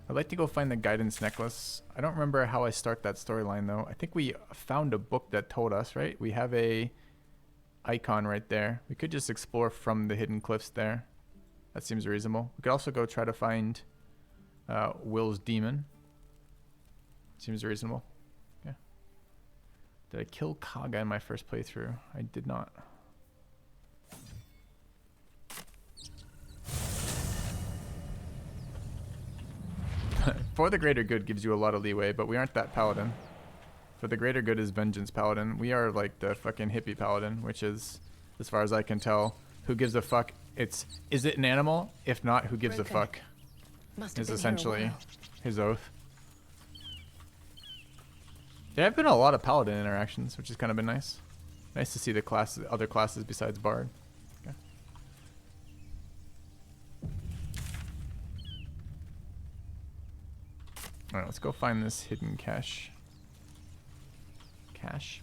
I'd like to go find the guidance necklace. I don't remember how I start that storyline, though. I think we found a book that told us, right? We have a icon right there. We could just explore from the hidden cliffs there. That seems reasonable. We could also go try to find Will's demon. Seems reasonable. Yeah. Did I kill Kaga in my first playthrough? I did not. For the greater good gives you a lot of leeway, but we aren't that paladin. For the greater good is vengeance paladin. We are like the fucking hippie paladin, which is, as far as I can tell, who gives a fuck? It's, is it an animal? If not, who gives a fuck? Is essentially his oath. There have been a lot of paladin interactions, which has kind of been nice. Nice to see the classes, other classes besides bard. Okay. All right, let's go find this hidden cache. Cache.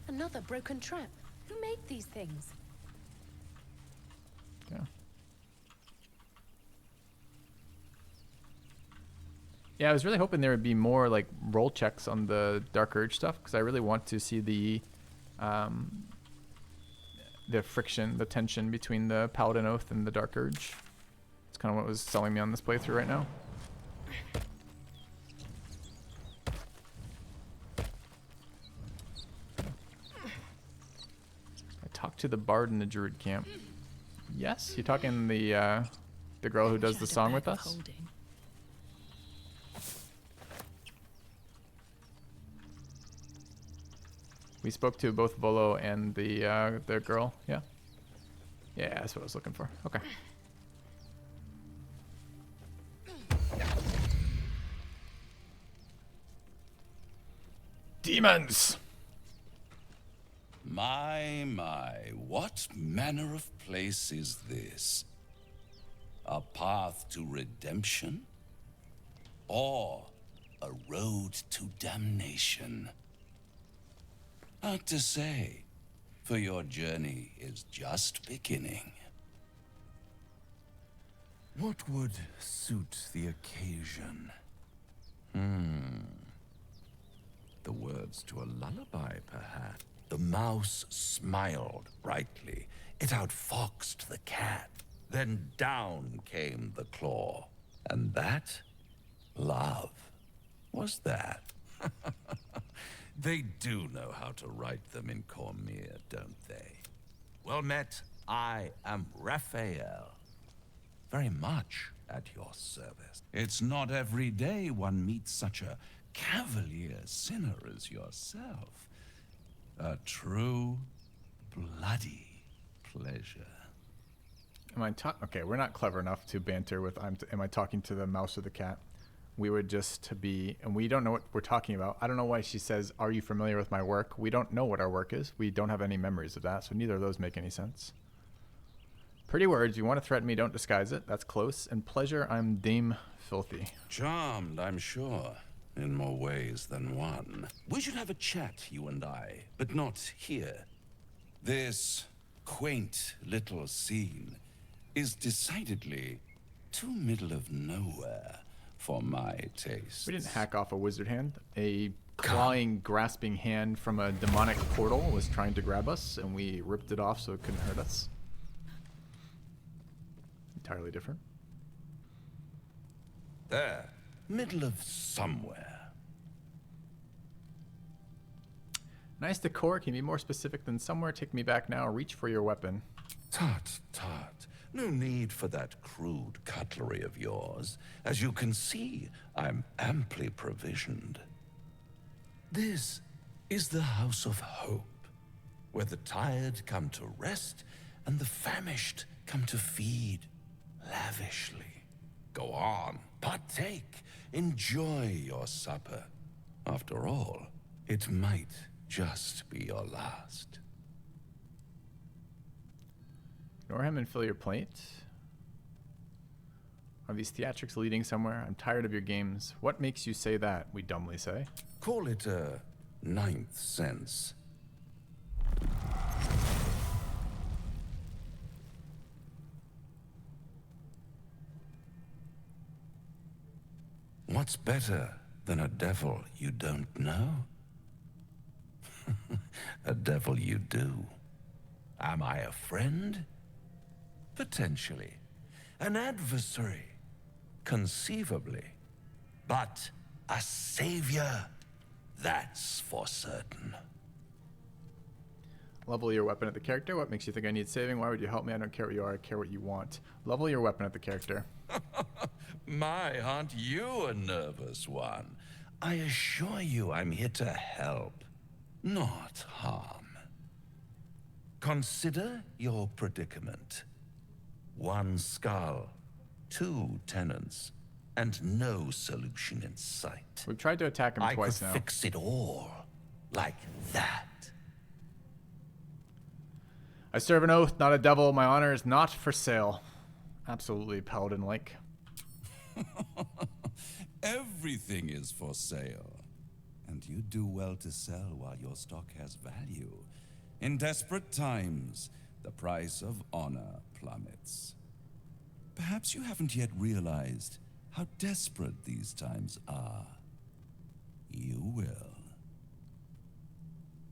Another broken trap. Who made these things? Yeah. Yeah, I was really hoping there would be more like roll checks on the Dark Urge stuff, because I really want to see the friction, the tension between the Paladin Oath and the Dark Urge. It's kind of what was selling me on this playthrough right now. I talked to the bard in the Druid camp. Yes, you talking the girl who does the song with us? We spoke to both Volo and the girl. Yeah. Yeah, that's what I was looking for. Okay. Demons! My, what manner of place is this? A path to redemption? Or a road to damnation? Hard to say, for your journey is just beginning. What would suit the occasion? The words to a lullaby, perhaps. The mouse smiled brightly It outfoxed the cat. Then down came the claw. And that, love, was that. They do know how to write them in Cormyr, don't they? Well met, I am Raphael. Very much at your service. It's not every day one meets such a cavalier sinner as yourself. A true, bloody pleasure. Am I okay, we're not clever enough to banter with am I talking to the mouse or the cat? We would just be, and we don't know what we're talking about. I don't know why she says, are you familiar with my work? We don't know what our work is. We don't have any memories of that, so neither of those make any sense. Pretty words, you want to threaten me, don't disguise it. That's close. And pleasure, I'm Dame Filthy. Charmed, I'm sure, in more ways than one. We should have a chat, you and I, but not here. This quaint little scene is decidedly too middle of nowhere for my taste. We didn't hack off a wizard hand. A clawing, grasping hand from a demonic portal was trying to grab us, and we ripped it off so it couldn't hurt us. Entirely different. There, middle of somewhere. Nice decor. Can you be more specific than somewhere? Take me back now. Reach for your weapon. Tut, tut. No need for that crude cutlery of yours. As you can see, I'm amply provisioned. This is the House of Hope, where the tired come to rest and the famished come to feed lavishly. Go on, partake, enjoy your supper. After all, it might just be your last. Ignore him and fill your plate. Are these theatrics leading somewhere? I'm tired of your games. What makes you say that? We dumbly say. Call it a ninth sense. What's better than a devil you don't know? A devil you do. Am I a friend? Potentially. An adversary? Conceivably. But a savior? That's for certain. Level your weapon at the character. What makes you think I need saving? Why would you help me? I don't care what you are. I care what you want. Level your weapon at the character. My, aren't you a nervous one? I assure you I'm here to help, not harm. Consider your predicament. One skull, 2 tenants, and no solution in sight. We've tried to attack him twice now. I could fix it all, like that. I serve an oath, not a devil. My honor is not for sale. Absolutely Paladin-like. Everything is for sale. And you do well to sell while your stock has value. In desperate times, the price of honor plummets. Perhaps you haven't yet realized how desperate these times are. You will.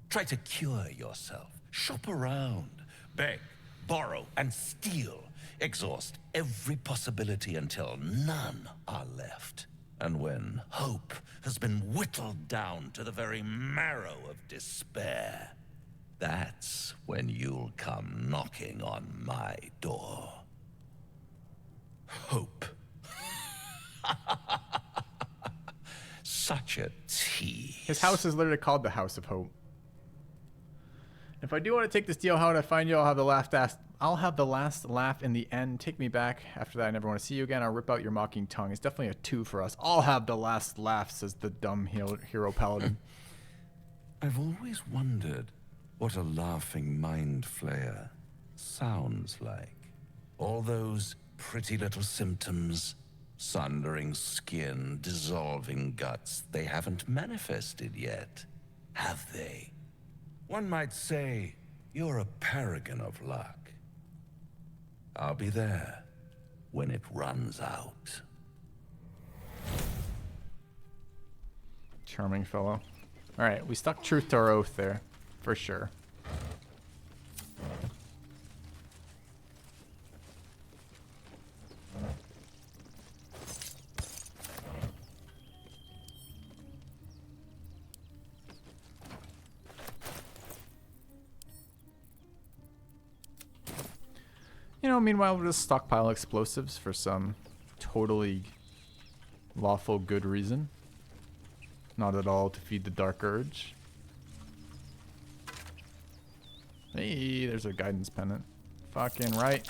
Try to cure yourself. Shop around. Beg, borrow, and steal. Exhaust every possibility until none are left. And when hope has been whittled down to the very marrow of despair, that's when you'll come knocking on my door. Hope. Such a tease. His house is literally called the House of Hope. If I do want to take this deal, how would I find you? I'll have the last laugh in the end. Take me back. After that, I never want to see you again. I'll rip out your mocking tongue. It's definitely a 2 for us. I'll have the last laugh, says the dumb hero Paladin. I've always wondered what a laughing mind flayer sounds like. All those pretty little symptoms, sundering skin, dissolving guts, they haven't manifested yet, have they? One might say you're a paragon of luck. I'll be there when it runs out. Charming fellow. All right, we stuck truth to our oath there, for sure. know, meanwhile, we'll just stockpile explosives for some totally lawful good reason. Not at all to feed the dark urge. Hey, there's a guidance pennant. Fucking right.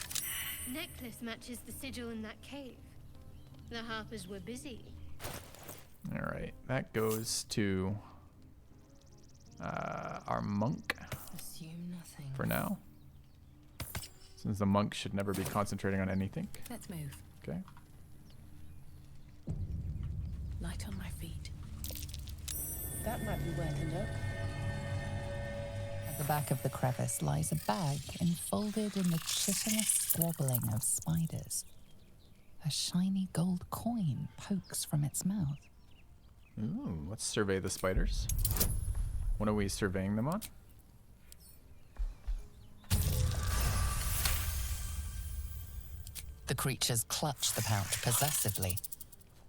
Necklace matches the sigil in that cave. The Harpers were busy. Alright, that goes to our monk. Assume nothing. For now. Since the monk should never be concentrating on anything. Let's move. Okay. Light on my feet. That might be worth a look. At the back of the crevice lies a bag enfolded in the chitinous squabbling of spiders. A shiny gold coin pokes from its mouth. Ooh, let's survey the spiders. What are we surveying them on? The creatures clutch the pouch possessively.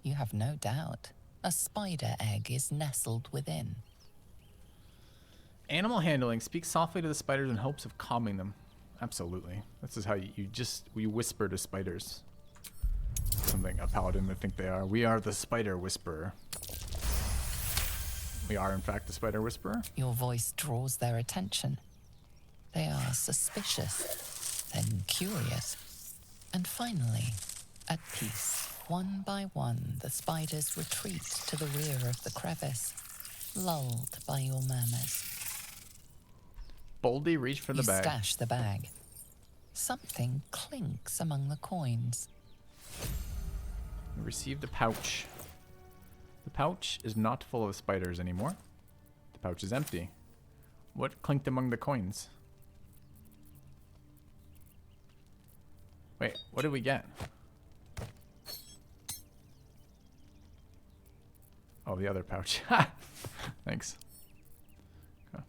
You have no doubt. A spider egg is nestled within. Animal handling. Speak softly to the spiders in hopes of calming them. Absolutely. This is how you whisper to spiders. Something a paladin would think they are. We are the spider whisperer. We are, in fact, the spider whisperer. Your voice draws their attention. They are suspicious, then curious, and finally, at peace. One by one, the spiders retreat to the rear of the crevice, lulled by your murmurs. Boldly reach for the bag. You stash the bag. Something clinks among the coins. We received a pouch. The pouch is not full of spiders anymore. The pouch is empty. What clinked among the coins? Wait, what did we get? Oh, the other pouch. Thanks. Okay.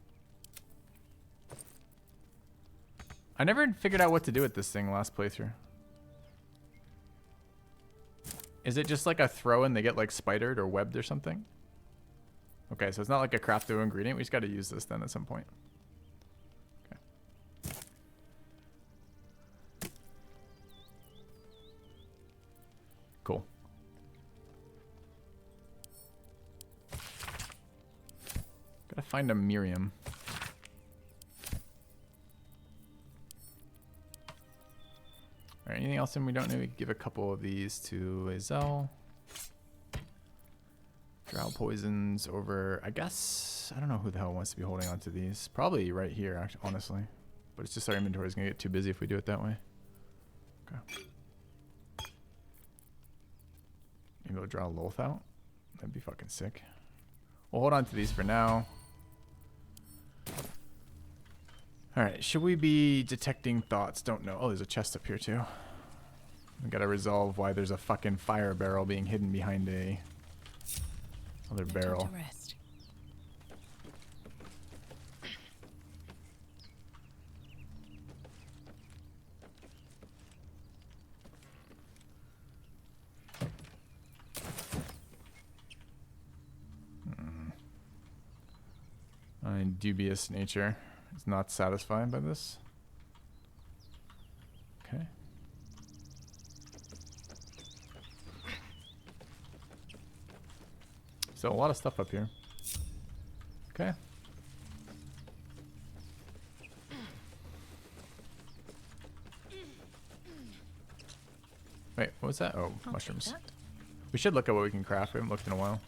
I never figured out what to do with this thing last playthrough. Is it just like a throw and they get like spidered or webbed or something? Okay, so it's not like a craftable ingredient. We just got to use this then at some point. Okay. Cool. Gotta find a Miriam. Alright, anything else we don't know? We could give a couple of these to Lae'zel. Drow poisons over, I guess, I don't know who the hell wants to be holding on to these. Probably right here, actually, honestly. But it's just our inventory is going to get too busy if we do it that way. Okay. Maybe we'll draw Loth out. That'd be fucking sick. We'll hold on to these for now. Alright, should we be detecting thoughts? Don't know. Oh, there's a chest up here too. We gotta resolve why there's a fucking fire barrel being hidden behind a other barrel. My dubious nature is not satisfied by this. Okay. So a lot of stuff up here. Okay. Wait, what was that? Oh, mushrooms. We should look at what we can craft. We haven't looked in a while.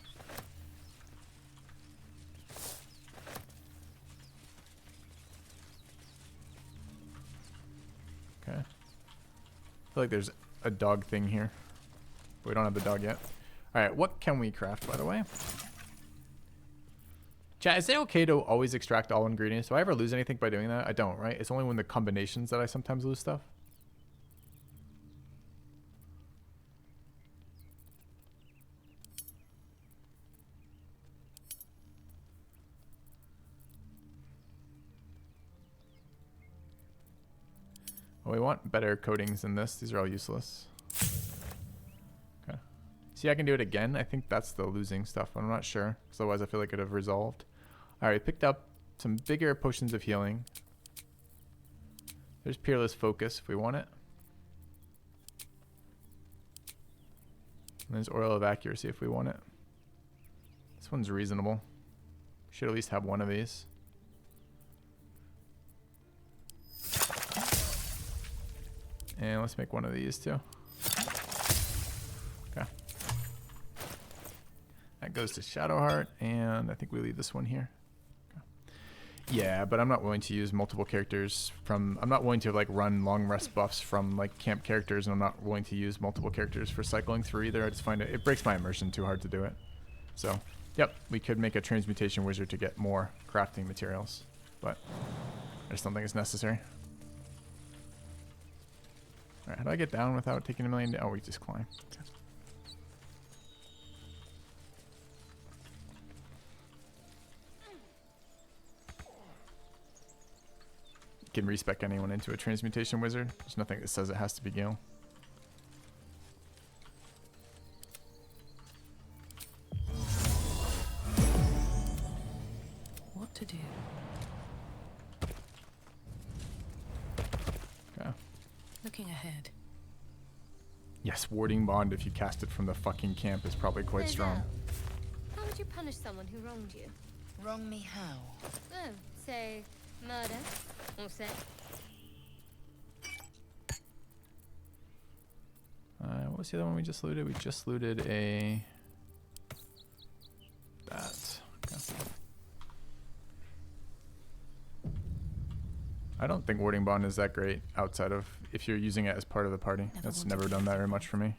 Okay. I feel like there's a dog thing here. But we don't have the dog yet. Alright, what can we craft, by the way? Chat, is it okay to always extract all ingredients? Do I ever lose anything by doing that? I don't, right? It's only when the combinations that I sometimes lose stuff. Well, we want better coatings than this. These are all useless. Okay. See, I can do it again. I think that's the losing stuff. I'm not sure. Because otherwise I feel like it would have resolved. Alright, picked up some bigger potions of healing. There's Peerless Focus if we want it. And there's Oil of Accuracy if we want it. This one's reasonable. Should at least have one of these. And let's make one of these too. Okay. That goes to Shadowheart, and I think we leave this one here. Yeah, but I'm not willing to use multiple characters from... I'm not willing to like run long rest buffs from like camp characters, and I'm not willing to use multiple characters for cycling through either. I just find it breaks my immersion too hard to do it. So, yep, we could make a transmutation wizard to get more crafting materials, but I just don't think it's necessary. Alright, how do I get down without taking a million... Oh, we just climb. Okay. Can respec anyone into a transmutation wizard. There's nothing that says it has to be Gale. What to do? Okay. Looking ahead. Yes, warding bond if you cast it from the fucking camp is probably quite strong. How would you punish someone who wronged you? Wrong me how? Oh, say murder or say. What was the other one we just looted? We just looted a... that. Okay. I don't think warding bond is that great outside of if you're using it as part of the party. That's never done that very much for me.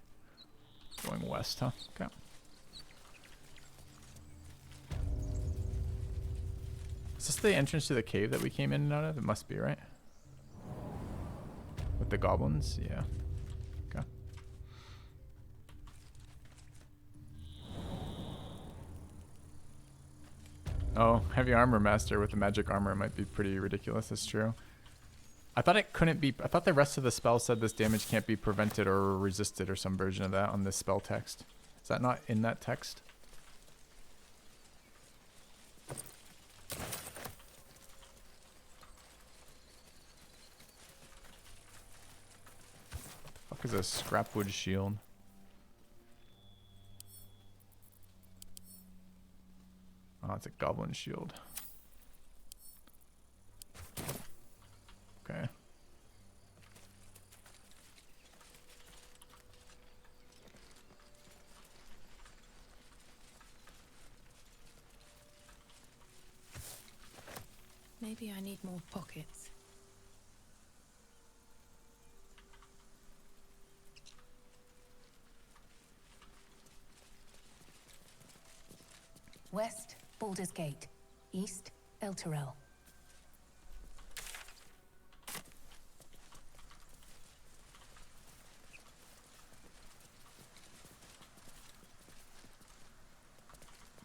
Going west, huh? Okay. Is this the entrance to the cave that we came in and out of? It must be, right? With the goblins? Yeah. Okay. Oh, heavy armor master with the magic armor might be pretty ridiculous. That's true. I thought it couldn't be... I thought the rest of the spell said this damage can't be prevented or resisted or some version of that on this spell text. Is that not in that text? What the fuck is a scrapwood shield? Oh, it's a goblin shield. Okay. Maybe I need more pockets. West, Baldur's Gate. East, El Terrell.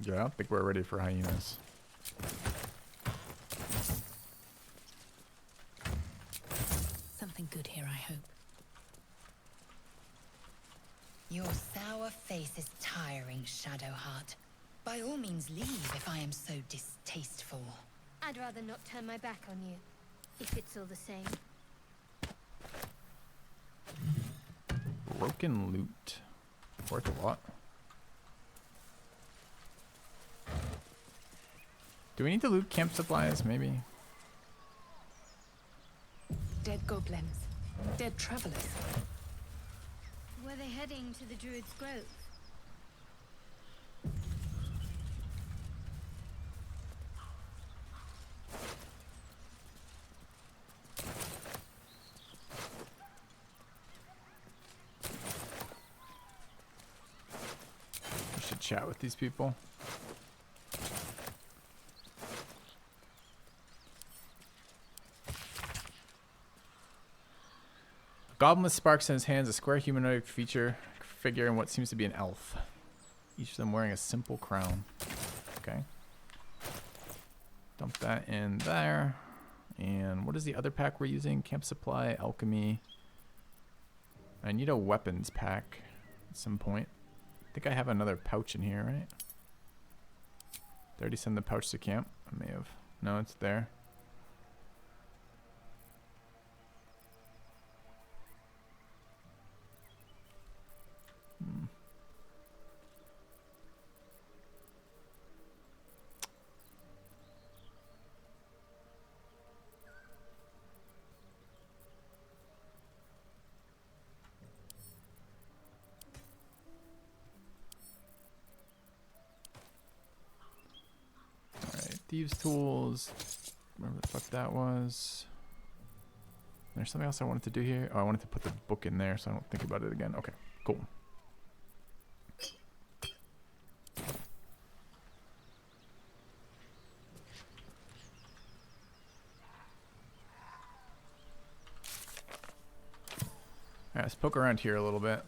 Yeah, I don't think we're ready for hyenas. Something good here, I hope. Your sour face is tiring, Shadowheart. By all means leave if I am so distasteful. I'd rather not turn my back on you, if it's all the same. Broken loot. Worth a lot. Do we need to loot camp supplies, maybe? Dead goblins. Dead travelers. Were they heading to the Druid's Grove? We should chat with these people. Goblin with sparks in his hands, a square humanoid figure, and what seems to be an elf. Each of them wearing a simple crown. Okay. Dump that in there. And what is the other pack we're using? Camp supply, alchemy. I need a weapons pack at some point. I think I have another pouch in here, right? Did I already send the pouch to camp? I may have. No, it's there. thieves' tools. Remember the fuck that was. There's something else I wanted to do here. Oh, I wanted to put the book in there so I don't think about it again. Okay, cool. Alright, let's poke around here a little bit.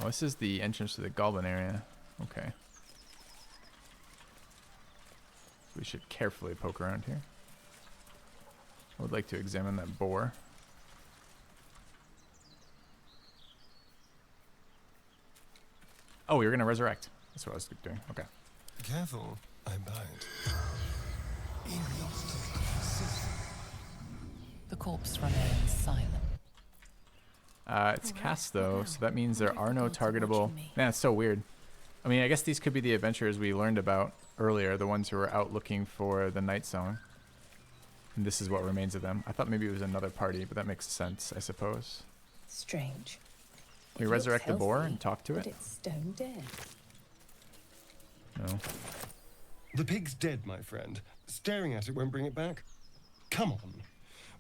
Oh, this is the entrance to the goblin area. Okay. We should carefully poke around here. I would like to examine that boar. Oh, you're gonna resurrect. That's what I was doing. Okay. Careful, I bite. The corpse remains silent. It's cast though, so that means there are no targetable. Man, it's so weird. I mean, I guess these could be the adventurers we learned about earlier, the ones who were out looking for the night song. And this is what remains of them. I thought maybe it was another party, but that makes sense, I suppose. Strange. We resurrect the boar and talk to it? It's stone dead. No. The pig's dead, my friend. Staring at it won't bring it back. Come on.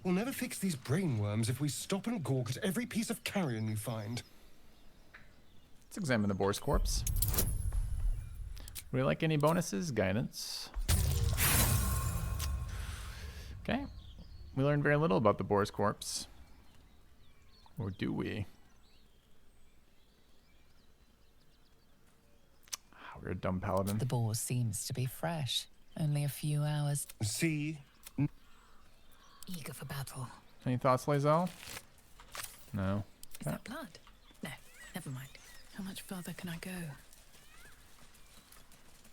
We'll never fix these brainworms if we stop and gawk at every piece of carrion you find. Let's examine the boar's corpse. Would you like any bonuses? Guidance. Okay. We learned very little about the boar's corpse. Or do we? We're a dumb paladin. The boar seems to be fresh. Only a few hours. See? Eager for battle. Any thoughts, Lae'zel? No. Is that blood? No, never mind. How much further can I go?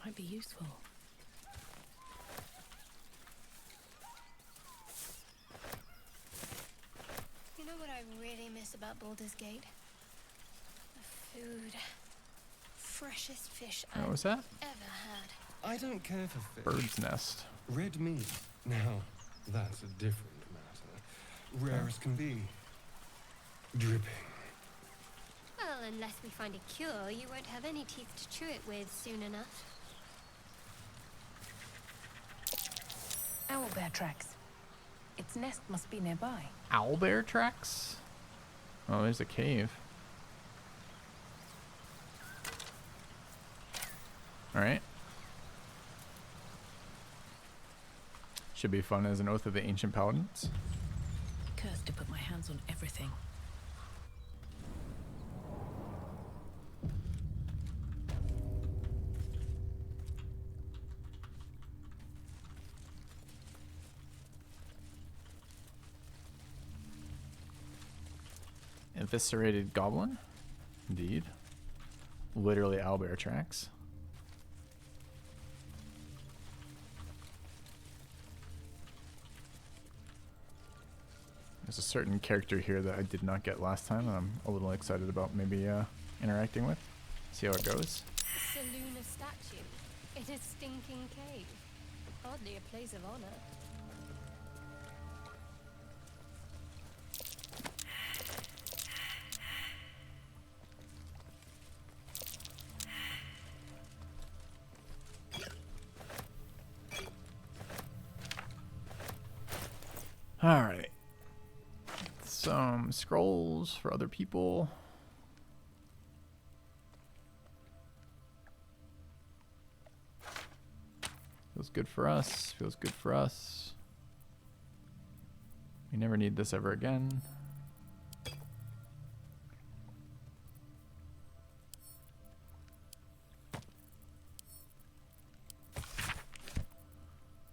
Might be useful. You know what I really miss about Baldur's Gate? The food. Freshest fish What was that? I've ever had. I don't care for fish. Bird's nest. Red meat. Now, that's a different matter. Rare as can be. Dripping. Well, unless we find a cure, you won't have any teeth to chew it with soon enough. Owlbear tracks. Its nest must be nearby. Owlbear tracks? Oh, there's a cave. Alright. Should be fun as an Oath of the Ancient Paladins. Cursed to put my hands on everything. Eviscerated goblin? Indeed. Literally owlbear tracks. There's a certain character here that I did not get last time, and I'm a little excited about maybe interacting with. See how it goes. A Seluna statue in a stinking cave. Hardly a place of honor. Alright. Some scrolls for other people. Feels good for us. Feels good for us. We never need this ever again.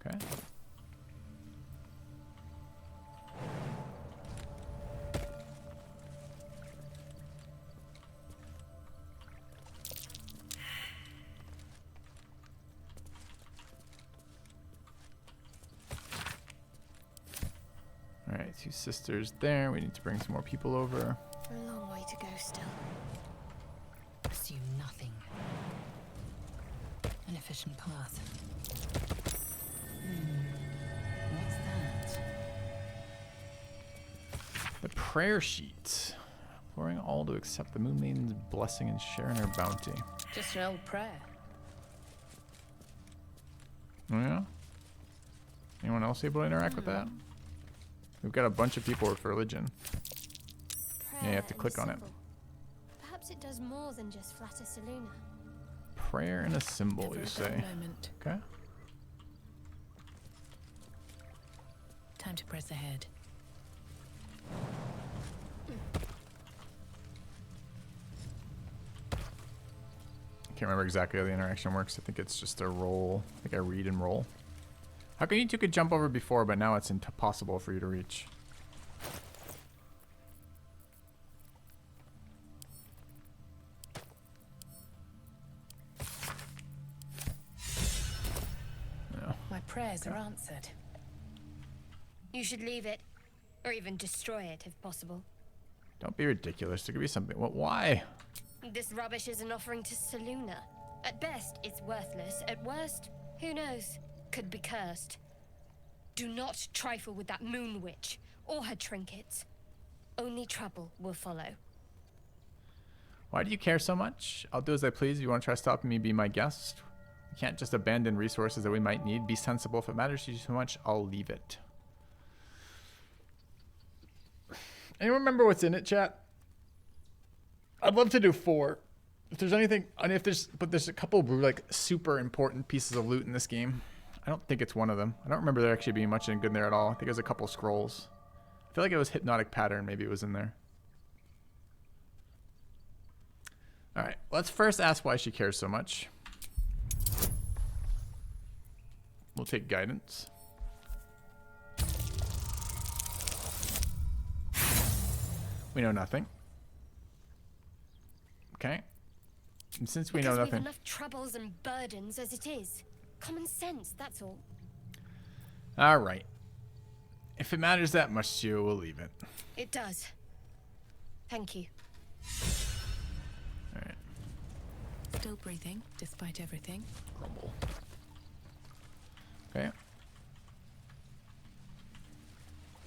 Okay. Alright, two sisters there. We need to bring some more people over. A long way to go still. Assume nothing. An efficient path. What's that? The prayer sheet. Imploring all to accept the Moon Maiden's blessing and share in her bounty. Just an old prayer. Oh, yeah? Anyone else able to interact with that? We've got a bunch of people with religion. Yeah, you have to click on it. Perhaps it does more than just flatter Selûne. Prayer and a symbol, you say? Okay. Time to press ahead. Can't remember exactly how the interaction works. I think it's just a roll. I think I read and roll. How come you two could jump over before, but now it's impossible for you to reach? No. My prayers are answered. You should leave it, or even destroy it if possible. Don't be ridiculous. There could be something. What? Why? This rubbish is an offering to Selûne. At best, it's worthless. At worst, who knows? Could be cursed. Do not trifle with that moon witch or her trinkets. Only trouble will follow. Why do you care so much? I'll do as I please. If you want to try stopping me, be my guest. You can't just abandon resources that we might need. Be sensible. If it matters to you so much, I'll leave it. Anyone remember what's in it, chat? I'd love to do 4. If there's anything, and if there's, but there's a couple of like super important pieces of loot in this game. I don't think it's one of them. I don't remember there actually being much in good there at all. I think there's a couple scrolls. I feel like it was Hypnotic Pattern. Maybe it was in there. All right, let's first ask why she cares so much. We'll take guidance. We know nothing. Okay. And since we know nothing, we've enough troubles and burdens as it is. Common sense, that's all. All right. If it matters that much to you, we'll leave it. It does. Thank you. All right. Still breathing, despite everything. Grumble. Okay.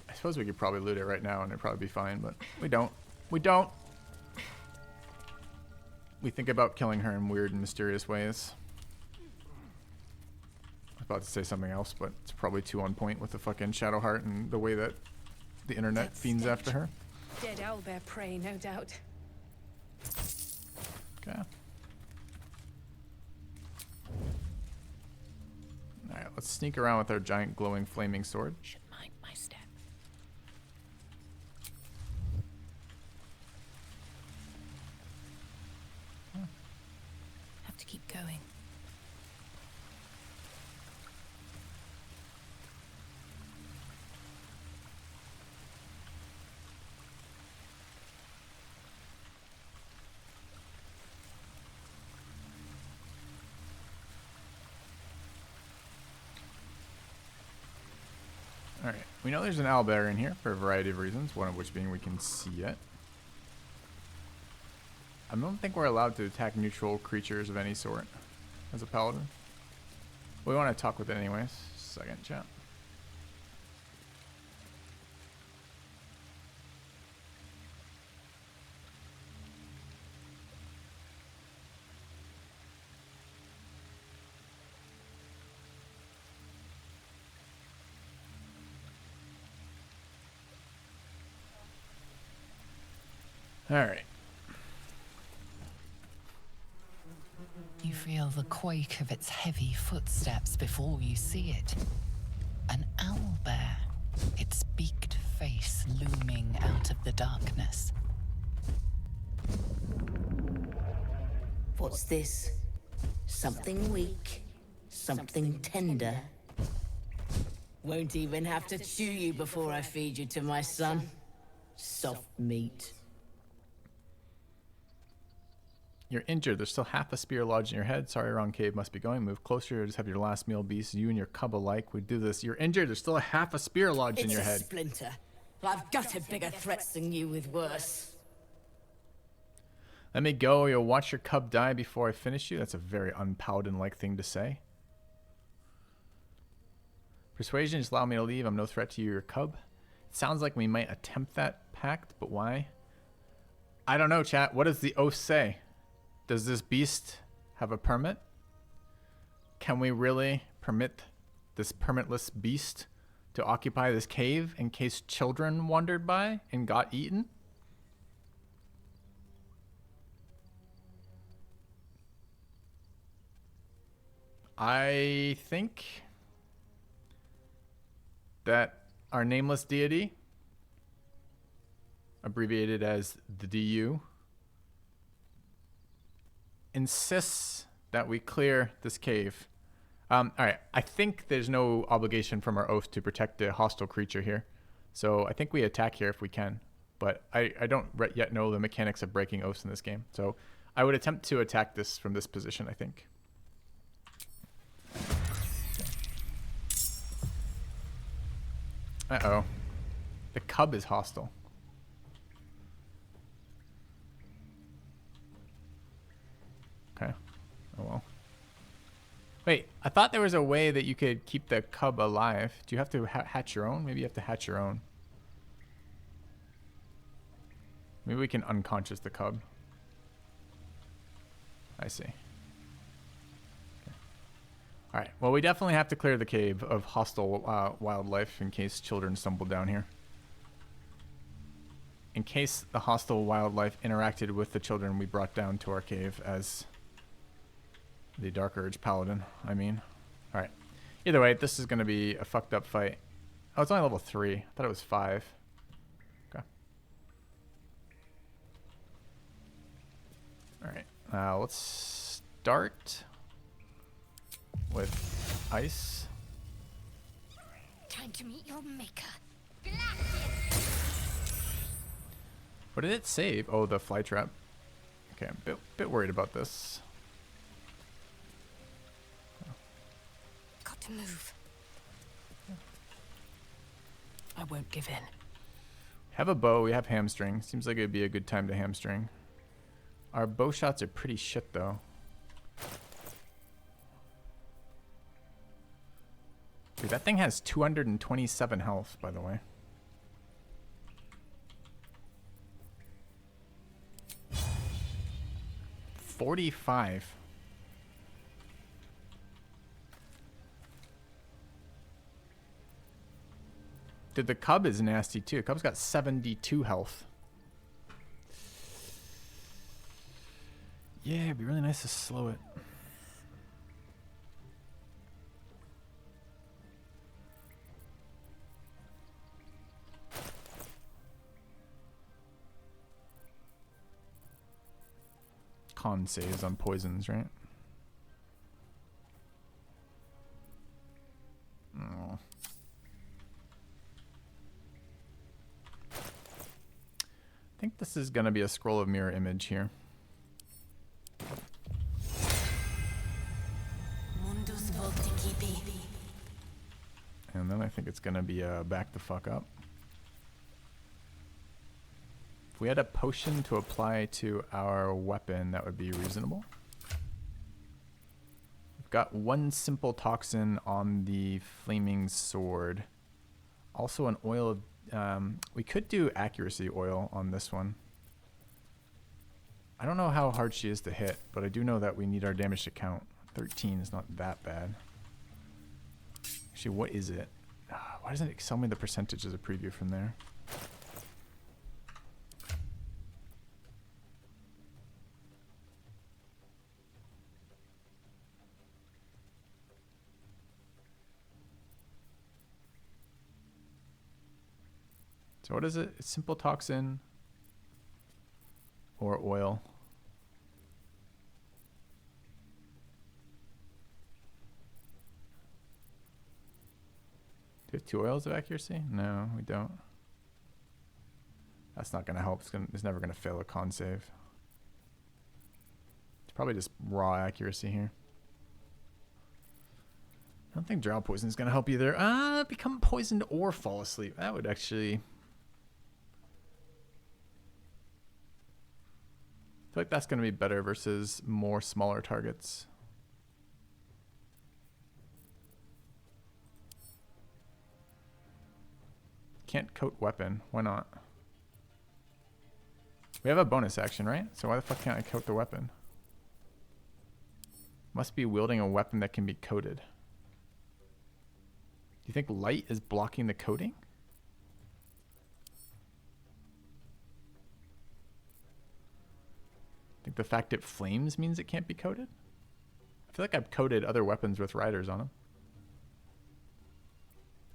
I suppose we could probably loot it right now and it'd probably be fine, but we don't. We don't. We think about killing her in weird and mysterious ways. I was about to say something else, but it's probably too on point with the fucking Shadowheart and the way that the internet fiends after her. Dead owlbear prey, no doubt. Okay. Alright, let's sneak around with our giant glowing flaming sword. Should mind my step. Have to keep going. Alright, we know there's an owlbear in here for a variety of reasons, one of which being we can see it. I don't think we're allowed to attack neutral creatures of any sort as a paladin. We want to talk with it anyways. Second chat. Alright. You feel the quake of its heavy footsteps before you see it. An owlbear, its beaked face looming out of the darkness. What's this? Something weak, something tender. Won't even have to chew you before I feed you to my son. Soft meat. You're injured. There's still half a spear lodged in your head. Sorry, wrong cave. Must be going. Move closer. Just have your last meal be. So you and your cub alike would do this. You're injured. There's still a half a spear lodged in your head. It's a splinter. I've gutted bigger threats than you with worse. Let me go, or you'll watch your cub die before I finish you. That's a very un-paladin-like thing to say. Persuasion, just allow me to leave. I'm no threat to you or your cub. It sounds like we might attempt that pact, but why? I don't know, chat. What does the oath say? Does this beast have a permit? Can we really permit this permitless beast to occupy this cave in case children wandered by and got eaten? I think that our nameless deity, abbreviated as the DU, insists that we clear this cave. All right, I think there's no obligation from our oath to protect the hostile creature here. So I think we attack here if we can. But I don't yet know the mechanics of breaking oaths in this game. So I would attempt to attack this from this position, I think. Uh-oh. The cub is hostile. Okay. Oh well. Wait, I thought there was a way that you could keep the cub alive. Do you have to hatch your own? Maybe you have to hatch your own. Maybe we can unconscious the cub. I see. All right, well, we definitely have to clear the cave of hostile wildlife in case children stumble down here. In case the hostile wildlife interacted with the children we brought down to our cave as the Dark Urge Paladin, I mean. All right. Either way, this is going to be a fucked up fight. Oh, it's only level 3. I thought it was 5. Okay. All right. Let's start with ice. Time to meet your maker. What did it save? Oh, the fly trap. Okay, I'm a bit worried about this. Got to move. I won't give in. Have a bow. We have hamstring. Seems like it'd be a good time to hamstring. Our bow shots are pretty shit, though. Dude, that thing has 227 health, by the way. $45. Dude, the cub is nasty too. The cub's got 72 health. Yeah, it'd be really nice to slow it. Con saves on poisons, right? Oh. I think this is going to be a scroll of mirror image here. And then I think it's going to be back the fuck up. If we had a potion to apply to our weapon, that would be reasonable. We've got one simple toxin on the flaming sword. Also an oil of... we could do accuracy oil on this one. I don't know how hard she is to hit, but I do know that we need our damage to count. 13 is not that bad. Actually, what is it? Why doesn't it tell me the percentage as a preview from there? So what is it? It's simple toxin or oil. Do we have 2 oils of accuracy? No, we don't. That's not going to help. It's never going to fail a con save. It's probably just raw accuracy here. I don't think drow poison is going to help either. Become poisoned or fall asleep. That would actually... I feel like that's going to be better versus more smaller targets. Can't coat weapon. Why not? We have a bonus action, right? So why the fuck can't I coat the weapon? Must be wielding a weapon that can be coated. you think light is blocking the coating? I think the fact it flames means it can't be coated? I feel like I've coated other weapons with riders on them.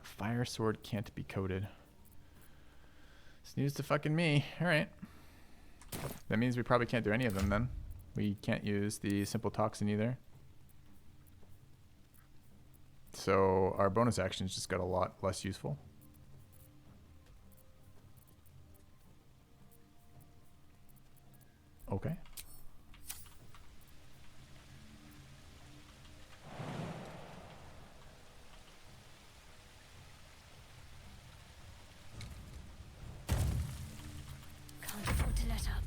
A fire sword can't be coated. It's news to fucking me. Alright. That means we probably can't do any of them then. We can't use the simple toxin either. So our bonus actions just got a lot less useful. Okay. Can't afford to let up.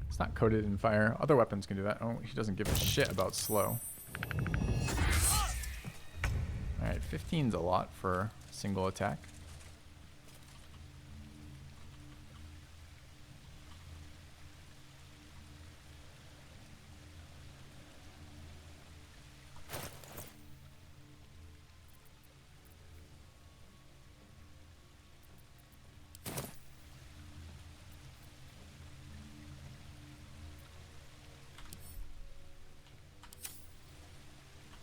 It's not coated in fire. Other weapons can do that. Oh, he doesn't give a shit about slow. Alright, 15's a lot for a single attack.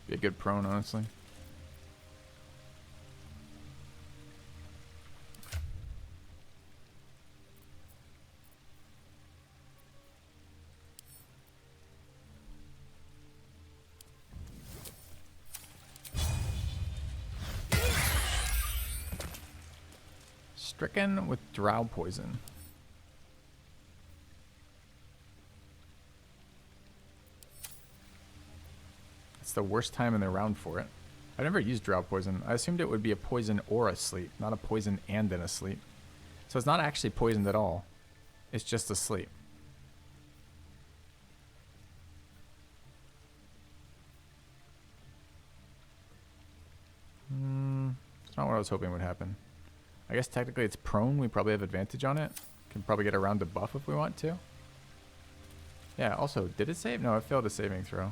Be a good prone, honestly. Stricken with drow poison. It's the worst time in the round for it. I've never used drow poison. I assumed it would be a poison or a sleep, not a poison and then a sleep. So it's not actually poisoned at all. It's just a sleep. It's not what I was hoping would happen. I guess technically it's prone. We probably have advantage on it. Can probably get around the buff if we want to. Yeah, also, did it save? No, it failed a saving throw.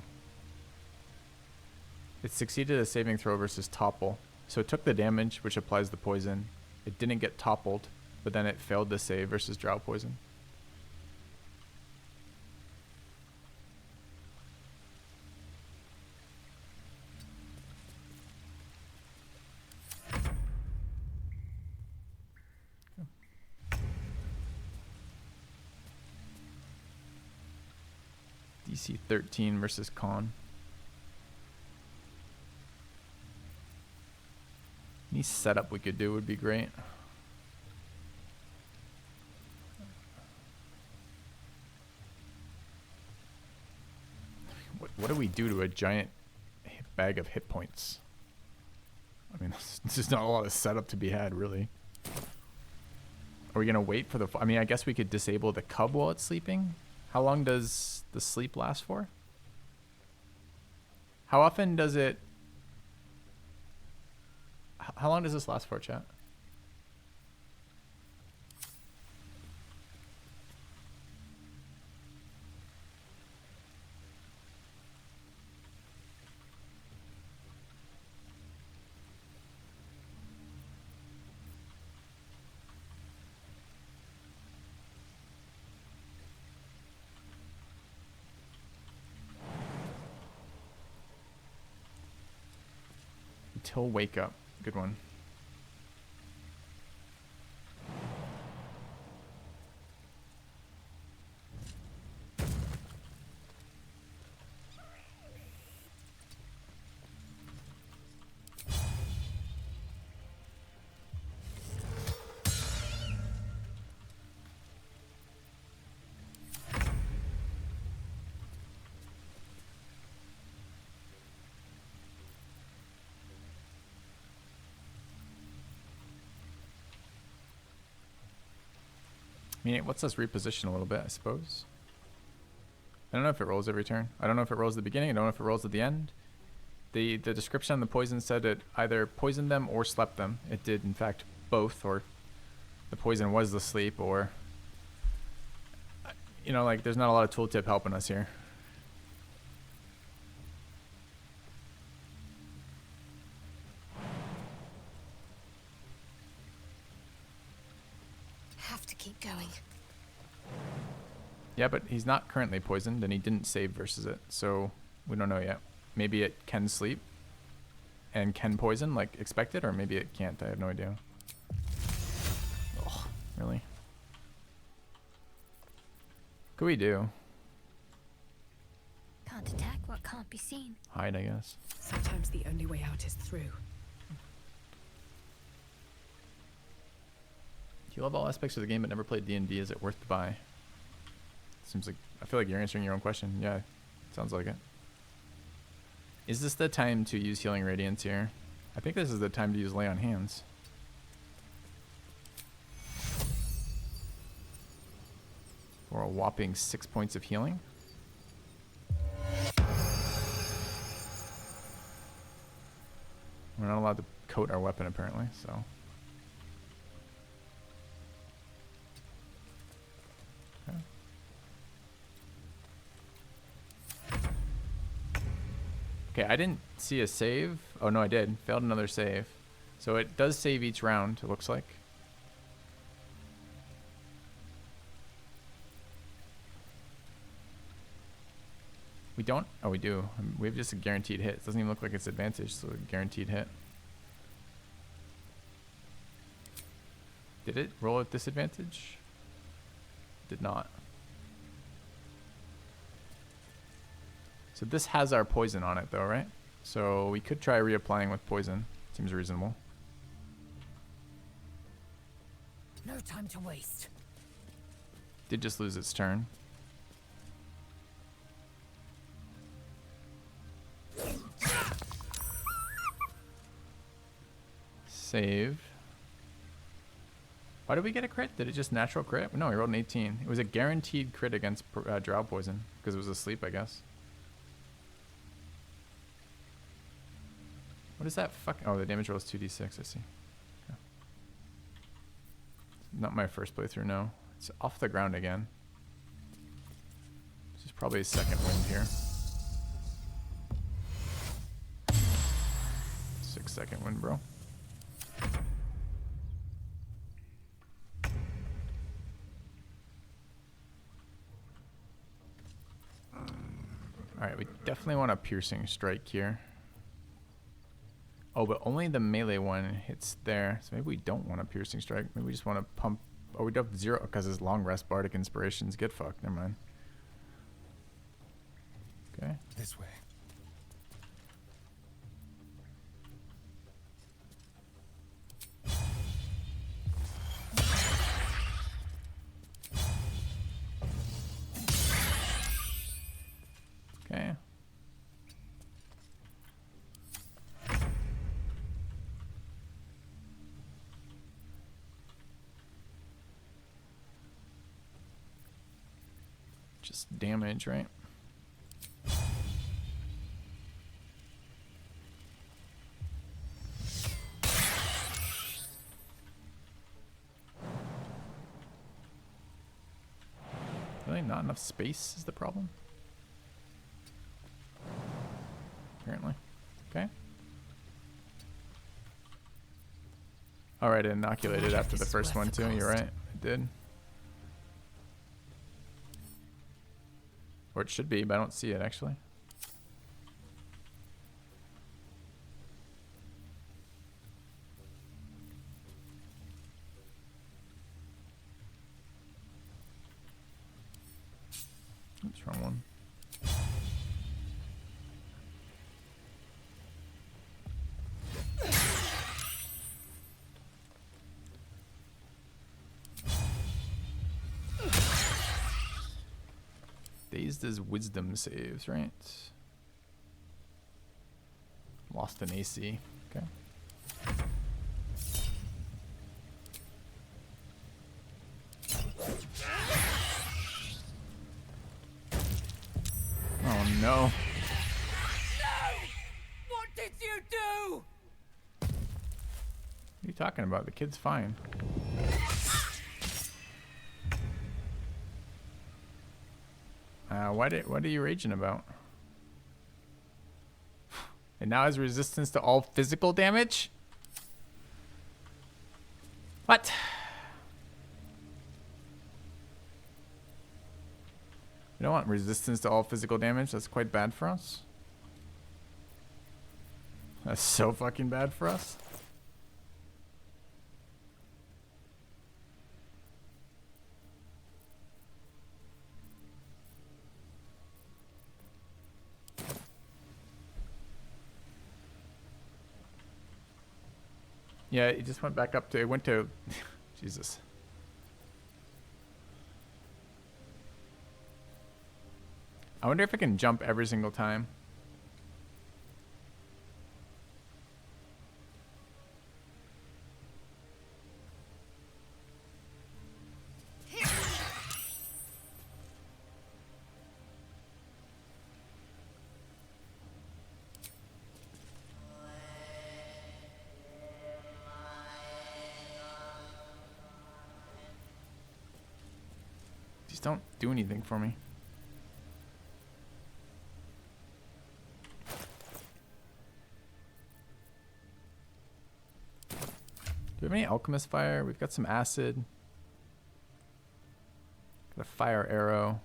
It succeeded a saving throw versus topple. So it took the damage, which applies the poison. It didn't get toppled, but then it failed to save versus drow poison. DC 13 versus con. Any setup we could do would be great. What do we do to a giant bag of hit points? I mean, there's just not a lot of setup to be had, really. Are we going to wait for the... I mean, I guess we could disable the cub while it's sleeping. How long does the sleep last for? How often does it... How long does this last for, chat? Until wake up. Good one. I mean, it lets us reposition a little bit, I suppose. I don't know if it rolls every turn. I don't know if it rolls at the beginning. I don't know if it rolls at the end. The description on the poison said it either poisoned them or slept them. It did, in fact, both, or the poison was the sleep, or... You know, like, there's not a lot of tooltip helping us here. to keep going. Yeah, but he's not currently poisoned, and he didn't save versus it, so we don't know yet. Maybe it can sleep and can poison like expected, or maybe it can't. I have no idea. Ugh, really? What can we do? Can't attack what can't be seen. Hide, I guess. Sometimes the only way out is through. You love all aspects of the game but never played D&D. Is it worth the buy? Seems like, I feel like you're answering your own question. Yeah, sounds like it. Is this the time to use Healing Radiance here? I think this is the time to use Lay on Hands. For a whopping 6 points of healing. We're not allowed to coat our weapon apparently, so. Okay, I didn't see a save. Oh no, I did. Failed another save. So it does save each round, it looks like. We don't? Oh, we do. We have just a guaranteed hit. It doesn't even look like it's advantage, so a guaranteed hit. Did it roll at disadvantage? Did not. So this has our poison on it though, right? So we could try reapplying with poison. Seems reasonable. No time to waste. Did just lose its turn. Save. Why did we get a crit? Did it just natural crit? No, we rolled an 18. It was a guaranteed crit against drow poison because it was asleep, I guess. What is that? Fuck. Oh, the damage roll is 2d6. I see. Okay. Not my first playthrough, no. It's off the ground again. This is probably a second wind here. 6-second wind, bro. Alright, we definitely want a piercing strike here. Oh, but only the melee one hits there. So maybe we don't want a piercing strike. Maybe we just want to pump. Oh, we do have 0 because it's long rest, bardic inspirations. Get fucked. Never mind. Okay. This way. Okay. Just damage, right? Really not enough space is the problem? Apparently. Okay. Alright, I inoculated after the first one too, you're right. I did. Or it should be, but I don't see it actually. Oops, wrong one. Dazed as wisdom saves, right? Lost an AC. Okay. Oh no. No! What did you do? What are you talking about? The kid's fine. What are you raging about? It now has resistance to all physical damage? What? We don't want resistance to all physical damage. That's quite bad for us. That's so fucking bad for us. Yeah, it just went back up to, it went to, Jesus. I wonder if I can jump every single time. Just don't do anything for me. Do we have any alchemist fire? We've got some acid. Got a fire arrow.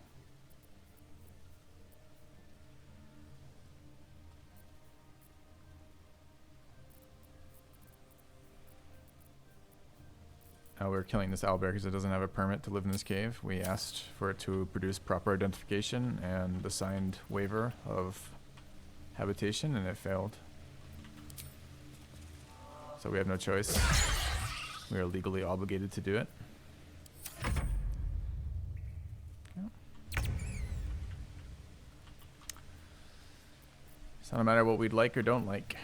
Oh, we're killing this owlbear because it doesn't have a permit to live in this cave. We asked for it to produce proper identification and the signed waiver of habitation, and it failed. So we have no choice. We are legally obligated to do it. It's not a matter what we'd like or don't like.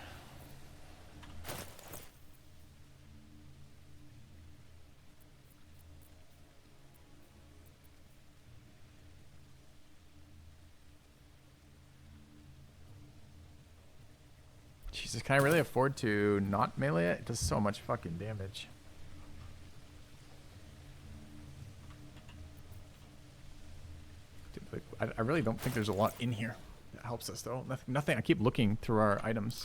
Jesus, can I really afford to not melee it? It does so much fucking damage. Dude, like, I really don't think there's a lot in here that helps us though. Nothing. I keep looking through our items.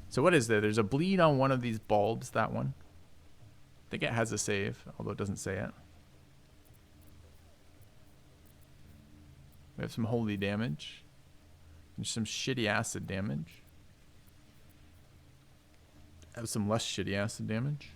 So what is there? There's a bleed on one of these bulbs, that one. I think it has a save, although it doesn't say it. We have some holy damage. And some shitty acid damage. Have some less shitty acid damage.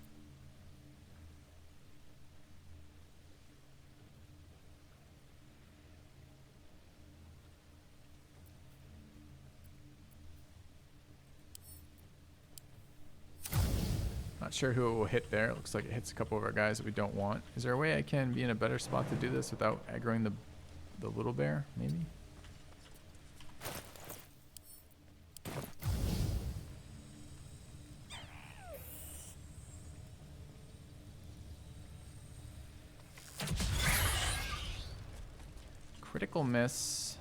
Not sure who it will hit there. It looks like it hits a couple of our guys that we don't want. Is there a way I can be in a better spot to do this without aggroing the little bear, maybe? Critical miss.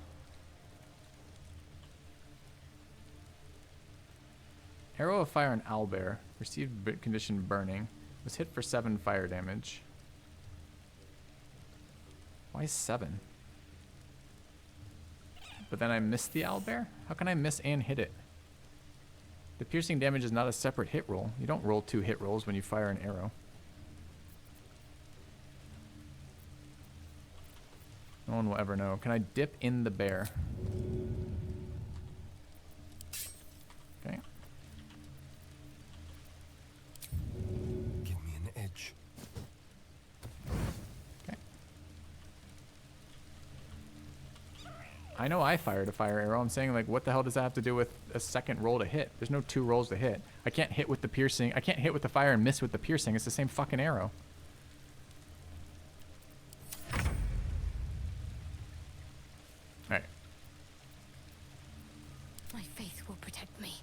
Arrow of fire and owlbear. Received condition burning. Was hit for 7 fire damage. Why 7? But then I missed the owlbear? How can I miss and hit it? The piercing damage is not a separate hit roll. You don't roll 2 hit rolls when you fire an arrow. No one will ever know. Can I dip in the bear? Okay. Give me an edge. Okay. I know I fired a fire arrow. I'm saying, like, what the hell does that have to do with a second roll to hit? There's no 2 rolls to hit. I can't hit with the piercing. I can't hit with the fire and miss with the piercing. It's the same fucking arrow. Alright. My faith will protect me.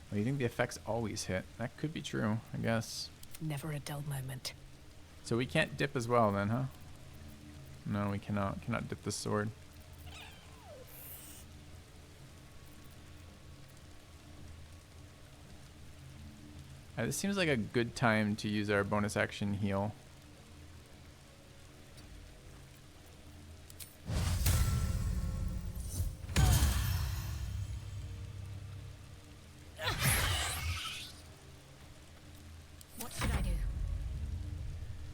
Well, you think the effects always hit? That could be true, I guess. Never a dull moment. So we can't dip as well then, huh? No, we cannot. Cannot dip the sword. This seems like a good time to use our bonus action heal.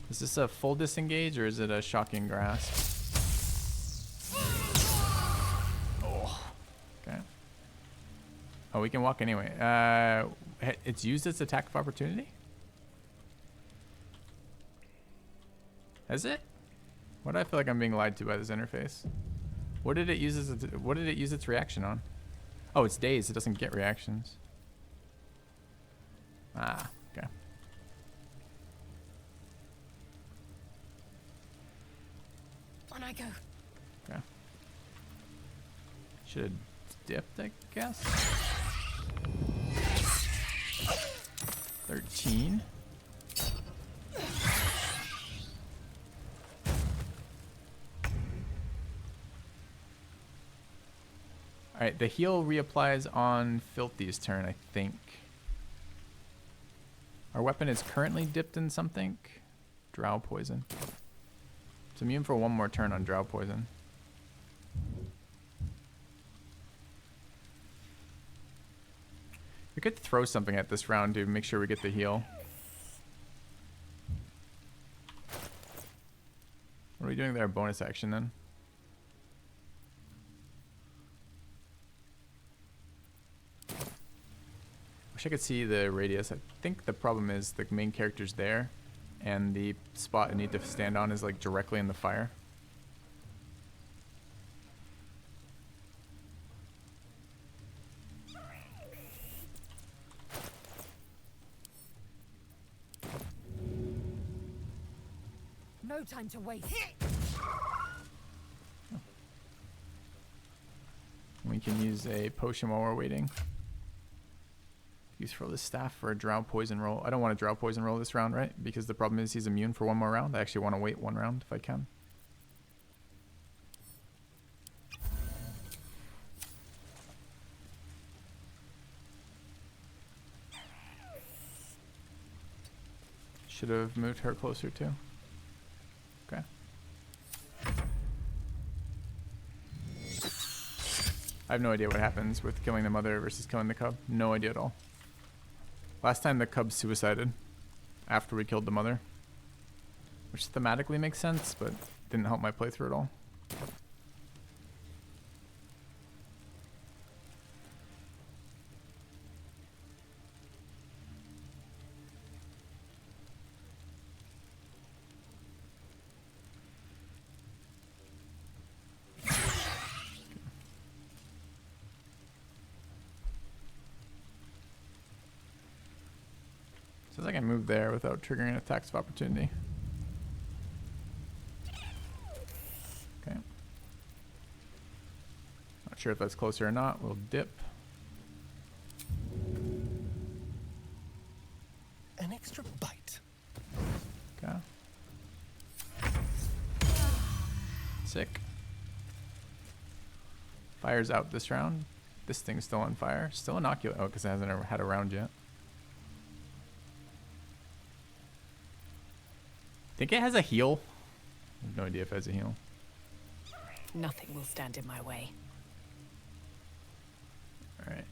Is this a full disengage or is it a shocking grasp? Oh. Okay. Oh, we can walk anyway. It's used its attack of opportunity? Has it? Why do I feel like I'm being lied to by this interface? What did it use its reaction on? Oh, it's dazed. It doesn't get reactions. Ah, okay. On I go. Okay. Should have dipped, I guess. 13. Alright, the heal reapplies on Filthy's turn, I think. Our weapon is currently dipped in something. Drow poison. It's immune for one more turn on Drow poison. We could throw something at this round to make sure we get the heal. What are we doing there? Bonus action then? Wish I could see the radius. I think the problem is the main character's there, and the spot I need to stand on is like directly in the fire. No time to waste. We can use a potion while we're waiting. Useful the staff for a drow poison roll. I don't want a drow poison roll this round, right? Because the problem is he's immune for one more round. I actually want to wait one round if I can. Should have moved her closer too. Okay. I have no idea what happens with killing the mother versus killing the cub. No idea at all. Last time the cub suicided after we killed the mother, which thematically makes sense, but didn't help my playthrough at all. Says I can move there without triggering attacks of opportunity. Okay. Not sure if that's closer or not. We'll dip. An extra bite. Okay. Sick. Fire's out this round. This thing's still on fire. Still inoculate. Oh, because it hasn't ever had a round yet. Think it has a heal? I have no idea if it has a heal. Nothing will stand in my way. Alright.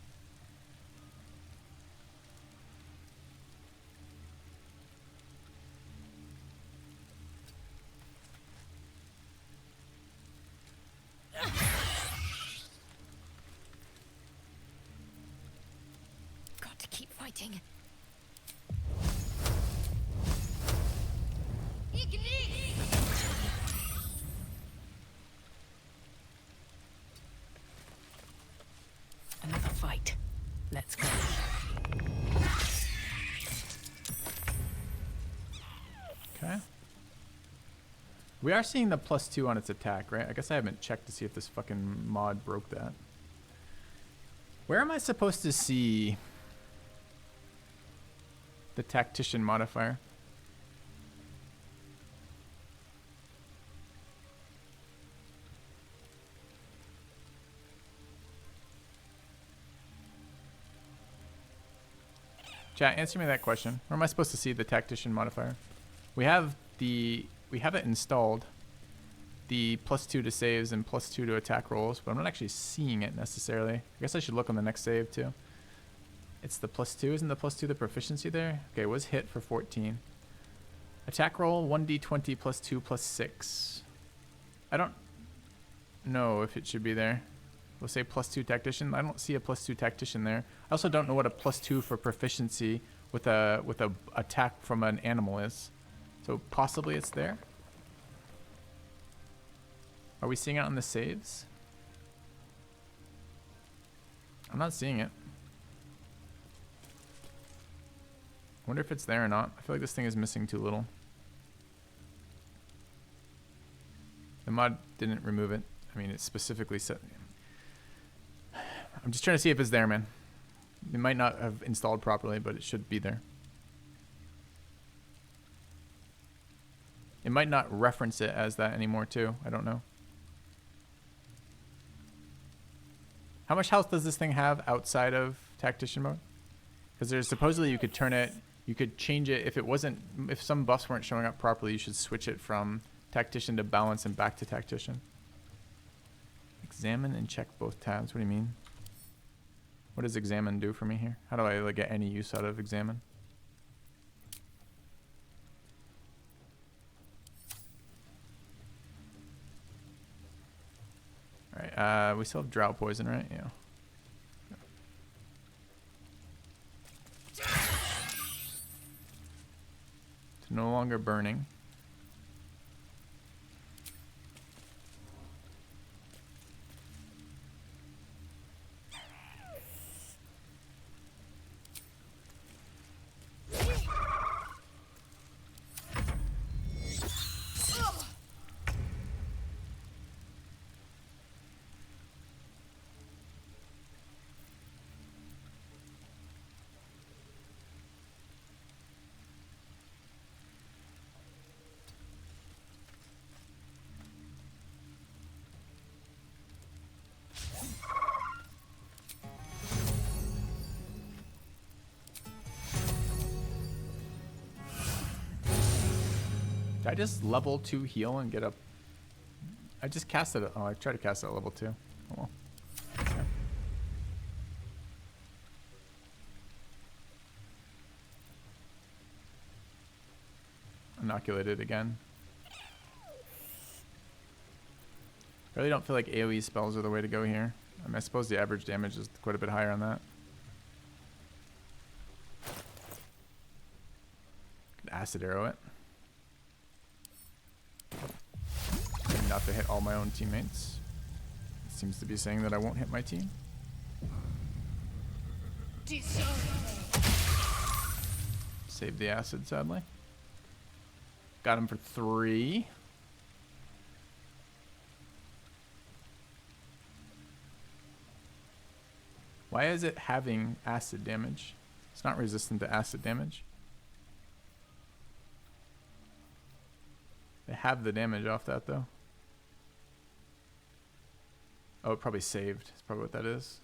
Got to keep fighting. Another fight. Let's go. Okay. We are seeing the +2 on its attack, right? I guess I haven't checked to see if this fucking mod broke that. Where am I supposed to see the Tactician modifier? Chat, answer me that question. Where am I supposed to see the Tactician modifier? We have it installed. The +2 to saves and +2 to attack rolls, but I'm not actually seeing it necessarily. I guess I should look on the next save too. It's the +2, isn't the +2 the proficiency there? Okay, it was hit for 14. Attack roll 1d20 plus 2 plus 6. I don't know if it should be there. We'll say plus 2 tactician. I don't see a plus 2 tactician there. I also don't know what a plus 2 for proficiency with a attack from an animal is. So possibly it's there. Are we seeing it on the saves? I'm not seeing it. I wonder if it's there or not. I feel like this thing is missing too little. The mod didn't remove it. I mean, it specifically said... I'm just trying to see if it's there, man. It might not have installed properly, but it should be there. It might not reference it as that anymore, too. I don't know. How much health does this thing have outside of Tactician mode? Because there's supposedly you could turn it... You could change it if it wasn't... If some buffs weren't showing up properly, you should switch it from Tactician to Balance and back to Tactician. Examine and check both tabs. What do you mean? What does Examine do for me here? How do I like get any use out of Examine? Alright, we still have Drought Poison, right? Yeah. It's no longer burning. Did I just level 2 heal and get up? I just cast it. Oh, I tried to cast it at level 2. Oh well. Okay. Inoculated again. I really don't feel like AoE spells are the way to go here. I mean, I suppose the average damage is quite a bit higher on that. Could acid arrow it. Not to hit all my own teammates. It seems to be saying that I won't hit my team. Save the acid, sadly. Got him for 3. Why is it having acid damage? It's not resistant to acid damage. They have the damage off that though. Oh, it probably saved. That's probably what that is.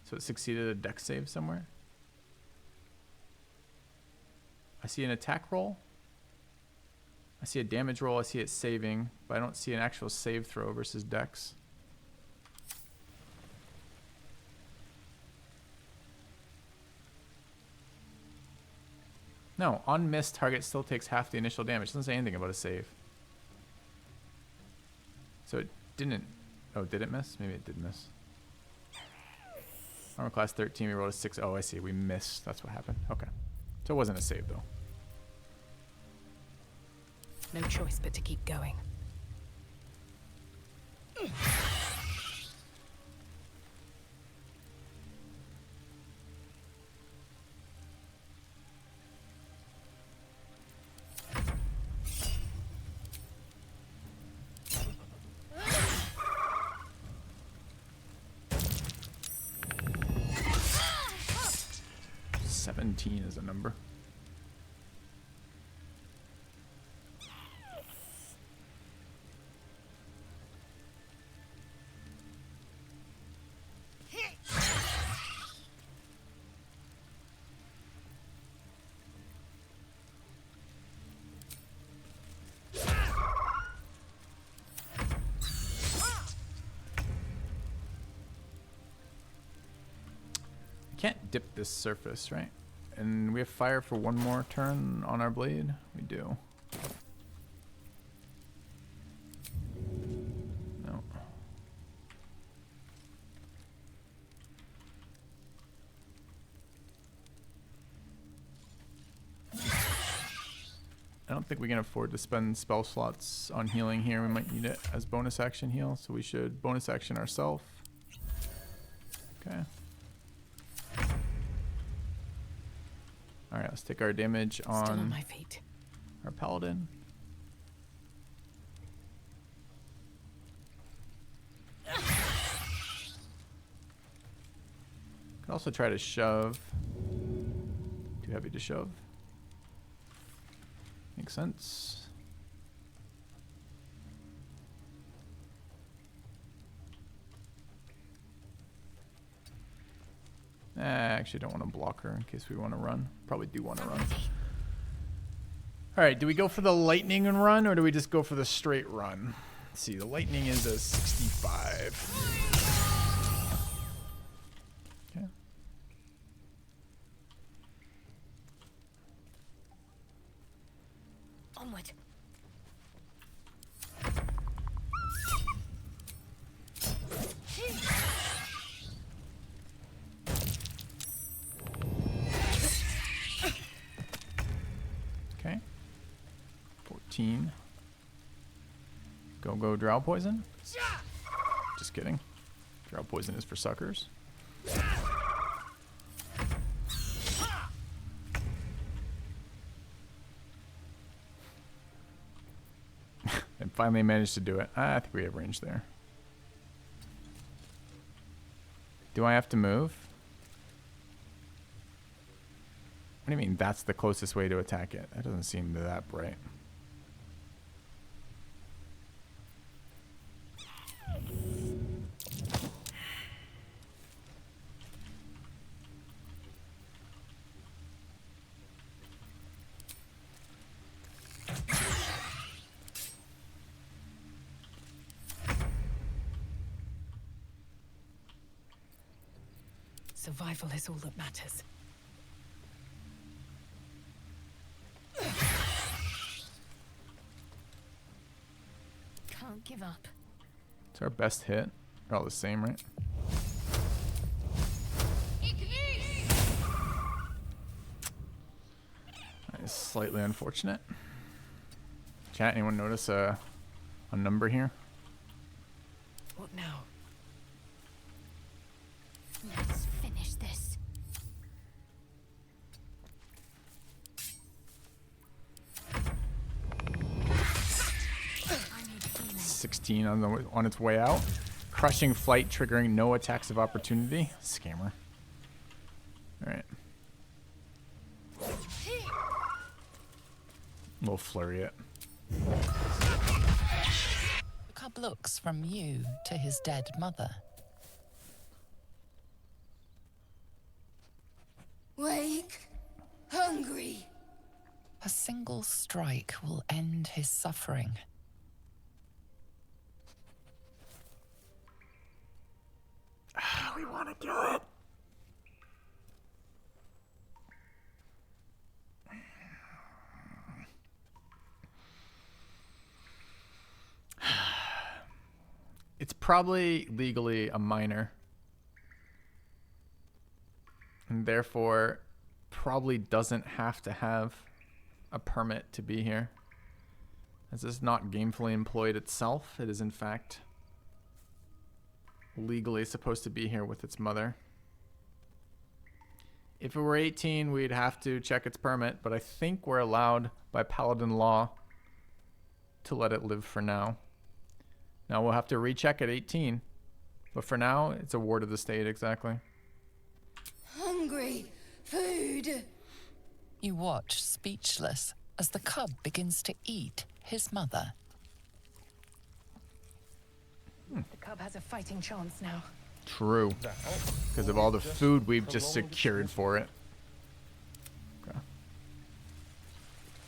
So it succeeded a dex save somewhere. I see an attack roll. I see a damage roll. I see it saving, but I don't see an actual save throw versus dex. No, on miss, target still takes half the initial damage. It doesn't say anything about a save. So it didn't... Oh, did it miss? Maybe it did miss. Armor class 13, we rolled a 6. Oh, I see. We missed. That's what happened. Okay. So it wasn't a save, though. No choice but to keep going. Is a number. Can't dip this surface, right? and we have fire for one more turn on our blade. We do. No. I don't think we can afford to spend spell slots on healing here. We might need it as bonus action heal, so we should bonus action ourselves. Okay. Alright, let's take our damage on, Still on my feet. Our Paladin. Could also try to shove. Too heavy to shove. Makes sense. I actually don't want to block her in case we want to run. Probably do want to run. Alright, do we go for the lightning and run, or do we just go for the straight run? Let's see, the lightning is a 65. Okay. Onward. Okay. 14. Go drow poison. Just kidding. Drow poison is for suckers. And finally managed to do it. I think we have range there. Do I have to move? What do you mean that's the closest way to attack it? That doesn't seem that bright. Survival is all that matters. Can't give up. It's our best hit. They're all the same, right? That is slightly unfortunate. Chat, anyone notice a number here? What now? Let's finish this. 16 on its way out. Crushing flight, triggering no attacks of opportunity. Scammer. Alright. We'll flurry it. The cub looks from you to his dead mother. Wake. Hungry. A single strike will end his suffering. We want to do it. It's probably legally a minor. And therefore probably doesn't have to have a permit to be here. As it's not gamefully employed itself, it is in fact legally supposed to be here with its mother. If it were 18, we'd have to check its permit, but I think we're allowed by Paladin law to let it live for now. Now we'll have to recheck at 18, but for now, it's a ward of the state, exactly. Hungry. Food. You watch, speechless, as the cub begins to eat his mother. The cub has a fighting chance now. True. Because of all the food we've just secured for it. Okay.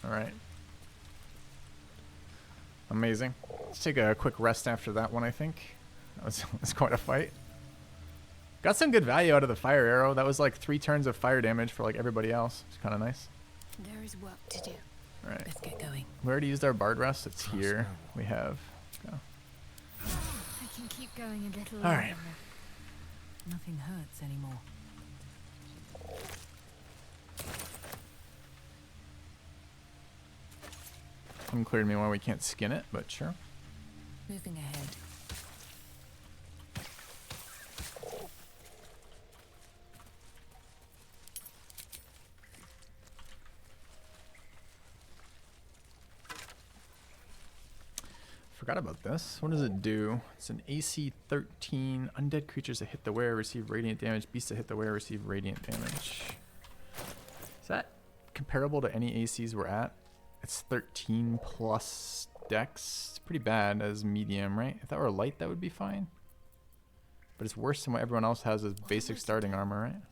Alright. Amazing. Let's take a quick rest after that one, I think. That was quite a fight. Got some good value out of the fire arrow. That was like 3 turns of fire damage for like everybody else. It's kind of nice. There is work to do. All right. Let's get going. We already used our bard rest. It's here. We have. Go. I can keep going a little All longer. right. Nothing hurts anymore. Unclear to me why we can't skin it, but sure. Moving ahead. Forgot about this. What does it do? It's an AC 13. Undead creatures that hit the wearer receive radiant damage. Beasts that hit the wearer receive radiant damage. Is that comparable to any ACs we're at? It's 13 plus dex. It's pretty bad as medium, right? If that were light, that would be fine. But it's worse than what everyone else has as basic starting armor, right?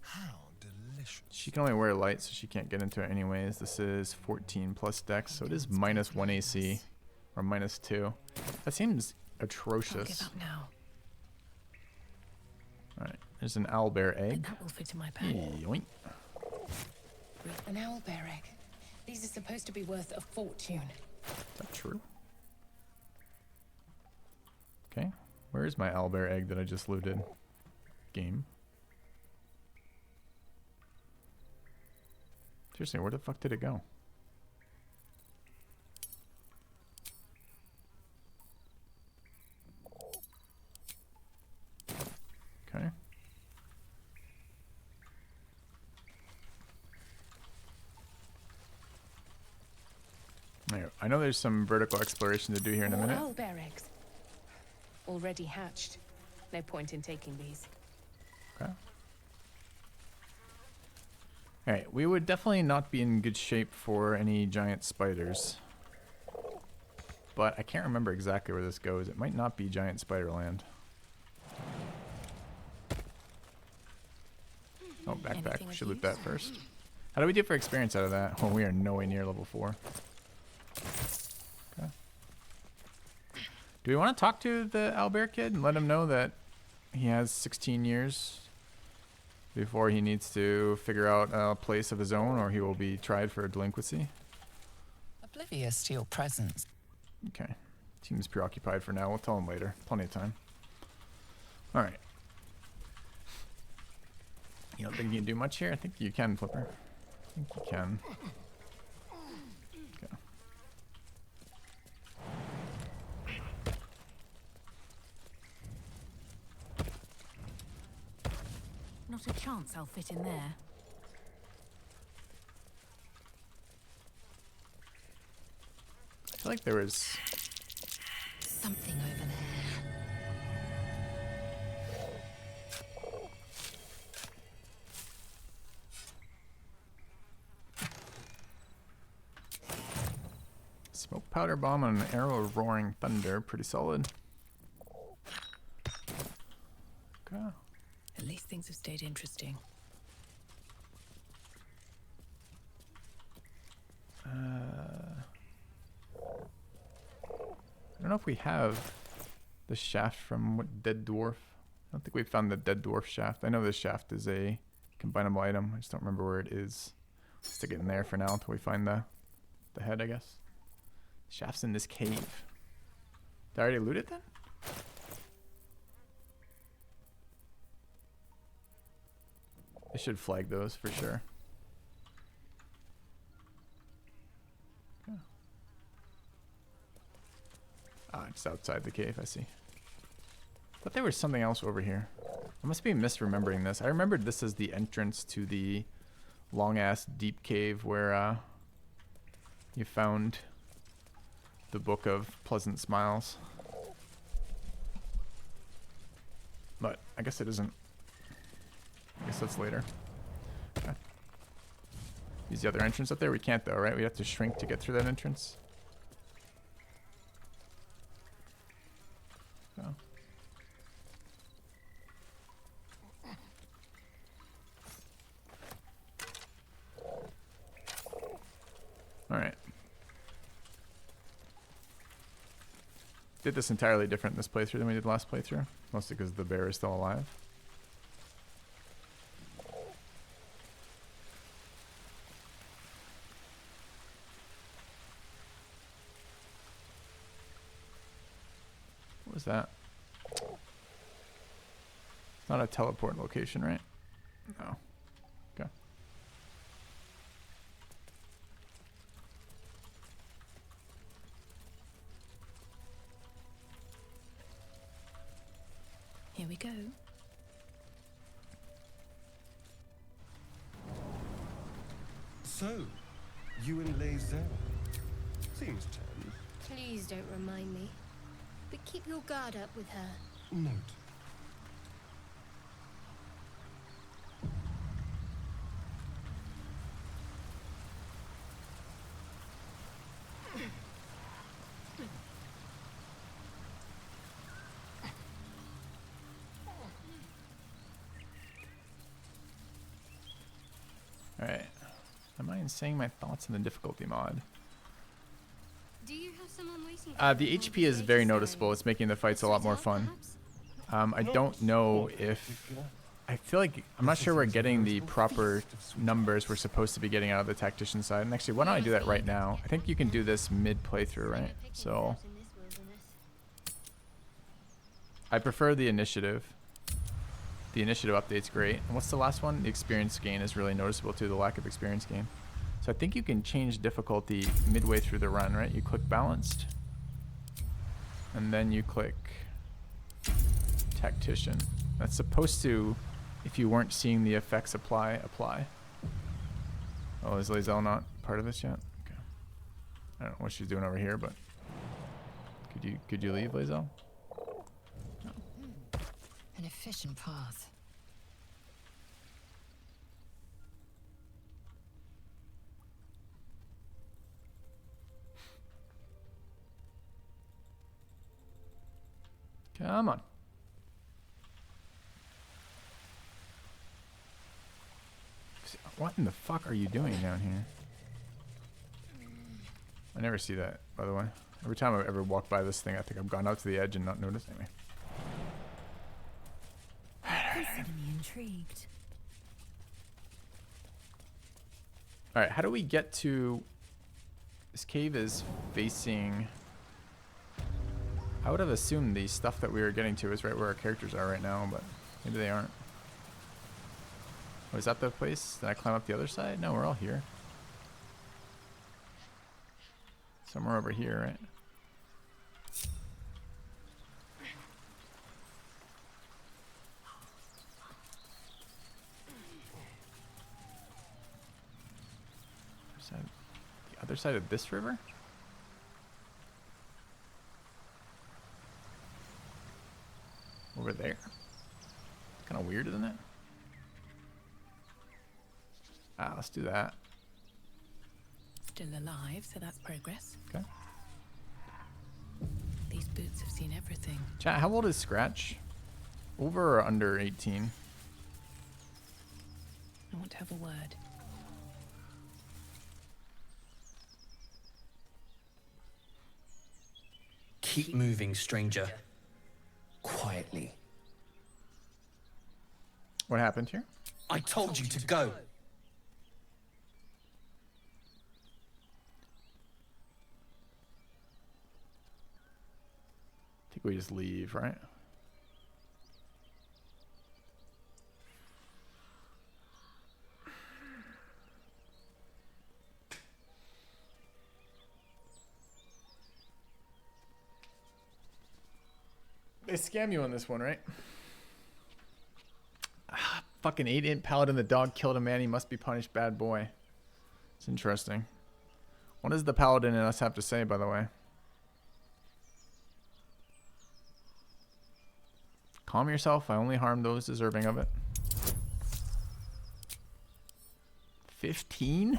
How delicious. She can only wear light, so she can't get into it anyways. This is 14 plus dex, so it is minus 1 AC. Or minus 2. That seems atrocious. I'll give up now. Alright, there's an owlbear egg. That will fit in my pack. Yoink. An owlbear egg. These are supposed to be worth a fortune. Is that true? Okay, where is my owlbear egg that I just looted? Game. Seriously, where the fuck did it go? Okay. I know there's some vertical exploration to do here in a minute. Owlbear eggs. Already hatched. No point in taking these. Okay. Alright, we would definitely not be in good shape for any giant spiders. But I can't remember exactly where this goes. It might not be giant spider land. Oh, backpack. We should loot that first. How do we do for experience out of that? Oh, we are nowhere near level 4. Okay. Do we want to talk to the owlbear kid and let him know that he has 16 years before he needs to figure out a place of his own, or he will be tried for delinquency? Oblivious to your presence. Okay. Seems preoccupied for now. We'll tell him later. Plenty of time. Alright. You don't think you can do much here? I think you can, Flipper. I think you can. Okay. Not a chance I'll fit in there. I feel like there was something over there. smoke powder bomb and an arrow of roaring thunder. Pretty solid. Okay. At least things have stayed interesting. I don't know if we have the shaft from what Dead Dwarf. I don't think we found the Dead Dwarf shaft. I know this shaft is a combinable item. I just don't remember where it is. Stick it in there for now until we find the head, I guess. Shaft's in this cave. Did I already loot it then? I should flag those for sure. Yeah. Ah, it's outside the cave, I see. Thought there was something else over here. I must be misremembering this. I remembered this as the entrance to the long-ass deep cave where you found the Book of Pleasant Smiles. But I guess it isn't. I guess that's later. Okay. Use the other entrance up there? We can't though, right? We have to shrink to get through that entrance. So. Alright. did this entirely different this playthrough than we did last playthrough. Mostly because the bear is still alive. What was that? It's not a teleport location, right? No. Okay. Here we go. So, you and Lae'zel. Seems tame. Please don't remind me. But keep your guard up with her. Note. Alright. Am I saying my thoughts on the difficulty mod? Do you have someone waiting? The HP is very noticeable. It's making the fights a lot more fun. I don't know if... I feel like... I'm not sure we're getting the proper numbers we're supposed to be getting out of the Tactician side. And actually, why don't I do that right now? I think you can do this mid-playthrough, right? So... I prefer the initiative. The initiative update's great. And what's the last one? The experience gain is really noticeable too, the lack of experience gain. So I think you can change difficulty midway through the run, right? You click balanced. And then you click Tactician. That's supposed to, if you weren't seeing the effects apply. Oh, is Lae'zel not part of this yet? Okay. I don't know what she's doing over here, but could you leave, Lae'zel? An efficient path. Come on. What in the fuck are you doing down here? I never see that, by the way. Every time I've ever walked by this thing, I think I've gone out to the edge and not noticed anything. Consider me intrigued. Alright, how do we get to... This cave is facing... I would have assumed the stuff that we were getting to is right where our characters are right now, but maybe they aren't. Oh, is that the place? Did I climb up the other side? No, we're all here. Somewhere over here, right? The other side of this river? Over there. Kind of weird, isn't it? Ah, let's do that. Still alive, so that's progress. Okay. These boots have seen everything. Chat, how old is Scratch? Over or under 18? I want to have a word. Keep moving, stranger. Quietly. What happened here? I told you to go. I think we just leave, right? They scam you on this one, right? Ah, fucking 8-int Paladin, the dog killed a man, he must be punished, bad boy. It's interesting. What does the Paladin in us have to say, by the way? Calm yourself, I only harm those deserving of it. 15?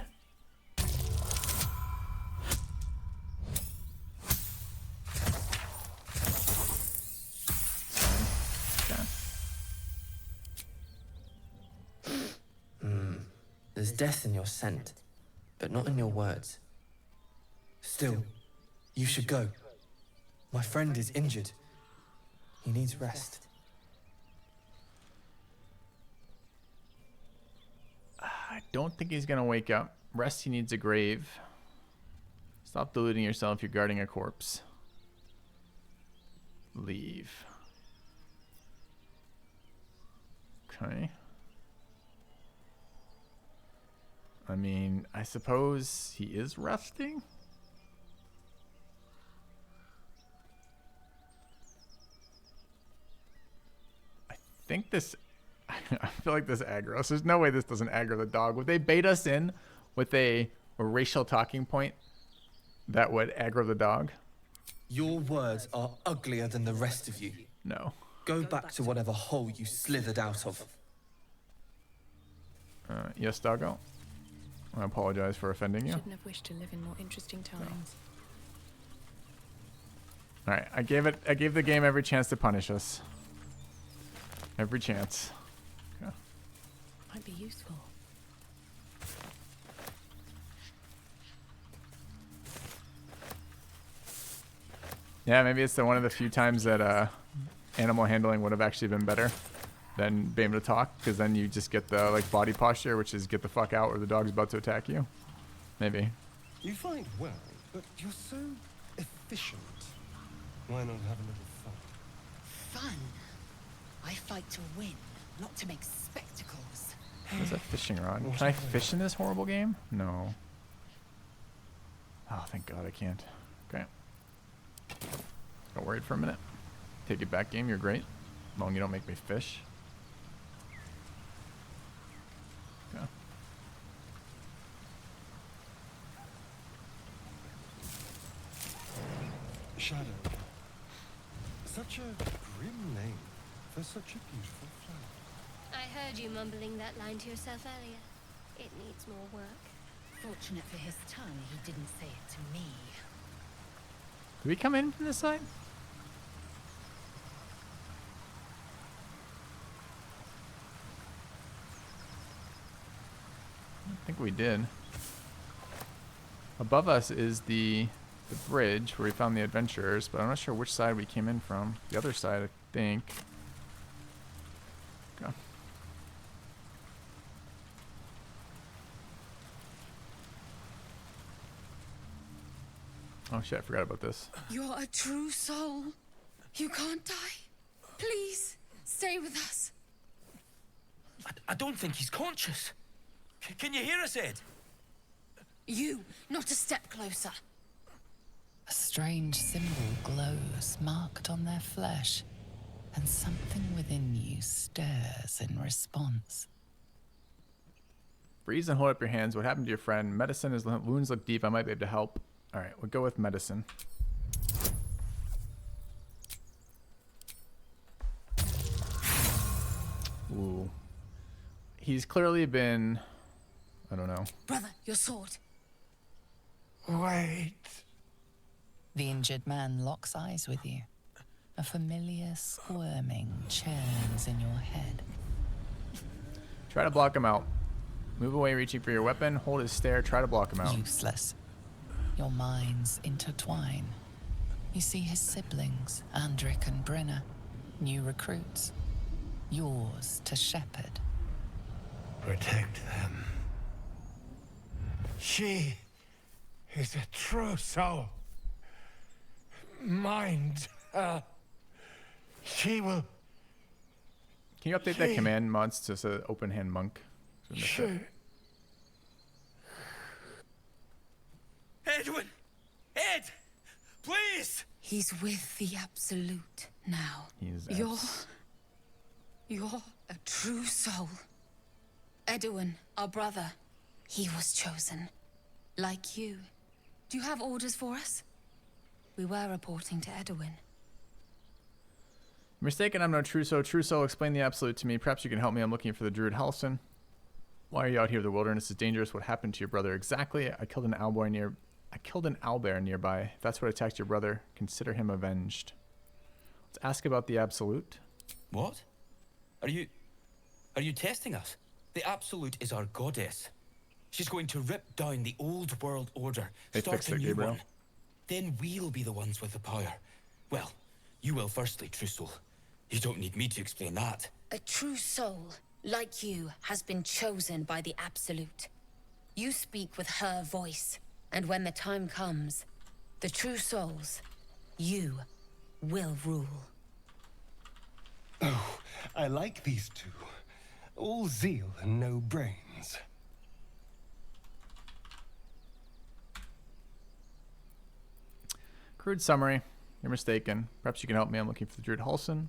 There's death in your scent, but not in your words. Still, you should go. My friend is injured. He needs rest. I don't think he's gonna wake up. Rest, he needs a grave. Stop deluding yourself, you're guarding a corpse. Leave. Okay. I mean, I suppose he is resting? I think this... I feel like this aggroes. There's no way this doesn't aggro the dog. Would they bait us in with a racial talking point that would aggro the dog? Your words are uglier than the rest of you. No. Go back to whatever hole you slithered out of. Yes, doggo. I apologize for offending you. Shouldn't have wished to live in more interesting times. All right, I gave the game every chance to punish us. Every chance. Okay. Might be useful. Yeah, maybe it's one of the few times that animal handling would have actually been better than being able to talk, because then you just get the like body posture, which is get the fuck out or the dog's about to attack you. Maybe. You fight well, but you're so efficient. Why not have a little fun? Fun? I fight to win, not to make spectacles. What's a fishing rod? Can I fish in this horrible game? No. Oh, thank God I can't. Okay. Got worried for a minute. Take it back, game. You're great. As long as you don't make me fish. Okay. Shadow. Such a grim name for such a beautiful flower. I heard you mumbling that line to yourself earlier. It needs more work. Fortunate for his tongue, he didn't say it to me. Did we come in from this side? I think we did. Above us is the bridge where we found the adventurers, but I'm not sure which side we came in from. The other side, I think. Okay. Oh shit, I forgot about this. You're a true soul. You can't die. Please, stay with us. I don't think he's conscious. Can you hear us, Ed? You, not a step closer. A strange symbol glows, marked on their flesh, and something within you stirs in response. Freeze and hold up your hands. What happened to your friend? Medicine, his wounds look deep. I might be able to help. Alright, we'll go with medicine. Ooh. He's clearly been... I don't know. Brother, your sword. Wait. The injured man locks eyes with you. A familiar squirming churns in your head. Try to block him out. Move away, reaching for your weapon. Hold his stare. Try to block him out. Useless. Your minds intertwine. You see his siblings, Andric and Brenna, new recruits. Yours to shepherd. Protect them. She is a true soul. Mind her. She will... Can you update that command mods to say open hand monk? Sure. Edwin! Ed! Please! He's with the Absolute now. You're a true soul. Edwin, our brother, he was chosen. Like you. Do you have orders for us? We were reporting to Edwin. Mistaken, I'm no Truso. Truso, explain the Absolute to me. Perhaps you can help me. I'm looking for the Druid Halcyon. Why are you out here? The wilderness is dangerous. What happened to your brother? Exactly. I killed an owlbear nearby. If that's what attacked your brother, consider him avenged. Let's ask about the Absolute. What? Are you testing us? The Absolute is our goddess. She's going to rip down the old world order, They start fixed a it, new Gabriel. one. Then we'll be the ones with the power. Well, you will firstly, true soul. You don't need me to explain that. A true soul, like you, has been chosen by the Absolute. You speak with her voice, and when the time comes, the true souls, you will rule. Oh, I like these two. All zeal and no brains. Crude summary. You're mistaken. Perhaps you can help me. I'm looking for the Druid Halsin.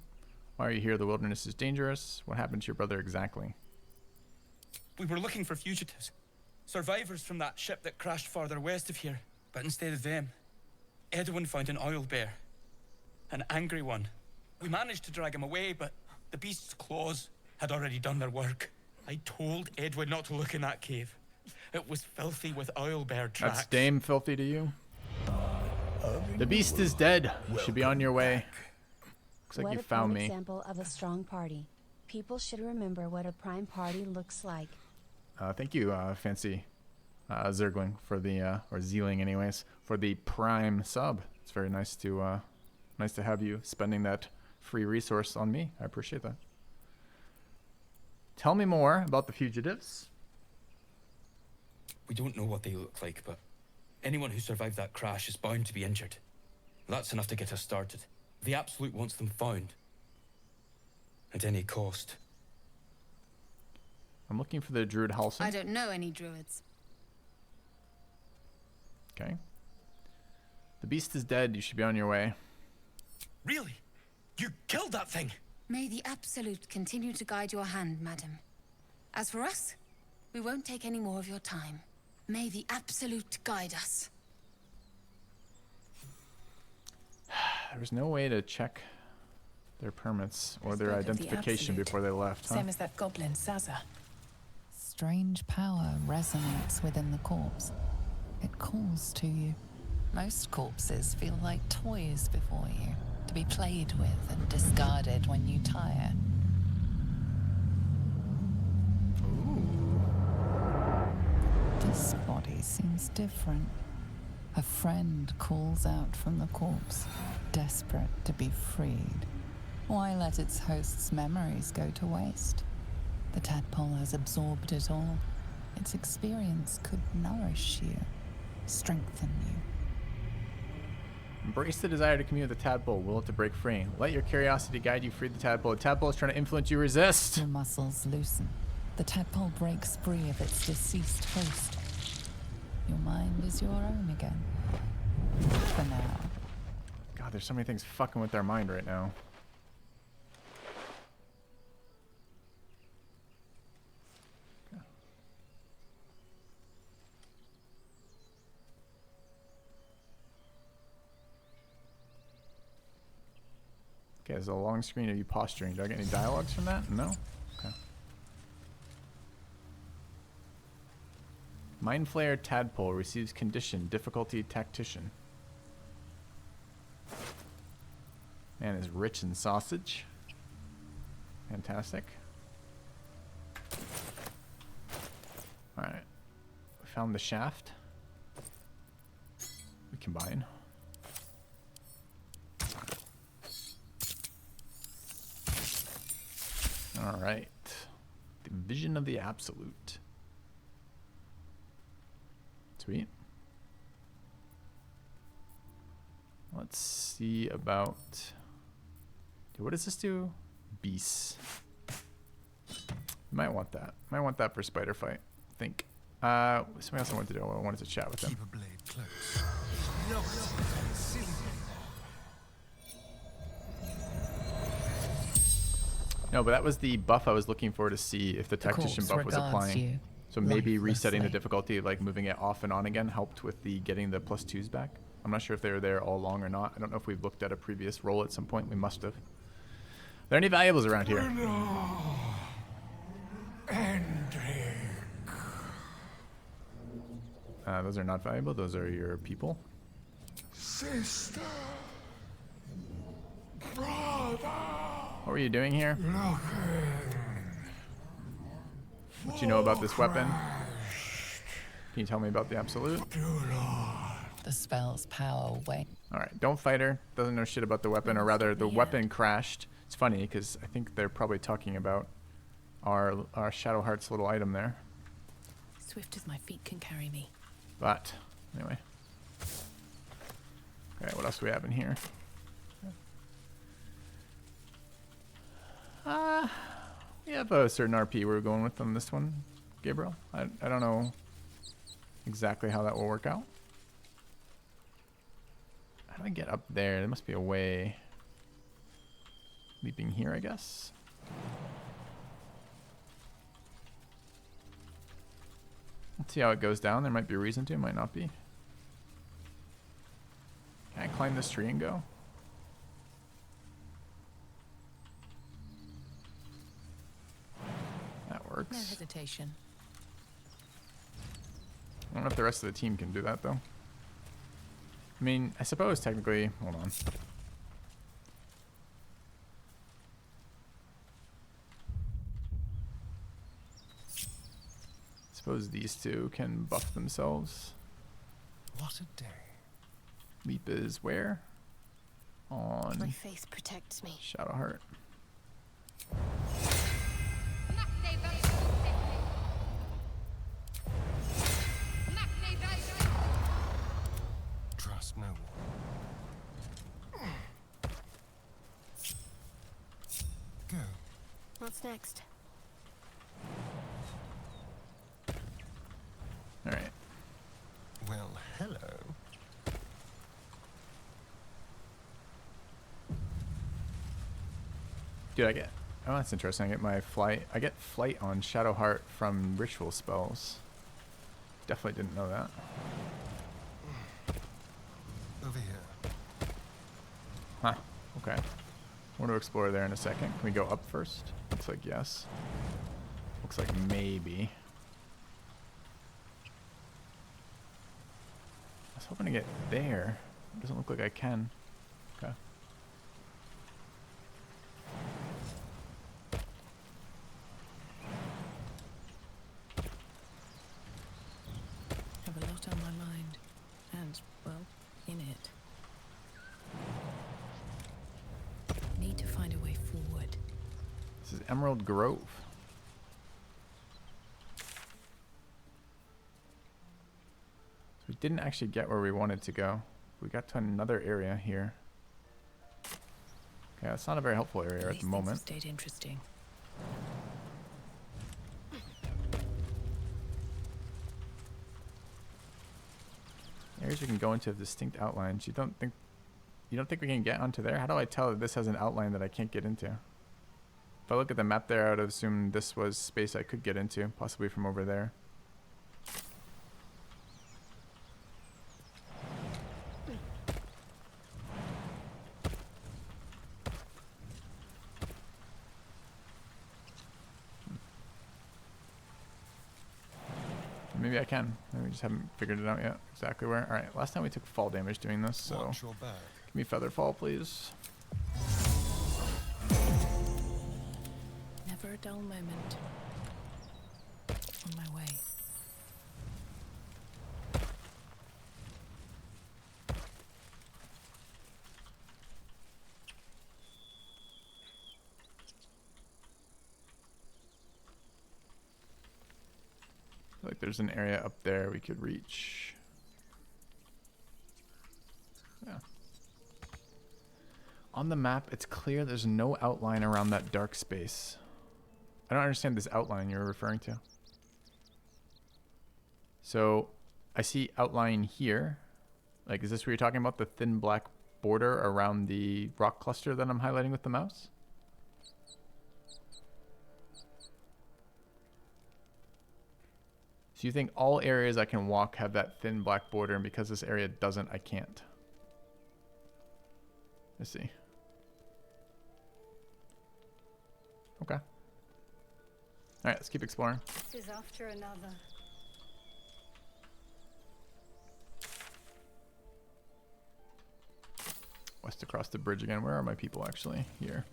Why are you here? The wilderness is dangerous. What happened to your brother exactly? We were looking for fugitives. Survivors from that ship that crashed farther west of here. But instead of them, Edwin found an Owlbear. An angry one. We managed to drag him away, but the beast's claws had already done their work. I told Edwin not to look in that cave. It was filthy with Owlbear tracks. That's damn filthy to you. The beast is dead. You should be on your way. Looks like you found me. What a prime example of a strong party. People should remember what a prime party looks like. Thank you, Fancy Zergling, for the, or Zealing anyways, for the prime sub. It's very nice to have you spending that free resource on me. I appreciate that. Tell me more about the fugitives. We don't know what they look like, but anyone who survived that crash is bound to be injured. That's enough to get us started. The Absolute wants them found. At any cost. I'm looking for the Druid Halsin. I don't know any druids. Okay. The beast is dead. You should be on your way. Really? You killed that thing? May the Absolute continue to guide your hand, madam. As for us, we won't take any more of your time. May the Absolute guide us. There's no way to check their permits or their identification before they left, huh? Same as that goblin, Zaza. Strange power resonates within the corpse. It calls to you. Most corpses feel like toys before you, to be played with and discarded when you tire. This body seems different. A friend calls out from the corpse, desperate to be freed. Why let its host's memories go to waste? The tadpole has absorbed it all. Its experience could nourish you, strengthen you. Embrace the desire to commune with the tadpole, will it to break free. Let your curiosity guide you free the tadpole. The tadpole is trying to influence you, resist. Your muscles loosen. The tadpole breaks free of its deceased host. Your mind is your own again. For now. God, there's so many things fucking with their mind right now. Okay, there's a long screen of you posturing. Do I get any dialogues from that? No? Okay. Mind Flayer Tadpole receives condition, difficulty Tactician. Man is rich in sausage. Fantastic. Alright. We found the shaft. We combine. Alright. The Vision of the Absolute. Sweet. Let's see about... What does this do? Beasts. Might want that. Might want that for spider fight, I think. Something else I wanted to do. I wanted to chat with him. Keep a blade close. No, silly. No, but that was the buff I was looking for to see if the Tactician buff was applying. So maybe resetting the difficulty, like moving it off and on again, helped with the getting the +2s back. I'm not sure if they were there all along or not. I don't know if we've looked at a previous roll at some point. We must have. Are there any valuables around here? Those are not valuable. Those are your people. Sister. Brother. What were you doing here? What you know about this weapon? Can you tell me about the Absolute? Do not The spell's power wane. Alright, don't fight her. Doesn't know shit about the weapon, or rather, the weapon crashed. It's funny, because I think they're probably talking about our Shadowheart's little item there. Swift as my feet can carry me. But, anyway. Okay, what else do we have in here? We have a certain RP we're going with on this one, Gabriel. I don't know exactly how that will work out. How do I get up there? There must be a way. Leaping here, I guess. Let's see how it goes down. There might be a reason to, might not be. Can I climb this tree and go? That works. No hesitation. I don't know if the rest of the team can do that, though. I mean, I suppose technically... Hold on. Suppose these two can buff themselves. What a day. Leap is where? On My faith protects me. Shadowheart. Trust no one. Go. What's next? Alright. Well, hello. Dude, I get... Oh, that's interesting. I get my flight... I get flight on Shadowheart from ritual spells. Definitely didn't know that. Over here. Huh. Okay. I want to explore there in a second. Can we go up first? Looks like yes. Looks like maybe. I was hoping to get there. It doesn't look like I can. Okay. Have a lot on my mind. And, well, in it. Need to find a way forward. This is Emerald Grove. So we didn't actually get where we wanted to go. We got to another area here. Okay, that's not a very helpful area at the moment. Stayed interesting. Areas we can go into have distinct outlines. You don't think we can get onto there? How do I tell that this has an outline that I can't get into? If I look at the map there, I would assume this was space I could get into, possibly from over there. Maybe I can. Maybe we just haven't figured it out yet. Exactly where. Alright, last time we took fall damage doing this, so... Watch your back. Give me feather fall, please. Never a dull moment. On my way. I feel like there's an area up there we could reach. Yeah. On the map, it's clear there's no outline around that dark space. I don't understand this outline you're referring to. So, I see outline here. Like, is this what you're talking about? The thin black border around the rock cluster that I'm highlighting with the mouse? So you think all areas I can walk have that thin black border, and because this area doesn't, I can't? Let's see. Okay. Alright, let's keep exploring. This is after another. West across the bridge again. Where are my people actually? Here.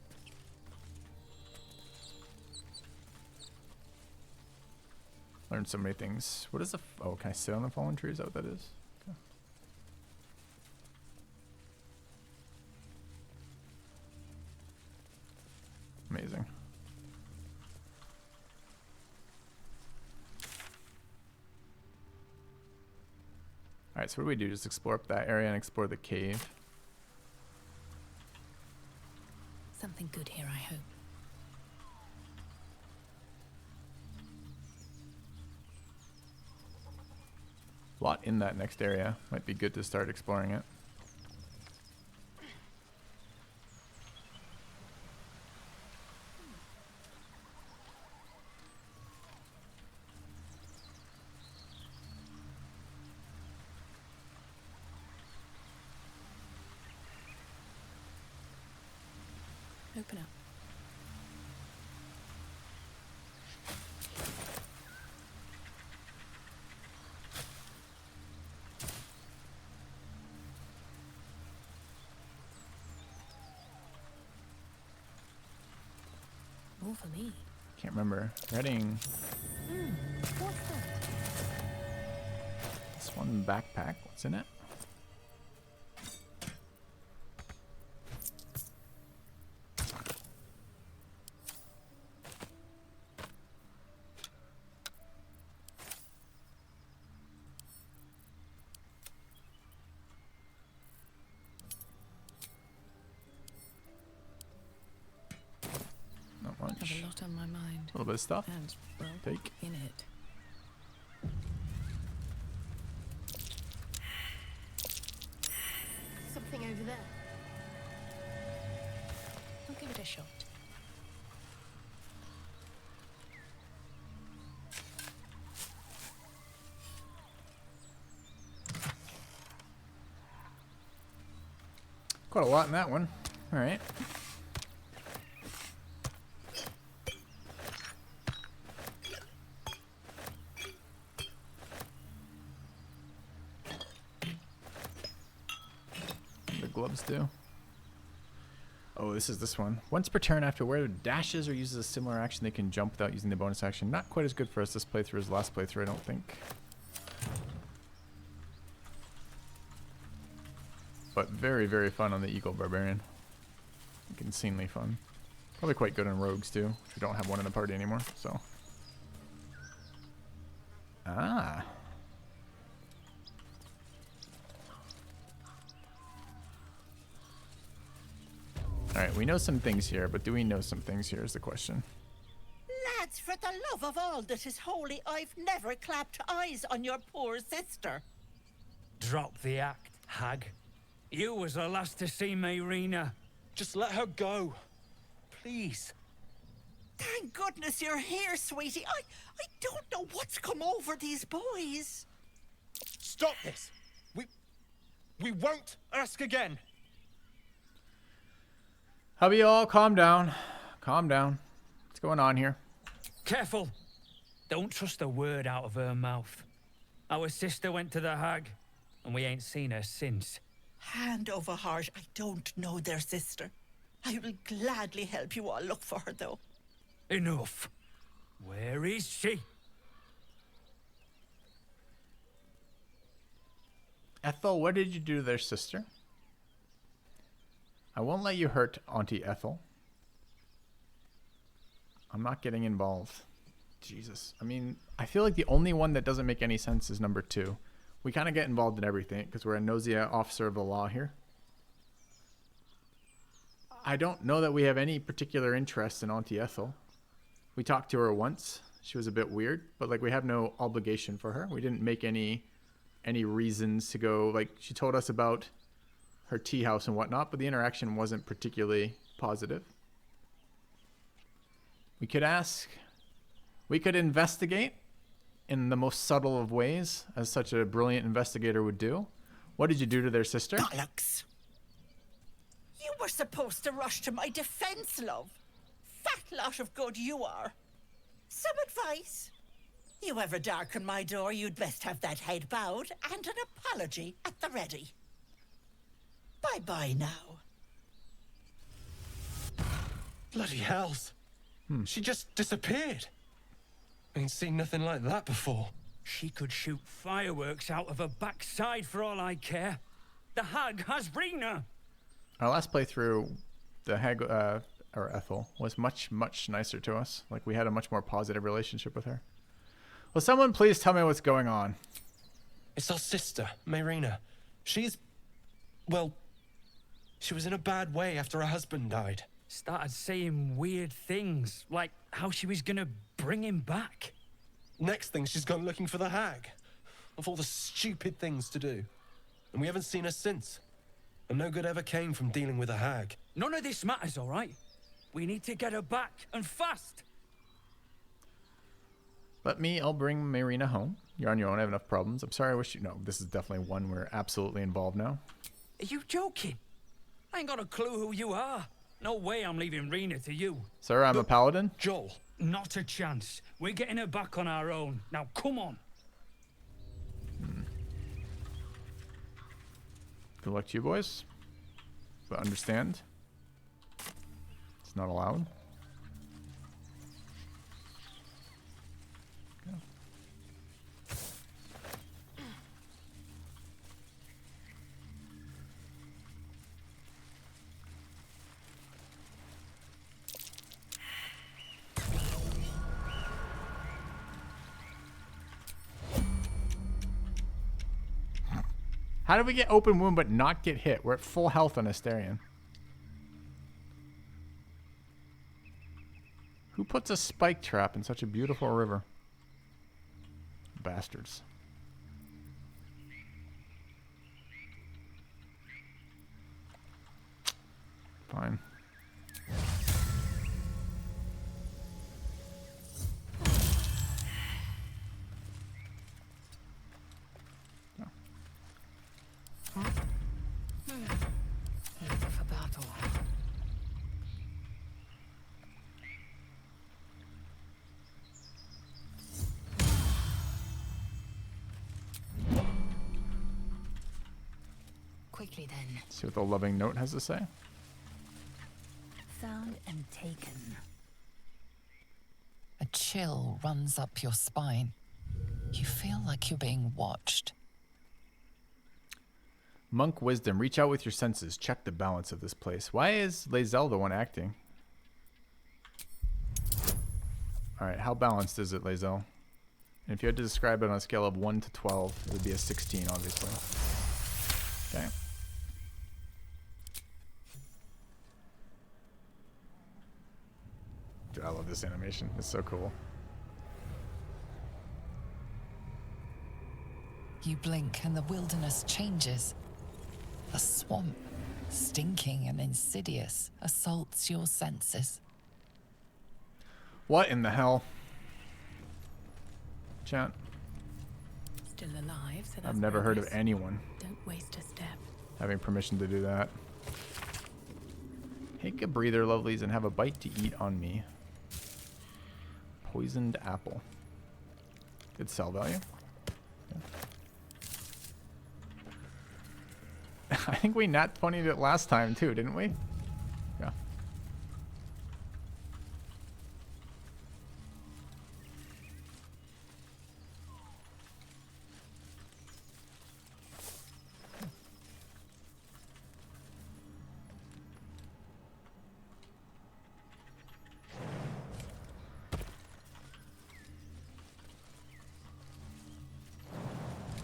Learned so many things. What is the... Oh, can I sit on the fallen tree? Is that what that is? Okay. interesting. Alright, so what do we do? Just explore up that area and explore the cave. Something good here, I hope. A lot in that next area. Might be good to start exploring it. Open up. More for me. Can't remember. Reading. What's that? This one backpack. What's in it? Not much. I have a lot on my mind. A little bit of stuff. And, well, Take. in it. Something over there. I'll give it a shot. Quite a lot in that one. All right. The gloves do. Oh, this is this one. Once per turn, after where dashes or uses a similar action, they can jump without using the bonus action. Not quite as good for us this playthrough as last playthrough, I don't think. But very, very fun on the Eagle Barbarian. Like insanely fun. Probably quite good on rogues too, which we don't have one in the party anymore, so. Ah. Alright, we know some things here, but do we know some things here is the question. Lads, for the love of all that is holy, I've never clapped eyes on your poor sister. Drop the act, hag. You was the last to see me, Rena. Just let her go. Please. Thank goodness you're here, sweetie. I don't know what's come over these boys. Stop this. We won't ask again. How about you all calm down? Calm down. What's going on here? Careful. Don't trust a word out of her mouth. Our sister went to the hag, and we ain't seen her since. Hand over heart, I don't know their sister. I will gladly help you all look for her, though. Enough. Where is she? Ethel, what did you do to their sister? I won't let you hurt Auntie Ethel. I'm not getting involved. Jesus. I mean, I feel like the only one that doesn't make any sense is number 2. We kind of get involved in everything because we're a nosy officer of the law here. I don't know that we have any particular interest in Auntie Ethel. We talked to her once. She was a bit weird, but like we have no obligation for her. We didn't make any reasons to go. Like she told us about her tea house and whatnot, but the interaction wasn't particularly positive. We could ask. We could investigate in the most subtle of ways, as such a brilliant investigator would do. What did you do to their sister? Bollocks! You were supposed to rush to my defense, love. Fat lot of good you are. Some advice? You ever darken my door, you'd best have that head bowed and an apology at the ready. Bye-bye now. Bloody hells. She just disappeared. Ain't seen nothing like that before. She could shoot fireworks out of her backside for all I care. The hag has Rena. Our last playthrough, the hag Ethel was much nicer to us. Like we had a much more positive relationship with her. Will someone please tell me what's going on? It's our sister, Marina. Well, she was in a bad way after her husband died. Started saying weird things, like how she was gonna bring him back. Next thing, she's gone looking for the hag. Of all the stupid things to do. And we haven't seen her since. And no good ever came from dealing with a hag. None of this matters, all right? We need to get her back, and fast. I'll bring Marina home. You're on your own, I have enough problems. I'm sorry, I wish you... No, this is definitely one we're absolutely involved now. Are you joking? I ain't got a clue who you are. No way I'm leaving Rena to you. Sir, I'm a paladin. Joel. Not a chance. We're getting her back on our own. Now, come on. Good luck to you boys. But understand, it's not allowed. How did we get open wound but not get hit? We're at full health on Asterion. Who puts a spike trap in such a beautiful river? Bastards. Fine. For battle. Quickly then. See what the loving note has to say. Found and taken. A chill runs up your spine. You feel like you're being watched. Monk wisdom. Reach out with your senses. Check the balance of this place. Why is Lae'zel the one acting? Alright, how balanced is it, Lae'zel? And if you had to describe it on a scale of 1 to 12, it would be a 16, obviously. Okay. Dude, I love this animation. It's so cool. You blink and the wilderness changes. A swamp, stinking and insidious, assaults your senses. What in the hell? Chat. Still alive, so that's I've never heard of progress. anyone Don't waste a step. having permission to do that. Take a breather, lovelies, and have a bite to eat on me. Poisoned apple. Good sell value. Yeah. I think we nat 20'd it last time too, didn't we? Yeah.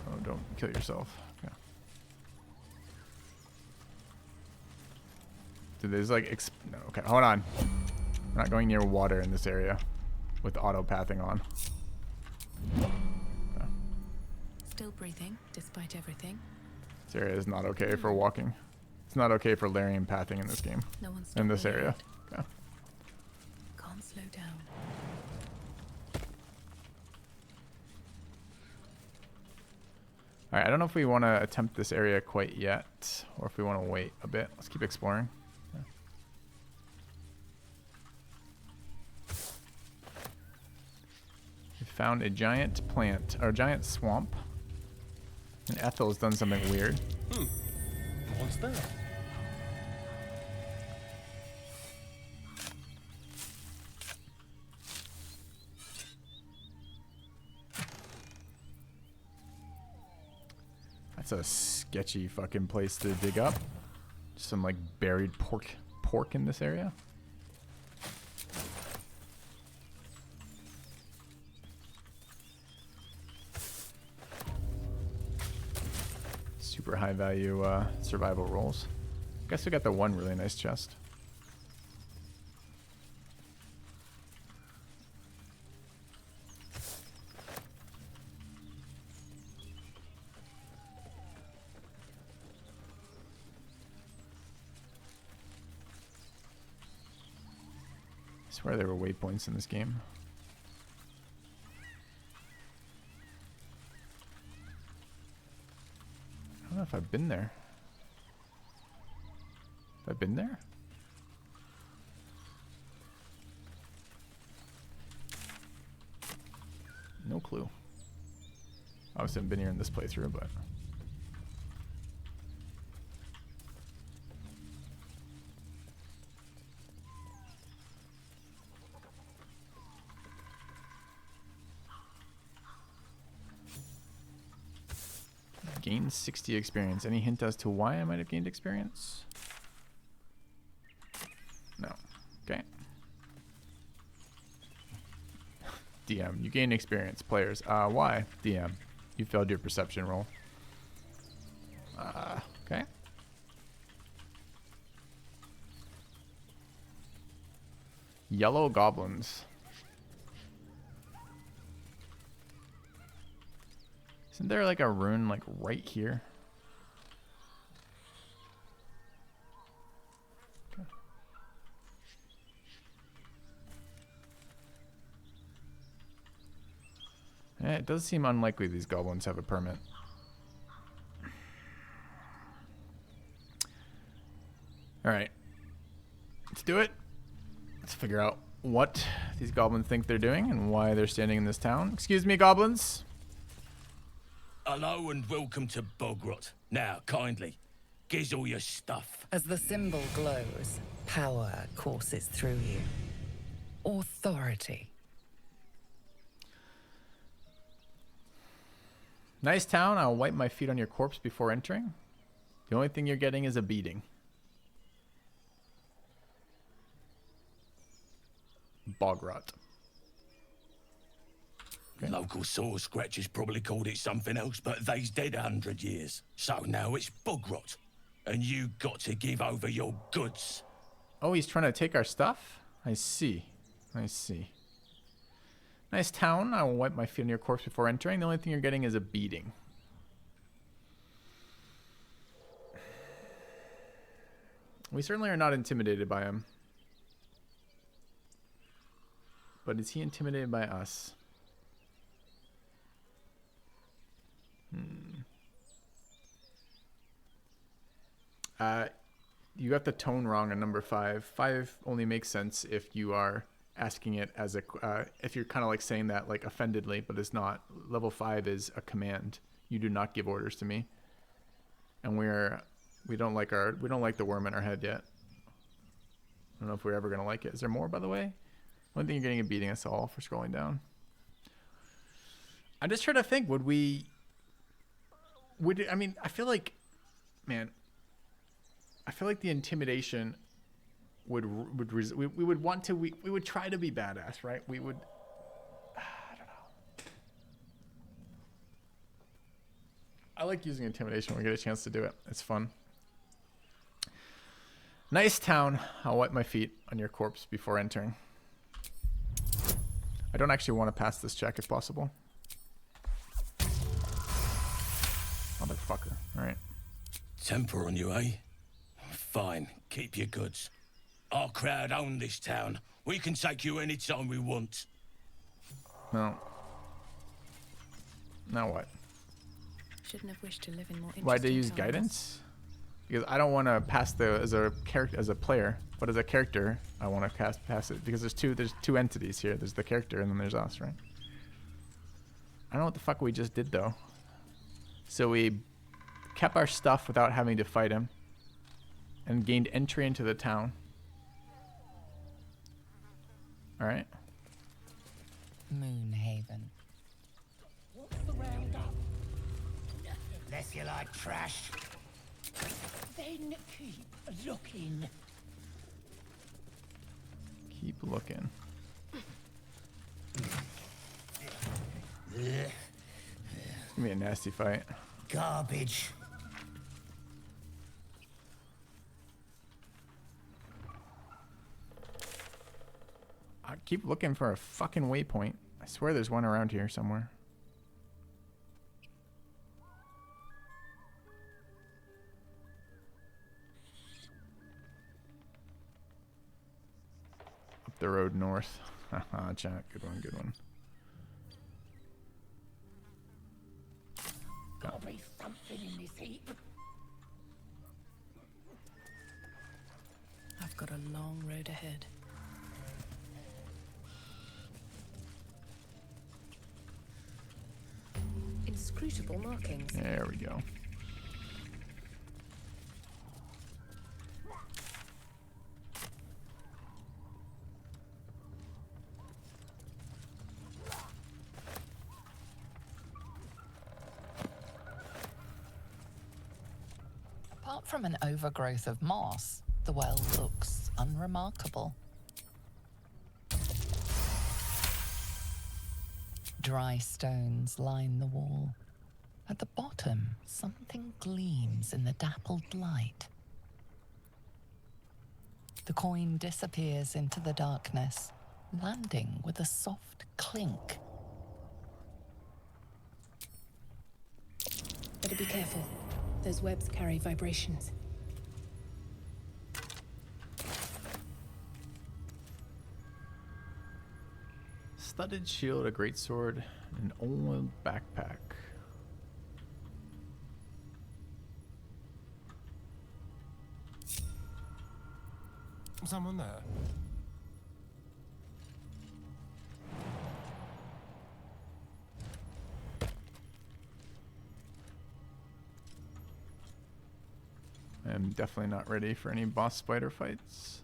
Oh, don't kill yourself. Yeah. Dude, there's like no, okay, hold on. We're not going near water in this area with auto pathing on. Yeah. Still breathing, despite everything. This area is not okay for walking. It's not okay for Larian pathing in this game. No one's in this stopping area. yet. Yeah. Can't slow down. Alright, I don't know if we want to attempt this area quite yet, or if we want to wait a bit. Let's keep exploring. Yeah. We found a giant plant, or a giant swamp. And Ethel has done something weird. What's that? That's a sketchy fucking place to dig up. Some like buried pork in this area. super high value survival rolls. Guess we got the one really nice chest. I swear there were waypoints in this game. I don't know if I've been there. Have I been there? No clue. Obviously I've been here in this playthrough, but... Gained 60 experience. Any hint as to why I might have gained experience? No. Okay. DM, you gain experience. Players, why? DM, you failed your perception roll. Okay. Yellow goblins. Isn't there like a rune like right here? Okay. Yeah, it does seem unlikely these goblins have a permit. Alright. Let's do it. Let's figure out what these goblins think they're doing and why they're standing in this town. Excuse me, goblins. Hello and welcome to Bogrot. Now, kindly, gives all your stuff. As the symbol glows, power courses through you. Authority. Nice town. I'll wipe my feet on your corpse before entering. The only thing you're getting is a beating. Bogrot. Okay. Local saw scratchers probably called it something else, but they's dead 100 years. So now it's Bogrot. And you got to give over your goods. Oh, he's trying to take our stuff? I see. I see. Nice town. I will wipe my feet on your corpse before entering. The only thing you're getting is a beating. We certainly are not intimidated by him. But is he intimidated by us? You got the tone wrong on number 5. 5 only makes sense if you are asking it as a if you're kind of like saying that like offendedly, but it's not. Level 5 is a command. You do not give orders to me, and we don't like the worm in our head yet. I don't know if we're ever gonna like it. Is there more, by the way? One thing, you're getting a beating us all for scrolling down. I'm just trying to think. I mean, I feel like, man, I feel like the intimidation we would try to be badass, right? We would, I don't know. I like using intimidation when we get a chance to do it. It's fun. Nice town. I'll wipe my feet on your corpse before entering. I don't actually want to pass this check if possible. Motherfucker. Alright. Temper on you, eh? Fine. Keep your goods. Our crowd own this town. We can take you anytime we want. No. Now what? Shouldn't have wished to live in more interesting Why'd they use times. guidance? Because I don't want to pass as a player, but as a character, I want to pass it because there's two entities here. There's the character and then there's us, right? I don't know what the fuck we just did though. So we kept our stuff without having to fight him and gained entry into the town. All right. Moonhaven. What's the roundup? Unless you like trash. Then keep looking. Keep looking. It's gonna be a nasty fight. Garbage. keep looking for a fucking waypoint. I swear there's one around here somewhere. Up the road north. Haha, chat. Good one, good one. Gotta be something in this heap. I've got a long road ahead. Inscrutable markings. There we go. Apart from an overgrowth of moss, the well looks unremarkable. Dry stones line the wall. At the bottom, something gleams in the dappled light. The coin disappears into the darkness, landing with a soft clink. Better be careful. Those webs carry vibrations. Studded shield, a great sword, an old backpack. Someone there. I'm definitely not ready for any boss spider fights.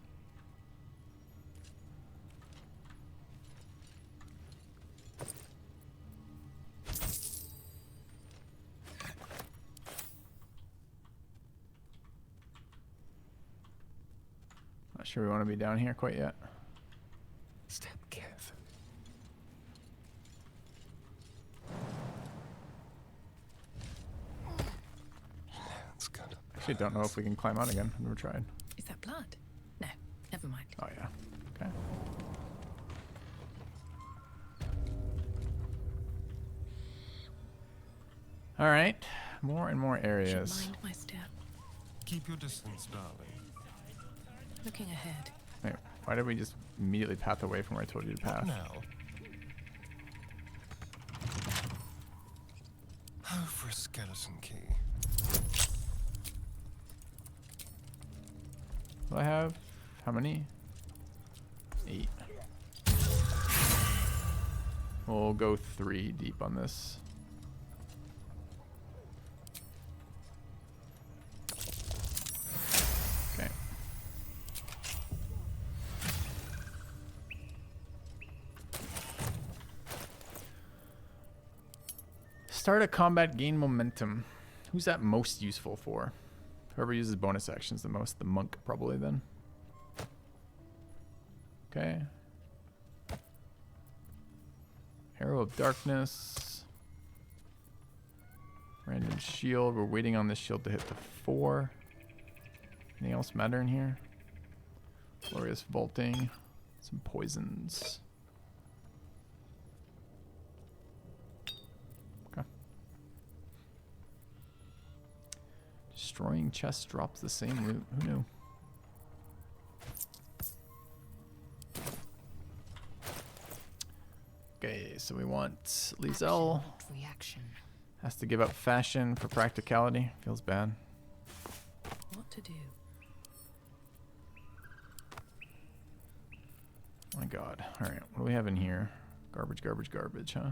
Not sure we want to be down here quite yet. Step carefully. Actually, don't know if we can climb out again. I've never tried. Is that blood? No, never mind. Oh yeah. Okay. All right. More and more areas. Should mind my step. Keep your distance, darling. Looking ahead. Wait, why did we just immediately path away from where I told you to path? Now. Oh, for a skeleton key. Do I have how many? 8. We'll go 3 deep on this. Okay. Start a combat, gain momentum. Who's that most useful for? Whoever uses bonus actions the most, the monk probably then. Okay. Arrow of Darkness. Random shield. We're waiting on this shield to hit the 4. Anything else matter in here? Glorious Vaulting. Some poisons. Okay. Destroying chests drops the same loot. Who knew? Okay, so we want Lae'zel. Reaction. Has to give up fashion for practicality. Feels bad. What to do? My god. Alright, what do we have in here? Garbage, garbage, garbage, huh?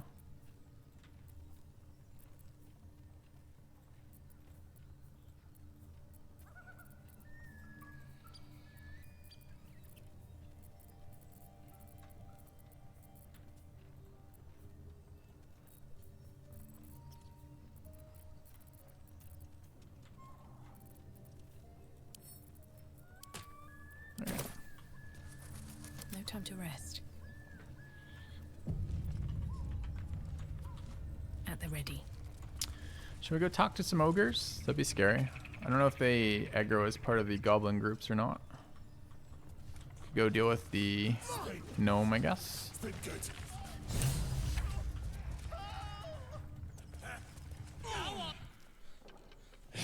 No time to rest. At the ready. Should we go talk to some ogres? That'd be scary. I don't know if they aggro as part of the goblin groups or not. go deal with the gnome, I guess.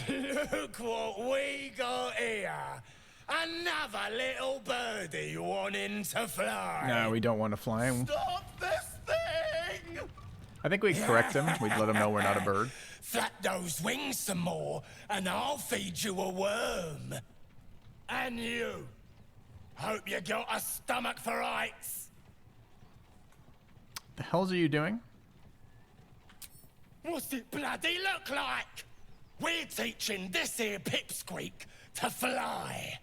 Look what we got here. Another little birdie wanting to fly. No, we don't want to fly. Stop this thing! I think we'd correct him. We'd let him know we're not a bird. Flap those wings some more, and I'll feed you a worm. And you. Hope you got a stomach for heights. The hells are you doing? What's it bloody look like? We're teaching this here pipsqueak to fly.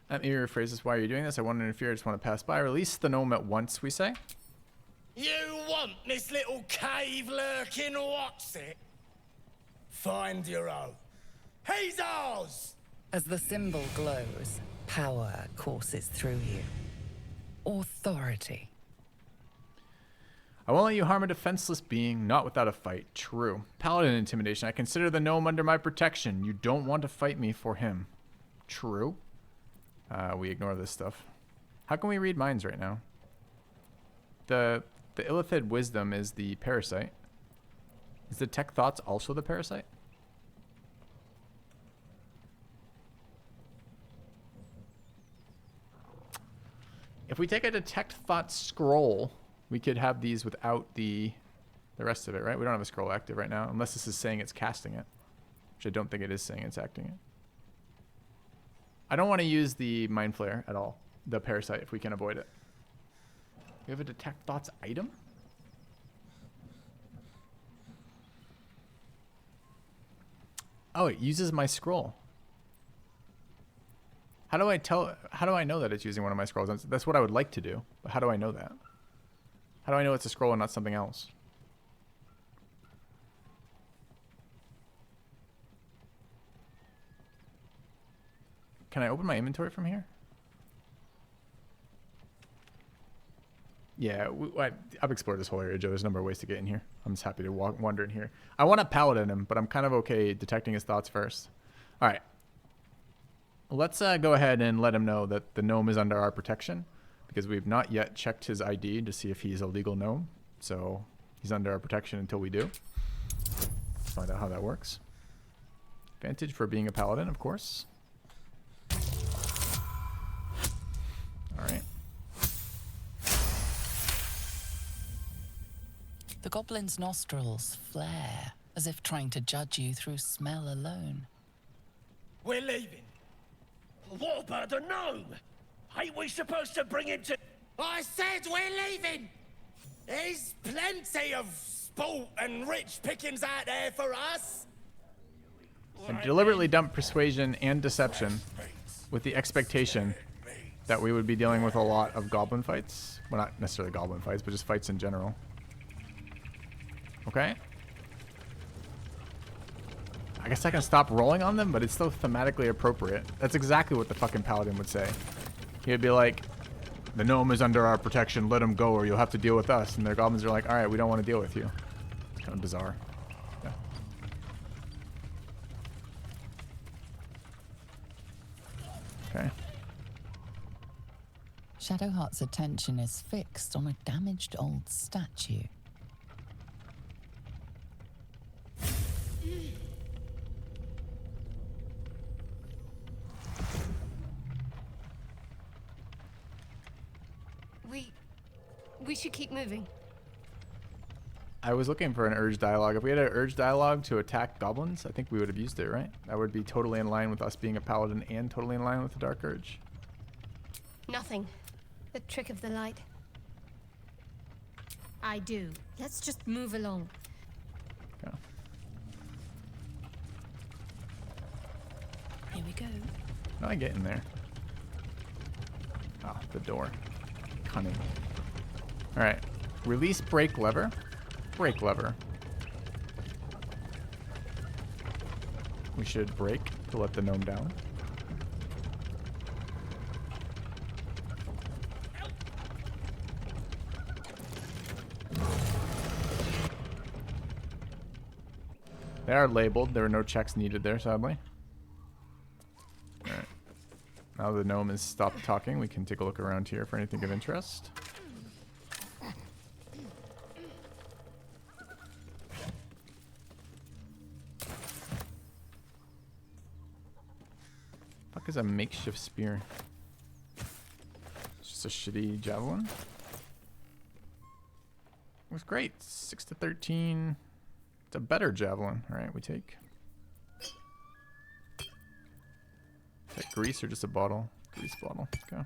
Let me rephrase this. Why are you doing this? I won't interfere. I just want to pass by. Release the gnome at once, we say. You want this little cave lurking, what's it? Find your own. He's ours! As the symbol glows, power courses through you. Authority. I won't let you harm a defenseless being, not without a fight. True. Paladin intimidation. I consider the gnome under my protection. You don't want to fight me for him. True. We ignore this stuff. How can we read minds right now? The Illithid wisdom is the parasite. Is the tech thoughts also the parasite? If we take a detect thought scroll, we could have these without the rest of it, right? We don't have a scroll active right now, unless this is saying it's casting it, which I don't think it is saying it's acting it. I don't want to use the Mind Flare at all, the parasite, if we can avoid it. We have a detect thoughts item? Oh, it uses my scroll. How do I know that it's using one of my scrolls? That's what I would like to do, but how do I know that? How do I know it's a scroll and not something else? Can I open my inventory from here? Yeah, I've explored this whole area, Joe. There's a number of ways to get in here. I'm just happy to wander in here. I want to Paladin him, but I'm kind of okay detecting his thoughts first. All right. Let's go ahead and let him know that the gnome is under our protection, because we've not yet checked his ID to see if he's a legal gnome. So he's under our protection until we do. Let's find out how that works. Advantage for being a paladin, of course. All right. The goblin's nostrils flare, as if trying to judge you through smell alone. We're leaving. What about the gnome? Ain't we supposed to bring him to... I said we're leaving! There's plenty of sport and rich pickings out there for us! And deliberately dumped persuasion and deception with the expectation that we would be dealing with a lot of goblin fights. Well, not necessarily goblin fights, but just fights in general. Okay. I guess I can stop rolling on them, but it's still thematically appropriate. That's exactly what the fucking paladin would say. He'd be like, the gnome is under our protection, let him go or you'll have to deal with us. And their goblins are like, alright, we don't want to deal with you. It's kind of bizarre. Yeah. Okay. Shadowheart's attention is fixed on a damaged old statue. We should keep moving. I was looking for an urge dialogue. If we had an urge dialogue to attack goblins, I think we would have used it, right? That would be totally in line with us being a paladin and totally in line with the dark urge. Nothing. The trick of the light. I do. Let's just move along. Okay. Here we go. How do I get in there? Ah, the door. Cunning. Alright. Release brake lever. Brake lever. We should brake to let the gnome down. They are labeled. There are no checks needed there, sadly. Alright. Now the gnome has stopped talking, we can take a look around here for anything of interest. Fuck is a makeshift spear? It's just a shitty javelin. It was great. 6 to 13. It's a better javelin. Alright, we take. Is that grease or just a bottle? Grease bottle. Okay.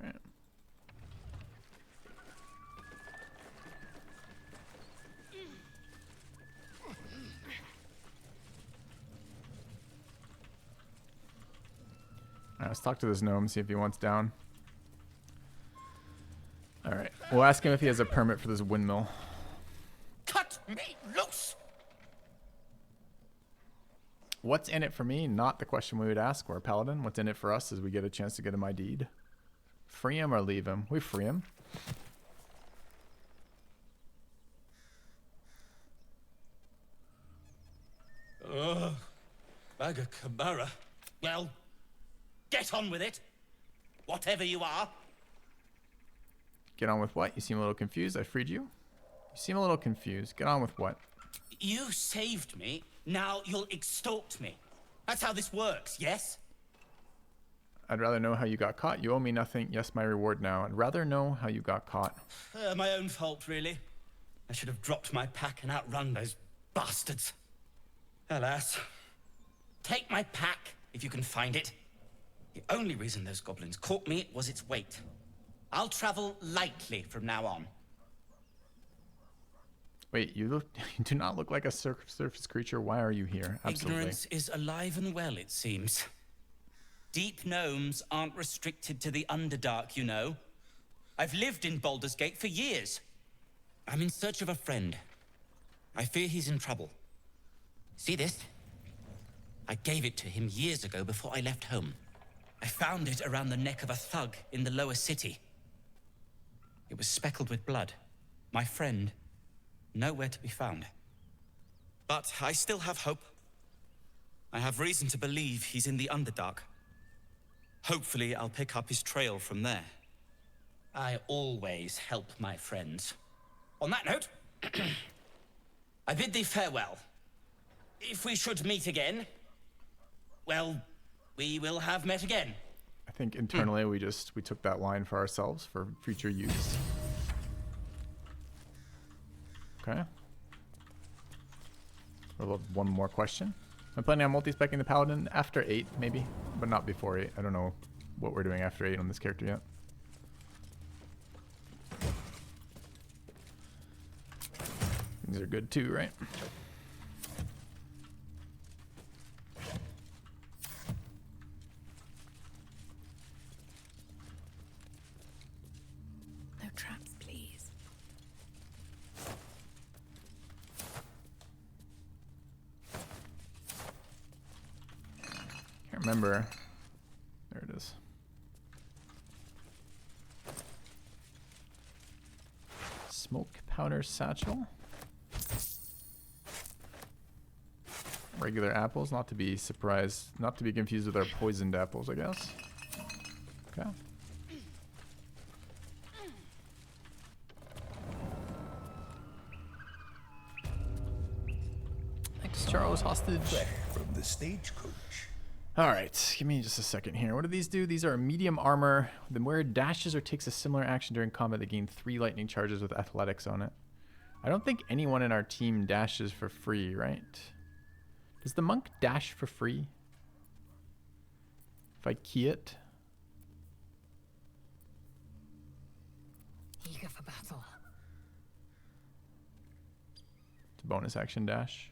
Alright. Alright, let's talk to this gnome, see if he wants down. Alright, we'll ask him if he has a permit for this windmill. Cut me loose! What's in it for me? Not the question we would ask. We're a paladin. What's in it for us is we get a chance to get him ID'd. Free him or leave him? We free him. Bag of Camara. Well, get on with it. Whatever you are. Get on with what? You seem a little confused. I freed you. You seem a little confused. Get on with what? You saved me. Now you'll extort me. That's how this works, yes? I'd rather know how you got caught. You owe me nothing. Yes, my reward now. I'd rather know how you got caught. My own fault, really. I should have dropped my pack and outrun those bastards. Alas. Take my pack, if you can find it. The only reason those goblins caught me was its weight. I'll travel lightly from now on. Wait, you do not look like a surface creature. Why are you here? Absolutely. Ignorance is alive and well, it seems. Deep gnomes aren't restricted to the Underdark, you know. I've lived in Baldur's Gate for years. I'm in search of a friend. I fear he's in trouble. See this? I gave it to him years ago before I left home. I found it around the neck of a thug in the lower city. It was speckled with blood. My friend, nowhere to be found. But I still have hope. I have reason to believe he's in the Underdark. Hopefully, I'll pick up his trail from there. I always help my friends. On that note, I bid thee farewell. If we should meet again, well, we will have met again. I think internally we took that line for ourselves for future use. Okay. We'll have one more question. I'm planning on multi-specking the Paladin after 8, maybe, but not before 8. I don't know what we're doing after 8 on this character yet. These are good too, right? No traps, please. Can't remember. There it is. Smoke powder satchel. Regular apples, not to be surprised, not to be confused with our poisoned apples, I guess. Okay. Thanks, Charles Hostage. From the stagecoach. All right, give me just a second here. What do these do? These are medium armor. The wearer dashes or takes a similar action during combat. They gain 3 lightning charges with athletics on it. I don't think anyone in our team dashes for free, right? Does the monk dash for free? If I key it? Eager for battle. It's a bonus action dash.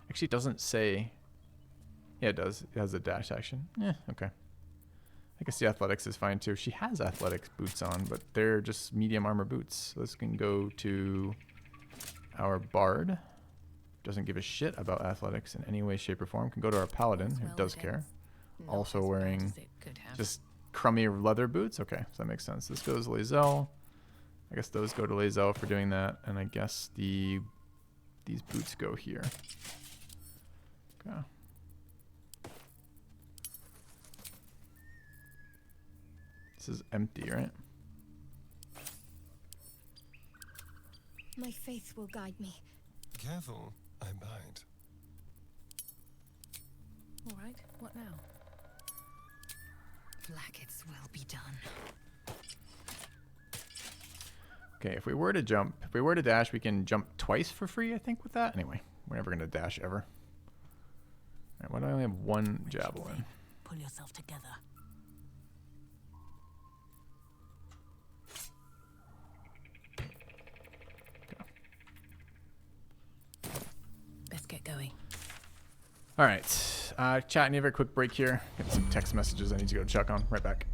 Actually, it doesn't say. Yeah, it does. It has a dash action. Yeah, okay. I guess the athletics is fine too. She has athletics boots on, but they're just medium armor boots. So this can go to our bard. Doesn't give a shit about athletics in any way, shape, or form. Can go to our paladin, who does care. Also wearing just crummy leather boots. Okay, so that makes sense. This goes to Lae'zel. I guess those go to Lae'zel for doing that, and I guess these boots go here. Okay. This is empty, right? My faith will guide me. Careful, I bite. All right, what now? Blackets will be done. Okay, if we were to jump, if we were to dash, we can jump twice for free, I think, with that. Anyway, we're never going to dash ever. All right, why do I only have one javelin? Pull yourself together. Best get going. All right, chat, need a very quick break here. Get some text messages I need to go check on. Right back.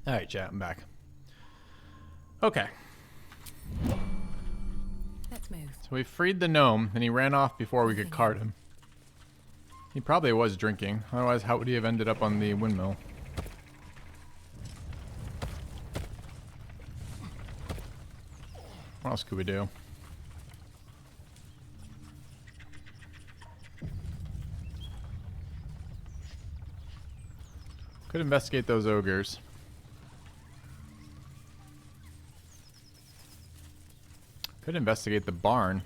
All right, chat, I'm back. Okay. Let's move. So we freed the gnome, and he ran off before we could cart him. He probably was drinking. Otherwise, how would he have ended up on the windmill? What else could we do? Could investigate those ogres. Could investigate the barn.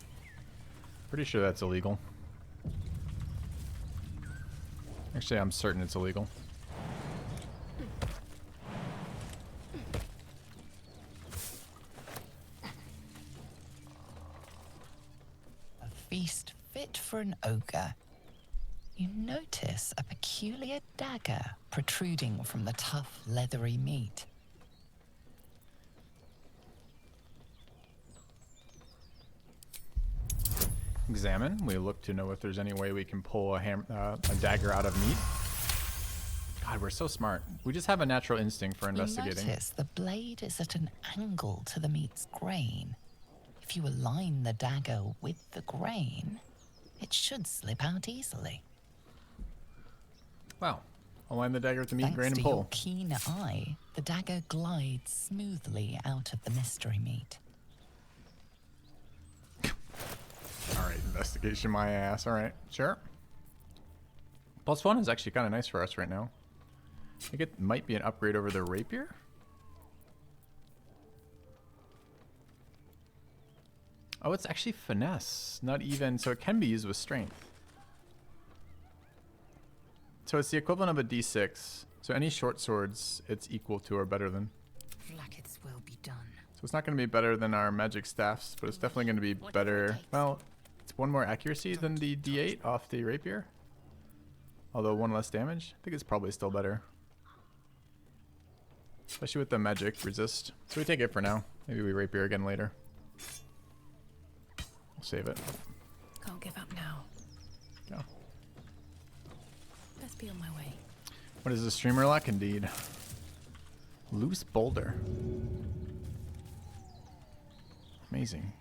Pretty sure that's illegal. Actually, I'm certain it's illegal. for an ogre. You notice a peculiar dagger protruding from the tough, leathery meat. Examine. We look to know if there's any way we can pull a dagger out of meat. God, we're so smart. We just have a natural instinct for investigating. You notice the blade is at an angle to the meat's grain. If you align the dagger with the grain, it should slip out easily. Wow. Align the dagger with the meat, Thanks grain, and to pull. your keen eye, the dagger glides smoothly out of the mystery meat. Alright, investigation my ass. Alright, sure. +1 is actually kind of nice for us right now. I think it might be an upgrade over the rapier. Oh, it's actually finesse, not even, so it can be used with strength. So it's the equivalent of a d6. So any short swords, it's equal to or better than. Blackets will be done. So it's not going to be better than our magic staffs, but it's definitely going to be better. Well, it's one more accuracy than the d8 off the rapier. Although one less damage. I think it's probably still better. Especially with the magic resist. So we take it for now. Maybe we rapier again later. We'll save it. Can't give up now. Go. Let's be on my way. What is the streamer lack? Indeed. Loose boulder. Amazing.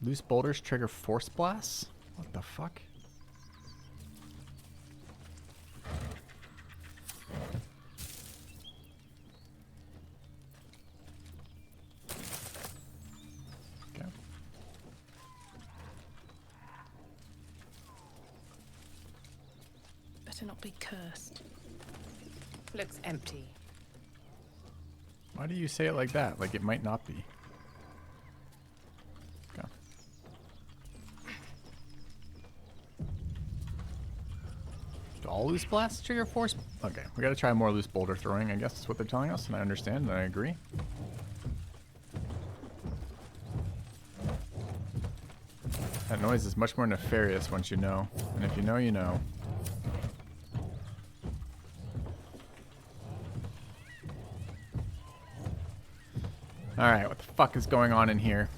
Loose boulders trigger force blasts? What the fuck? Okay. Better not be cursed. Looks empty. Why do you say it like that? Like it might not be. Okay. Do all loose blasts trigger force? Okay, we gotta try more loose boulder throwing, I guess that's what they're telling us, and I understand, and I agree. That noise is much more nefarious once you know, and if you know, you know. Alright, what the fuck is going on in here?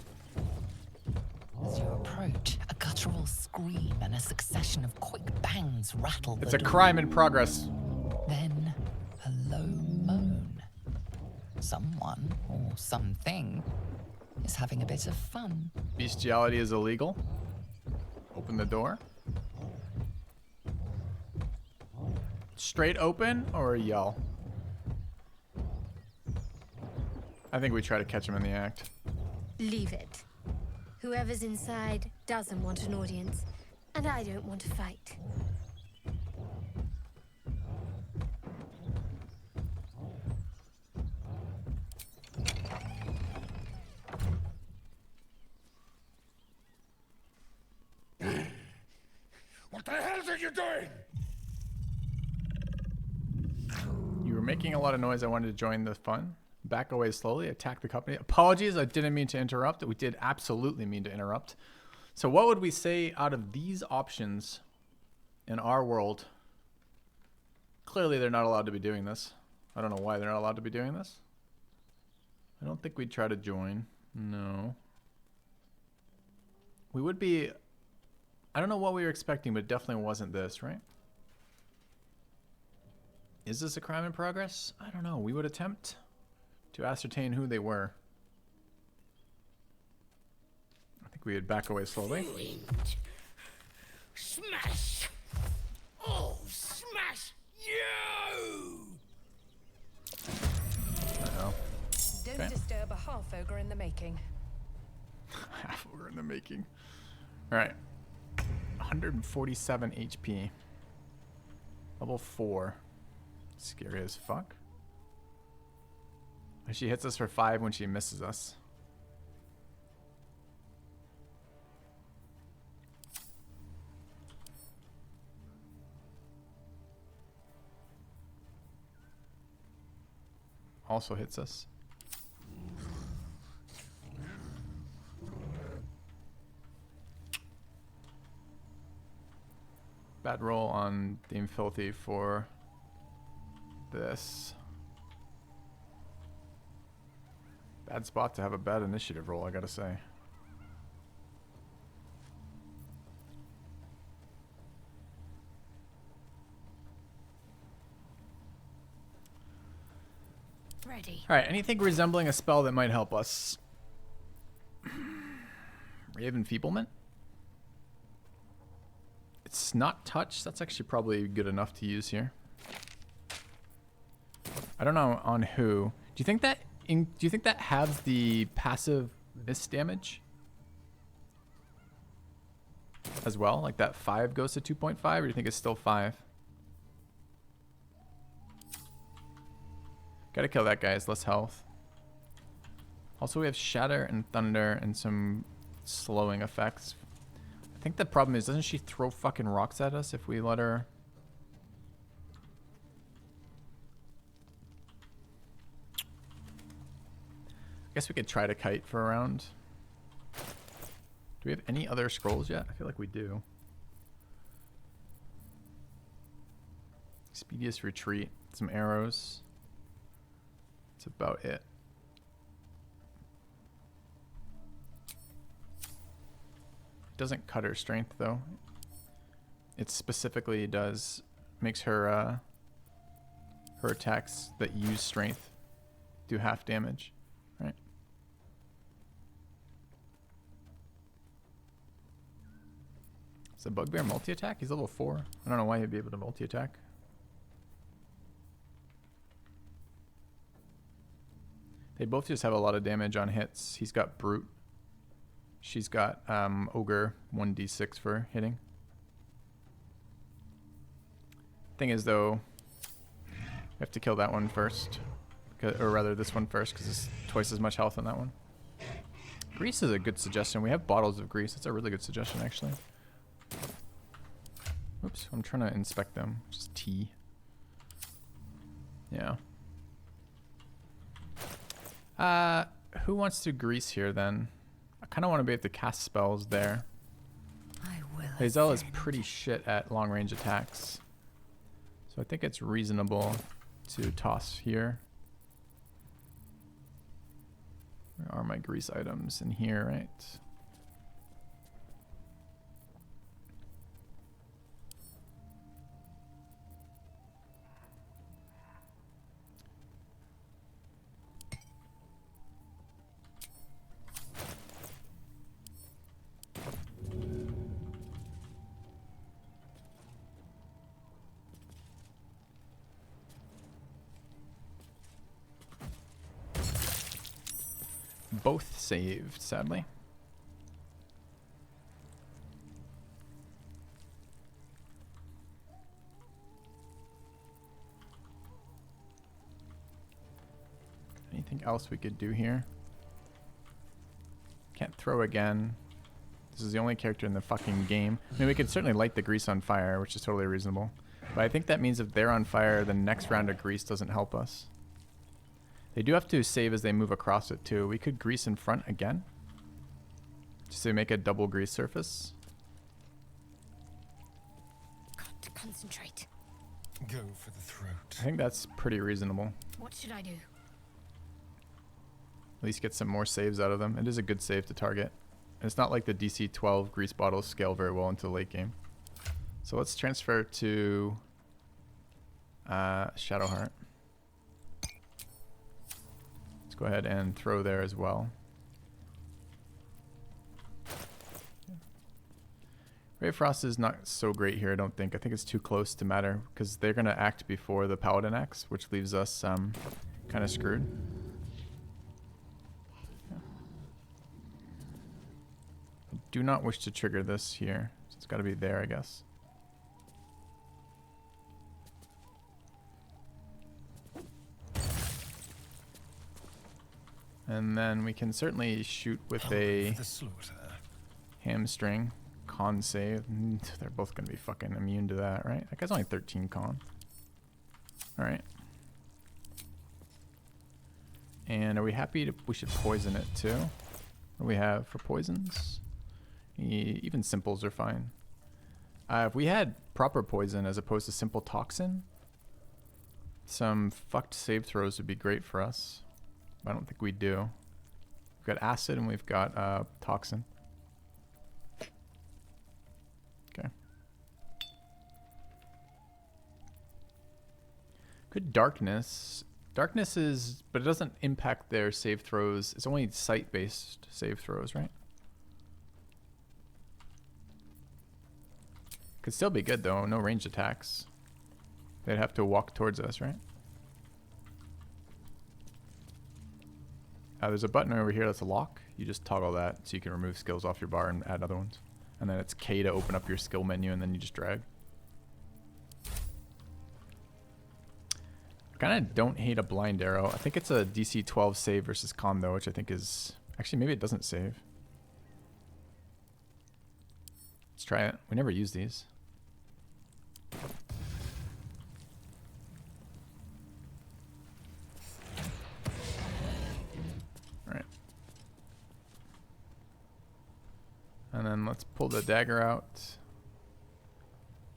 As you approach, a guttural scream and a succession of quick bangs rattle It's the a door. crime in progress. Then a low moan. Someone or something is having a bit of fun. Bestiality is illegal. Open the door. Straight open or yell? I think we try to catch him in the act. Leave it. Whoever's inside doesn't want an audience, and I don't want to fight. What the hell are you doing? You were making a lot of noise. I wanted to join the fun. Back away slowly. Attack the company. Apologies. I didn't mean to interrupt. We did absolutely mean to interrupt. So what would we say out of these options in our world? Clearly, they're not allowed to be doing this. I don't know why they're not allowed to be doing this. I don't think we'd try to join. No. We would be... I don't know what we were expecting, but it definitely wasn't this, right? Is this a crime in progress? I don't know. We would attempt to ascertain who they were. I think we would back away slowly. Smash! Oh, smash you! Uh-oh. Don't Okay. disturb a half ogre in the making. Half over in the making. All right. 147 HP. Level 4. Scary as fuck. She hits us for 5 when she misses us. Also hits us. Bad roll on Dame Filthy for this. Bad spot to have a bad initiative roll, I gotta say. Ready. Alright, anything resembling a spell that might help us? Ray of Enfeeblement? It's not touch. That's actually probably good enough to use here. I don't know on who. Do you think that has the passive miss damage as well? Like that 5 goes to 2.5, or do you think it's still 5? Gotta kill that guy. It's less health. Also, we have Shatter and Thunder and some slowing effects. I think the problem is, doesn't she throw fucking rocks at us if we let her? I guess we could try to kite for a round. Do we have any other scrolls yet? I feel like we do. Speediest Retreat. Some arrows. That's about it. Doesn't cut her strength though. It specifically does, makes her her attacks that use strength do half damage, right? Is the Bugbear multi-attack? He's level 4. I don't know why he'd be able to multi-attack. They both just have a lot of damage on hits. He's got Brute. She's got Ogre 1d6 for hitting. Thing is though, we have to kill that one first. Or rather this one first, because it's twice as much health on that one. Grease is a good suggestion. We have bottles of grease. That's a really good suggestion actually. Oops, I'm trying to inspect them. Just T. Yeah. Who wants to grease here then? I kind of want to be able to cast spells there. Lae'zel is pretty shit at long range attacks. So I think it's reasonable to toss here. Where are my grease items? In here, right? Both saved, sadly. Anything else we could do here? Can't throw again. This is the only character in the fucking game. I mean, we could certainly light the grease on fire, which is totally reasonable. But I think that means if they're on fire, the next round of grease doesn't help us. They do have to save as they move across it too. We could grease in front again. Just to make a double grease surface. Got to concentrate. Go for the throat. I think that's pretty reasonable. What should I do? At least get some more saves out of them. It is a good save to target. And it's not like the DC 12 grease bottles scale very well into the late game. So let's transfer to Shadowheart. Go ahead and throw there as well. Ray of Frost is not so great here, I don't think. I think it's too close to matter because they're going to act before the Paladin acts, which leaves us kind of screwed. Yeah. I do not wish to trigger this here, so it's got to be there, I guess. And then we can certainly shoot with a hamstring con save. They're both going to be fucking immune to that, right? That guy's only 13 con. Alright. And are we happy to... We should poison it too. What do we have for poisons? Even simples are fine. If we had proper poison as opposed to simple toxin, some fucked save throws would be great for us. But I don't think we do. We've got acid and we've got toxin. Okay. Good darkness. Darkness is, but it doesn't impact their save throws. It's only sight-based save throws, right? Could still be good though. No ranged attacks. They'd have to walk towards us, right? There's a button over here that's a lock. You just toggle that so you can remove skills off your bar and add other ones. And then it's K to open up your skill menu, and then you just drag. I kind of don't hate a blind arrow. I think it's a DC 12 save versus con though, which I think is... Actually, maybe it doesn't save. Let's try it. We never use these. Alright. And then let's pull the dagger out.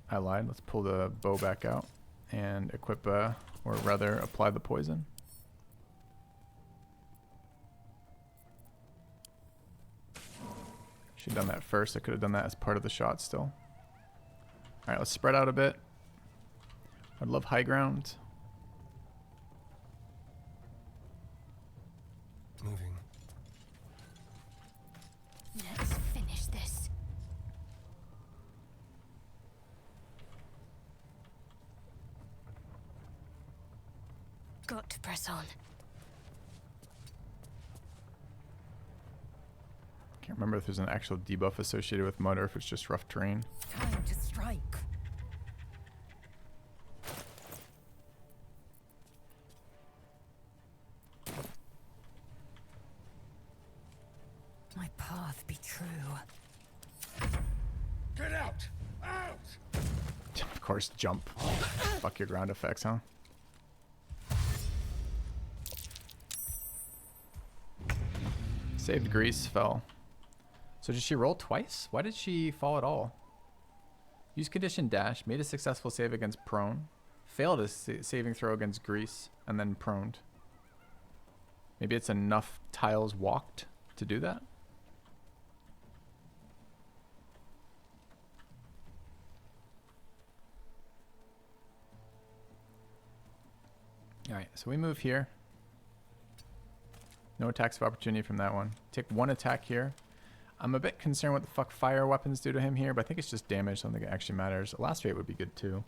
I lied. Let's pull the bow back out and equip, or rather apply the poison. Should have done that first. I could have done that as part of the shot still. Alright, let's spread out a bit. I'd love high ground. Moving. Let's finish this. Got to press on. Can't remember if there's an actual debuff associated with mud or if it's just rough terrain. Time to strike. My path be true. Get out! Out! Of course, jump. Fuck your ground effects, huh? Saved Grease, fell. So did she roll twice? Why did she fall at all? Use condition dash, made a successful save against prone, failed a saving throw against Grease, and then proned. Maybe it's enough tiles walked to do that? Alright, so we move here. No attacks of opportunity from that one. Take one attack here. I'm a bit concerned what the fuck fire weapons do to him here, but I think it's just damage. I don't think it actually matters. A last rate would be good too.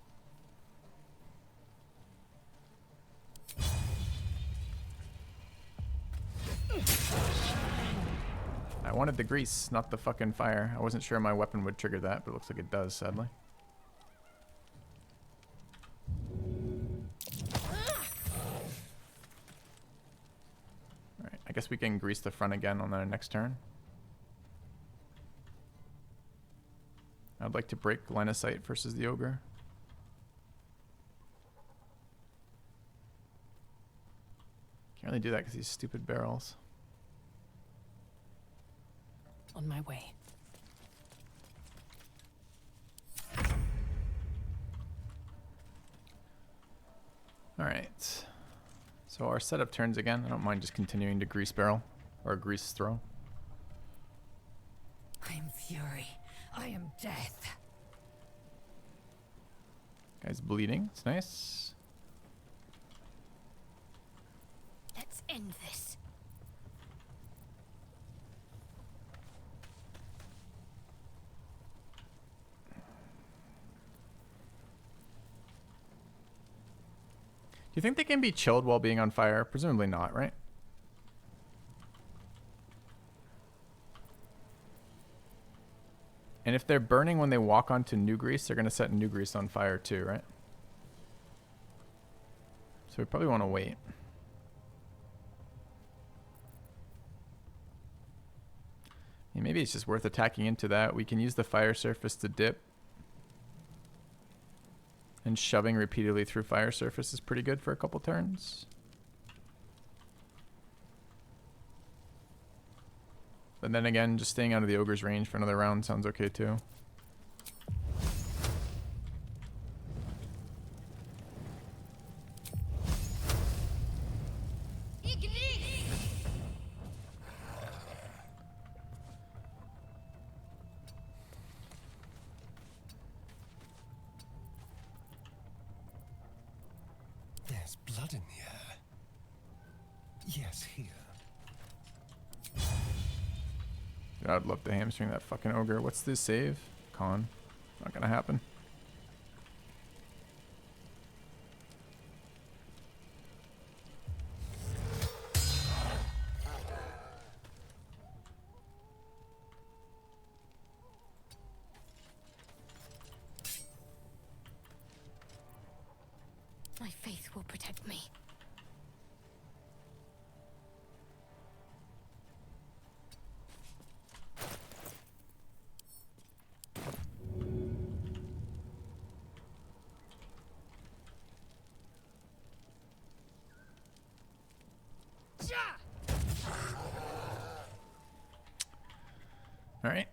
I wanted the grease, not the fucking fire. I wasn't sure my weapon would trigger that, but it looks like it does, sadly. Alright, I guess we can grease the front again on our next turn. I'd like to break line of sight versus the ogre. Can't really do that because these stupid barrels. On my way. Alright. So our setup turns again. I don't mind just continuing to grease barrel or grease throw. I am fury. I am death. Guy's bleeding. It's nice. Let's end this. Do you think they can be chilled while being on fire? Presumably not, right? And if they're burning when they walk onto new grease, they're going to set new grease on fire too, right? So we probably want to wait. Yeah, maybe it's just worth attacking into that. We can use the fire surface to dip. And shoving repeatedly through fire surface is pretty good for a couple turns. But then again, just staying out of the ogre's range for another round sounds okay too. There's blood in the air. Yes, here. Dude, I'd love to hamstring that fucking ogre. What's this save? Con. Not gonna happen. My faith will protect me. All right.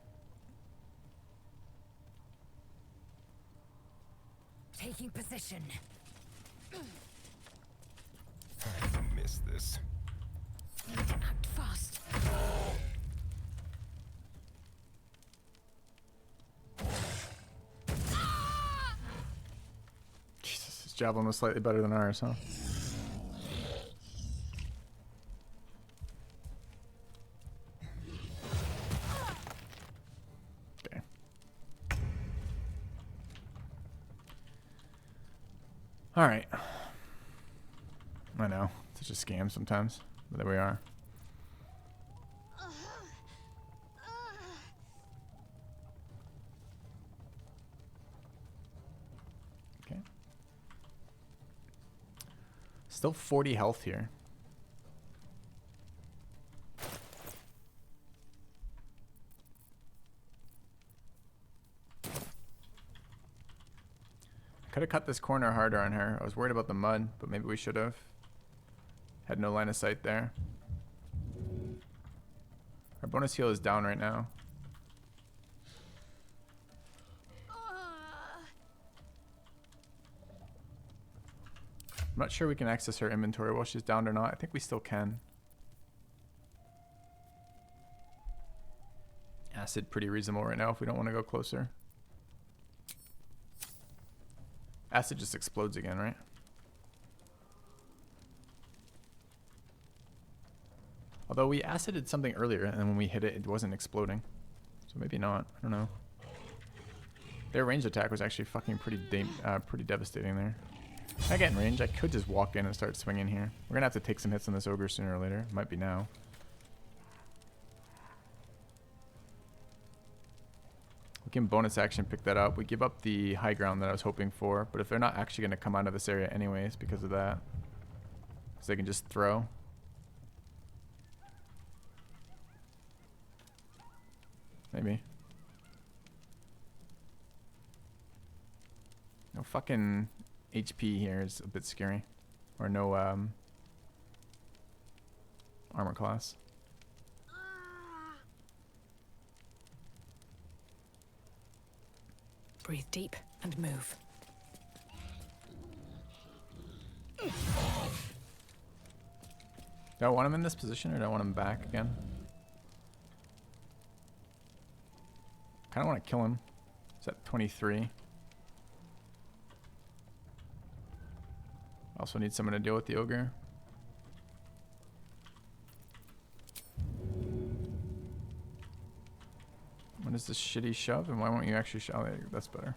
Taking position. I missed this. Need to act fast. Jesus, his javelin was slightly better than ours, huh? Okay. All right. I know, such a scam sometimes, but there we are. Okay. Still 40 health here. Could have cut this corner harder on her. I was worried about the mud, but maybe we should have. Had no line of sight there. Our bonus heal is down right now. I'm not sure we can access her inventory while she's down or not. I think we still can. Acid pretty reasonable right now if we don't want to go closer. Acid just explodes again, right? Although we acided something earlier, and when we hit it, it wasn't exploding. So maybe not. I don't know. Their range attack was actually fucking pretty devastating there. I get in range. I could just walk in and start swinging here. We're going to have to take some hits on this ogre sooner or later. Might be now. We can bonus action pick that up. We give up the high ground that I was hoping for. But if they're not actually going to come out of this area anyways because of that. So they can just throw. Maybe. No fucking HP here is a bit scary. Or no armor class. Breathe deep and move. Do I want him in this position or do I want him back again? I want to kill him. It's at 23. Also need someone to deal with the ogre. What is this shitty shove? And why won't you actually shove? Oh, that's better.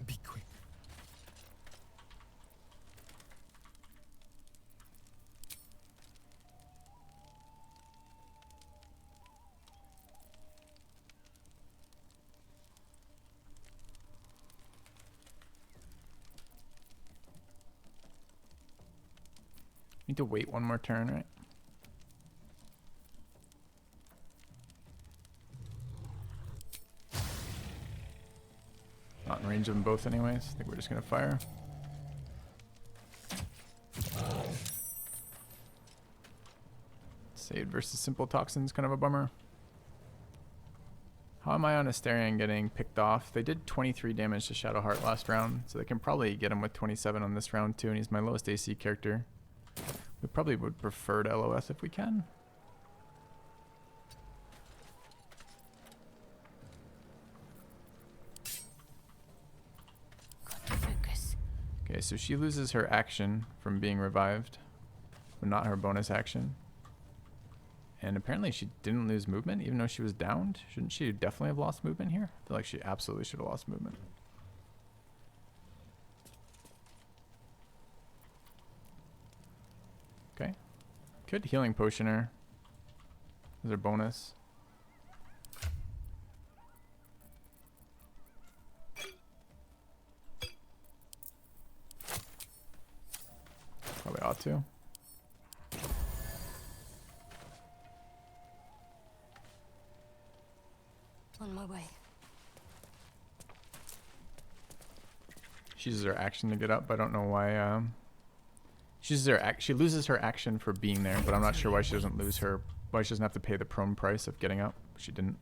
Be quick. Need to wait one more turn, right? Not in range of them both anyways. I think we're just gonna fire. Saved versus simple toxins, kind of a bummer. How am I on Asterion getting picked off? They did 23 damage to Shadowheart last round, so they can probably get him with 27 on this round too, and he's my lowest AC character. We probably would prefer to LOS if we can. Okay, so she loses her action from being revived, but not her bonus action. And apparently she didn't lose movement, even though she was downed. Shouldn't she definitely have lost movement here? I feel like she absolutely should have lost movement. Okay. Good healing potioner. Is her bonus. Probably ought to. On my way. She uses her action to get up. I don't know why. She loses her action for being there, but I'm not sure why she doesn't lose her. Why she doesn't have to pay the prone price of getting up. She didn't.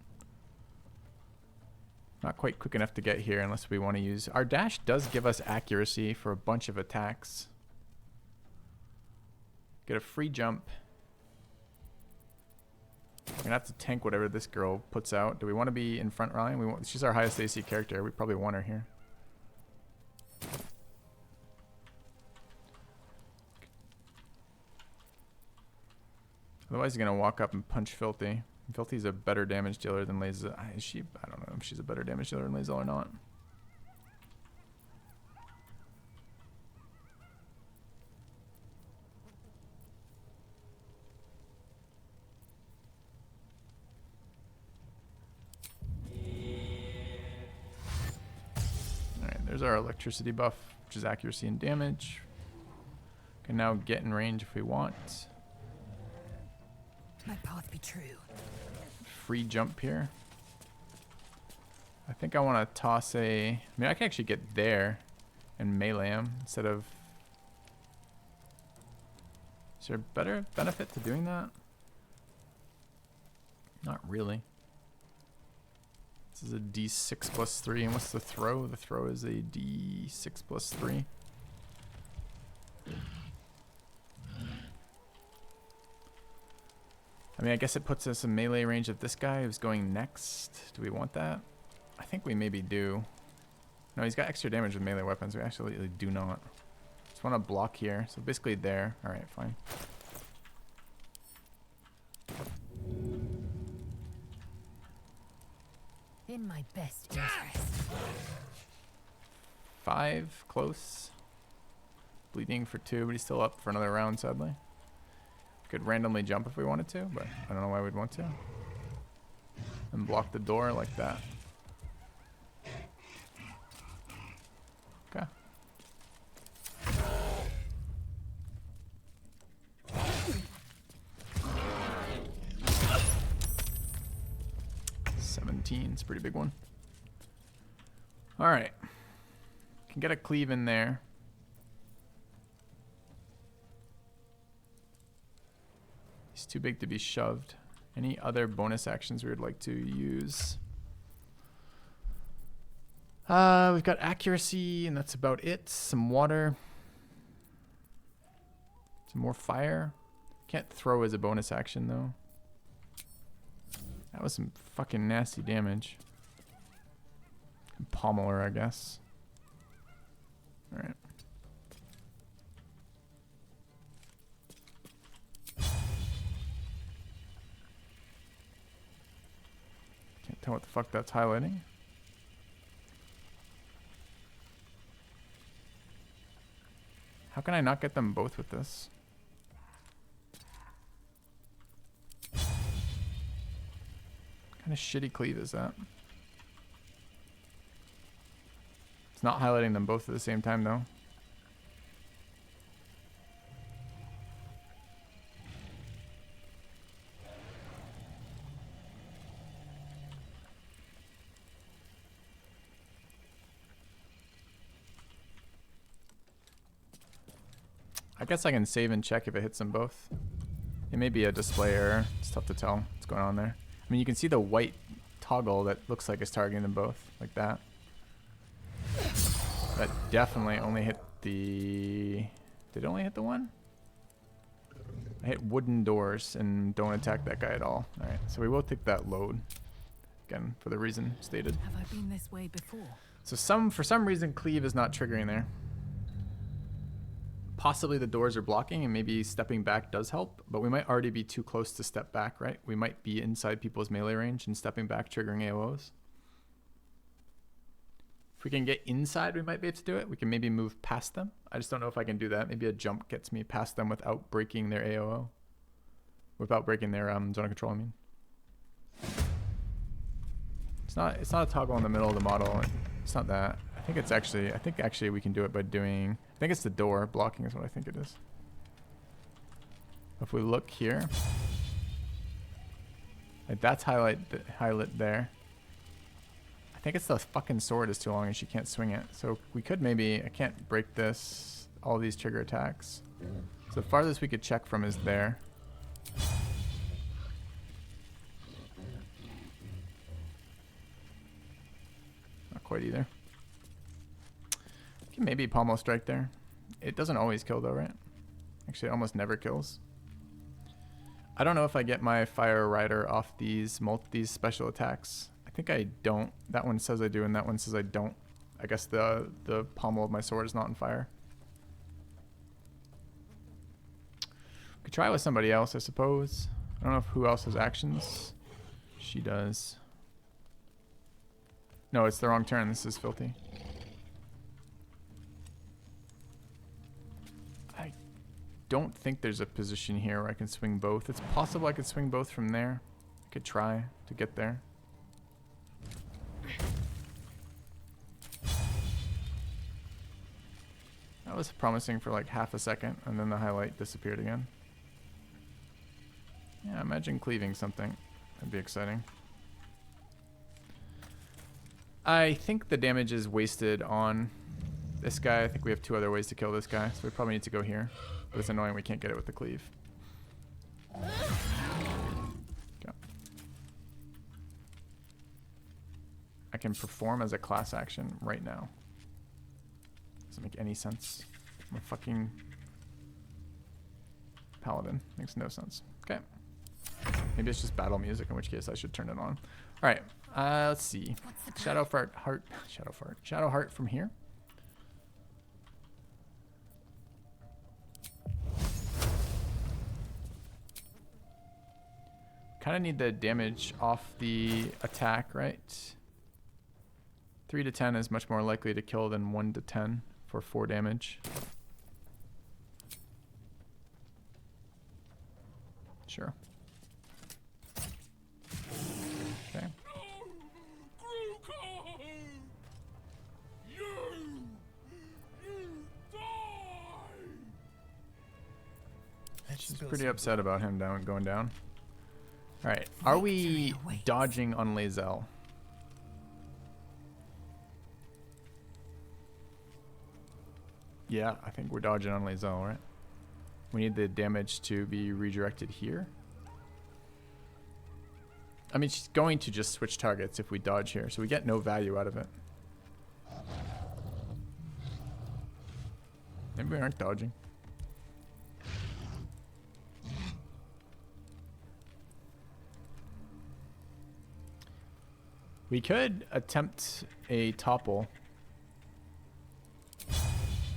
Not quite quick enough to get here unless we want to use. Our dash does give us accuracy for a bunch of attacks. Get a free jump. We're gonna have to tank whatever this girl puts out. Do we want to be in front line? She's our highest AC character. We probably want her here. Otherwise, he's gonna walk up and punch Filthy. Filthy's a better damage dealer than Lae'zel. Is she? I don't know if she's a better damage dealer than Lae'zel or not. There's our electricity buff, which is accuracy and damage. Can now get in range if we want. My path be true. Free jump here. I think I want to toss a... I mean, I can actually get there and melee him instead of... Is there a better benefit to doing that? Not really. This is a D6 plus 3, and what's the throw? The throw is a D6 plus 3. I mean, I guess it puts us in melee range of this guy who's going next. Do we want that? I think we maybe do. No, he's got extra damage with melee weapons. We actually do not. Just want to block here. So basically there. Alright, fine. In my best interest. 5, close. Bleeding for 2, but he's still up for another round, sadly. Could randomly jump if we wanted to, but I don't know why we'd want to. And block the door like that. Okay. It's a pretty big one. All right. Can get a cleave in there. He's too big to be shoved. Any other bonus actions we would like to use? We've got accuracy, and that's about it. Some water. Some more fire. Can't throw as a bonus action, though. That was some fucking nasty damage. Pommel her, I guess. Alright. Can't tell what the fuck that's highlighting. How can I not get them both with this? What kind of shitty cleave is that? It's not highlighting them both at the same time, though. I guess I can save and check if it hits them both. It may be a display error. It's tough to tell what's going on there. I mean, you can see the white toggle that looks like it's targeting them both, like that. That definitely only hit the... Did it only hit the one? I hit wooden doors and don't attack that guy at all. Alright, so we will take that load. Again, for the reason stated. Have I been this way before? So for some reason, cleave is not triggering there. Possibly the doors are blocking and maybe stepping back does help, but we might already be too close to step back, right? We might be inside people's melee range and stepping back triggering AOs. If we can get inside, we might be able to do it. We can maybe move past them. I just don't know if I can do that. Maybe a jump gets me past them without breaking their AOO. Without breaking their zone of control, I mean. It's not a toggle in the middle of the model. It's not that. I think actually we can do it by doing, I think it's the door blocking is what I think it is. If we look here, like that's highlight there. I think it's the fucking sword is too long and she can't swing it. So we could maybe, I can't break this, all these trigger attacks. So the farthest we could check from is there. Not quite either. Can maybe pommel strike there. It doesn't always kill though, right? Actually, it almost never kills. I don't know if I get my fire rider off these special attacks. I think I don't. That one says I do, and that one says I don't. I guess the pommel of my sword is not on fire. Could try with somebody else, I suppose. I don't know who else has actions. She does. No, it's the wrong turn. This is filthy. I don't think there's a position here where I can swing both. It's possible I could swing both from there. I could try to get there. That was promising for like half a second, and then the highlight disappeared again. Yeah, imagine cleaving something. That'd be exciting. I think the damage is wasted on this guy. I think we have 2 other ways to kill this guy, so we probably need to go here. But it's annoying we can't get it with the cleave. Okay. I can perform as a class action right now. Doesn't make any sense. I'm a fucking Paladin. Makes no sense. Okay. Maybe it's just battle music, in which case I should turn it on. Alright, let's see. Shadow Heart from here. Kind of need the damage off the attack, right? 3 to 10 is much more likely to kill than 1 to 10 for 4 damage. Sure. Okay. She's pretty upset about him going down. Alright, are we dodging on Lae'zel? Yeah, I think we're dodging on Lae'zel, right? We need the damage to be redirected here. I mean, she's going to just switch targets if we dodge here, so we get no value out of it. Maybe we aren't dodging. We could attempt a topple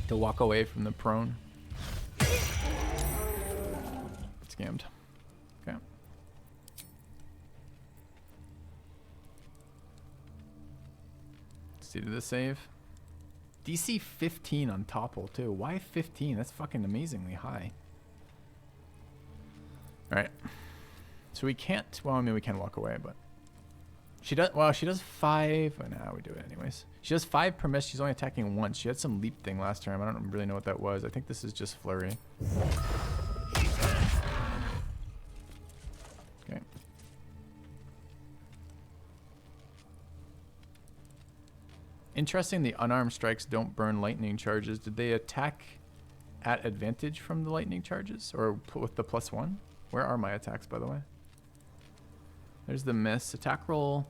to walk away from the prone. Scammed. Okay. Let's see, did this save? DC 15 on topple too. Why 15? That's fucking amazingly high. Alright. So we can't, well, I mean, we can walk away, but she does, well, she does 5, and now we do it anyways. She does 5 per miss. She's only attacking once. She had some leap thing last turn. I don't really know what that was. I think this is just flurry. Okay. Interesting, the unarmed strikes don't burn lightning charges. Did they attack at advantage from the lightning charges, or with the +1? Where are my attacks, by the way? There's the miss. Attack roll.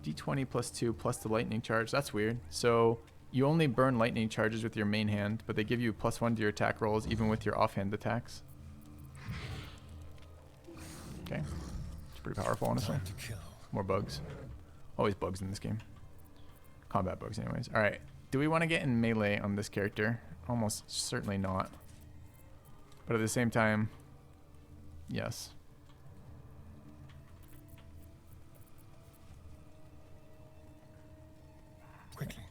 D20 plus 2 plus the lightning charge. That's weird. So you only burn lightning charges with your main hand, but they give you +1 to your attack rolls even with your offhand attacks. Okay. It's pretty powerful, honestly. More bugs. Always bugs in this game. Combat bugs, anyways. Alright. Do we want to get in melee on this character? Almost certainly not. But at the same time, yes. Quickly.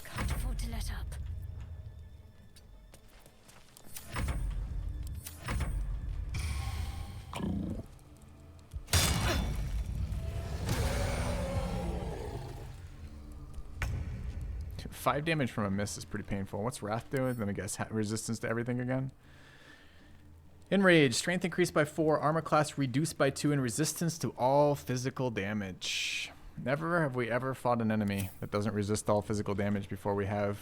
Can't afford to let up. Five damage from a miss is pretty painful. What's Wrath doing? Then I guess resistance to everything again. Enrage, strength increased by 4, armor class reduced by 2, and resistance to all physical damage. Never have we ever fought an enemy that doesn't resist all physical damage before we have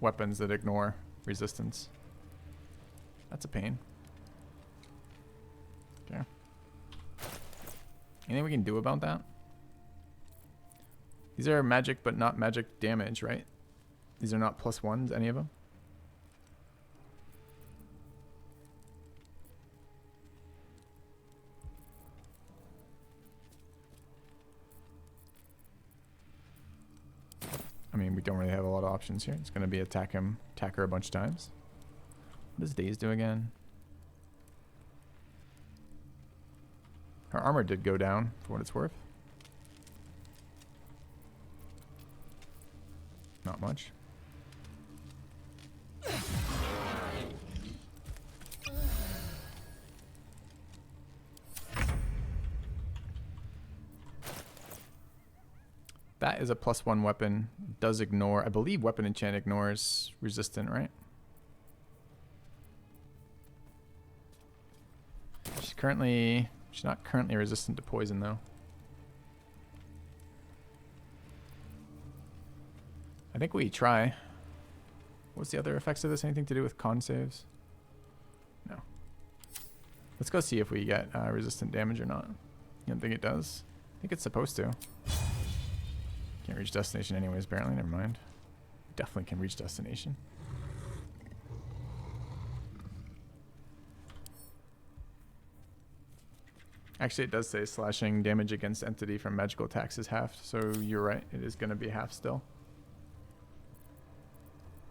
weapons that ignore resistance. That's a pain. Okay. Anything we can do about that? These are magic, but not magic damage, right? These are not +1s, any of them? I mean, we don't really have a lot of options here. It's going to be attack him, attack her a bunch of times. What does Daze do again? Her armor did go down, for what it's worth. Not much. That is a +1 weapon. Does ignore, I believe weapon enchant ignores resistant, right? She's not currently resistant to poison though. I think we try. What's the other effects of this? Anything to do with con saves? No. Let's go see if we get resistant damage or not. You don't think it does? I think it's supposed to. Can't reach destination anyways, apparently. Never mind. Definitely can reach destination. Actually, it does say slashing damage against entity from magical attacks is halved, so you're right. It is going to be half still.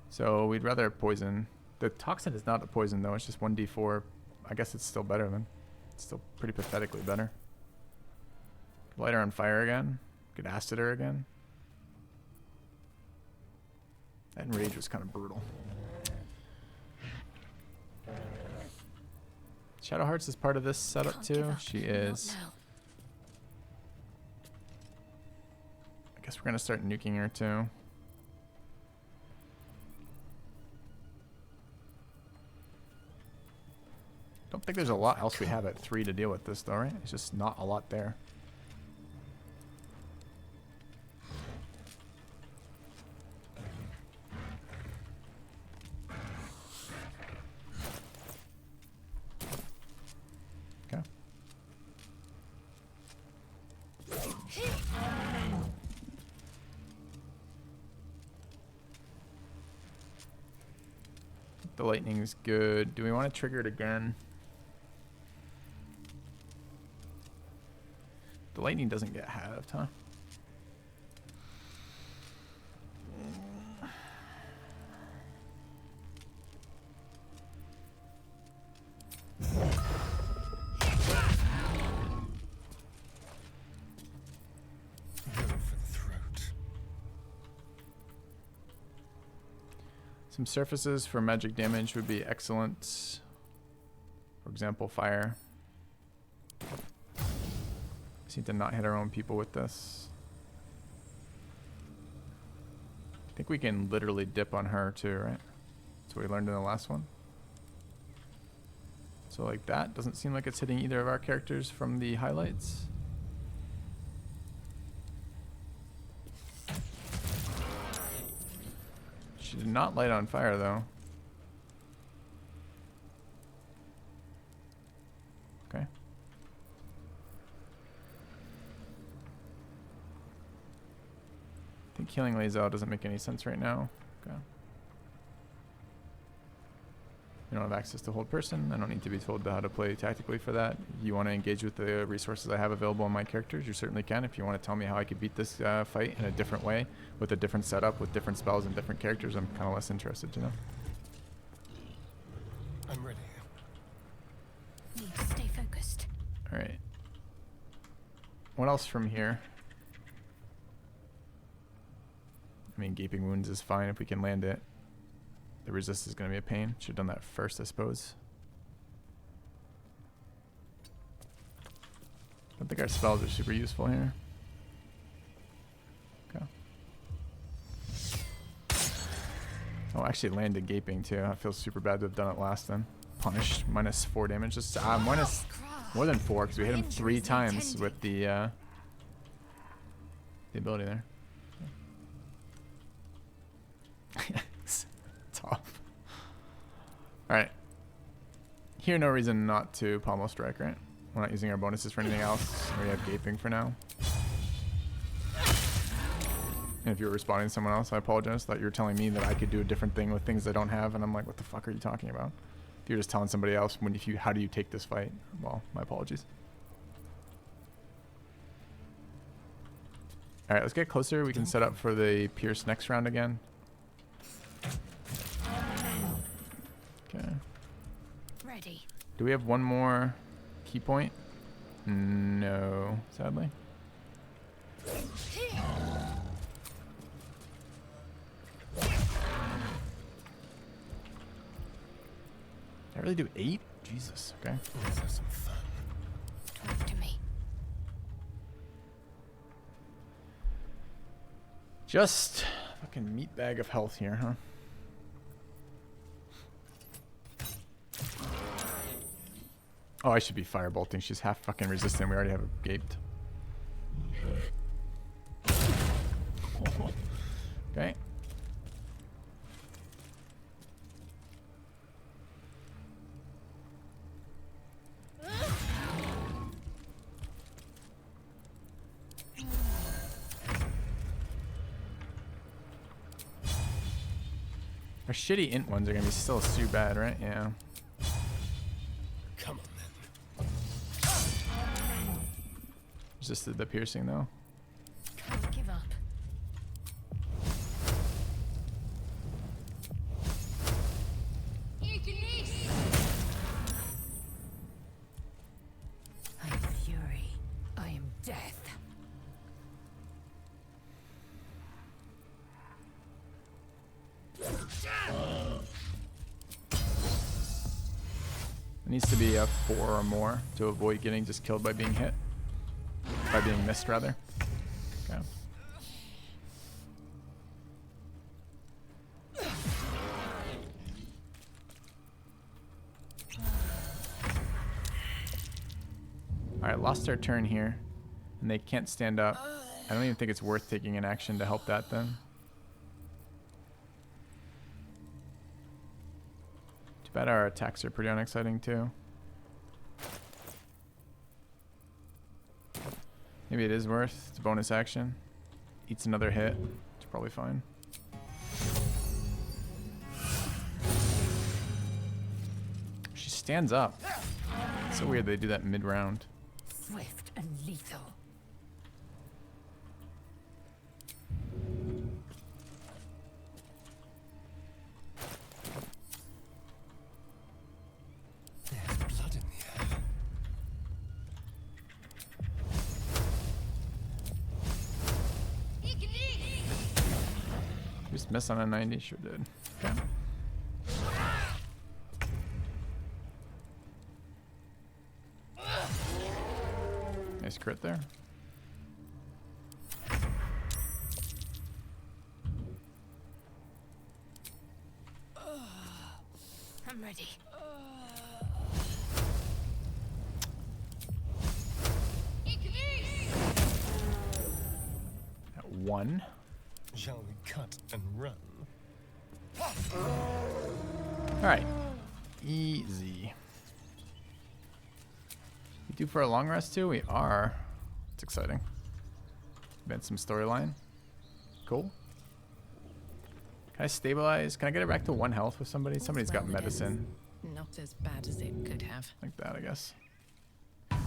So we'd rather poison. The toxin is not a poison though. It's just 1d4. I guess it's still better then. It's still pretty pathetically better. Light her on fire again. Get acid her again. That enrage was kind of brutal. Shadowhearts is part of this setup too. She is. I guess we're gonna start nuking her too. Don't think there's a lot else we have at 3 to deal with this though, right? It's just not a lot there. Okay. The lightning is good. Do we want to trigger it again? The lightning doesn't get halved, huh? Some surfaces for magic damage would be excellent. For example, fire. Just need to not hit our own people with this. I think we can literally dip on her too, right? That's what we learned in the last one. So like that doesn't seem like it's hitting either of our characters from the highlights. She did not light on fire, though. Okay. I think killing Lae'zel doesn't make any sense right now. Okay. You don't have access to hold person. I don't need to be told how to play tactically for that. You want to engage with the resources I have available on my characters, you certainly can. If you want to tell me how I could beat this fight in a different way, with a different setup, with different spells and different characters, I'm kind of less interested to know. I'm ready. Need to stay focused. All right. What else from here? I mean, gaping wounds is fine if we can land it. The resist is going to be a pain. Should have done that first, I suppose. I don't think our spells are super useful here. Okay. Oh, actually landed gaping too. I feel super bad to have done it last then. Punished. -4 damage. Just minus more than 4 because we hit him 3 times with the ability there. Tough. Alright. Here, no reason not to pommel strike, right? We're not using our bonuses for anything else. We have gaping for now. And if you were responding to someone else, I apologize. Thought you were telling me that I could do a different thing with things I don't have, and I'm like, what the fuck are you talking about? If you're just telling somebody else, how do you take this fight? Well, my apologies. Alright, let's get closer. We can set up for the Pierce next round again. Okay. Ready. Do we have one more key point? No, sadly. Did I really do 8? Jesus, okay. Let's have some fun. Talk to me. Just fucking meat bag of health here, huh? Oh, I should be firebolting. She's half fucking resistant. We already have her gaped. Okay. Our shitty int ones are gonna be still too bad, right? Yeah. Come on then. Resisted the piercing though. Can't give up. I am fury. I am death. It needs to be a 4 or more to avoid getting just killed by being hit. By being missed, rather. Okay. Alright, lost our turn here. And they can't stand up. I don't even think it's worth taking an action to help that then. Too bad our attacks are pretty unexciting too. Maybe it is worth. It's a bonus action. Eats another hit. It's probably fine. She stands up. It's so weird they do that mid-round. Swift and lethal. There's blood in the air. Just miss on a 90, sure did. Okay. Nice crit there. I'm ready. At 1. Shall we cut and run? Alright. Easy. We due for a long rest too? We are. It's exciting. Advance some storyline. Cool. Can I stabilize? Can I get it back to 1 health with somebody? Somebody's got medicine. Not as bad as it could have. Like that, I guess. Alright.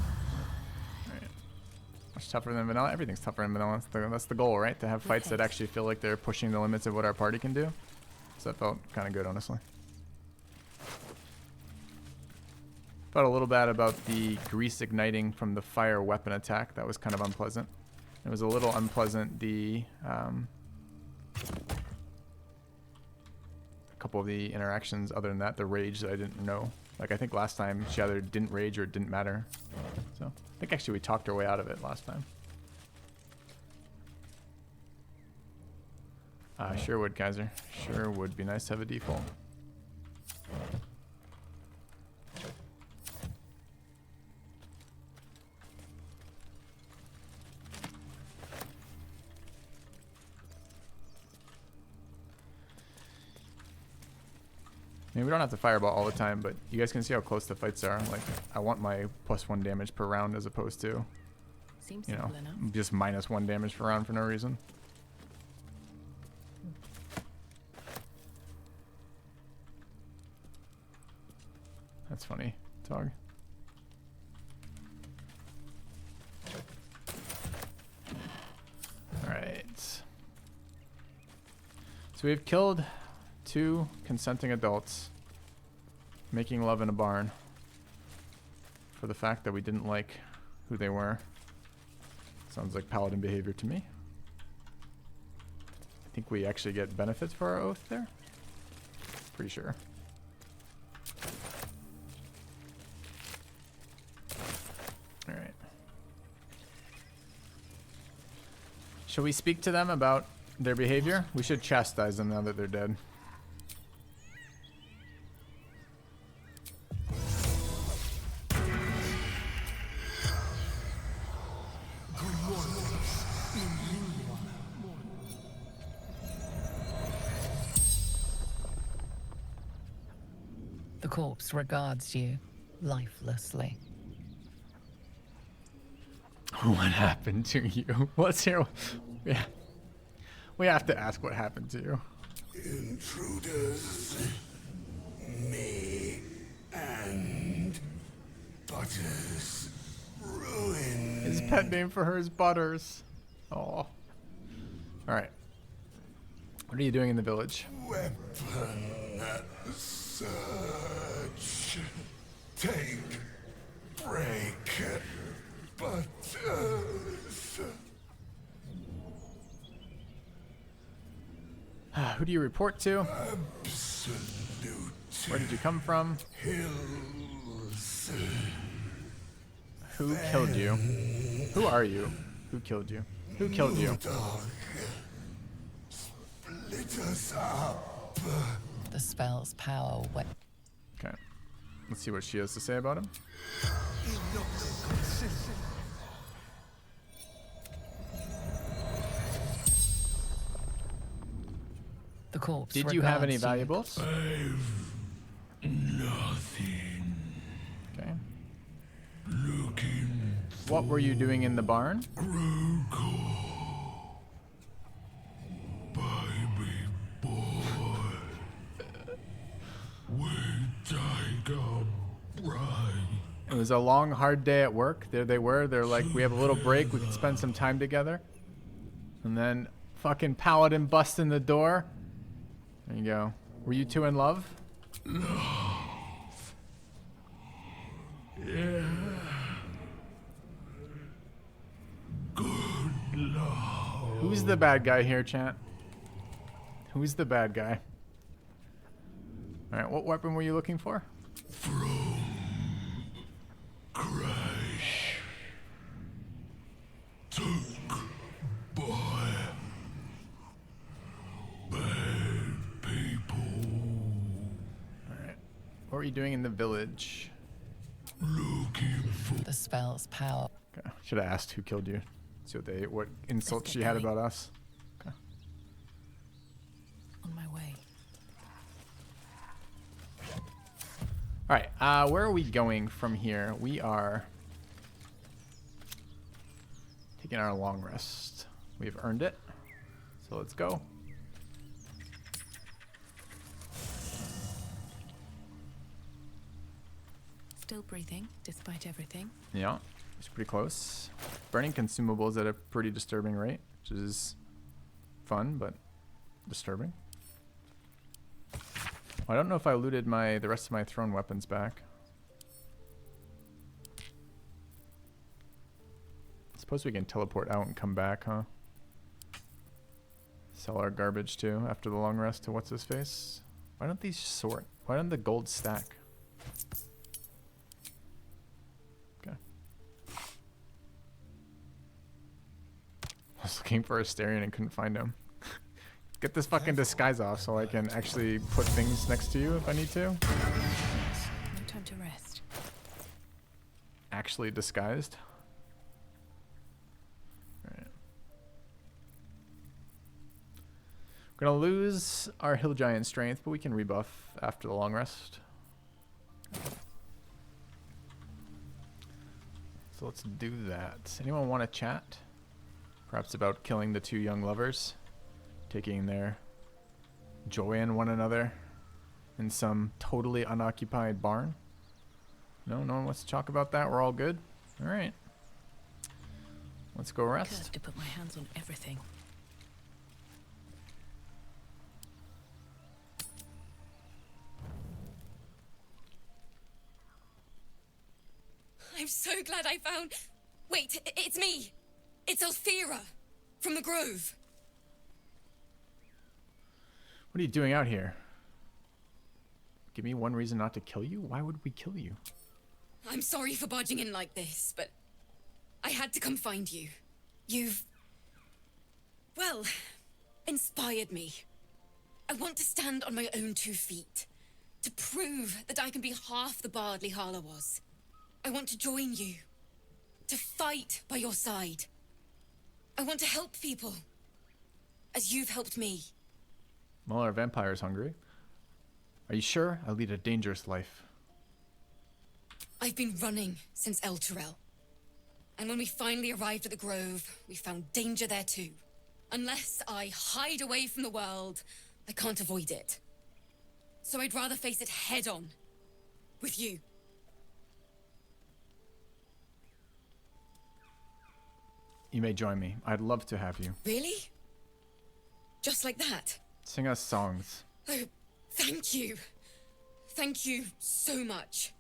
Much tougher than vanilla? Everything's tougher than vanilla. That's the goal, right? To have fights that actually feel like they're pushing the limits of what our party can do. So that felt kind of good, honestly. Felt a little bad about the grease igniting from the fire weapon attack. That was kind of unpleasant. It was a little unpleasant, a couple of the interactions other than that, the rage that I didn't know. Like, I think last time she either didn't rage or it didn't matter. So, I think actually we talked our way out of it last time. Sure would, Kaiser. Sure would be nice to have a default. I mean, we don't have to fireball all the time, but you guys can see how close the fights are. Like, I want my +1 damage per round as opposed to, Seems you know, enough. just -1 damage per round for no reason. That's funny, Tog. Alright. So we've killed 2 consenting adults making love in a barn for the fact that we didn't like who they were. Sounds like Paladin behavior to me. I think we actually get benefits for our oath there. Pretty sure. Alright. Shall we speak to them about their behavior? We should chastise them now that they're dead. The corpse regards you lifelessly. What happened to you? What's here? Yeah. We have to ask what happened to you. Intruders. Me and Butters ruin. His pet name for her is Butters. Oh. Alright. What are you doing in the village? Weapon search. Take. Break. Butters. Who do you report to? Absolute. Where did you come from? Hills. Who killed you? Who are you? Who killed you? Who killed you? Dog. Split us up. The spell's power. Okay. Let's see what she has to say about him. The corpse. Did you have any valuables? Nothing. Okay. Looking. What were you doing in the barn? Baby boy. Wait, I go right. It was a long, hard day at work. There they were. They're like, we have a little break. We can spend some time together. And then fucking Paladin busts in the door. There you go. Were you 2 in love? Love. Yeah. Good love. Who's the bad guy here, chat? Who's the bad guy? Alright, what weapon were you looking for? From crash. Took by bad people. Alright. What were you doing in the village? Looking for the spell's power. Okay. Should have asked who killed you. See what insults she had about us. Okay. On my way. All right, where are we going from here? We are taking our long rest. We've earned it, so let's go. Still breathing, despite everything. Yeah, it's pretty close. Burning consumables at a pretty disturbing rate, which is fun, but disturbing. I don't know if I looted the rest of my thrown weapons back. Suppose we can teleport out and come back, huh? Sell our garbage too after the long rest to what's his face. Why don't these sort? Why don't the gold stack? Okay. I was looking for Asterion and couldn't find him. Get this fucking disguise off so I can actually put things next to you if I need to. No time to rest. Actually disguised. Alright. We're gonna lose our hill giant strength, but we can rebuff after the long rest. So let's do that. Anyone want to chat? Perhaps about killing the two young lovers? Taking their joy in one another in some totally unoccupied barn? No one wants to talk about that? We're all good? Alright. Let's go rest. Cursed to put my hands on everything. I'm so glad I found... Wait, it's me! It's Elthira from the Grove. What are you doing out here? Give me one reason not to kill you? Why would we kill you? I'm sorry for barging in like this, but I had to come find you. You've... well, inspired me. I want to stand on my own 2 feet. To prove that I can be half the bard Lihala was. I want to join you. To fight by your side. I want to help people. As you've helped me. Well, our vampire's hungry. Are you sure? I lead a dangerous life. I've been running since El Turel. And when we finally arrived at the Grove, we found danger there too. Unless I hide away from the world, I can't avoid it. So I'd rather face it head on. With you. You may join me. I'd love to have you. Really? Just like that? Sing us songs. Oh, thank you. Thank you so much.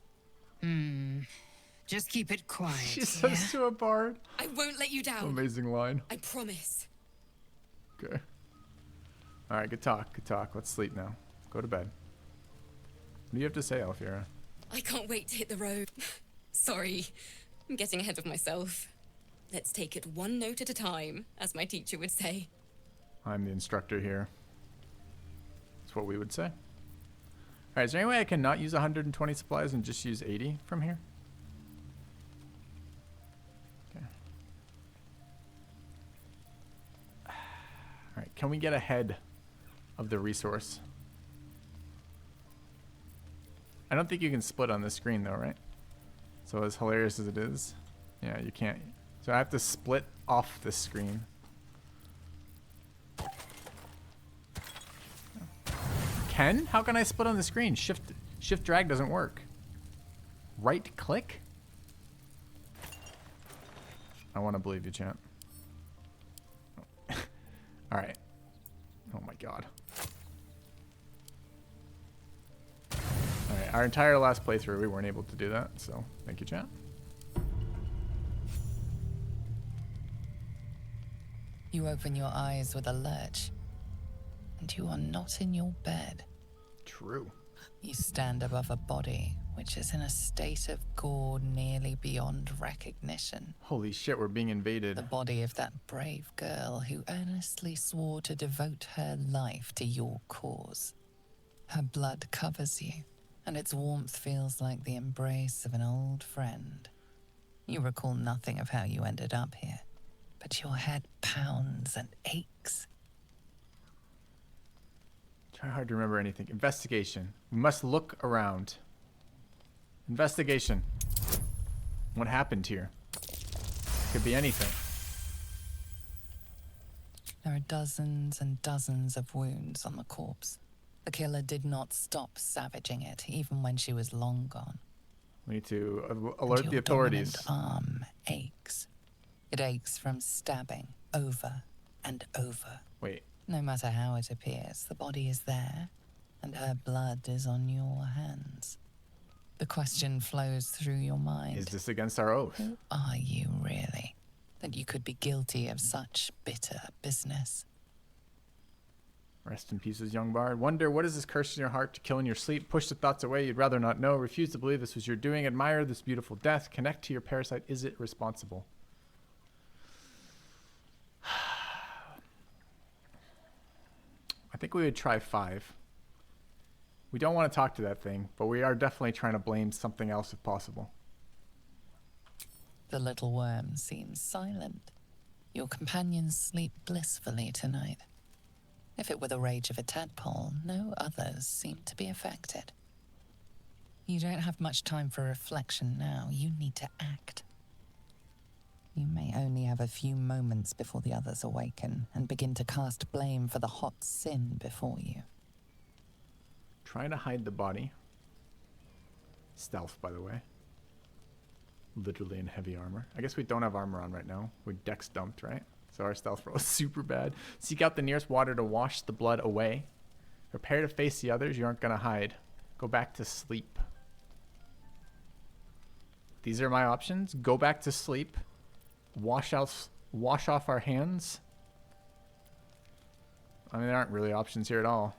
Just keep it quiet. She says to a bard. I won't let you down. Amazing line. I promise. Okay. Alright, good talk. Good talk. Let's sleep now. Go to bed. What do you have to say, Elthira? I can't wait to hit the road. Sorry, I'm getting ahead of myself. Let's take it one note at a time, as my teacher would say. I'm the instructor here. That's what we would say. Alright, is there any way I can not use 120 supplies and just use 80 from here? Okay. Alright, can we get ahead of the resource? I don't think you can split on the screen though, right? So as hilarious as it is, yeah, you can't. So I have to split off the screen. Can? How can I split on the screen? Shift drag doesn't work. Right click? I want to believe you, champ. All right. Oh my god. All right, our entire last playthrough, we weren't able to do that, so thank you, champ. You open your eyes with a lurch, and you are not in your bed. True. You stand above a body which is in a state of gore nearly beyond recognition. Holy shit, we're being invaded. The body of that brave girl who earnestly swore to devote her life to your cause. Her blood covers you, and its warmth feels like the embrace of an old friend. You recall nothing of how you ended up here, but your head pounds and aches. Try hard to remember anything. Investigation. We must look around. Investigation. What happened here? Could be anything. There are dozens and dozens of wounds on the corpse. The killer did not stop savaging it, even when she was long gone. We need to alert the authorities. Your dominant arm aches. It aches from stabbing over and over. Wait. No matter how it appears, the body is there, and her blood is on your hands. The question flows through your mind. Is this against our oath? Who are you really, that you could be guilty of such bitter business? Rest in pieces, young bard. Wonder, what is this curse in your heart to kill in your sleep? Push the thoughts away you'd rather not know. Refuse to believe this was your doing. Admire this beautiful death. Connect to your parasite. Is it responsible? I think we would try 5. We don't want to talk to that thing, but we are definitely trying to blame something else if possible. The little worm seems silent. Your companions sleep blissfully tonight. If it were the rage of a tadpole, no others seem to be affected. You don't have much time for reflection now. You need to act. You may only have a few moments before the others awaken and begin to cast blame for the hot sin before you. Trying to hide the body. Stealth, by the way. Literally in heavy armor. I guess we don't have armor on right now. We're dex dumped, right? So our stealth roll is super bad. Seek out the nearest water to wash the blood away. Prepare to face the others. You aren't going to hide. Go back to sleep. These are my options. Go back to sleep. Wash off our hands. I mean, there aren't really options here at all.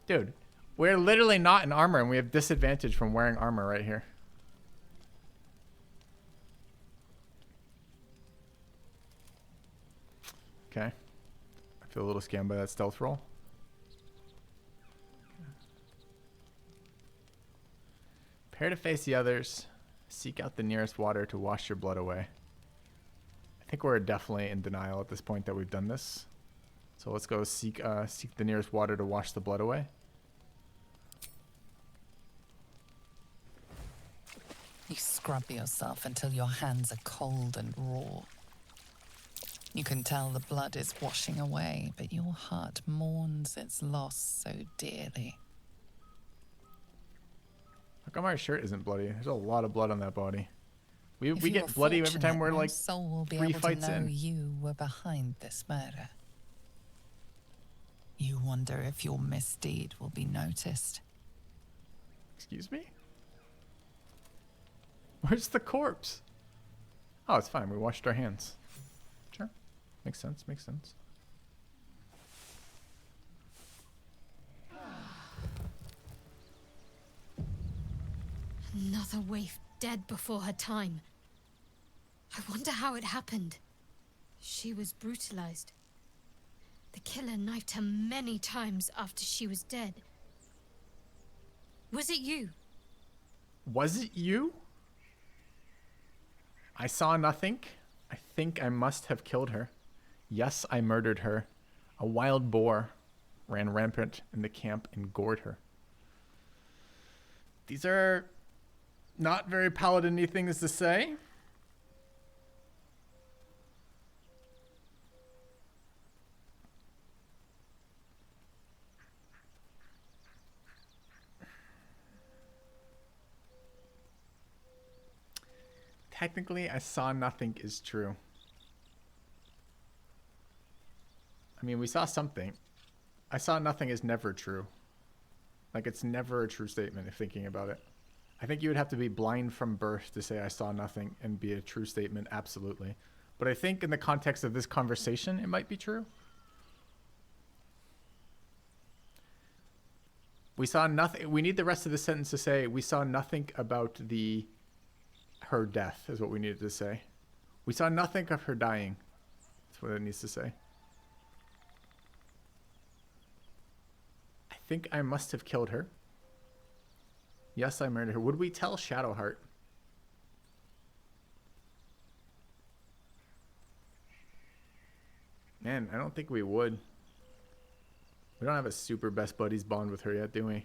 Dude, we're literally not in armor, and we have disadvantage from wearing armor right here. Okay. I feel a little scammed by that stealth roll. Prepare to face the others. Seek out the nearest water to wash your blood away. I think we're definitely in denial at this point that we've done this. So let's go seek the nearest water to wash the blood away. You scrub yourself until your hands are cold and raw. You can tell the blood is washing away, but your heart mourns its loss so dearly. How come our shirt isn't bloody? There's a lot of blood on that body. We If you get were bloody every time fortunate, we're no like soul will be 3 able to fights know in. you were behind this murder. You wonder if your misdeed will be noticed. Excuse me? Where's the corpse? Oh, it's fine. We washed our hands. Sure. Makes sense. Makes sense. Another waif dead before her time. I wonder how it happened. She was brutalized. The killer knifed her many times after she was dead. Was it you? Was it you? I saw nothing. I think I must have killed her. Yes, I murdered her. A wild boar ran rampant in the camp and gored her. These are not very paladin-y things to say. Technically, I saw nothing is true. I mean, we saw something. I saw nothing is never true. Like, it's never a true statement if thinking about it. I think you would have to be blind from birth to say I saw nothing and be a true statement, absolutely. But I think in the context of this conversation, it might be true. We saw nothing. We need the rest of the sentence to say, we saw nothing about her death is what we needed to say. We saw nothing of her dying. That's what it needs to say. I think I must have killed her. Yes, I murdered her. Would we tell Shadowheart? Man, I don't think we would. We don't have a super best buddies bond with her yet, do we?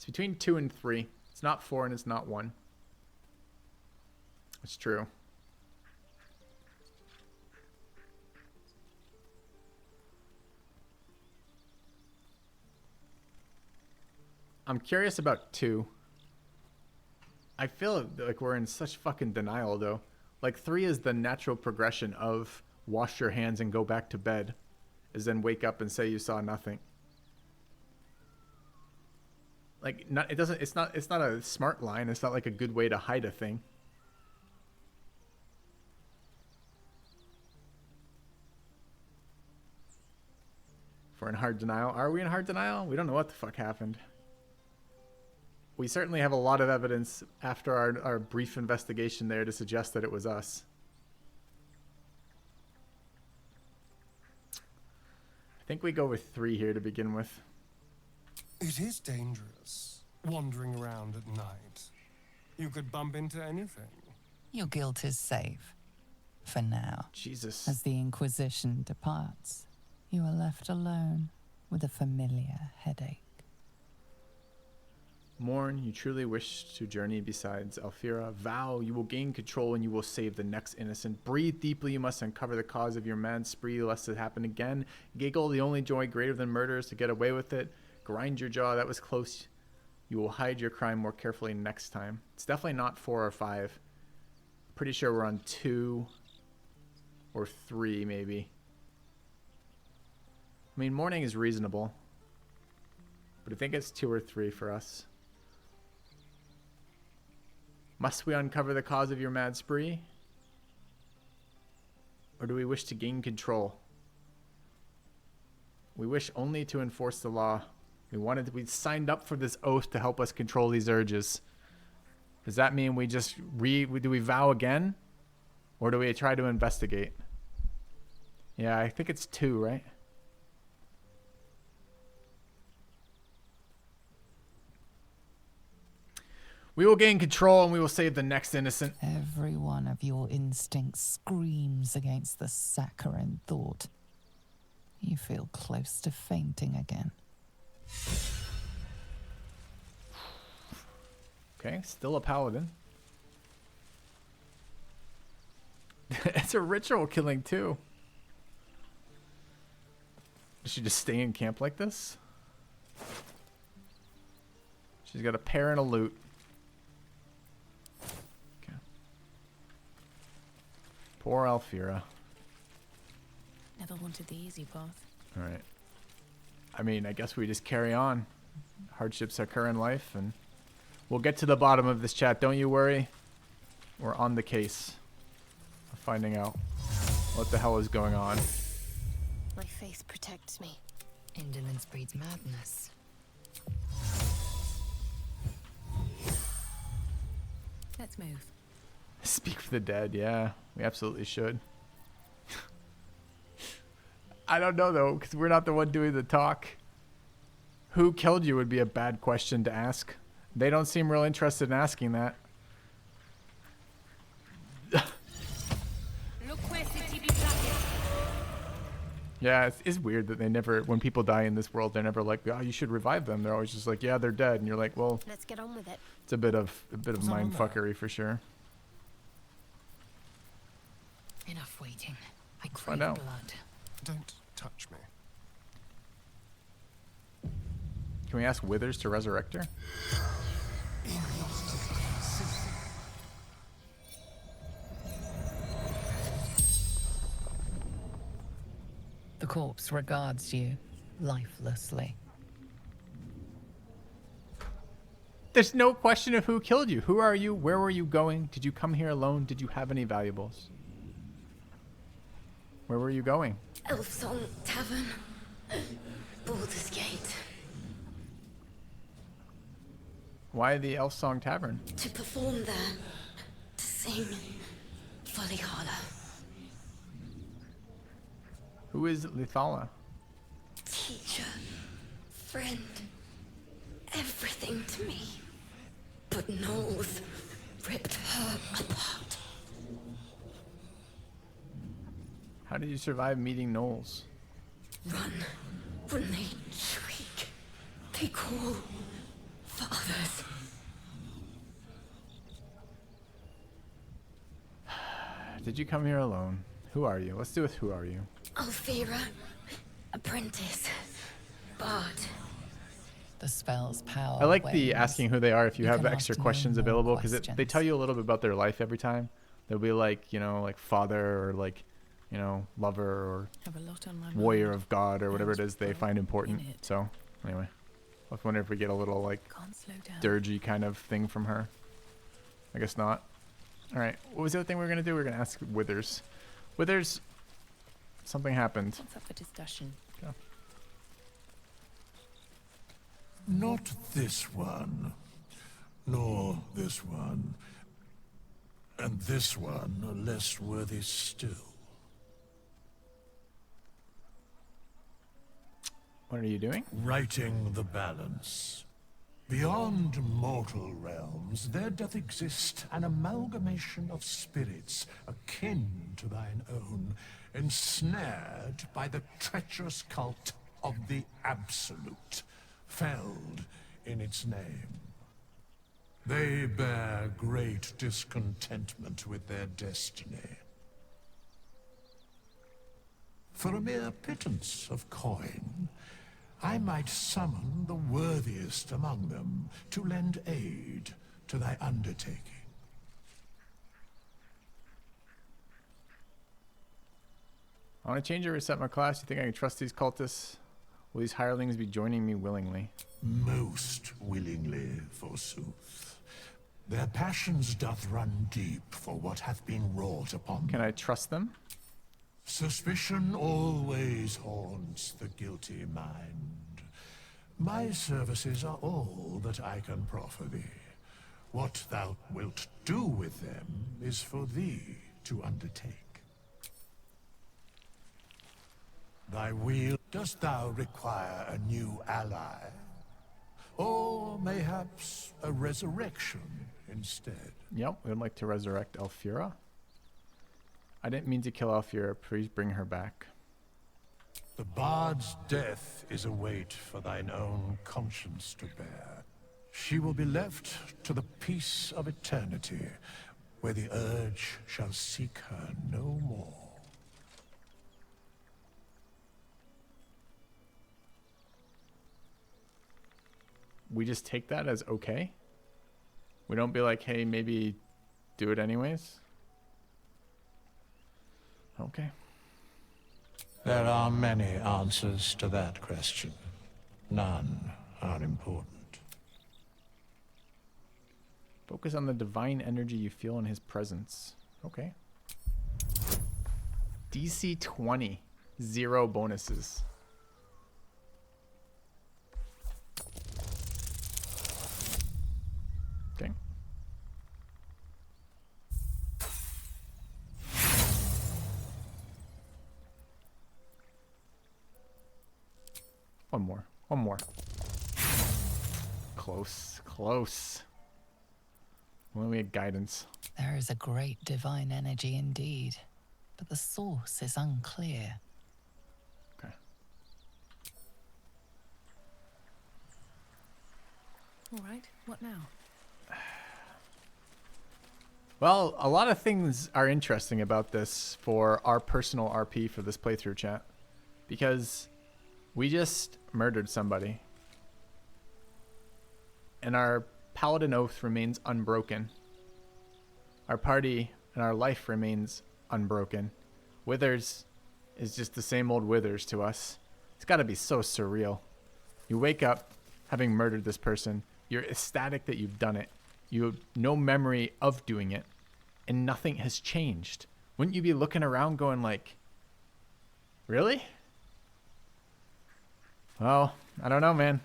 between 2 and 3. It's not 4 and it's not 1. It's true. I'm curious about 2. I feel like we're in such fucking denial, though. Like, 3 is the natural progression of wash your hands and go back to bed, is then wake up and say you saw nothing. Like, it's not a smart line. It's not like a good way to hide a thing. If we're in hard denial, are we in hard denial? We don't know what the fuck happened. We certainly have a lot of evidence after our brief investigation there to suggest that it was us. I think we go with 3 here to begin with. It is dangerous, wandering around at night. You could bump into anything. Your guilt is safe. For now. Jesus. As the Inquisition departs, you are left alone with a familiar headache. Mourn, you truly wish to journey besides Alfira. Vow, you will gain control and you will save the next innocent. Breathe deeply, you must uncover the cause of your mad spree lest it happen again. Giggle, the only joy greater than murder is to get away with it. Grind your jaw, that was close. You will hide your crime more carefully next time. It's definitely not 4 or 5. Pretty sure we're on 2 or 3 maybe. I mean, morning is reasonable, but I think it's 2 or 3 for us. Must we uncover the cause of your mad spree? Or do we wish to gain control? We wish only to enforce the law. We signed up for this oath to help us control these urges. Does that mean we just do we vow again? Or do we try to investigate? Yeah, I think it's 2, right? We will gain control and we will save the next innocent. Every one of your instincts screams against the saccharine thought. You feel close to fainting again. Okay, still a paladin. It's a ritual killing too. Does she just stay in camp like this? She's got a pair and a loot. Okay. Poor Alfira. Never wanted the easy path. All right. I mean, I guess we just carry on. Hardships occur in life, and we'll get to the bottom of this, chat. Don't you worry. We're on the case of finding out what the hell is going on. My faith protects me. Indolence breeds madness. Let's move. Speak for the dead, yeah. We absolutely should. I don't know, though, because we're not the one doing the talk. Who killed you would be a bad question to ask. They don't seem real interested in asking that. Yeah, it's weird that they never, when people die in this world, they're never like, oh, you should revive them. They're always just like, yeah, they're dead. And you're like, well, let's get on with it. It's a bit of mind fuckery for sure. Enough waiting. I crave Find out. blood. Don't touch me. Can we ask Withers to resurrect her? The corpse regards you lifelessly. There's no question of who killed you. Who are you? Where were you going? Did you come here alone? Did you have any valuables? Where were you going? Elfsong Tavern. Baldur's Gate. Why the Elfsong Tavern? To perform there. To sing. Follyhala. Who is Lithala? Teacher. Friend. Everything to me. But Knowles ripped her apart. How did you survive meeting Knowles? Run when they shriek. They call Fathers. Did you come here alone? Who are you? Let's do with who are you? Alfira. Apprentice. Bard. The spell's power. I like the asking who they are if you have can extra ask no questions more available, because they questions. tell you a little bit about their life every time. They'll be like, you know, like father or like, you know, lover or Have a lot on my warrior mind. of God or whatever it is they find important. So anyway, I was wondering if we get a little like Can't slow down. dirgy kind of thing from her. I guess not. All right, what was the other thing we were gonna do? We were gonna ask Withers. Withers, something happened. What's up for discussion? Go. Not this one, nor this one, and this one are less worthy still. What are you doing? Righting the balance. Beyond mortal realms, there doth exist an amalgamation of spirits akin to thine own, ensnared by the treacherous cult of the Absolute, felled in its name. They bear great discontentment with their destiny. For a mere pittance of coin, I might summon the worthiest among them to lend aid to thy undertaking. I want to change or reset my class. You think I can trust these cultists? Will these hirelings be joining me willingly? Most willingly, forsooth. Their passions doth run deep for what hath been wrought upon them. Can I trust them? Suspicion always haunts the guilty mind. My services are all that I can proffer thee. What thou wilt do with them is for thee to undertake. Thy wheel, dost thou require a new ally? Or mayhaps a resurrection instead? Yep, we'd like to resurrect Alfira. I didn't mean to kill Alfira. Please bring her back. The bard's death is a weight for thine own conscience to bear. She will be left to the peace of eternity, where the urge shall seek her no more. We just take that as okay? We don't be like, hey, maybe do it anyways? Okay. There are many answers to that question. None are important. Focus on the divine energy you feel in his presence. Okay. DC 20. 0 bonuses. Okay. One more. One more. Close. Close. Only we had guidance. There is a great divine energy indeed, but the source is unclear. Okay. All right, what now? Well, a lot of things are interesting about this for our personal RP for this playthrough, chat. Because we just murdered somebody. And our Paladin oath remains unbroken. Our party and our life remains unbroken. Withers is just the same old Withers to us. It's got to be so surreal. You wake up having murdered this person. You're ecstatic that you've done it. You have no memory of doing it. And nothing has changed. Wouldn't you be looking around going like, really? Well, I don't know, man.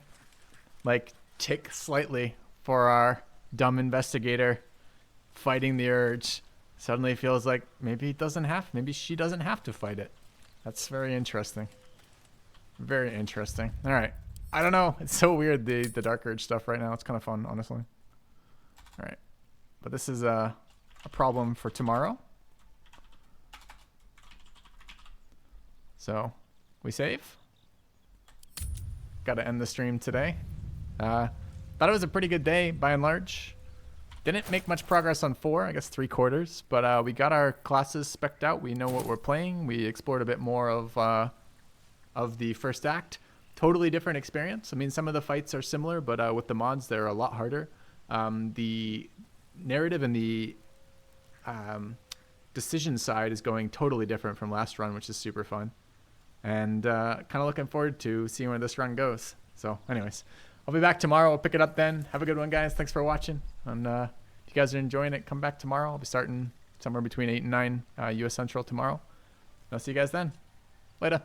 Like, tick slightly for our dumb investigator fighting the urge. Suddenly feels like maybe she doesn't have to fight it. That's very interesting. Very interesting. All right. I don't know. It's so weird, the Dark Urge stuff right now. It's kind of fun, honestly. All right. But this is a problem for tomorrow. So, we save. Got to end the stream today. By thought it was a pretty good day by and large. Didn't make much progress on 4, I guess 3/4, but we got our classes spec'd out. We know what we're playing. We explored a bit more of the first act. Totally different experience. I mean, some of the fights are similar, but with the mods, they're a lot harder. The narrative and the decision side is going totally different from last run, which is super fun. And kind of looking forward to seeing where this run goes. So anyways, I'll be back tomorrow. I'll pick it up then. Have a good one, guys. Thanks for watching. And if you guys are enjoying it, come back tomorrow. I'll be starting somewhere between 8 and 9 US Central tomorrow. I'll see you guys then. Later.